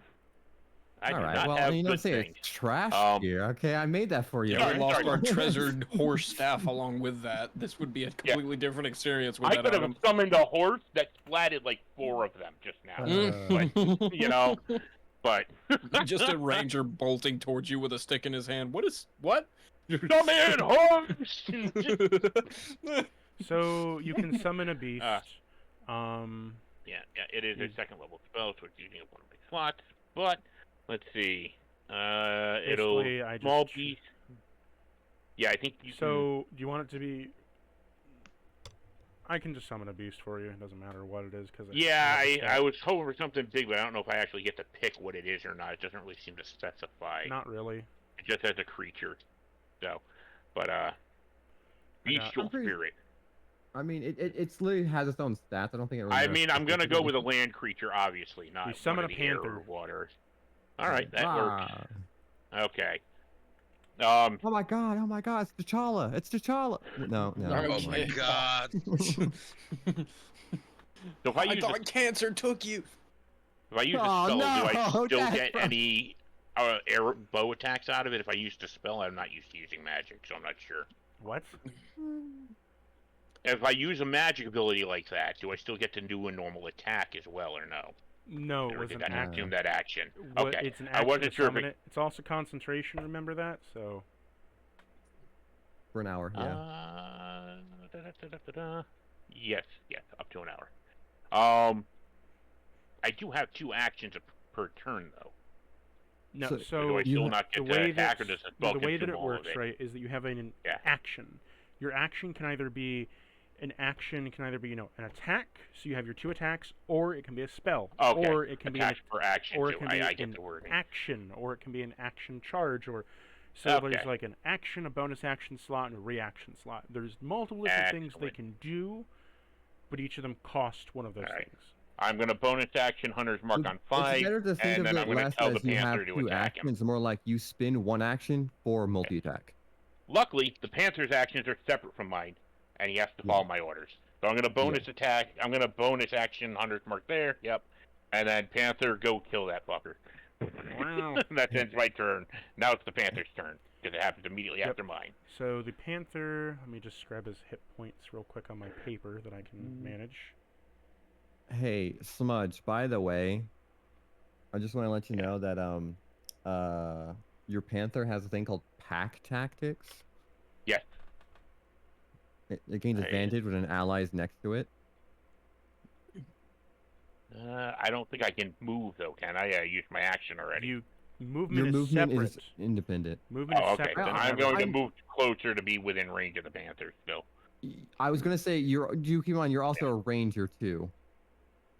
I do not have you good don't say things. it's trash gear. Okay, I made that for you. Yeah, we Sorry, lost sorry. our treasured horse staff along with that. This would be a completely different experience with I that could have item. summoned a horse that splatted like 4 of them just now. But, you know, but Just a ranger bolting towards you with a stick in his hand. What? summon horse. So you can summon a beast. Yeah, it is a second level spell, so it's using up one of my slots. But let's see, it'll Basically, I just small beast. Yeah, I think you So do you want it to be? I can just summon a beast for you. It doesn't matter what it is because. Yeah, I was hoping for something big, but I don't know if I actually get to pick what it is or not. It doesn't really seem to specify. Not really. It just has a creature. So, but bestial spirit. I mean, it's literally has its own stats. I don't think it. Really I mean, I'm gonna go with a land creature, obviously, not You summon one of a the air panther. or water. All right, that works. Okay. Oh my god! It's T'Challa! It's T'Challa! No. Oh my god. So if I use thought cancer took you. if I use a Oh, spell, do I no, still Dad, get bro. any air bow attacks out of it? If I used a spell, I'm not used to using magic, so I'm not sure. What? If I use a magic ability like that, do I still get to do a normal attack as well, or no? No, it Or was did an I act. consume that action? What, Okay. It's an I action wasn't to sure if summon it- it. It's also concentration. Remember that. So. For an hour, yeah. Yes, up to an hour. I do have 2 actions per turn, though. No, So- Do so I still not get the to way attack, that or does the spell the way that consume it all of works, it? right, is that you have an Yeah. action. Your action can either be an attack. So you have your 2 attacks, or it can be a spell, Okay. or it can Attacks be per action, or it too. can be I get an the wording. action, or it can be an action charge, or so Okay. there's like an action, a bonus action slot, and a reaction slot. There's multiple different things they Excellent. can do, but each of them cost one of those Alright. things. I'm going to bonus action Hunter's Mark on It's 5, better to think and of then it I'm going to less tell the as you Panther have to 2 attack him. actions, more like you spin 1 action for multi-attack. Luckily, the Panther's actions are separate from mine, and he has to follow my orders. So I'm going to bonus attack. I'm going to bonus action Hunter's Mark there. Yep. And then Panther, go kill that fucker. Wow. That ends my turn. Now it's the Panther's turn, because it happens immediately Yep. after mine. So the Panther, let me just grab his hit points real quick on my paper that I can manage. Hey, Smudge, by the way, I just want to let you know that your Panther has a thing called Pack Tactics. Yes. It gains Hey. advantage when an ally is next to it. I don't think I can move, though, can I? I used my action already. You movement Your is movement separate. is independent. Movement Oh, is okay. separate. Then from I'm going to everything. move closer to be within range of the Panther still. I was gonna say you keep in mind you're also a ranger too.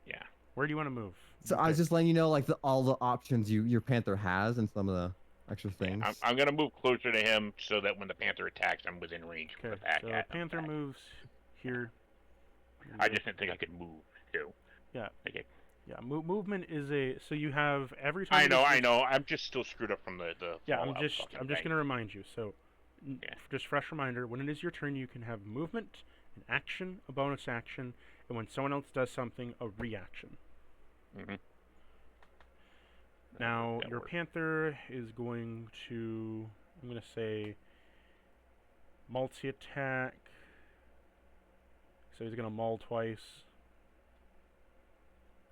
Yeah. Where do you want to move? So I was just letting you know like all the options your Panther has and some of the extra things. I'm going to move closer to him so that when the Panther attacks, I'm within range Okay, with the pack so at him. Panther moves here. I just didn't think I could move, too. Yeah. Okay. Yeah, movement is a. So you have every time. I it know, is I your- know. I'm just still screwed up from the Yeah, I'm Fallout just fucking I'm just thing. gonna remind you. So, Yeah. just fresh reminder: when it is your turn, you can have movement, an action, a bonus action, and when someone else does something, a reaction. Mm-hmm. Now, That your works. panther is going to. I'm gonna say. Multi-attack. So he's gonna maul twice.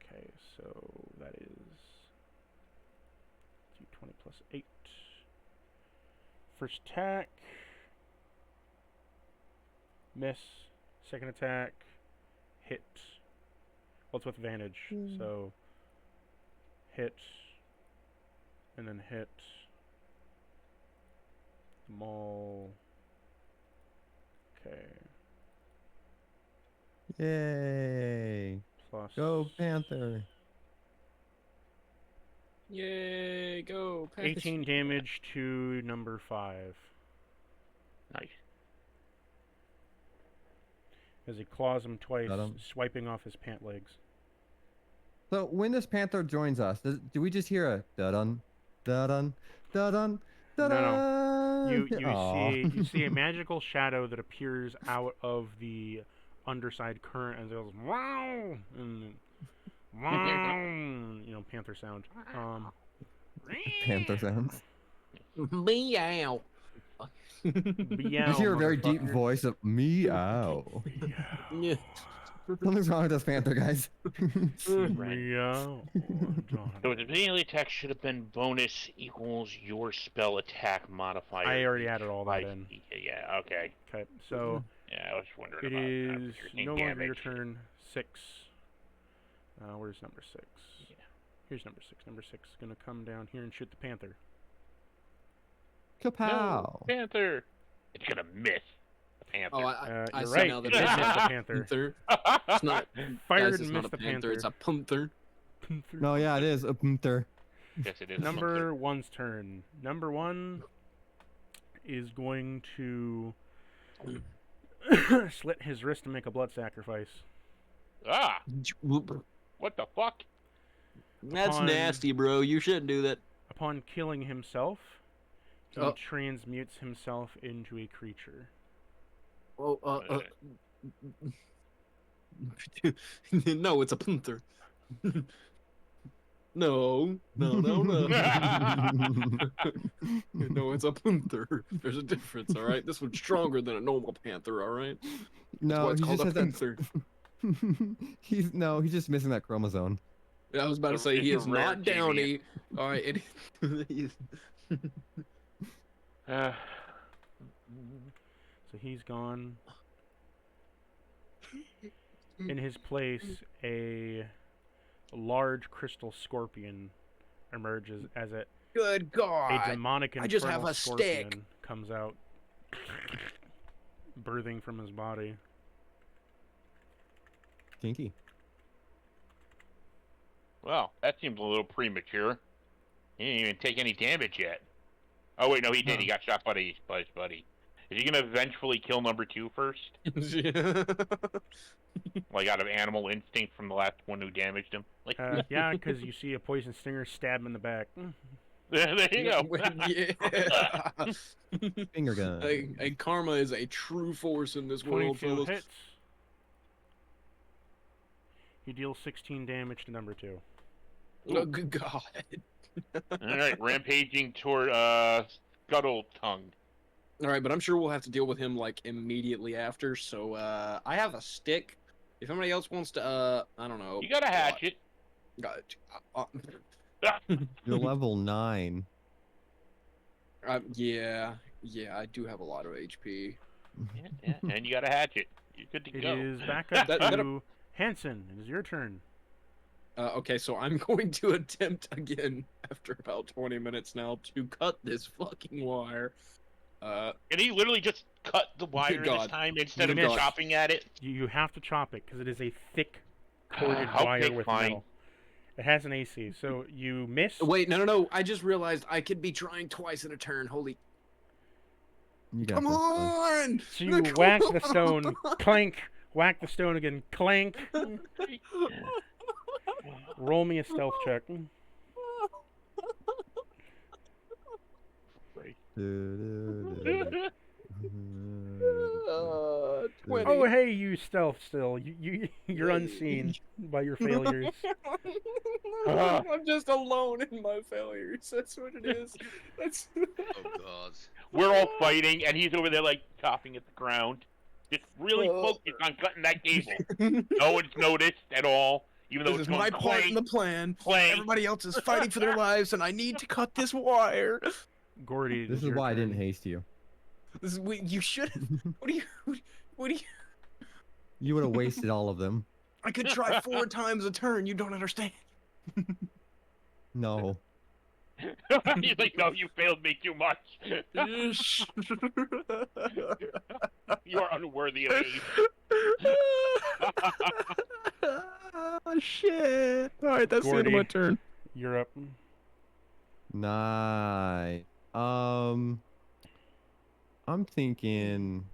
Okay, so that is d20 plus 8. First attack. Miss. Second attack. Hit. Well, it's with advantage. So hit. And then hit. Maul. Okay. Yay! Plus. Go Panther! Yay, go. Pass. 18 damage to number 5. Nice. As he claws him twice, Got him. swiping off his pant legs. So when this Panther joins us, do we just hear a da-dun, da-dun, da-dun, No, da-dun? You see a magical shadow that appears out of the underside current and goes wow and wow, panther sound. Panther sounds. Meow. Meow, You hear a very deep motherfucker. voice of meow. Yeah. Something's wrong with this Panther, guys. Meow. So the melee attack should have been bonus equals your spell attack modifier. I already added all that by- in. Yeah, okay. Okay, so Yeah, I was wondering it about that. is You're taking no longer your damage. turn. 6. Where's number 6? Here's number 6. Number 6 is gonna come down here and shoot the panther. Kapow! No, Panther. It's gonna miss the Panther. Oh, I You're see right. now that It it's missed not the a panther. panther. It's not. Fired Guys, and it's not missed a the panther. It's a panther. Panther. No, yeah, it is a Panther. Yes, it is. Number 1's turn. Number 1 is going to slit his wrist and make a blood sacrifice. Ah, what the fuck? That's Upon- nasty, bro. You shouldn't do that. Upon killing himself, he Oh. transmutes himself into a creature. Oh, no, it's a panther. No. No, it's a panther. There's a difference, all right? This one's stronger than a normal panther, all right? That's No, why it's he called just a has that. panther. He's just missing that chromosome. I was about to say, he It's is a rare not downy. All right, he's... Uh, So he's gone. In his place, a large crystal scorpion emerges as a Good God. demonic I just infernal have a scorpion stick. comes out, birthing from his body. Kinky. well, that seems a little premature. He didn't even take any damage yet. Oh wait, no, he did. No. He got shot by his buddy. Is he gonna eventually kill number 2 first? Like out of animal instinct from the last one who damaged him? Like, Yeah, because you see a poison stinger stab him in the back. there you go. Yeah. Finger gun. A karma is a true force in this world, 22 fellas. hits. He deals 16 damage to number 2. Oh, good God. All right, rampaging toward Scuttle Tongue. All right, but I'm sure we'll have to deal with him like immediately after. So I have a stick. If anybody else wants to, I don't know. You got a hatchet. You're level 9. Yeah, I do have a lot of HP. Yeah, and you got a hatchet. You're good to It go. is back up That- to Hanson. It is your turn. Okay, so I'm going to attempt again after about 20 minutes now to cut this fucking wire. And he literally just cut the wire this God. time instead of Good God. chopping at it. You have to chop it because it is a thick corded Okay, wire with fine. metal. It has an AC, so you miss. Wait, no. I just realized I could be trying twice in a turn. Holy. You got Come this, bud. on! So you whack the stone, clank. Whack the stone again, clank. Roll me a stealth check. Oh, 20. hey, you stealth still. You're unseen by your failures. I'm just alone in my failures. That's what it is. That's. Oh God. We're all fighting, and he's over there like chopping at the ground, just really Oh. focused on cutting that cable. No one's noticed at all, even though This it's is my going part in clank, the plan. clank. Everybody else is fighting for their lives, and I need to cut this wire. Gordy, This it's is your why I turn. didn't haste you. This is you should. What do you? What do you? You would have wasted all of them. I could try 4 times a turn. You don't understand. No. He's like, no, you failed me too much. You are unworthy of aid. Oh shit! All right, that's the end of my Gordy. turn. You're up. Nice. I'm thinking.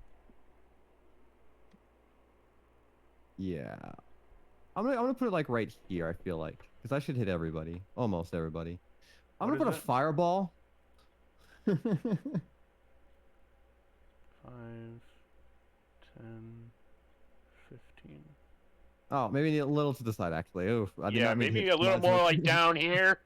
Yeah. I'm gonna put it like right here. I feel like because I should hit everybody, almost everybody. I'm What gonna is put a it? fireball. 5, 10, 15. Oh, maybe a little to the side actually. Oof, I did Yeah, not mean to maybe hit a little not as more much. like down here,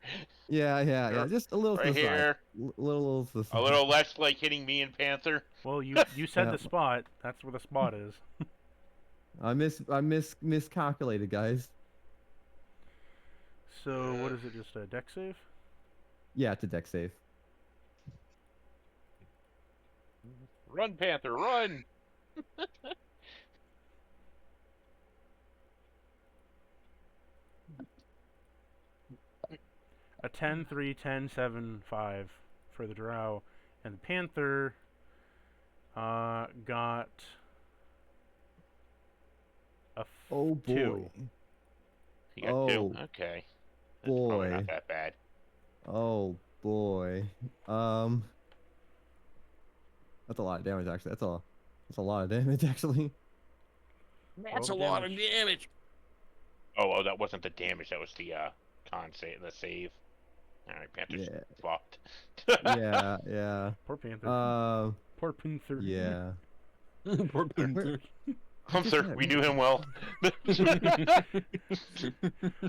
Yeah. Just a little to right the side. here, Little to the side. a little less like hitting me and Panther. Well, you said Yeah. the spot. That's where the spot is. I miscalculated, guys. So what is it? Just a deck save? Yeah, it's a deck save. Run, Panther, run! A 10, 3, 10, 7, 5 for the drow, and the panther got a Oh boy. 2. You got 2. Oh, Okay. That's probably boy. not that bad. Oh boy. That's a lot of damage actually. That's a lot of damage actually. That's a Roll lot damage. of damage. Oh, that wasn't the damage. That was the con save, the save. All right, Panther's Yeah. fucked. Yeah. Poor panther. Poor panther. Yeah. Poor Panther. Panther, we knew him well.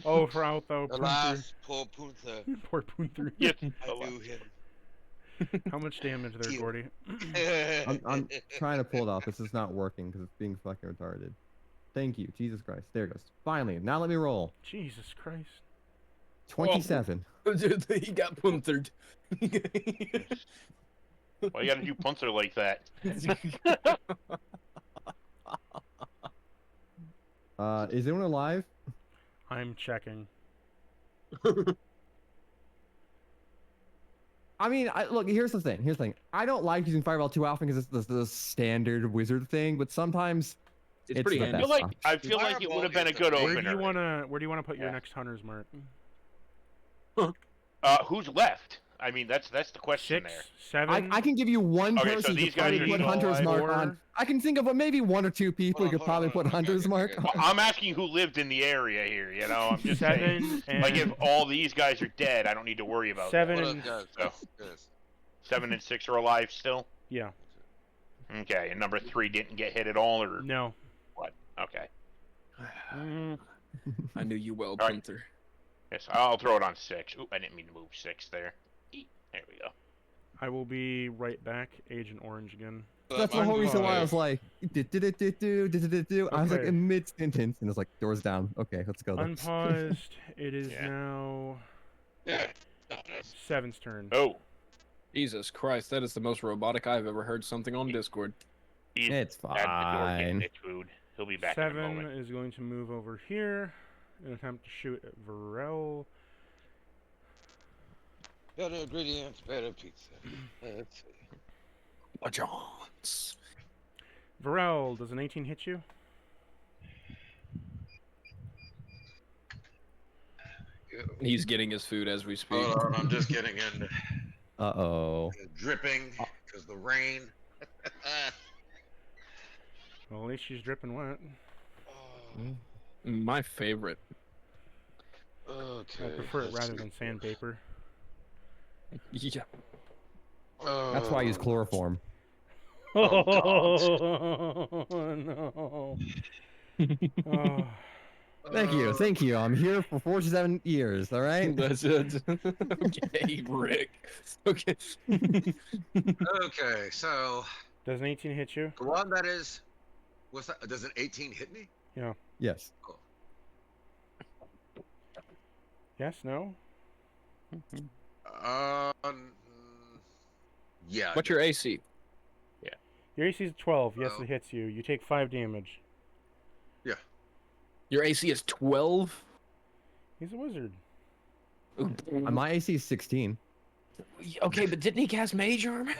Oh, for out though, panther. Alas, poor Punther. Poor panther. Yes. I knew him. How much damage there, Deal. Gordy? I'm trying to pull it off. This is not working because it's being fucking retarded. Thank you, Jesus Christ. There it goes. Finally, now let me roll. Jesus Christ. 27. He got puntered. Why you gotta do Panther like that? Is anyone alive? I'm checking. I mean, look. Here's the thing. I don't like using Fireball too often because it's the standard wizard thing. But sometimes It's pretty the handy. best option. I feel like it would have been a good Where do opener. you wanna put your Yeah. next hunter's mark? Who's left? I mean, that's the question 6, there. 7. I can give you one Okay, so person these you could probably guys are put still Hunter's alive, Mark or- on. I can think of maybe 1 or 2 people you could probably put Hunter's Mark on. Well, I'm asking who lived in the area here. You know, I'm just saying. 7 and Like if all these guys are dead, I don't need to worry about that. 7 What and up, So, guys? 7 and 6 are alive still. yeah. Okay, and number 3 didn't get hit at all, or No. what? Okay. I knew you well, right. Panther. Yes, I'll throw it on 6. Oop, I didn't mean to move 6 there. There we go. I will be right back. Agent Orange again. That's the whole reason why I was like, I was like Okay. in mid sentence, and it's like doors down. Okay, let's go. then. Unpaused. It is Yeah. now Yeah. 7's turn. Oh, Jesus Christ, that is the most robotic I've ever heard something on Discord. he's It's at the door getting fine. his food. He'll be back in a 7 moment. is going to move over here and attempt to shoot at Varel. Better ingredients, better pizza. Let's see. Johns. Varel, does an 18 hit you? He's getting his food as we speak. Hold on, I'm just getting in. Uh-oh. Dripping because the rain. Well, at least she's dripping wet. My favorite. Okay. I prefer it let's rather see. than sandpaper. Yeah. That's why I use chloroform. Oh, God. No. Oh. Thank you. I'm here for 47 years. All right. That's it. Okay, Rick. Okay. Okay, so Does an 18 hit you? the one that is, what's that? Does an 18 hit me? Yeah. Yes. Cool. Yes, no? Um, yeah. What's your AC? Your AC is 12. Yes, Well- it hits you. You take 5 damage. Yeah. Your AC is 12? He's a wizard. My AC is 16. Okay, but didn't he cast Mage Armor?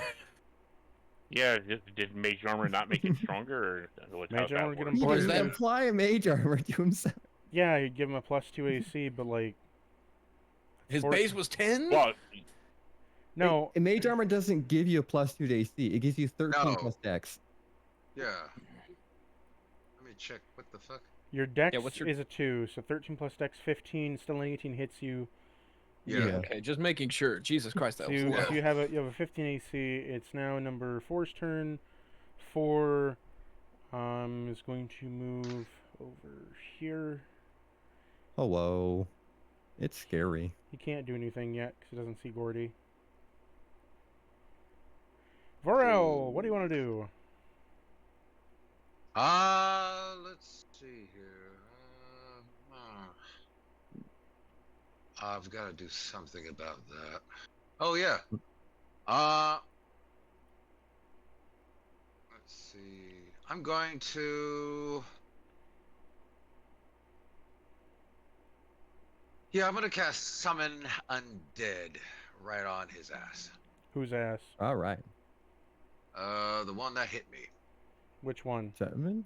Yeah, did Mage Armor not make it stronger, or Mage Armor get him He Or plus is didn't that- two. apply a mage armor to himself. Yeah, you'd give him a plus 2 AC, but like... His Or- base was 10? Well, No, A mage armor doesn't give you a plus 2 to AC. It gives you 13 No. plus dex. Yeah. Let me check. What the fuck? your dex Yeah, what's your- is a 2, so 13 plus dex, 15, still an 18 hits you. Yeah. Okay, just making sure. Jesus Christ, that So was you, low. you have a 15 AC. It's now number 4's turn. 4 is going to move over here. Hello. It's scary. He can't do anything yet because he doesn't see Gordy. Vorel, what do you want to do? Let's see here. I've got to do something about that. Oh yeah. Let's see. I'm going to. Yeah, I'm gonna cast Summon Undead right on his ass. Whose ass? All right. The one that hit me. Which one? 7?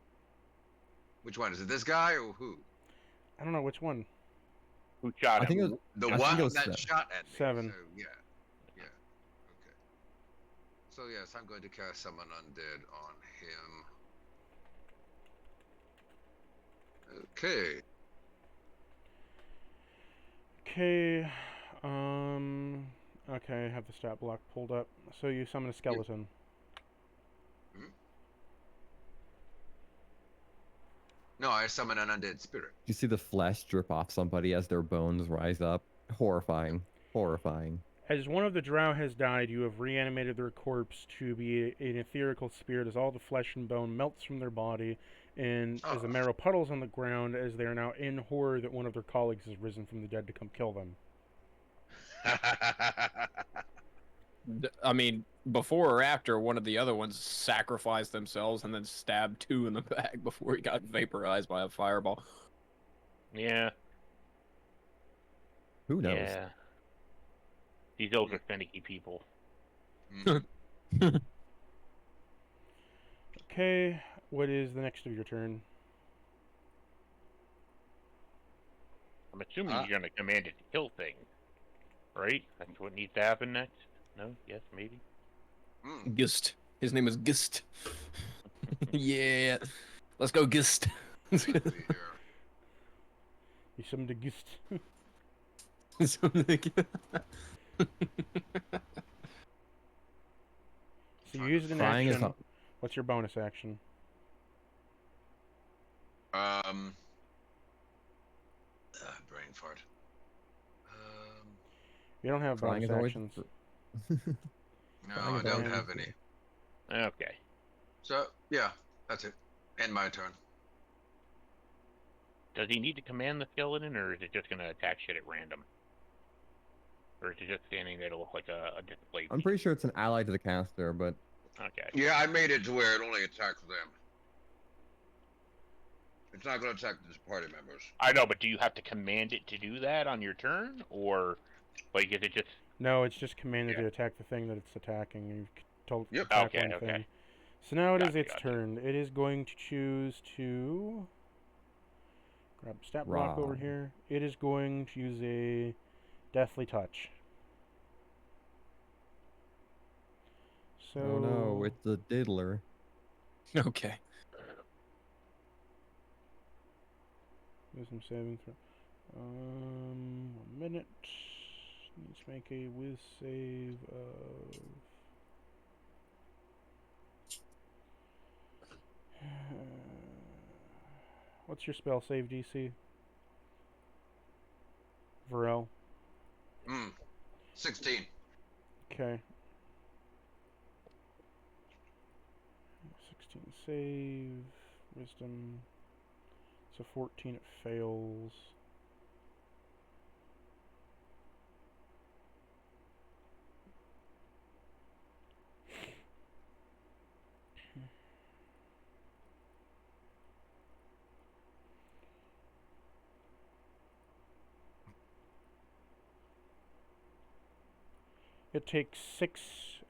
Which one is it? This guy or who? I don't know which one. who shot I him? think it was. The I think one it was that 7. shot at me. 7. So, yeah. Yeah. Okay. So yes, I'm going to cast Summon Undead on him. Okay. Okay. Okay, I have the stat block pulled up. So you summon a skeleton. No, I summon an undead spirit. You see the flesh drip off somebody as their bones rise up. Horrifying. Horrifying. As one of the drow has died, you have reanimated their corpse to be an etherical spirit as all the flesh and bone melts from their body, and as the marrow puddles on the ground as they are now in horror that one of their colleagues has risen from the dead to come kill them. I mean, before or after, one of the other ones sacrificed themselves and then stabbed 2 in the back before he got vaporized by a fireball. Yeah, Who knows? yeah. These elves are finicky people. Okay, what is the next of your turn? I'm assuming you're gonna command it to kill things, right? That's what needs to happen next. No? Yes? Maybe? Gist. His name is Gist. Yeah. Let's go, Gist. Let's see here. You summoned a ghost. So you used an Crying is action. not. What's your bonus action? Brain fart. You don't have Crying bonus is always. actions. No, Fine, I don't fine. have any. Okay. So yeah, that's it. End my turn. Does he need to command the skeleton, or is it just gonna attack shit at random? Or is it just standing there to look like a display I'm piece? pretty sure it's an ally to the caster, but Okay. Yeah, I made it to where it only attacks them. It's not going to attack the party members. I know, but do you have to command it to do that on your turn, or like is it just? No, it's just commanded Yeah. to attack the thing that it's attacking. You've told Yep. attack Okay, one okay. thing. So now it is Gotcha, its gotcha. turn. It is going to choose to grab a stat block over Rob. here. It is going to use a Deathly Touch. So oh no, it's a diddler. Okay. Wisdom saving throw. 1 minute. Needs to make a whiz save of. What's your spell save DC? Varel. 16. Okay. 16 save. Wisdom. It's a 14, it fails. It takes 6,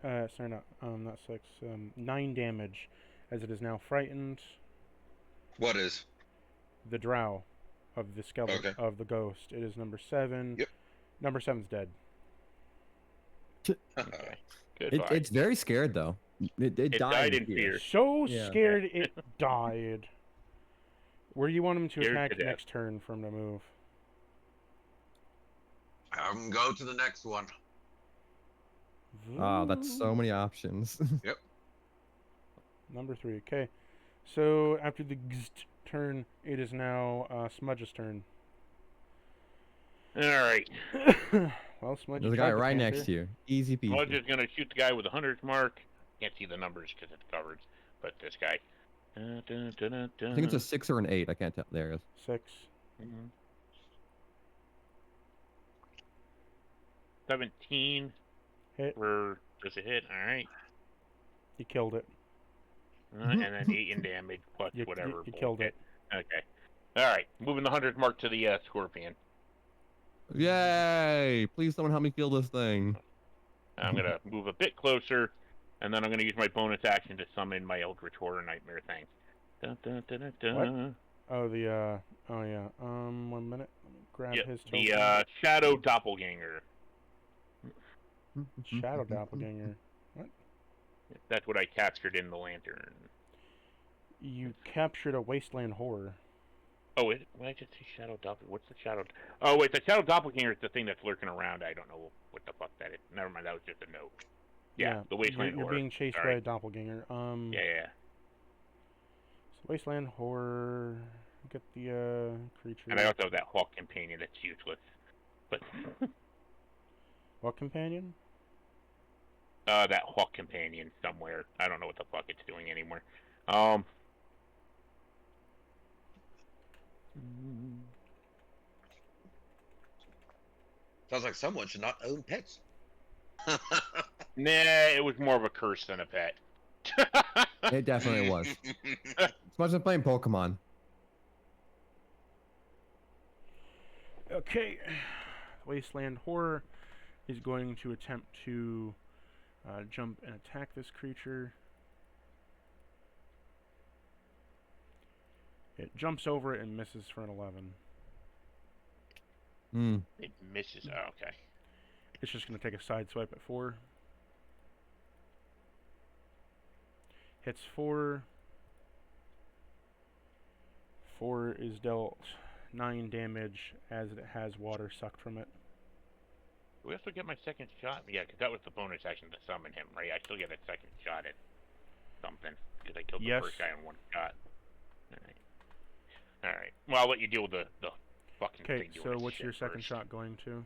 sorry, not 6, 9 damage, as it is now frightened. What is? The drow of the skeleton, Okay. of the ghost. It is number 7. Yep. Number 7's dead. Okay. Goodbye. It's very scared though. It died in fear. So Yeah. scared it died. Where do you want him to Scared attack to death. next turn for him to move? Go to the next one. Oh, that's so many options. Number 3, okay. So after the turn, it is now Smudge's turn. All right. Well, Smudge, There's a guy right next to you. Easy peasy. Smudge is gonna shoot the guy with the 100 mark. Can't see the numbers because it's covered. But this guy. I think it's a 6 or an 8. I can't tell. There it is. 6. 17. Hit. Does it hit? All right. You killed it. And then 8 in damage plus You whatever. killed it. Okay. All right. Moving the 100 mark to the scorpion. Yay! Please someone help me kill this thing. I'm gonna move a bit closer, and then I'm gonna use my bonus action to summon my Eldritch Horror Nightmare thing. Dun, dun, dun, dun, dun. What? Oh, the, oh yeah. 1 minute. Let me grab Yep, his token. the Shadow Doppelganger. Shadow Doppelganger. That's what I captured in the lantern. You captured a wasteland horror. Oh, wait, what did I just say? Shadow Doppelganger? What's the Shadow? Oh, wait, the Shadow Doppelganger is the thing that's lurking around. I don't know what the fuck that is. Never mind, that was just a note. Yeah, the wasteland you're horror. being chased by Sorry. a doppelganger. Yeah. So wasteland horror. Get the creature. And I also have that hawk companion that's useless. But What companion? that hawk companion somewhere. I don't know what the fuck it's doing anymore. Sounds like someone should not own pets. Nah, it was more of a curse than a pet. It definitely was. It's much like playing Pokemon. Okay. Wasteland horror is going to attempt to jump and attack this creature. It jumps over it and misses for an 11. It misses. Oh, okay. It's just going to take a side swipe at 4. Hits 4. 4 is dealt 9 damage as it has water sucked from it. Do we also get my second shot? Yeah, because that was the bonus action to summon him, right? I still get a second shot at something because I killed the Yes. first guy in one shot. All right. Well, I'll let you deal with the fucking Okay, thing. doing so its what's shit your second first. shot going to?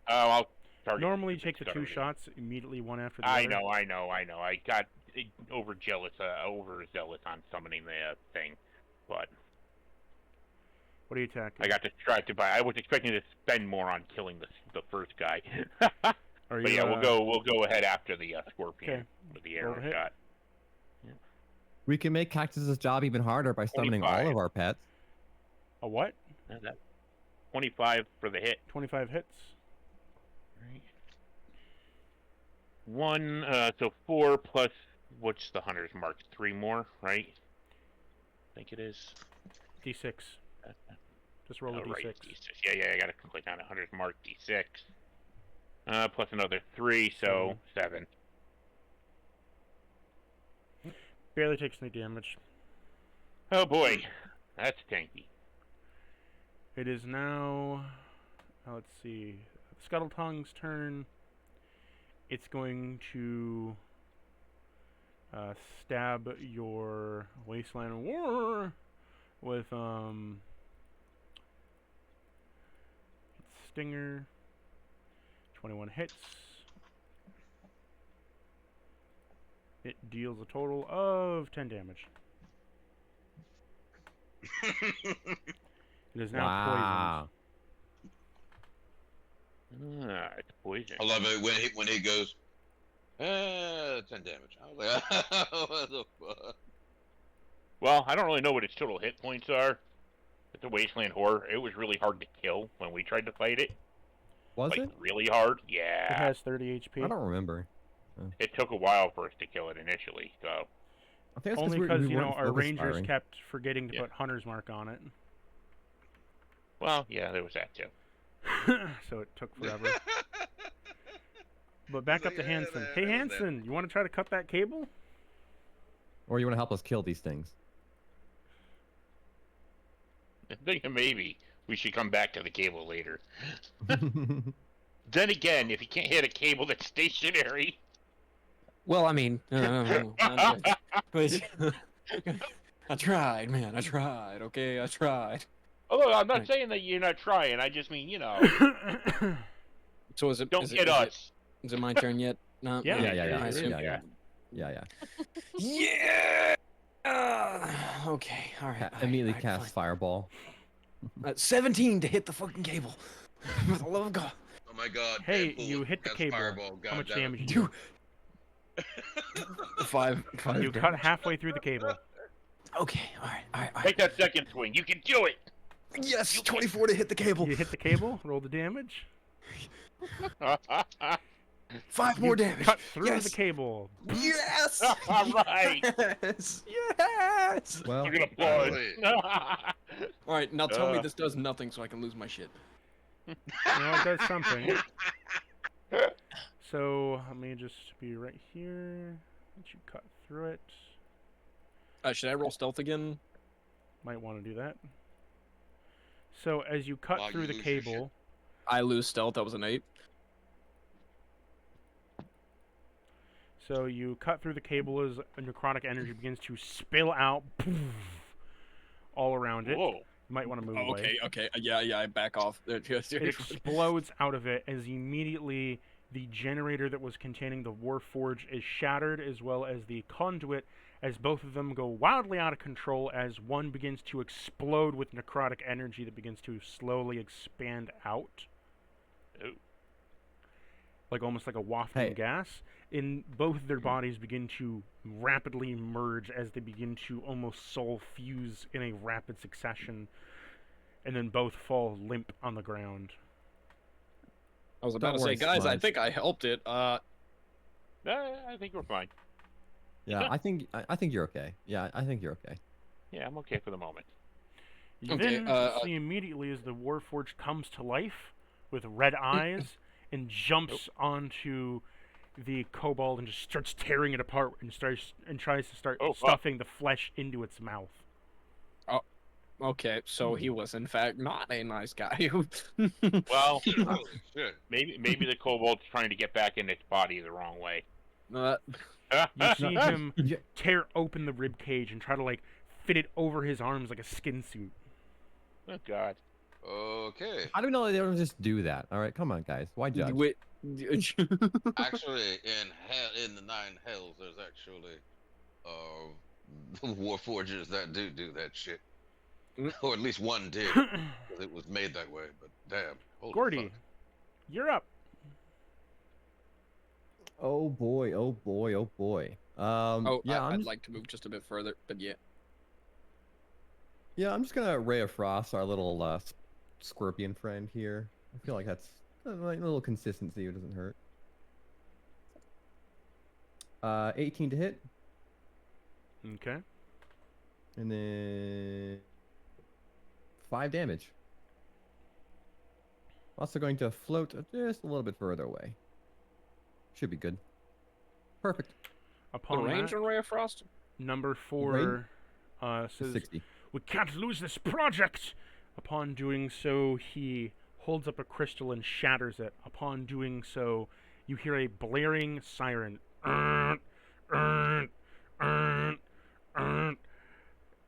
Oh, I'll target. Normally the take the 2 stuttering. shots immediately, one after the I other. know. I got overzealous on summoning the thing, but What are you attacking? I got distracted by. I was expecting to spend more on killing the first guy. Are you, But yeah, we'll go ahead after the scorpion Okay. with the Roll arrow to hit. shot. We can make Cactus's job even harder by summoning all 25. of our pets. A what? And that 25 for the hit. 25 hits. Right. 1, so 4 plus what's the hunter's mark? 3 more, right? I think it is. D6. Just roll a Oh, D6. right, D6. Yeah, I gotta click on a hunter's mark D6. Plus another 3, so 7. Barely takes any damage. Oh boy, that's tanky. It is now. Let's see. Scuttletongue's turn. It's going to stab your Wasteland War with Stinger. 21 hits. It deals a total of 10 damage. It is now Wow. It's poison. I love it when he goes, 10 damage. I was like, what the fuck? Well, I don't really know what its total hit points are. It's a wasteland horror. It was really hard to kill when we tried to fight it. Was like, it? really hard? It Yeah. has 30 HP. I don't remember. It took a while for us to kill it initially, so. I think it's Only we because, you know, weren't our focus rangers firing. kept forgetting to Yeah. put Hunter's Mark on it. Well, yeah, there was that too. So it took forever. But back up to Yeah, Hanson. that- Hey, that was that. Hanson, you want to try to cut that cable? Or you want to help us kill these things? I think maybe we should come back to the cable later. Then again, if you can't hit a cable that's stationary, Well, I mean, I tried, man. I tried. Okay, I tried. although I'm not Right. saying that you're not trying, I just mean, you know, So is it? don't is it, hit is it- us. Is it my turn yet? No. Yeah. Yeah. I assume- Yeah. Yeah. Okay. All right. Immediately all right, cast Fireball. fine. 17 to hit the fucking cable. For the love of God. Oh my god. Hey, Deadpool you hit the has cable. Fireball, How much goddammit. damage do Dude. you Five. You cut halfway through the cable. Okay. All right. Make that second swing. You can do it. Yes. 24 to hit the cable. You hit the cable, roll the damage. 5 more You damage. cut through Yes. the cable. Yes. All right. Yes. Yes. Well, You're gonna blow Wait. it. All right. Now tell me Uh. this does nothing, so I can lose my shit. No, it does something. So let me just be right here. Let you cut through it. Should I roll stealth again? Might want to do that. So as you cut While you through the lose your cable, I lose stealth. That was an 8. so you cut through the cable as a necrotic energy begins to spill out all around it. Whoa. You might want to move Oh, away. okay. Yeah. I back off. It explodes out of it as immediately the generator that was containing the Warforge is shattered, as well as the conduit, as both of them go wildly out of control as one begins to explode with necrotic energy that begins to slowly expand out. Oh. Like almost like a wafting Hey. gas. In both their bodies begin to rapidly merge as they begin to almost soul fuse in a rapid succession, and then both fall limp on the ground. I was about Don't to say, worry, guys, I Smudge. think I helped it. I think we're fine. Yeah, I think you're okay. Yeah, I think you're okay. Yeah, I'm okay for the moment. You Okay, then see immediately as the Warforged comes to life with red eyes and jumps onto the kobold and just starts tearing it apart and tries to start Oh, fuck. stuffing the flesh into its mouth. Okay, so he was in fact not a nice guy. Well, Holy shit. maybe the kobold's trying to get back in its body the wrong way. You see him Yeah. tear open the rib cage and try to like fit it over his arms like a skin suit. Oh God. Okay. I don't know. They don't just do that. All right, come on, guys. Why judge? Wait, Actually, in the 9 hells, there's actually warforgers that do that shit. Or at least one did. 'Cause it was made that way, but damn. Holy Gordy, fuck. you're up. Oh boy. Oh boy. Oh boy. Yeah, I'd I'm like to move just a bit further, but yeah. Yeah, I'm just gonna Ray of Frost our little scorpion friend here. I feel like that's like a little consistency. It doesn't hurt. 18 to hit, Okay. and then 5 damage. Also going to float just a little bit further away. Should be good. Perfect. The Upon range that, on Ray of Frost? number 4 says, 60. "We can't lose this project. Upon doing so, he holds up a crystal and shatters it. Upon doing so, you hear a blaring siren.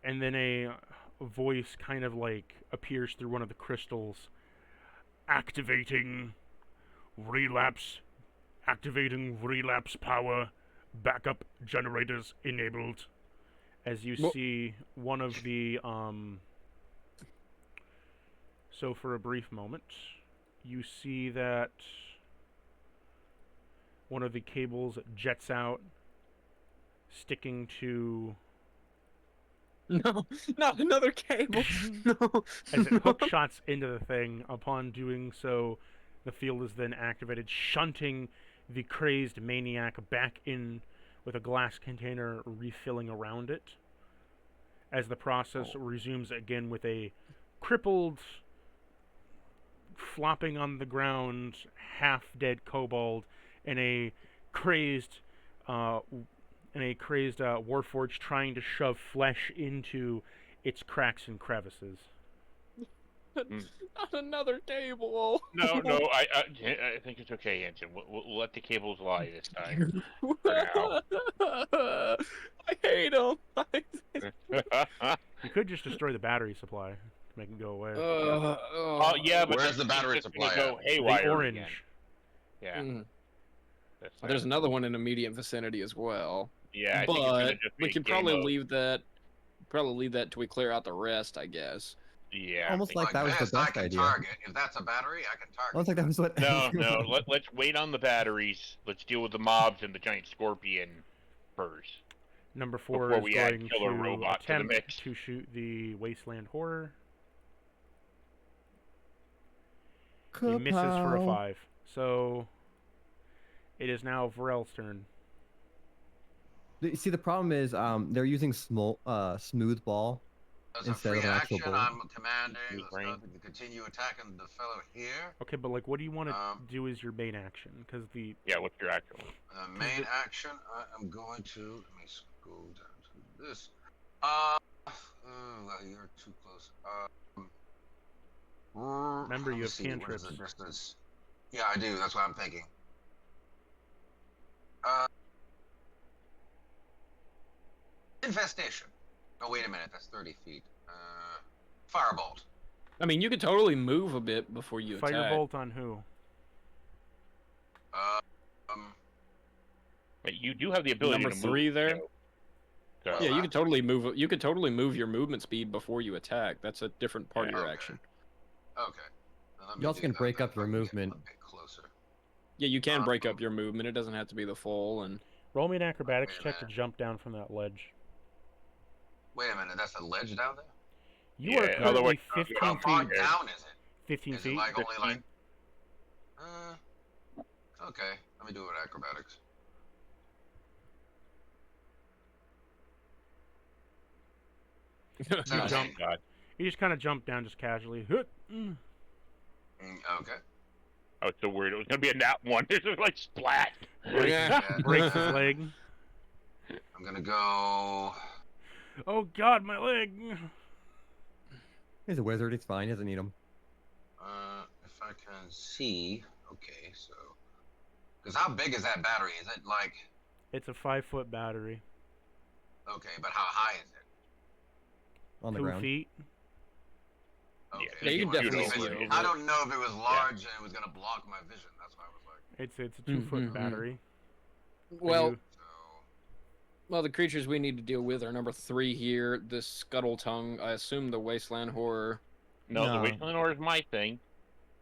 And then a voice kind of like appears through one of the crystals. Activating relapse. Activating relapse power. Backup generators enabled. As you see one of the so for a brief moment, you see that one of the cables jets out, sticking to... No, not another cable. No. As it hook shots into the thing. Upon doing so, the field is then activated, shunting the crazed maniac back in with a glass container refilling around it. As the process resumes again with a crippled, flopping on the ground, half-dead kobold, and a crazed, Warforged trying to shove flesh into its cracks and crevices. Not another cable. No, I think it's okay, Anson. We'll let the cables lie this time. For now. I hate him. You could just destroy the battery supply to make it go away. Oh yeah, but Where's the battery it's gonna supply go at? haywire The orange. again. Yeah. Mm. That's There's another one in immediate vicinity as well. Yeah, I think it's gonna But just we be can game probably mode. leave that. Probably leave that till we clear out the rest, I guess. Yeah. Almost like that was the this I best can idea. target. If that's a battery, I can target. Almost like that was what. No. Let's wait on the batteries. Let's deal with the mobs and the giant scorpion first. Number 4 Before is we add going killer to robot to the attempt mix. to shoot the Wasteland Horror. He misses for a Kapow. 5. So it is now Varel's turn. See, the problem is they're using smooth ball. As a Instead free of an actual action, bullet. I'm commanding Smooth the brain. stuff to continue attacking the fellow here. Okay, but like, what do you want to Um, do as your main action? Because the Yeah, what's your actual? Main action, I am going to let me scroll down to this. Well, you're too close. Remember, you let's have see, what is cantrips. the distance? Yeah, I do. That's what I'm thinking. Infestation. Oh, wait a minute. That's 30 feet. Firebolt. I mean, you could totally move a bit before you attack. Firebolt on who? But you do have the ability Number to 3 move. there. So, Yeah, you could totally move. You could totally move your movement speed before you attack. That's a different part of your Okay. action. Okay. Then let me You also do can that break then, up your if I can get movement. A bit closer. Yeah, you can break up your movement. It doesn't have to be the full. And Roll me an acrobatics Wait a check to minute. jump down from that ledge. Wait a minute. That's a ledge down there. You are Yeah, currently otherwise- 15 How far feet. down is it? 15 Is it feet. like only 15? like? Okay. Let me do it with acrobatics. You Oh, jump. God. You just kind of jump down just casually. Hoot. Okay. I was so worried it was gonna be a nat one. It's just like splat. Yeah. Breaks his leg. I'm gonna go. Oh God, my leg. He's a wizard. He's fine. He doesn't need them. If I can see. Okay, so. Because how big is that battery? Is it like? It's a 5-foot battery. Okay, but how high is it? On the 2 ground. feet. Okay. Yeah, you can Shoot definitely over see it. it. I don't know if it was large and it was gonna block my vision. That's why I was like. It's a 2-foot Mhm. battery. well, you- So. well, the creatures we need to deal with are number 3 here. This scuttle tongue. I assume the wasteland horror. No, the No. Wasteland Order is my thing.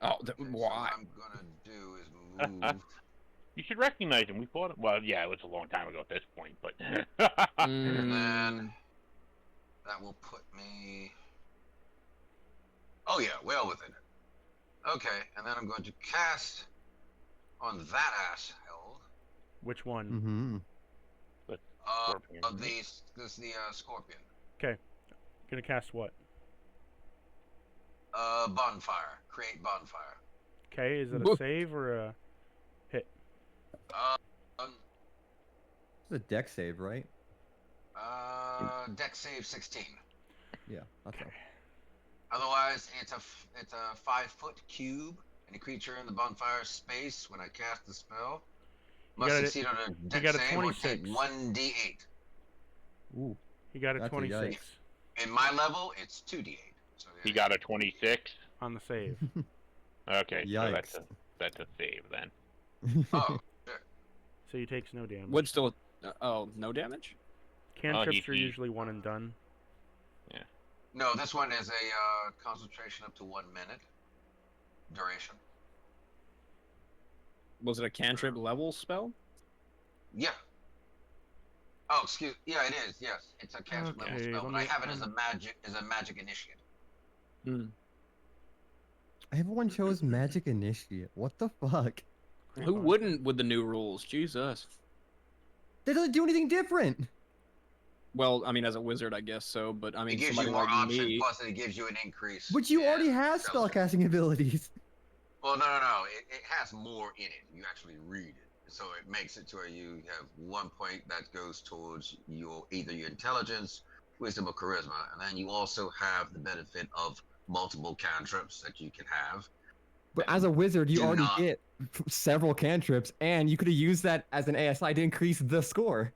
Oh, Okay, so why? what I'm gonna do is move. You should recognize him. We fought him. Well, yeah, it was a long time ago at this point, but. And then Mm, that will put me. Oh yeah, well within it. Okay, and then I'm going to cast on that asshole. Which one? Mm-hmm. Scorpion, right? The scorpion. Gonna cast what? Bonfire. Create bonfire. Okay, is it a Whoop. save or a... It's a deck save, right? Deck save 16. Yeah. That's all. Otherwise, it's a 5-foot cube. Any creature in the bonfire space when I cast the spell must got a- succeed on a he dex got a save or take 26. 1d8. Ooh, He got a That's a 26 In my level, it's 2d8. So yeah, He got a 26. on the save. Okay, so Yikes. that's a save then. Oh, So he takes no damage. Would still. Oh, no damage? Cantrips are he- usually one and done. no, this one is a concentration up to 1 minute duration. Was it a cantrip level spell? Yeah. Oh, excuse. Yeah, it is. Yes, it's a cantrip level Okay, spell, let but I me- have it as a magic initiate. everyone chose Magic Initiate. What the fuck? Who wouldn't with the new rules? Jesus. That doesn't do anything different. Well, I mean, as a wizard, I guess so, but I It mean, gives somebody you more like options, me. plus it gives you an increase. But you already in have spell spellcasting abilities. Well, no. It has more in it. You actually read it, so it makes it to where you have 1 point that goes towards either your intelligence, wisdom, or charisma, and then you also have the benefit of multiple cantrips that you can have. But as a wizard, you Do already not- get several cantrips, and you could have used that as an ASI to increase the score.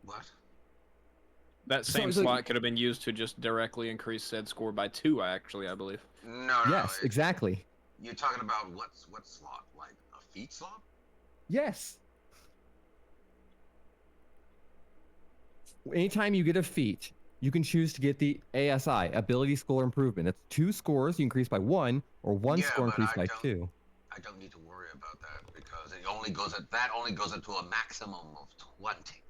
What? That So same it's like- slot could have been used to just directly increase said score by 2, actually, I believe. No. Yes, exactly. You're talking about what slot? Like a feat slot? Yes. Anytime you get a feat, you can choose to get the ASI, Ability Score Improvement. That's 2 scores you increase by 1, or 1 Yeah, score but increased I by don't- 2. I don't need to worry about that because it only goes up to a maximum of 20.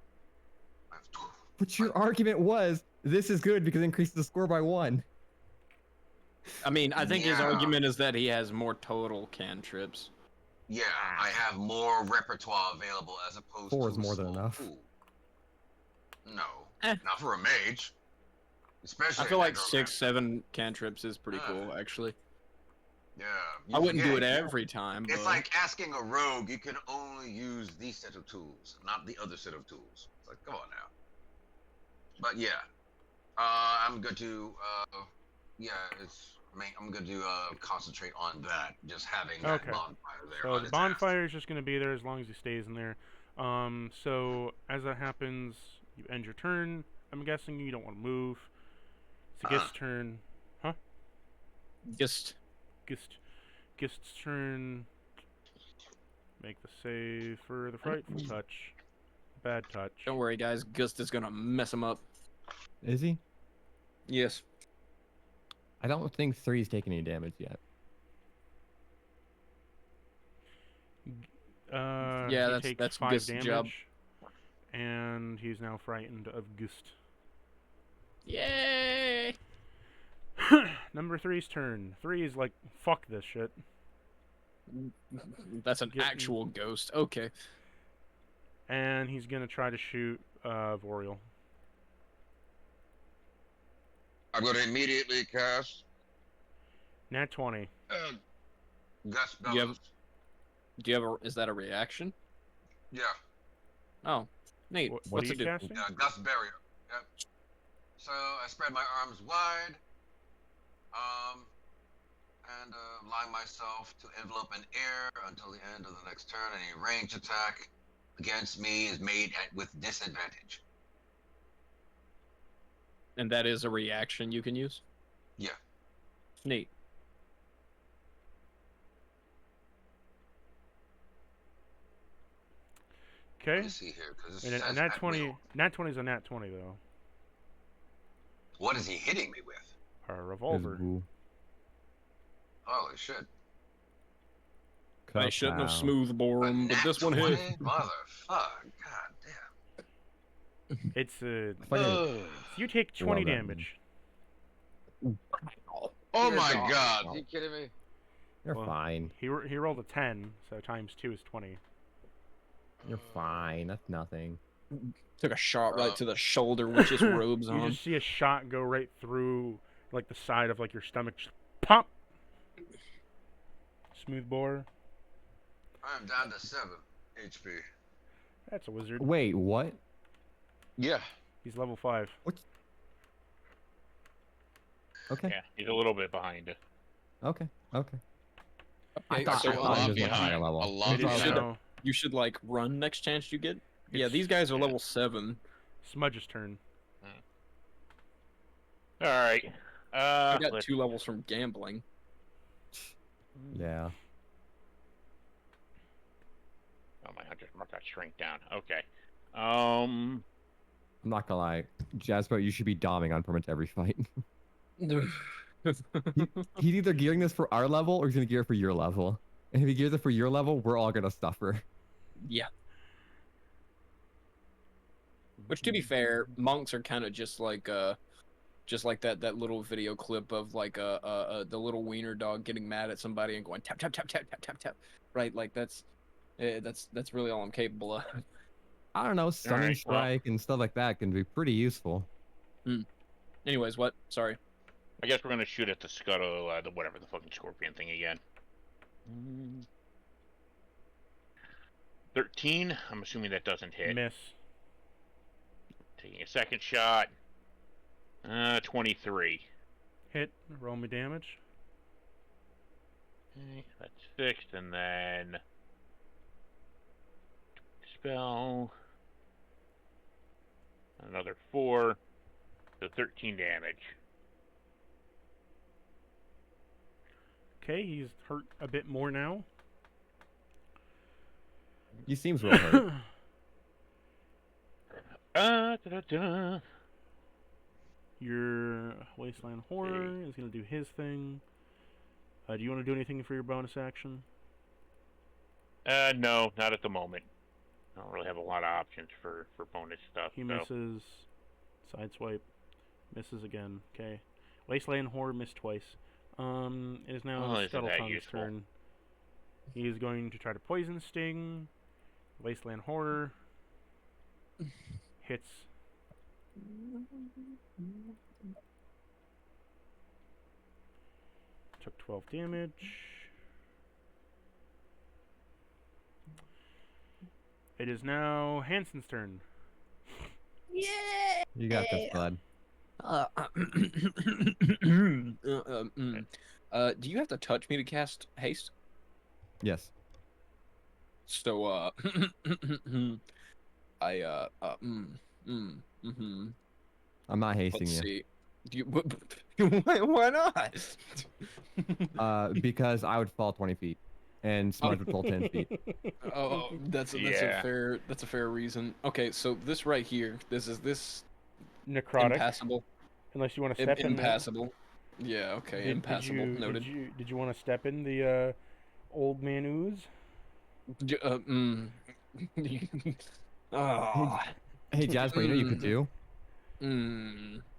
I have 12. But your argument was, this is good because it increases the score by 1. I mean, I think his Yeah. argument is that he has more total cantrips. Yeah, I have more repertoire available as opposed 4 to is more than small enough. pool. No, Eh. not for a mage. Especially I feel a like necromancer. 6, 7 cantrips is pretty Yeah. cool, actually. Yeah, I wouldn't do it forget, every time, It's but like asking a rogue you can only use these set of tools, not the other set of tools. It's like, come on now. But yeah, I'm going to, I'm going to concentrate on that. Just having that Okay. bonfire there. So on the its ass. bonfire is just going to be there as long as he stays in there. So as that happens, you end your turn. I'm guessing you don't want to move. It's a Gist's turn. just Gist's turn. Make the save for the frightful touch. Bad touch. don't worry, guys. Gust is gonna mess him up. Is he? Yes. I don't think 3's taking any damage yet. He Yeah, takes that's 5 Gust's damage. job. And he's now frightened of Gust. Yay! Number 3's turn. 3 is like, fuck this shit. That's an Get- actual ghost. Okay. And he's gonna try to shoot Voriel. I'm going to immediately cast Nat 20. Gus You have- Bellows. Do you have a? Is that a reaction? Yeah, Oh, neat. What What's are it you do? casting? Gus Barrier. Yep. So I spread my arms wide, and line myself to envelope in air until the end of the next turn. Any ranged attack against me is made with disadvantage. And that is a reaction you can use. Yeah. Neat. Let Okay. me see here, because And a nat 20. Nat 20 is a nat 20 though. What is he hitting me with? A revolver. Ooh. Holy shit! I shouldn't have Kapow. smooth bore him, but nat this one 20? hit. Motherfucker! God damn. It's a. Fucking- You take 20 Love that damage. Oh Dear my God. god! Are you kidding me? You're Well, fine. He rolled a 10, so times 2 is 20. You're fine. That's nothing. Took a shot right to the shoulder with just robes You on. just see a shot go right through, like the side of like your stomach, just pop. Smooth bore. I am down to 7 HP. That's a wizard. Wait, what? Yeah. He's level 5. Okay. Yeah, he's a little bit behind. Okay. Okay. Okay, I so, thought he was much behind. higher level. A lot It is should- now you should like run next chance you get. Yeah, It's- these guys are yeah. level 7. Smudge's turn. All right. I got let's- 2 levels from gambling. Yeah. Oh, my hunter's mark got shrink down. Okay. I'm not gonna lie, Jasper, you should be doming on permit every fight. He's either gearing this for our level or he's gonna gear it for your level. And if he gears it for your level, we're all gonna suffer. Yeah. Which, to be fair, monks are kind of just like that little video clip of like the little wiener dog getting mad at somebody and going tap tap tap tap tap tap tap. Right, like that's really all I'm capable of. I don't know, stunning right, well- strike and stuff like that can be pretty useful. Anyways, what? Sorry. I guess we're gonna shoot at the scuttle, the whatever the fucking scorpion thing again. 13. I'm assuming that doesn't hit. Miss. Taking a second shot. 23. Hit. Roll me damage. Okay, that's fixed, and then spell another 4, so 13 damage. Okay, he's hurt a bit more now. He seems real hurt. Da-da-da. Your Wasteland Horror is going to do his thing. Do you want to do anything for your bonus action? No, not at the moment. I don't really have a lot of options for bonus stuff. He so. misses. Sideswipe. Misses again. Okay. Wasteland Horror missed twice. It is now Oh, isn't that Scuttletongue's useful? turn. He is going to try to Poison Sting. Wasteland Horror. Hits. Took 12 damage. It is now Hansen's turn. You got this, bud. Do you have to touch me to cast haste? Yes. So, I'm not hasting let's you. see. Do you, why not? Because I would fall 20 feet, and Smudge would fall 10 feet. Oh, that's Yeah. a fair reason. Okay, so this right here, this Necrotic. impassable. Unless you want to step in. Impassable. Yeah, okay, impassable. Noted. Did you want to step in the old man ooze? Ah. Hey, Jasper, you know what you could do?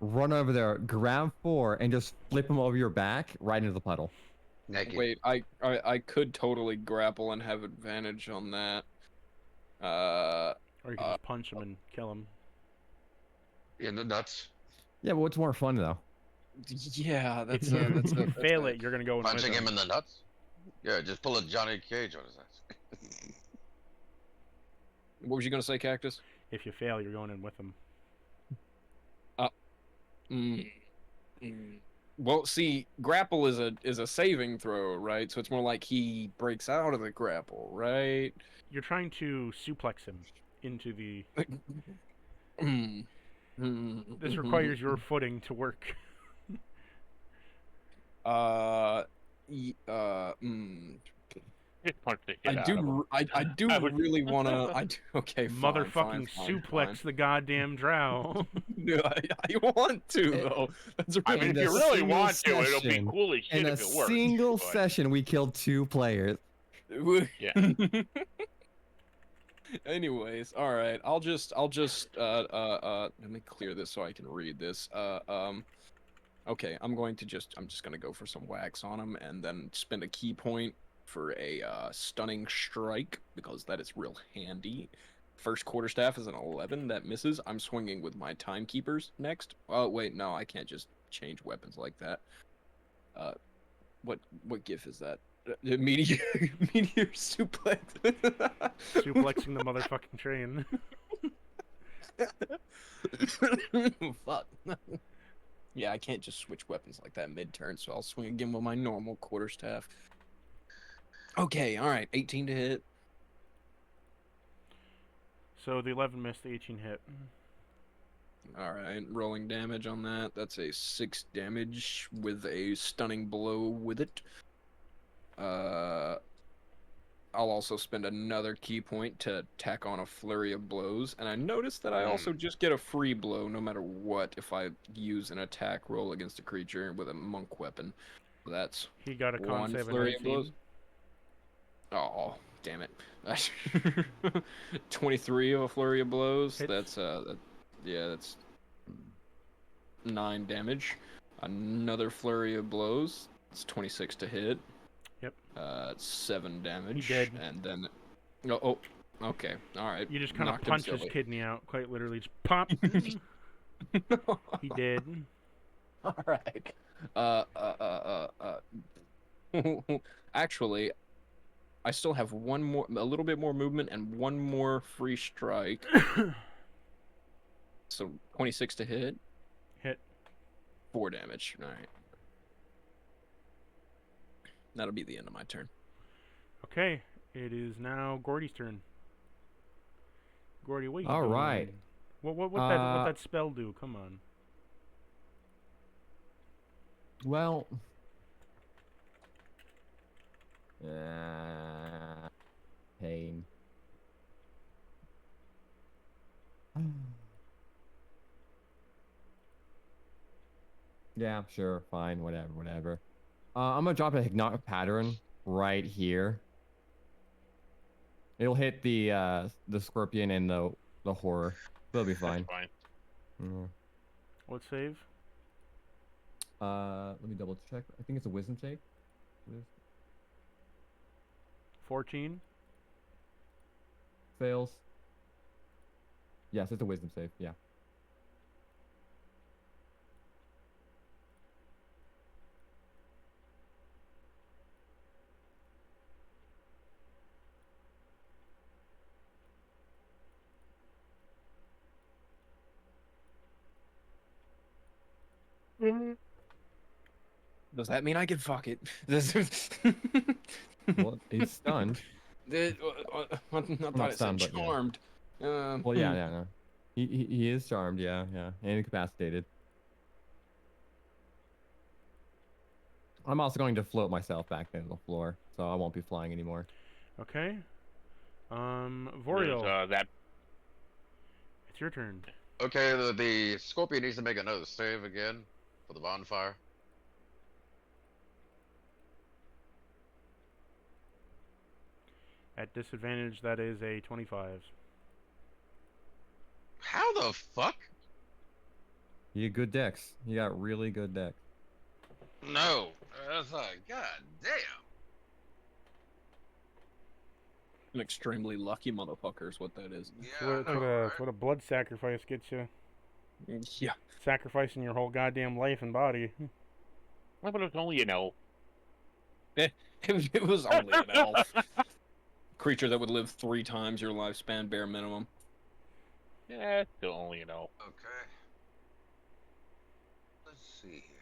Run over there, grab 4, and just flip him over your back right into the puddle. Naked. Wait, I could totally grapple and have advantage on that. Or you can just punch him and kill him. In the nuts. Yeah, but what's more fun, though? Yeah, that's If you that's a fail it, you're gonna go in with Punching him. him in the nuts? Yeah, just pull a Johnny Cage on his ass. What was you gonna say, Cactus? If you fail, you're going in with him. Well, see, grapple is a saving throw, right? So it's more like he breaks out of the grapple, right? You're trying to suplex him into the. This requires your footing to work. Just punch the shit I out of him. do, I do I would- really want to. I do. Okay, fine, Motherfucking fine, suplex the goddamn drow. No, I want to though. That's I really mean, if In you a really single want to, it'll be session- cool as shit In a if it works. single but- session, we killed 2 players. Yeah. Anyways, all right. I'll just let me clear this so I can read this. Okay, I'm just gonna go for some wax on him and then spend a key point for a stunning strike because that is real handy. First quarterstaff is an 11 that misses. I'm swinging with my timekeepers next. Oh wait, no, I can't just change weapons like that. What gif is that? Meteor suplex. Suplexing the motherfucking train. Fuck. Yeah, I can't just switch weapons like that mid-turn, so I'll swing again with my normal quarterstaff. Okay, all right, 18 to hit. So the 11 missed, the 18 hit. All right, rolling damage on that. That's a 6 damage with a stunning blow with it. I'll also spend another key point to tack on a flurry of blows, and I noticed that I also just get a free blow no matter what if I use an attack roll against a creature with a monk weapon. That's He got a con one save of flurry of 19. blows. Oh, damn it. 23 of a flurry of blows. Hits. That's yeah, that's 9 damage. Another flurry of blows. It's 26 to hit. Yep. 7 damage. He dead. And then oh, okay. All right. You just kind of Knocked punch him his silly. kidney out, quite literally. Just pop. He did. All right. Actually, I still have a little bit more movement and one more free strike. So 26 to hit. Hit. 4 damage. All right. That'll be the end of my turn. Okay, it is now Gordy's turn. Gordy, what you All doing? right. What that spell do? Come on. Well, pain. Yeah, sure, fine, whatever. I'm gonna drop a hypnotic pattern right here. It'll hit the scorpion and the horror. It'll be fine. Fine. Mm. What save? Let me double check. I think it's a wisdom save. 14. Fails. Yes, it's a wisdom save. Yeah. Does that mean I can fuck it? Well, he's stunned. I thought it said stunned, but yeah. charmed. Well, yeah, no. He is charmed, yeah, and incapacitated. I'm also going to float myself back into the floor, so I won't be flying anymore. Okay. Voriel, That it's your turn. Okay, the scorpion needs to make another save again for the bonfire. At disadvantage, that is a 25. How the fuck? You got good decks. You got really good decks. No, that's like, god damn. An extremely lucky motherfucker is what that is. Yeah, That's I know, right? what a blood sacrifice gets you. Yeah. Sacrificing your whole goddamn life and body. Well, but it's only It was only an elf. Creature that would live 3 times your lifespan, bare minimum. Yeah, still only Okay. Let's see here.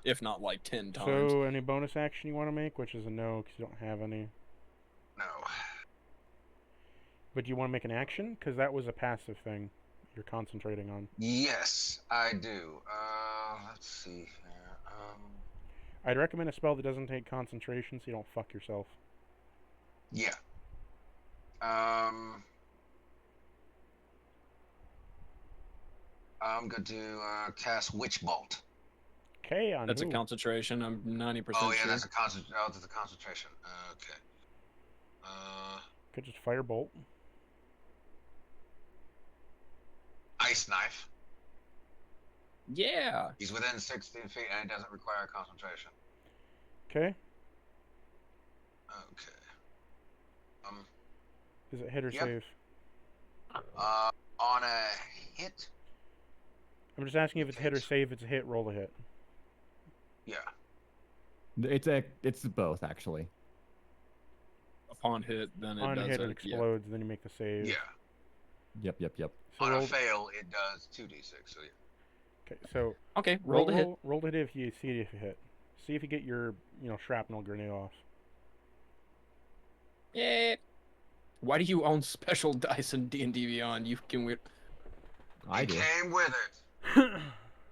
If not like 10 times. So, any bonus action you want to make? Which is a no, because you don't have any. No. But do you want to make an action? Because that was a passive thing you're concentrating on. Yes, I do. Let's see here. I'd recommend a spell that doesn't take concentration so you don't fuck yourself. Yeah. I'm going to cast Witch Bolt. Okay, on That's who? a concentration. I'm 90% Oh yeah, sure. that's a concentration. Okay. Could just firebolt. Ice Knife. Yeah. He's within 16 feet and it doesn't require concentration. Okay. Okay. Is it hit or Yep. save? On a hit. I'm just asking if it's hit or save. If it's a hit, roll a hit. Yeah. It's both actually. Upon hit, then it On does hit, it yeah. explodes, then you make the save. Yeah. Yep. So On a roll. fail, it does 2d6. So yeah. Okay, so Okay, roll roll to hit. roll it if you see it if you hit. See if you get your shrapnel grenade off. Yeah. Why do you own special dice in D&D Beyond? You can win. I It do. came with it.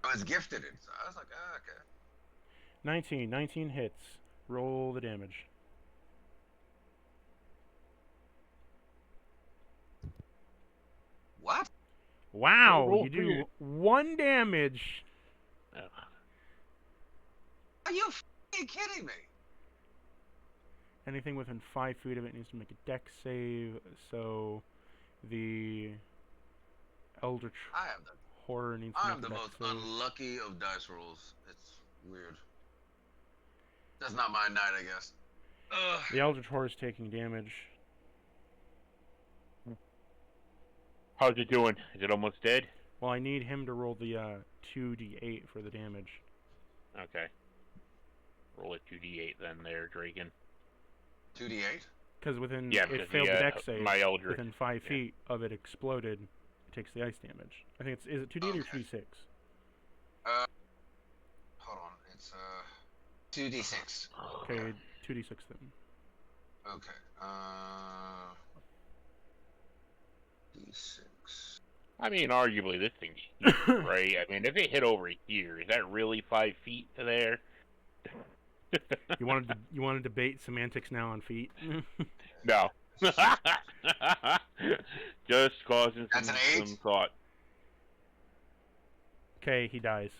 I was gifted it, so I was like, oh, okay. 19 hits. Roll the damage. What? Wow, roll you for your- do 1 damage. Are you f***ing kidding me? Anything within 5 feet of it needs to make a dex save. So the Eldritch I am the Horror needs to I'm make the a dex most save. unlucky of dice rolls. It's weird. That's not my night, I guess. Ugh. The Eldritch Horror is taking damage. How's it doing? Is it almost dead? Well, I need him to roll the 2d8 for the damage. Okay. Roll a 2d8 then there, Draken. 2d8? Because within Yeah, it because failed the dex save. my Eldritch. Within 5 yeah. feet of it exploded, it takes the ice damage. I think is it 2d8 or Okay. 2d6? Hold on. It's 2d6. Okay, 2d6 then. Okay. D6. I mean, arguably this thing's huge, right? I mean, if it hit over here, is that really 5 feet to there? You want to debate semantics now on feet? No. Just causing That's an some 8? thought. Okay, he dies.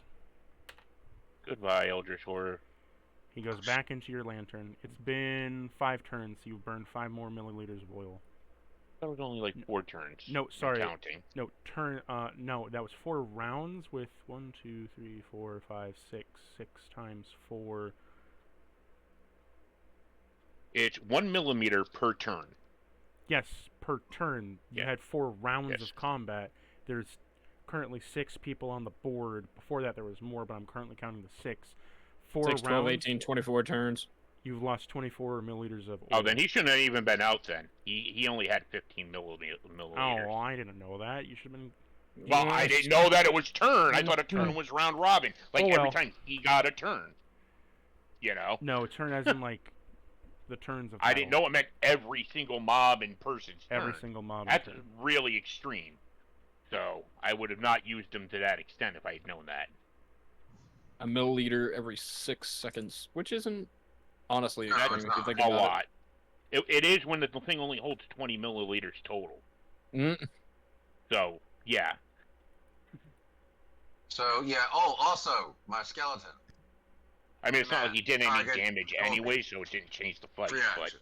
Goodbye, Eldritch Horror. He goes back into your lantern. It's been 5 turns. So you've burned 5 more milliliters of oil. That was only like 4 turns. No, sorry. Counting. No, no, that was 4 rounds with 1, 2, 3, 4, 5, 6. 6 times 4. It's 1 millimeter per turn. Yes, per turn. You Yeah. had 4 rounds Yes. of combat. There's currently 6 people on the board. Before that, there was more, but I'm currently counting the 6. 4 6, 12, rounds. 18, 24 turns. You've lost 24 milliliters of oil. Oh, then he shouldn't have even been out then. He only had 15 milliliters. Oh, I didn't know that. You should have been. Well, I didn't know that it was turn. I thought a turn Mm. was round robin. Like Oh, every well. time he got a turn. You know? No, turn as in like the turns of. I didn't know it meant every single mob in person's Every turn. single mob. That's turn. really extreme. So I would have not used him to that extent if I had known that. A milliliter every 6 seconds, which isn't honestly No, extreme it's if you not. think A about lot. It is when the thing only holds 20 milliliters total. it. So yeah. So, yeah. Oh, also, my skeleton. I mean, it's not like he did any Target damage open. anyway, so it didn't change the fight. Free But action.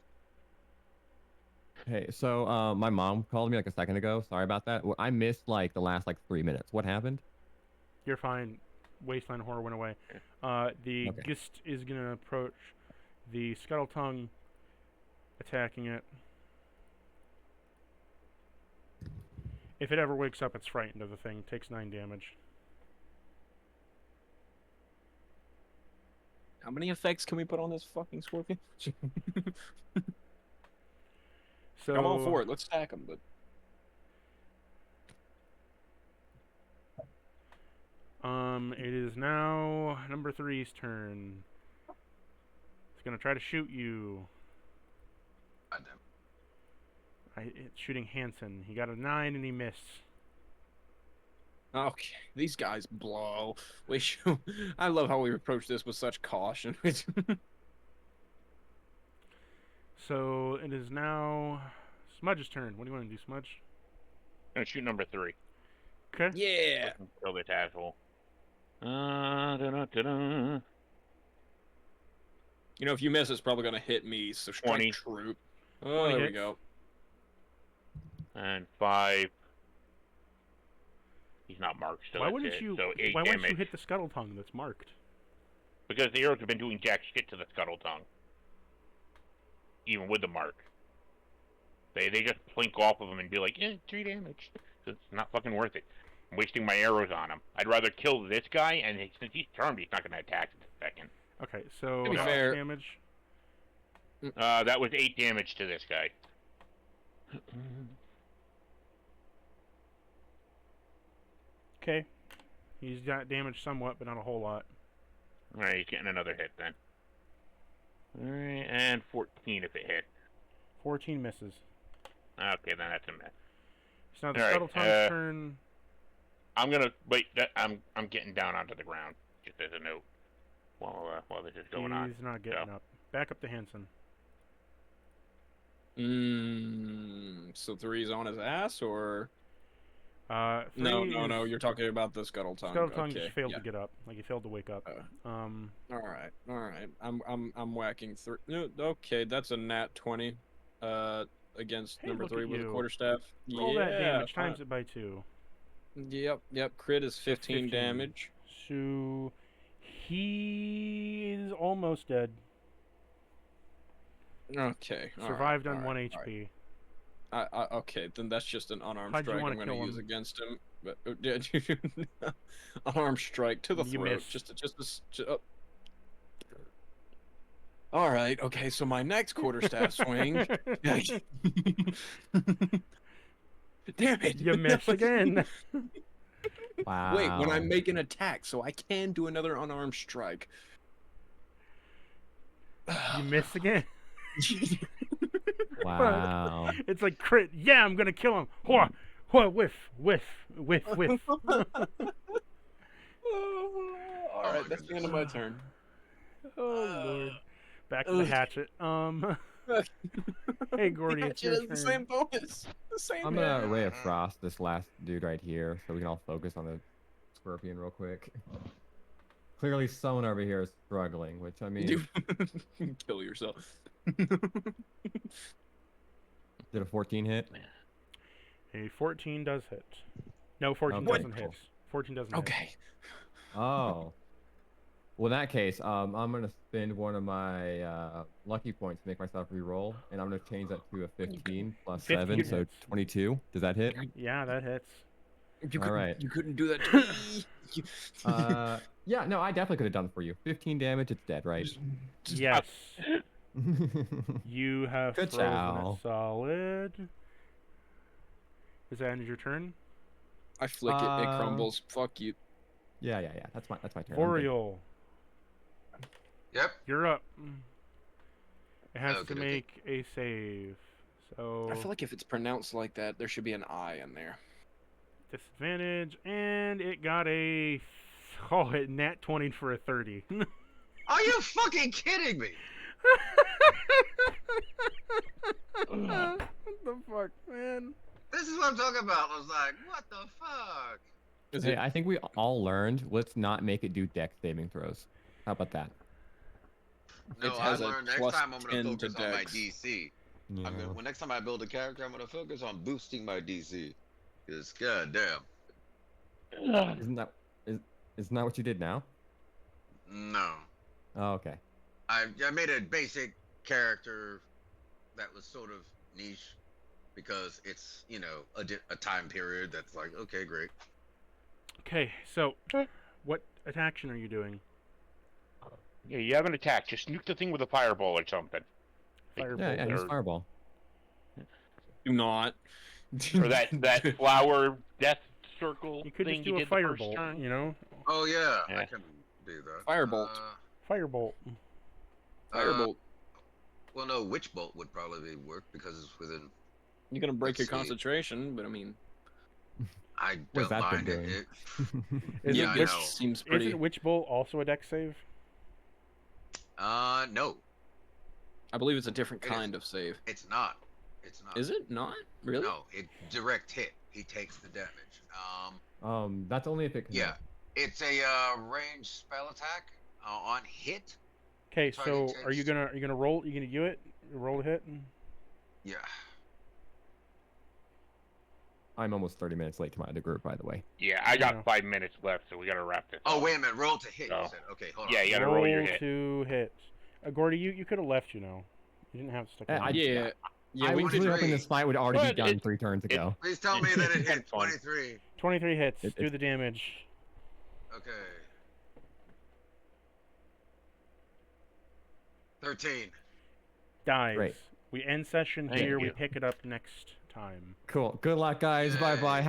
Hey, so my mom called me like a second ago. Sorry about that. Well, I missed like the last like 3 minutes. What happened? You're fine. Wasteland Horror went away. The Okay. Gist is gonna approach the Scuttle Tongue, attacking it. If it ever wakes up, it's frightened of the thing. Takes 9 damage. How many effects can we put on this fucking scorpion? So I'm all for it. Let's stack them, but it is now number 3's turn. It's gonna try to shoot you. Goddamn. It's shooting Hansen. He got a 9 and he missed. okay, these guys blow. We should... I love how we approach this with such caution. So it is now Smudge's turn. What do you want to do, Smudge? I'm gonna shoot number 3. Okay. yeah. Kill this asshole. Da-da-da-da. You know, if you miss, it's probably gonna hit me. So strike 20. troop. Oh, 20 there we hits. go. And 5. He's not marked, so Why that's wouldn't it. you? So 8 Why damage. wouldn't you hit the Scuttle Tongue that's marked? Because the arrows have been doing jack shit to the Scuttle Tongue. Even with the mark. They just plink off of him and be like, 3 damage. So it's not fucking worth it. I'm wasting my arrows on him. I'd rather kill this guy, and since he's charmed, he's not going to attack in a second. Okay, so To be how much fair- damage? That was 8 damage to this guy. Okay. He's got damage somewhat, but not a whole lot. Alright, he's getting another hit then. Alright, and 14 if it hit. 14 misses. Okay, then that's a miss. So now the All right, Scuttletongue's turn. I'm gonna wait. I'm getting down onto the ground just as a note while this is going on. He's not getting up. Back up to Hanson. So 3's on his ass, or No. No. You're talking about the Scuttletongue. Scuttletongue Okay, just failed yeah. to get up. Like he failed to wake up. All right. I'm whacking 3. No, okay, that's a nat 20. Against Hey, number look 3 at with a you. quarterstaff. Roll that damage fine. times it by 2. Yep. Crit is 15 damage. So he is almost dead. Okay. Survived on all 1 right, HP. okay, then that's just an unarmed How'd you strike wanna I'm going to kill use him? against him. But unarmed strike to the You throat. missed. Oh. All right. Okay. So my next quarterstaff swing. Damn it! You miss again. Wow. Wait, when I make an attack, so I can do another unarmed strike. You miss again. Wow. It's like crit. Yeah, I'm gonna kill him. Whoa, whiff. All right, that's the end of my turn. Oh lord. Back to the hatchet. Hey Gordy, it's your Hatchet turn. is the same bonus. The same. I'm gonna Ray of Frost this last dude right here, so we can all focus on the scorpion real quick. Clearly, someone over here is struggling, which I mean, Kill yourself. did a 14 hit? A 14 does hit. No, 14 Okay, doesn't hit. cool. 14 doesn't hit. Okay. Oh. Well, in that case, I'm gonna spend one of my lucky points to make myself re-roll, and I'm gonna change that to a 15 plus 7, 15 so hits. 22. Does that hit? Yeah, that hits. All right. You couldn't do that to me. Yeah, no, I definitely could have done it for you. 15 damage, it's dead, right? Yes. You have Good frozen chow. it solid. Is that end of your turn? I flick it, it crumbles. Fuck you. Yeah. That's my turn. I'm good. Oriole, Yep. you're up. It has Okay, to okay. make a save. So I feel like if it's pronounced like that, there should be an I in there. disadvantage, and it got it nat 20 for a 30. Are you fucking kidding me? What the fuck, man? This is what I'm talking about. I was like, what the fuck? Is Hey, it? I think we all learned. Let's not make it do dex saving throws. How about that? No, It I has a learned next plus time I'm 10 gonna to focus on my dex. DC. Yeah. Well, next time I build a character, I'm gonna focus on boosting my DC. Cause goddamn. Isn't that what you did now? No. Oh, okay. I made a basic character that was sort of niche because it's, you know, a time period that's like, okay, great. Okay, so what action are you doing? Yeah, you have an attack. Just nuke the thing with a fireball or something. Firebolt. Yeah, use or- fireball. Do not. Or that flower death circle You could thing just do you a did the first firebolt, turn. you know? Oh yeah, I Yeah. can do that. Firebolt. Firebolt. Firebolt. Well, no, witch bolt would probably work because it's within. You're gonna break your Let's see. concentration, but I mean, I What's don't that been mind doing? Is Yeah, it I Witch know. seems pretty. Isn't Witch Bolt also a dex save? No, I believe it's a different It is. kind of save. it's not. It's not. Is it not? Really? No, it direct hit. He takes the damage. That's only if it can. Yeah, it's a ranged spell attack on hit. Okay, Target so are you takes- gonna roll? You gonna do it? Roll a hit? Yeah. I'm almost 30 minutes late to my other group, by the way. Yeah, I got Yeah. 5 minutes left, so we gotta wrap this Oh up. wait a minute. Roll to hit. Oh. You said. Okay, hold on. Yeah, you gotta roll your hit. to hit. Gordy, you could have left, you know. You didn't have to stick around. Yeah. Yeah. I We was could. really hoping this fight would already be But done it- 3 turns ago. Please tell me that it hit It's fun. 23. 23 hits. It- Do the damage. Okay. 13. Dies. Great. We end session Thank here. We you. pick it up next time. Cool. Good luck, guys. Yay. Bye bye.